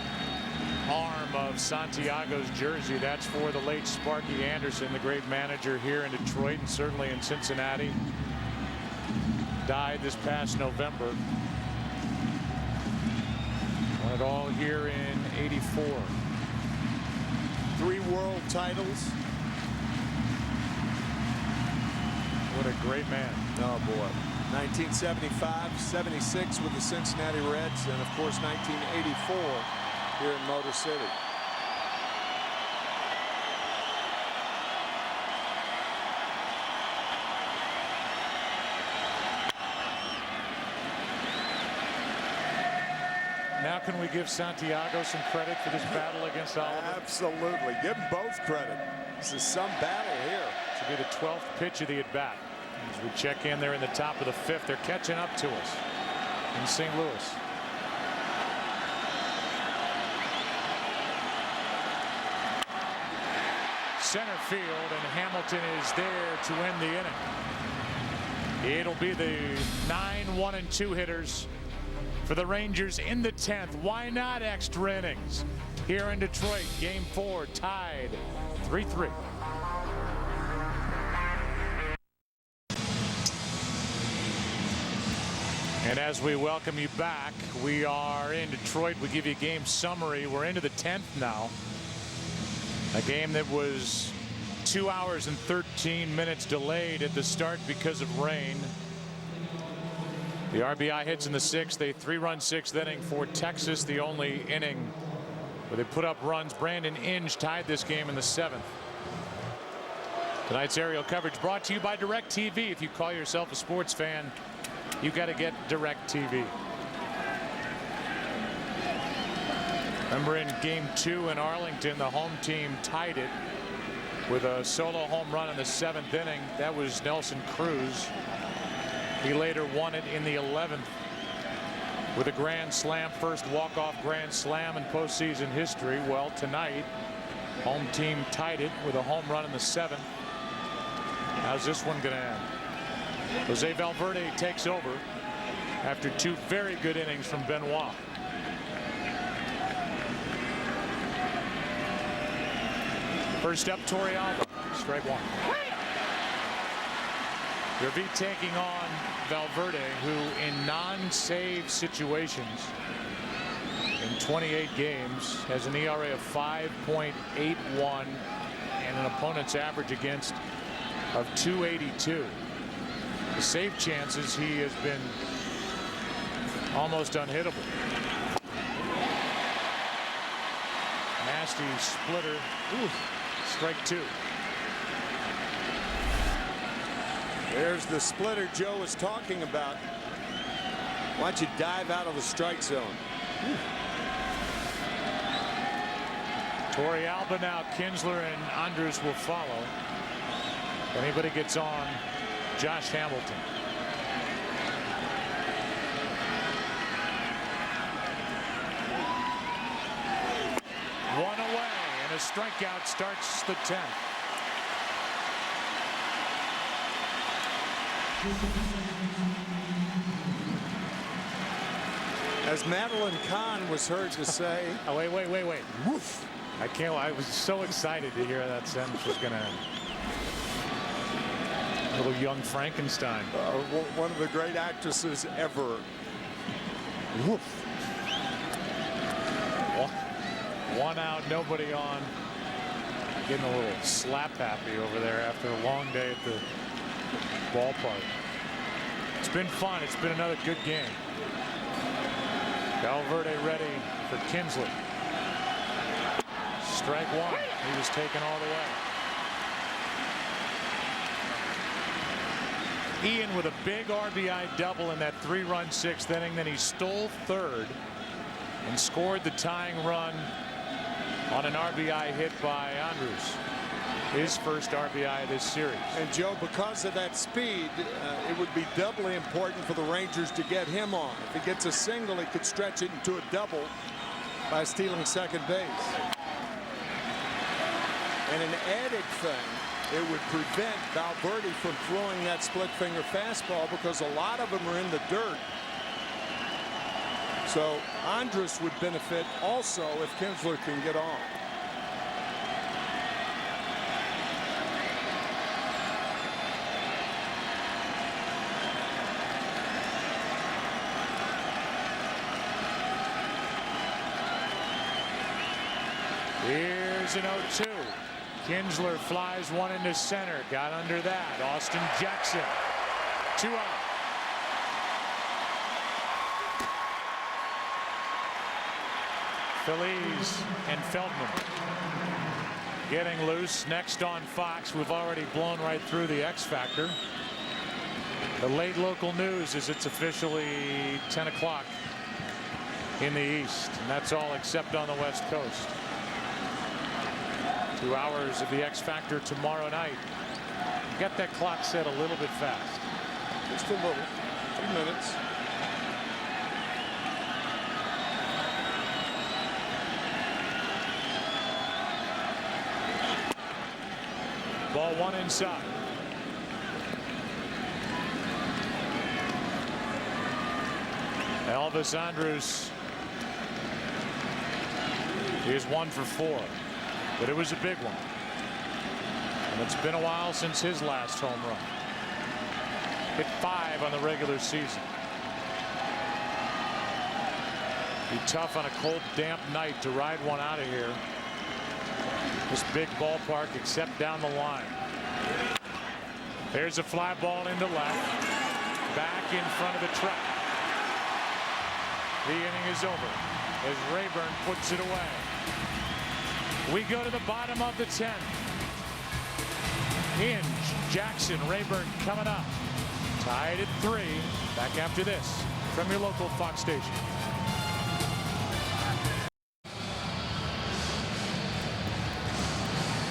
arm of Santiago's jersey? That's for the late Sparky Anderson, the great manager here in Detroit and certainly in Cincinnati. Died this past November. Won it all here in '84. 3 world titles. What a great man. Oh boy. 1975, 76 with the Cincinnati Reds, and of course 1984 here in Motor City. Now can we give Santiago some credit for this battle against Oliver? Absolutely. Give them both credit. This is some battle here. This will be the 12th pitch of the at-bat. As we check in there in the top of the 5th, they're catching up to us in St. Louis. Center field, and Hamilton is there to end the inning. It'll be the 9, 1, and 2 hitters for the Rangers in the 10th. Why not extra innings here in Detroit? Game 4 tied 3-3. And as we welcome you back, we are in Detroit. We give you a game summary. We're into the 10th now. A game that was 2 hours and 13 minutes delayed at the start because of rain. The RBI hits in the 6th, a 3-run 6th inning for Texas, the only inning where they put up runs. Brandon Inge tied this game in the 7th. Tonight's aerial coverage brought to you by DirecTV. If you call yourself a sports fan, you got to get DirecTV. Remember in game 2 in Arlington, the home team tied it with a solo home run in the 7th inning. That was Nelson Cruz. He later won it in the 11th with a grand slam, first walk-off grand slam in postseason history. Well, tonight, home team tied it with a home run in the 7th. How's this one going to end? Jose Valverde takes over after 2 very good innings from Benoit. First up, Torrealba, strike 1. Gervais taking on Valverde, who in non-save situations in 28 games has an ERA of 5.81 and an opponent's average against of 282. The save chances, he has been almost unhittable. Nasty splitter. Ooh, strike 2. There's the splitter Joe was talking about. Watch it dive out of the strike zone. Torrealba now. Kinsler and Andrus will follow. If anybody gets on Josh Hamilton. One away, and a strikeout starts the 10th. As Madeline Kahn was heard to say. Oh, wait. Woof. I was so excited to hear that sentence was going to end. Little young Frankenstein. One of the great actresses ever. Woof. One out, nobody on. Getting a little slap happy over there after a long day at the ballpark. It's been fun. It's been another good game. Valverde ready for Kinsley. Strike one. He was taken all the way. Ian with a big RBI double in that 3-run 6th inning. Then he stole third and scored the tying run on an RBI hit by Andrus. His first RBI of this series. And Joe, because of that speed, it would be doubly important for the Rangers to get him on. If he gets a single, he could stretch it into a double by stealing second base. And an added thing, it would prevent Valverde from throwing that split finger fastball because a lot of them are in the dirt. So Andrus would benefit also if Kinsler can get on. Here's an 0-2. Kinsler flies one into center. Got under that. Austin Jackson. 2 out. Feliz and Feldman getting loose. Next on Fox. We've already blown right through the X Factor. The late local news is it's officially 10 o'clock in the East, and that's all except on the West Coast. 2 hours of the X Factor tomorrow night. Get that clock set a little bit fast. Just a little. 2 minutes. Ball one inside. Elvis Andrus is 1 for 4. But it was a big one. And it's been a while since his last home run. Hit 5 on the regular season. Be tough on a cold, damp night to ride one out of here. This big ballpark, except down the line. There's a fly ball into left. Back in front of the track. The inning is over as Rayburn puts it away. We go to the bottom of the 10th. Hinge, Jackson, Rayburn coming up. Tied at 3. Back after this from your local Fox station.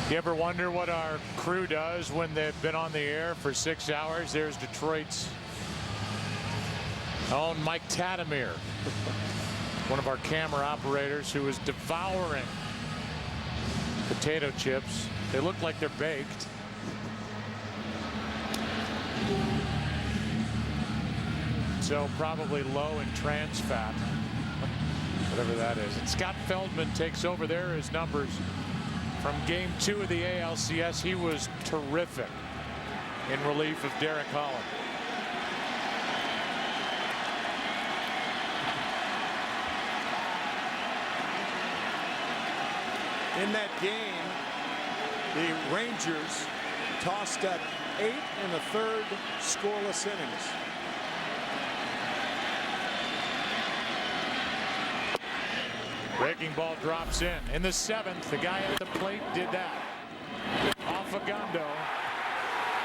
You ever wonder what our crew does when they've been on the air for 6 hours? There's Detroit's own Mike Tatamir, one of our camera operators, who is devouring potato chips. They look like they're baked. So probably low in trans fat, whatever that is. And Scott Feldman takes over. There his numbers from game 2 of the ALCS. He was terrific in relief of Derek Holland. In that game, the Rangers tossed up 8 1/3 scoreless innings. Breaking ball drops in. In the 7th, the guy at the plate did that. Off Agondo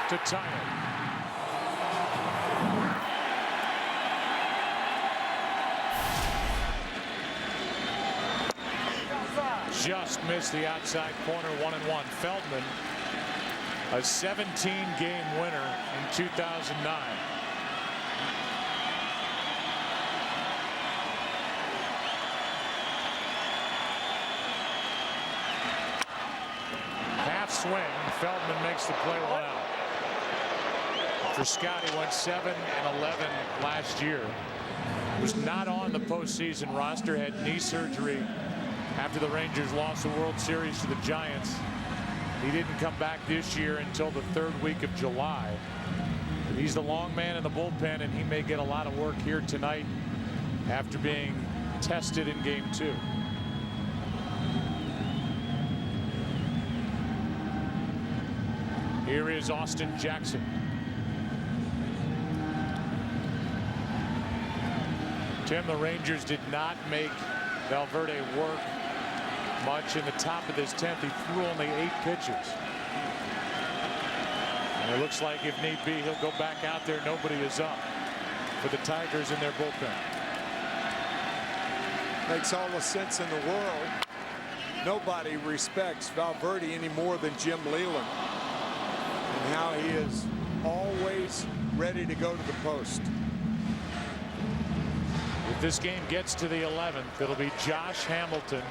to tie it. Just missed the outside corner, 1-1. Feldman, a 17-game winner in 2009. swing. Feldman makes the play one out. Frascati went 7-11 last year. Was not on the postseason roster. Had knee surgery after the Rangers lost the World Series to the Giants. He didn't come back this year until the 3rd week of July. But he's the long man in the bullpen, and he may get a lot of work here tonight after being tested in Game 2. Here is Austin Jackson. Tim, the Rangers did not make Valverde work much in the top of this 10th. He threw only 8 pitches. And it looks like if need be, he'll go back out there. Nobody is up for the Tigers in their bullpen. Makes all the sense in the world. Nobody respects Valverde any more than Jim Leland, and how he is always ready to go to the post. If this game gets to the 11th, it'll be Josh Hamilton,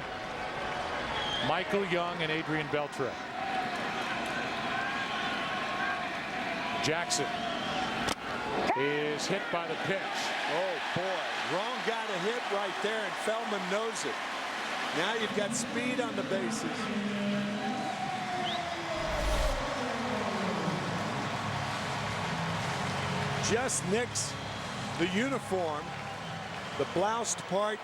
Michael Young, and Adrian Beltre. Jackson is hit by the pitch. Oh boy, wrong guy to hit right there, and Feldman knows it. Now you've got speed on the bases. Just nicks the uniform, the bloused part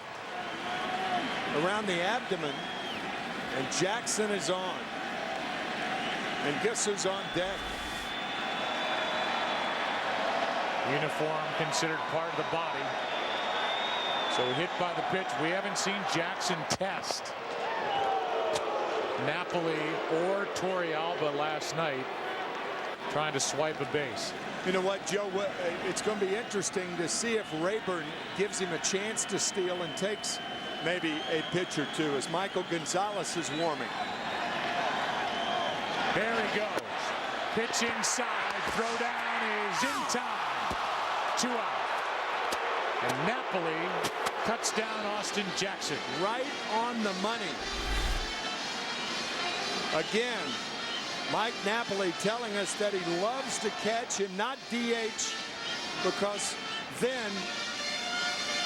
around the abdomen, and Jackson is on. And guess who's on deck? Uniform considered part of the body. So hit by the pitch. We haven't seen Jackson test Napoli or Torrealba last night trying to swipe a base. You know what, Joe? It's going to be interesting to see if Rayburn gives him a chance to steal and takes maybe a pitch or two as Michael Gonzalez is warming. There he goes. Pitch inside. Throw down is in time. 2 out. And Napoli cuts down Austin Jackson. Right on the money. Again, Mike Napoli telling us that he loves to catch and not DH, because then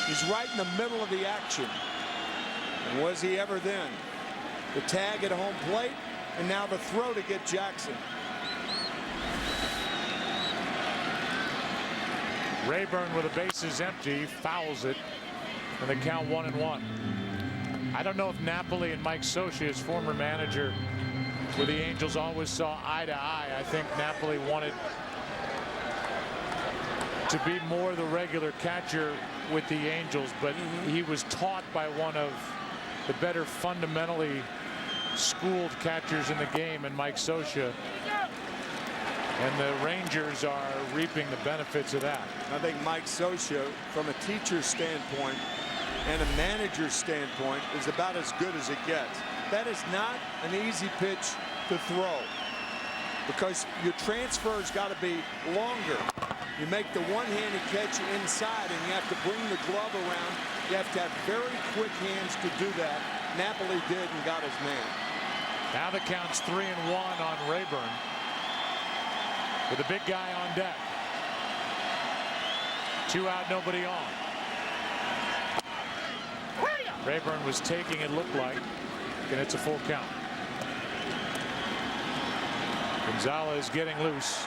he's right in the middle of the action. And was he ever then? The tag at home plate, and now the throw to get Jackson. Rayburn with the bases empty fouls it, and they count 1-1. I don't know if Napoli and Mike Scioscia, his former manager with the Angels, always saw eye to eye. I think Napoli wanted to be more the regular catcher with the Angels, but he was taught by one of the better fundamentally schooled catchers in the game, and Mike Scioscia. And the Rangers are reaping the benefits of that. I think Mike Scioscia, from a teacher's standpoint and a manager's standpoint, is about as good as it gets. That is not an easy pitch to throw, because your transfer's got to be longer. You make the one-handed catch inside, and you have to bring the glove around. You have to have very quick hands to do that. Napoli did and got his man. Now the count's 3-1 on Rayburn, with the big guy on deck. 2 out, nobody on. Rayburn was taking, it looked like, and it's a full count. Gonzalez getting loose.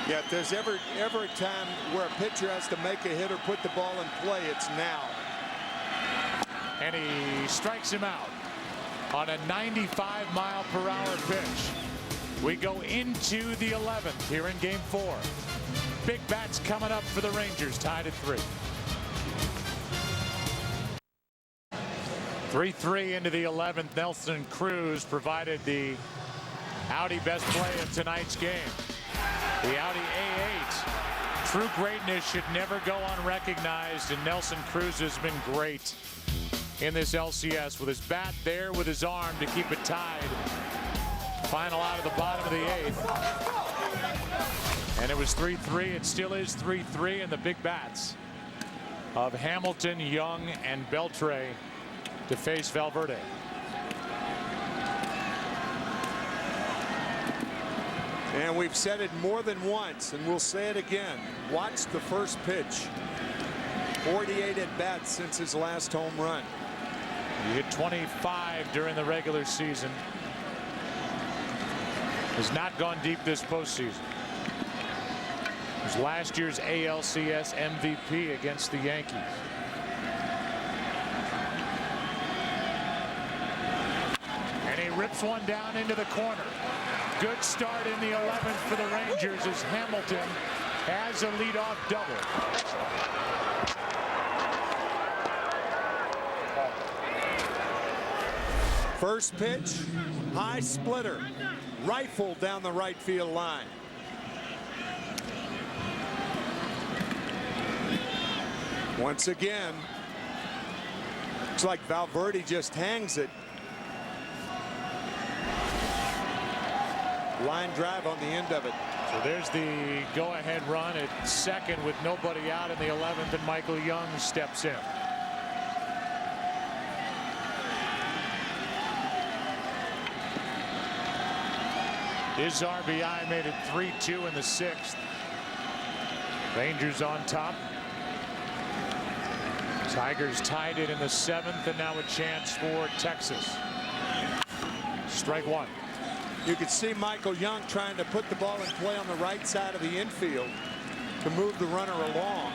Yeah, if there's ever a time where a pitcher has to make a hit or put the ball in play, it's now. And he strikes him out on a 95-mile-per-hour pitch. We go into the 11th here in Game 4. Big bats coming up for the Rangers, tied at 3. 3-3 into the 11th. Nelson Cruz provided the Audi best play of tonight's game. The Audi A8. True greatness should never go unrecognized, and Nelson Cruz has been great in this LCS with his bat there, with his arm to keep it tied. Final out of the bottom of the 8th. And it was 3-3. It still is 3-3, and the big bats of Hamilton, Young, and Beltre to face Valverde. And we've said it more than once, and we'll say it again. Watch the first pitch. 48 at-bats since his last home run. He hit 25 during the regular season. Has not gone deep this postseason. It was last year's ALCS MVP against the Yankees. And he rips one down into the corner. Good start in the 11th for the Rangers as Hamilton has a leadoff double. First pitch, high splitter, rifle down the right field line. Once again, looks like Valverde just hangs it. Line drive on the end of it. So there's the go-ahead run at second with nobody out in the 11th, and Michael Young steps in. His RBI made it 3-2 in the 6th. Rangers on top. Tigers tied it in the 7th, and now a chance for Texas. Strike one. You could see Michael Young trying to put the ball in play on the right side of the infield to move the runner along.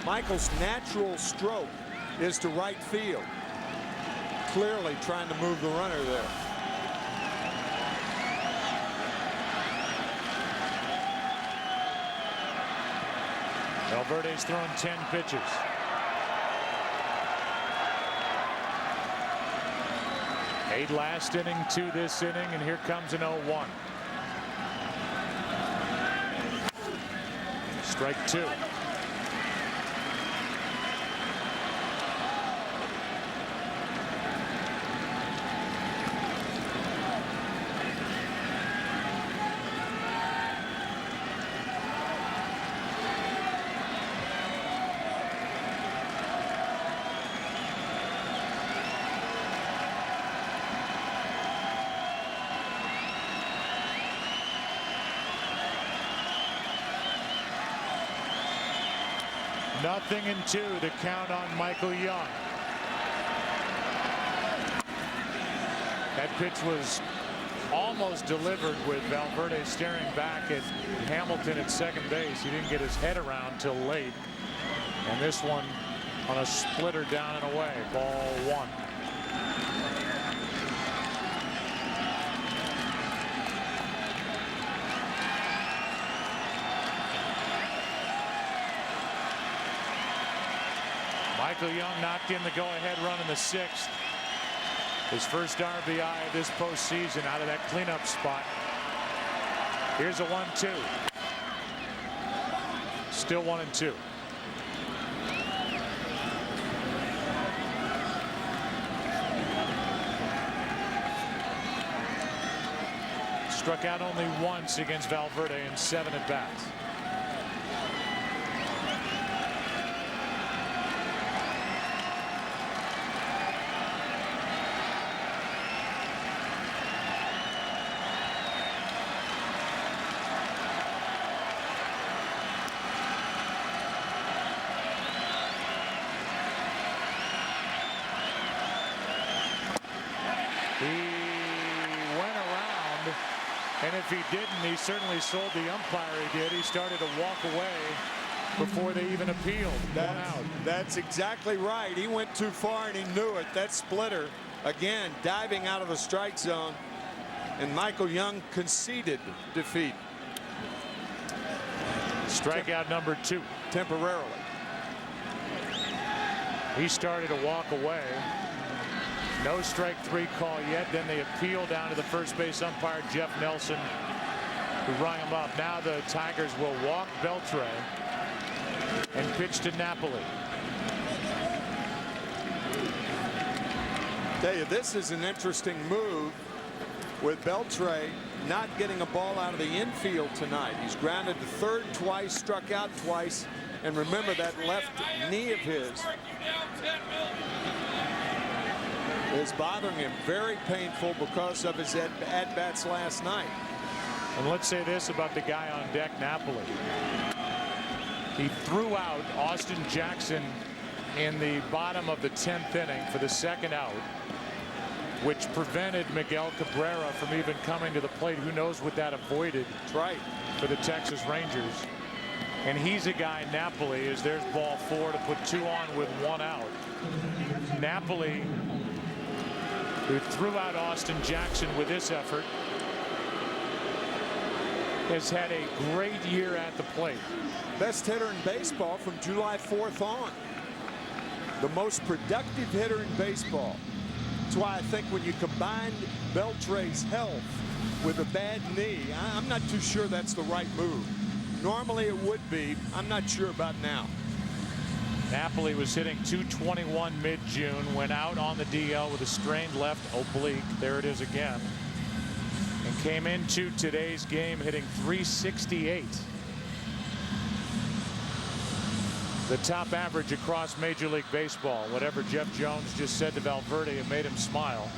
Michael's natural stroke is to right field. Clearly trying to move the runner there. Valverde's thrown 10 pitches. Eight last inning, 2 this inning, and here comes an 0-1. Strike 2. Nothing in 2 to count on Michael Young. That pitch was almost delivered with Valverde staring back at Hamilton at second base. He didn't get his head around till late. And this one on a splitter down and away. Ball 1. Michael Young knocked in the go-ahead run in the 6th. His first RBI this postseason out of that cleanup spot. Here's a 1-2. Still 1-2. Struck out only once against Valverde in 7 at-bats. And if he didn't, he certainly sold the umpire. He did. He started to walk away before they even appealed. One out. That's exactly right. He went too far and he knew it. That splitter, again, diving out of the strike zone. And Michael Young conceded defeat. Strikeout number 2. Temporarily. He started to walk away. No strike 3 call yet. Then they appeal down to the first base umpire, Jeff Nelson, who rung him up. Now the Tigers will walk Beltre and pitch to Napoli. Tell you, this is an interesting move with Beltre not getting a ball out of the infield tonight. He's grounded to third twice, struck out twice, and remember that left knee of his is bothering him. Very painful because of his at-bats last night. And let's say this about the guy on deck, Napoli. He threw out Austin Jackson in the bottom of the 10th inning for the second out, which prevented Miguel Cabrera from even coming to the plate. Who knows what that avoided. That's right. For the Texas Rangers. And he's a guy, Napoli, as there's ball 4 to put 2 on with 1 out. Napoli, who threw out Austin Jackson with this effort, has had a great year at the plate. Best hitter in baseball from July 4th on. The most productive hitter in baseball. That's why I think when you combine Beltre's health with a bad knee, I'm not too sure that's the right move. Normally it would be. I'm not sure about now. Napoli was hitting .221 mid-June, went out on the DL with a strained left oblique. There it is again. And came into today's game hitting .368. The top average across Major League Baseball. Whatever Jeff Jones just said to Valverde, it made him smile.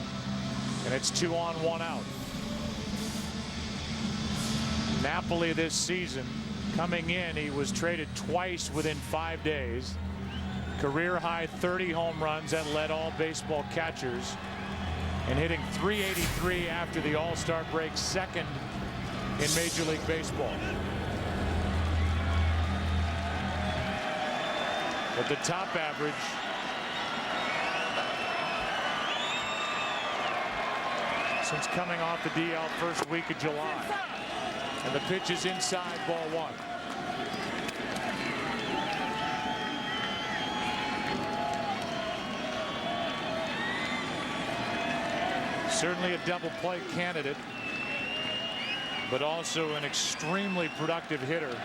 And it's 2 on, 1 out. Napoli this season, coming in, he was traded twice within 5 days. Career high 30 home runs that led all baseball catchers, and hitting .383 after the All-Star break, second in Major League Baseball. But the top average since coming off the DL first week of July. And the pitch is inside, ball 1. Certainly a double play candidate, but also an extremely productive hitter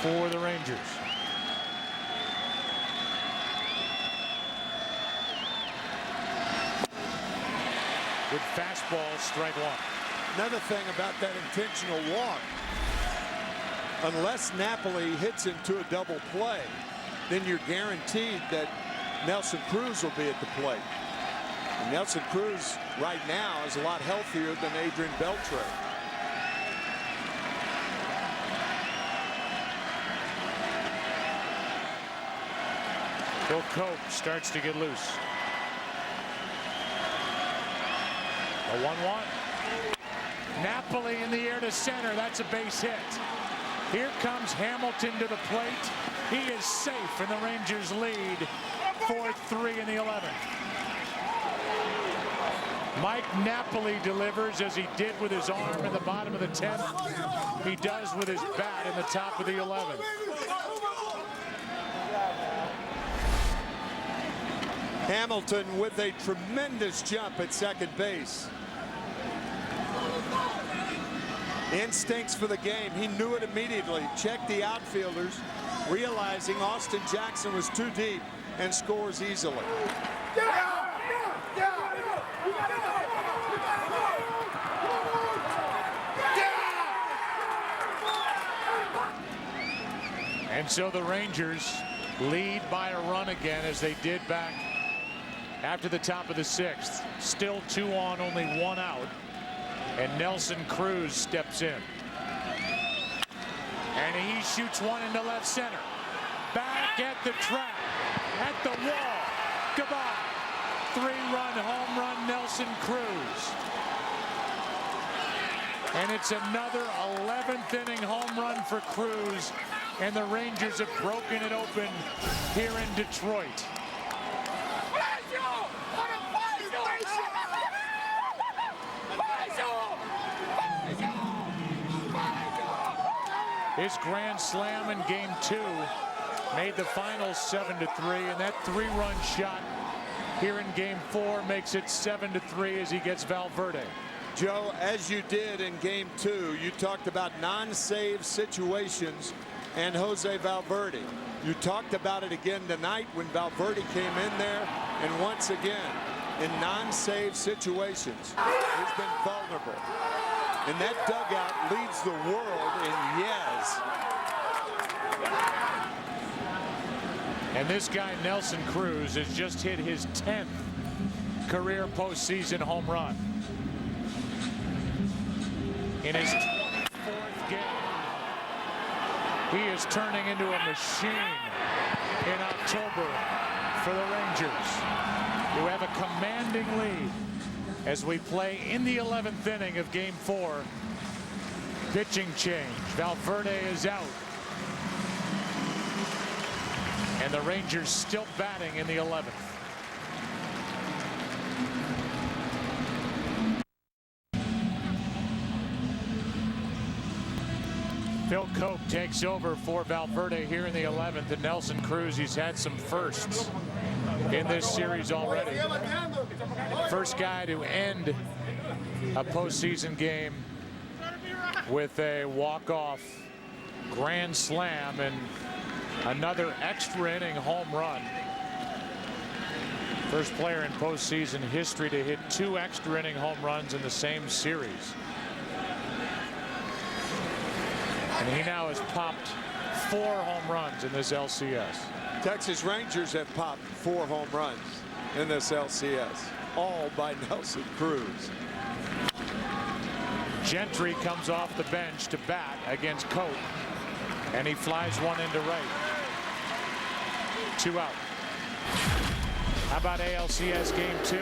for the Rangers. Good fastball, strike 1. Another thing about that intentional walk, unless Napoli hits into a double play, then you're guaranteed that Nelson Cruz will be at the plate. And Nelson Cruz right now is a lot healthier than Adrian Beltre. Bill Cope starts to get loose. A 1-1. Napoli in the air to center. That's a base hit. Here comes Hamilton to the plate. He is safe, and the Rangers lead 4-3 in the 11th. Mike Napoli delivers as he did with his arm in the bottom of the 10th. He does with his bat in the top of the 11th. Hamilton with a tremendous jump at second base. Instincts for the game. He knew it immediately. Checked the outfielders, realizing Austin Jackson was too deep, and scores easily. And so the Rangers lead by a run again, as they did back after the top of the 6th. Still 2 on, only 1 out. And Nelson Cruz steps in. And he shoots one into left center. Back at the track, at the wall. Goodbye. 3-run home run, Nelson Cruz. And it's another 11th inning home run for Cruz. And the Rangers have broken it open here in Detroit. His grand slam in game 2 made the final 7-3, and that 3-run shot here in game 4 makes it 7-3 as he gets Valverde. Joe, as you did in game 2, you talked about non-save situations and Jose Valverde. You talked about it again tonight when Valverde came in there, and once again in non-save situations he's been vulnerable. And that dugout leads the world in yes. And this guy, Nelson Cruz, has just hit his 10th career postseason home run. in his 24th game. He is turning into a machine in October for the Rangers, who have a commanding lead as we play in the 11th inning of Game 4. Pitching change. Valverde is out. And the Rangers still batting in the 11th. Phil Cope takes over for Valverde here in the 11th. And Nelson Cruz, he's had some firsts in this series already. First guy to end a postseason game with a walk-off grand slam and another extra inning home run. First player in postseason history to hit 2 extra inning home runs in the same series. And he now has popped 4 home runs in this LCS. Texas Rangers have popped 4 home runs in this LCS, all by Nelson Cruz. Gentry comes off the bench to bat against Cope, and he flies one into right. 2 out. How about ALCS Game 2?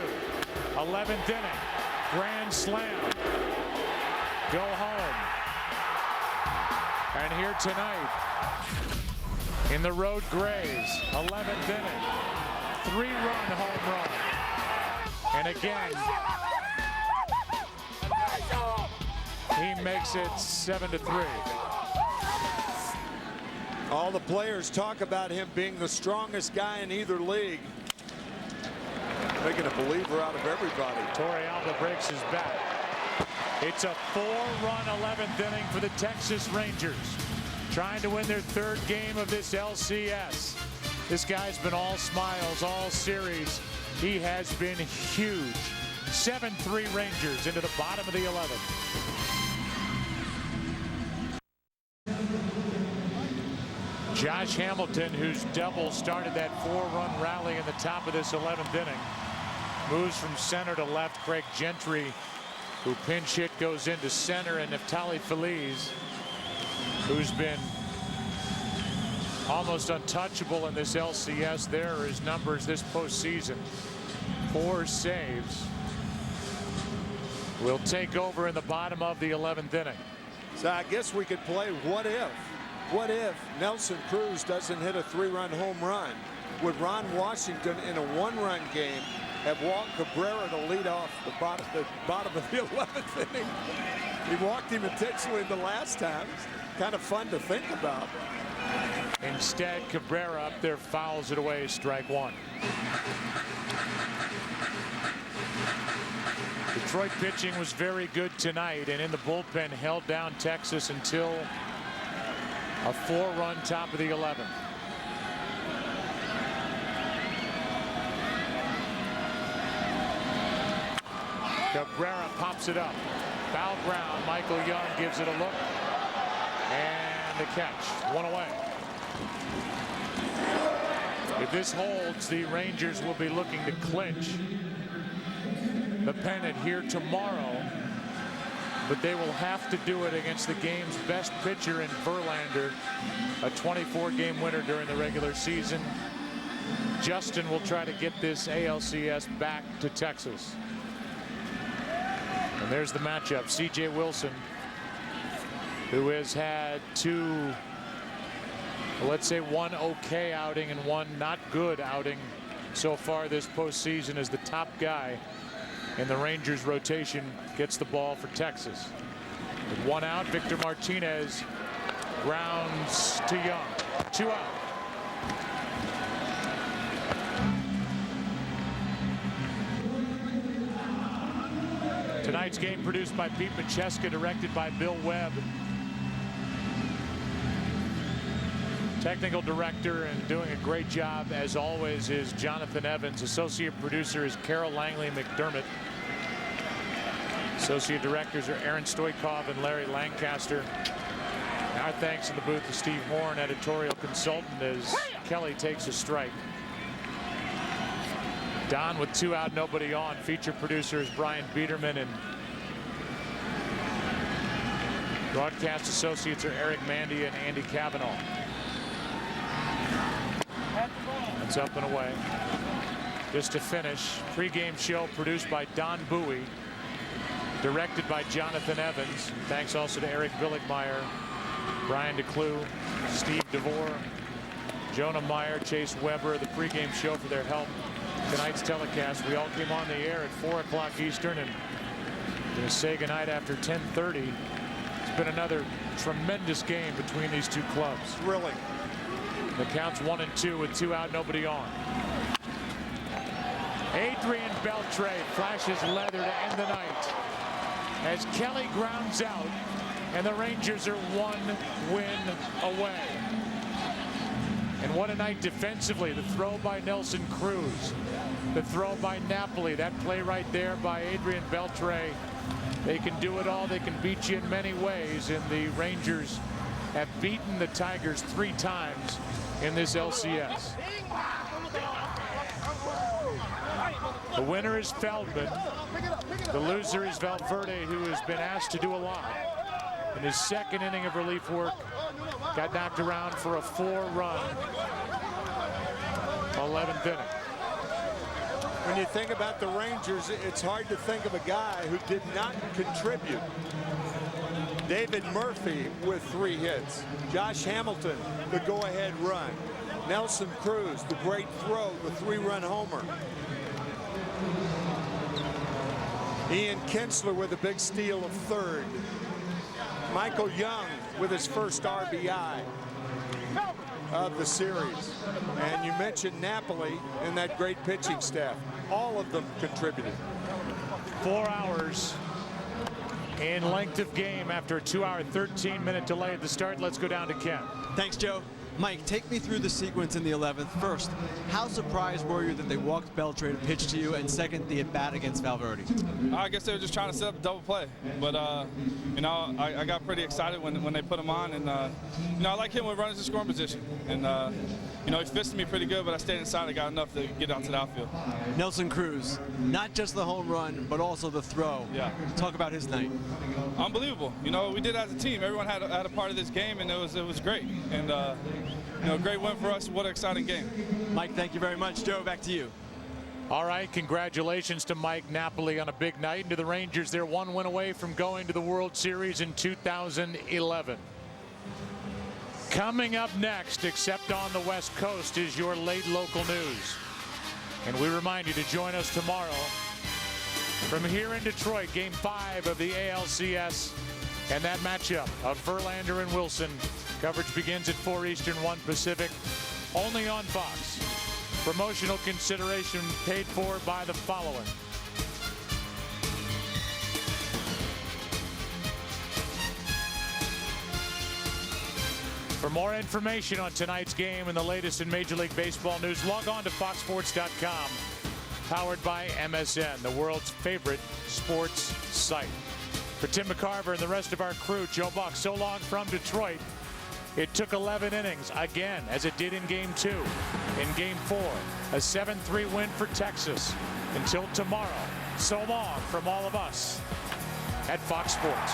11th inning. Grand slam. Go home. And here tonight, in the Road Grays, 11th inning. 3-run home run. And again, he makes it 7-3. All the players talk about him being the strongest guy in either league. Making a believer out of everybody. Torrealba breaks his bat. It's a 4-run 11th inning for the Texas Rangers, trying to win their 3rd game of this LCS. This guy's been all smiles all series. He has been huge. 7-3 Rangers into the bottom of the 11th. Josh Hamilton, whose double started that 4-run rally in the top of this 11th inning, moves from center to left. Craig Gentry, who pinch hit, goes into center, and Neftali Feliz, who's been almost untouchable in this LCS. There are his numbers this postseason. 4 saves. Will take over in the bottom of the 11th inning. So I guess we could play what if. What if Nelson Cruz doesn't hit a 3-run home run? Would Ron Washington in a 1-run game have walked Cabrera to lead off the bottom of the 11th inning? He walked him intentionally the last time. It's kind of fun to think about. Instead, Cabrera up there fouls it away, strike 1. Detroit pitching was very good tonight, and in the bullpen held down Texas until a 4-run top of the 11th. Cabrera pops it up. Foul ground. Michael Young gives it a look. And the catch. 1 away. If this holds, the Rangers will be looking to clinch the pennant here tomorrow. But they will have to do it against the game's best pitcher in Verlander, a 24-game winner during the regular season. Justin will try to get this ALCS back to Texas. And there's the matchup. C.J. Wilson, who has had 2, let's say 1 okay outing and 1 not good outing so far this postseason, as the top guy in the Rangers rotation, gets the ball for Texas. With 1 out, Victor Martinez grounds to Young. 2 out. Tonight's game produced by Pete Macheska, directed by Bill Webb. Technical director and doing a great job as always is Jonathan Evans. Associate producer is Carol Langley McDermott. Associate directors are Aaron Stoikov and Larry Lancaster. And our thanks in the booth to Steve Horn, editorial consultant, as Kelly takes a strike. Don with 2 out, nobody on. Feature producer is Brian Biederman, and Broadcast associates are Eric Mandy and Andy Cavanaugh. It's up and away. Just to finish, pregame show produced by Don Bowie, directed by Jonathan Evans. Thanks also to Eric Billigmeyer, Brian DeClue, Steve DeVore, Jonah Meyer, Chase Weber, the pregame show for their help tonight's telecast. We all came on the air at 4 o'clock Eastern and going to say goodnight after 10:30. It's been another tremendous game between these two clubs. Thrilling. The count's 1-2 with 2 out, nobody on. Adrian Beltre flashes leather to end the night as Kelly grounds out and the Rangers are 1 win away. And what a night defensively. The throw by Nelson Cruz, the throw by Napoli, that play right there by Adrian Beltre. They can do it all. They can beat you in many ways, and the Rangers have beaten the Tigers 3 times in this LCS. The winner is Feldman. The loser is Valverde, who has been asked to do a lot. In his second inning of relief work, got knocked around for a 4-run 11th inning. When you think about the Rangers, it's hard to think of a guy who did not contribute. David Murphy with 3 hits. Josh Hamilton, the go-ahead run. Nelson Cruz, the great throw, the 3-run homer. Ian Kinsler with a big steal of 3rd. Michael Young with his first RBI of the series. And you mentioned Napoli and that great pitching staff. All of them contributed. 4 hours in length of game after a 2-hour, 13-minute delay at the start. Let's go down to Ken. Thanks, Joe. Mike, take me through the sequence in the 11th. First, how surprised were you that they walked Beltre to pitch to you? And second, the at-bat against Valverde? I guess they were just trying to set up a double play. But, you know, I got pretty excited when they put him on. And, you know, I like him when runners in scoring position. And, you know, he fisted me pretty good, but I stayed inside. I got enough to get out to the outfield. Nelson Cruz, not just the home run, but also the throw. Yeah. Talk about his night. Unbelievable. You know, we did as a team. Everyone had a part of this game, and it was great. And, you know, great win for us. What an exciting game. Mike, thank you very much. Joe, back to you. All right, congratulations to Mike Napoli on a big night, and to the Rangers. They're 1 win away from going to the World Series in 2011. Coming up next, except on the West Coast, is your late local news. And we remind you to join us tomorrow from here in Detroit, Game 5 of the ALCS, and that matchup of Verlander and Wilson. Coverage begins at 4 Eastern, 1 Pacific, only on Fox. Promotional consideration paid for by the following. For more information on tonight's game and the latest in Major League Baseball news, log on to foxsports.com. Powered by MSN, the world's favorite sports site. For Tim McCarver and the rest of our crew, Joe Buck, so long from Detroit. It took 11 innings again, as it did in Game 2. In Game 4, a 7-3 win for Texas. Until tomorrow, so long from all of us at Fox Sports.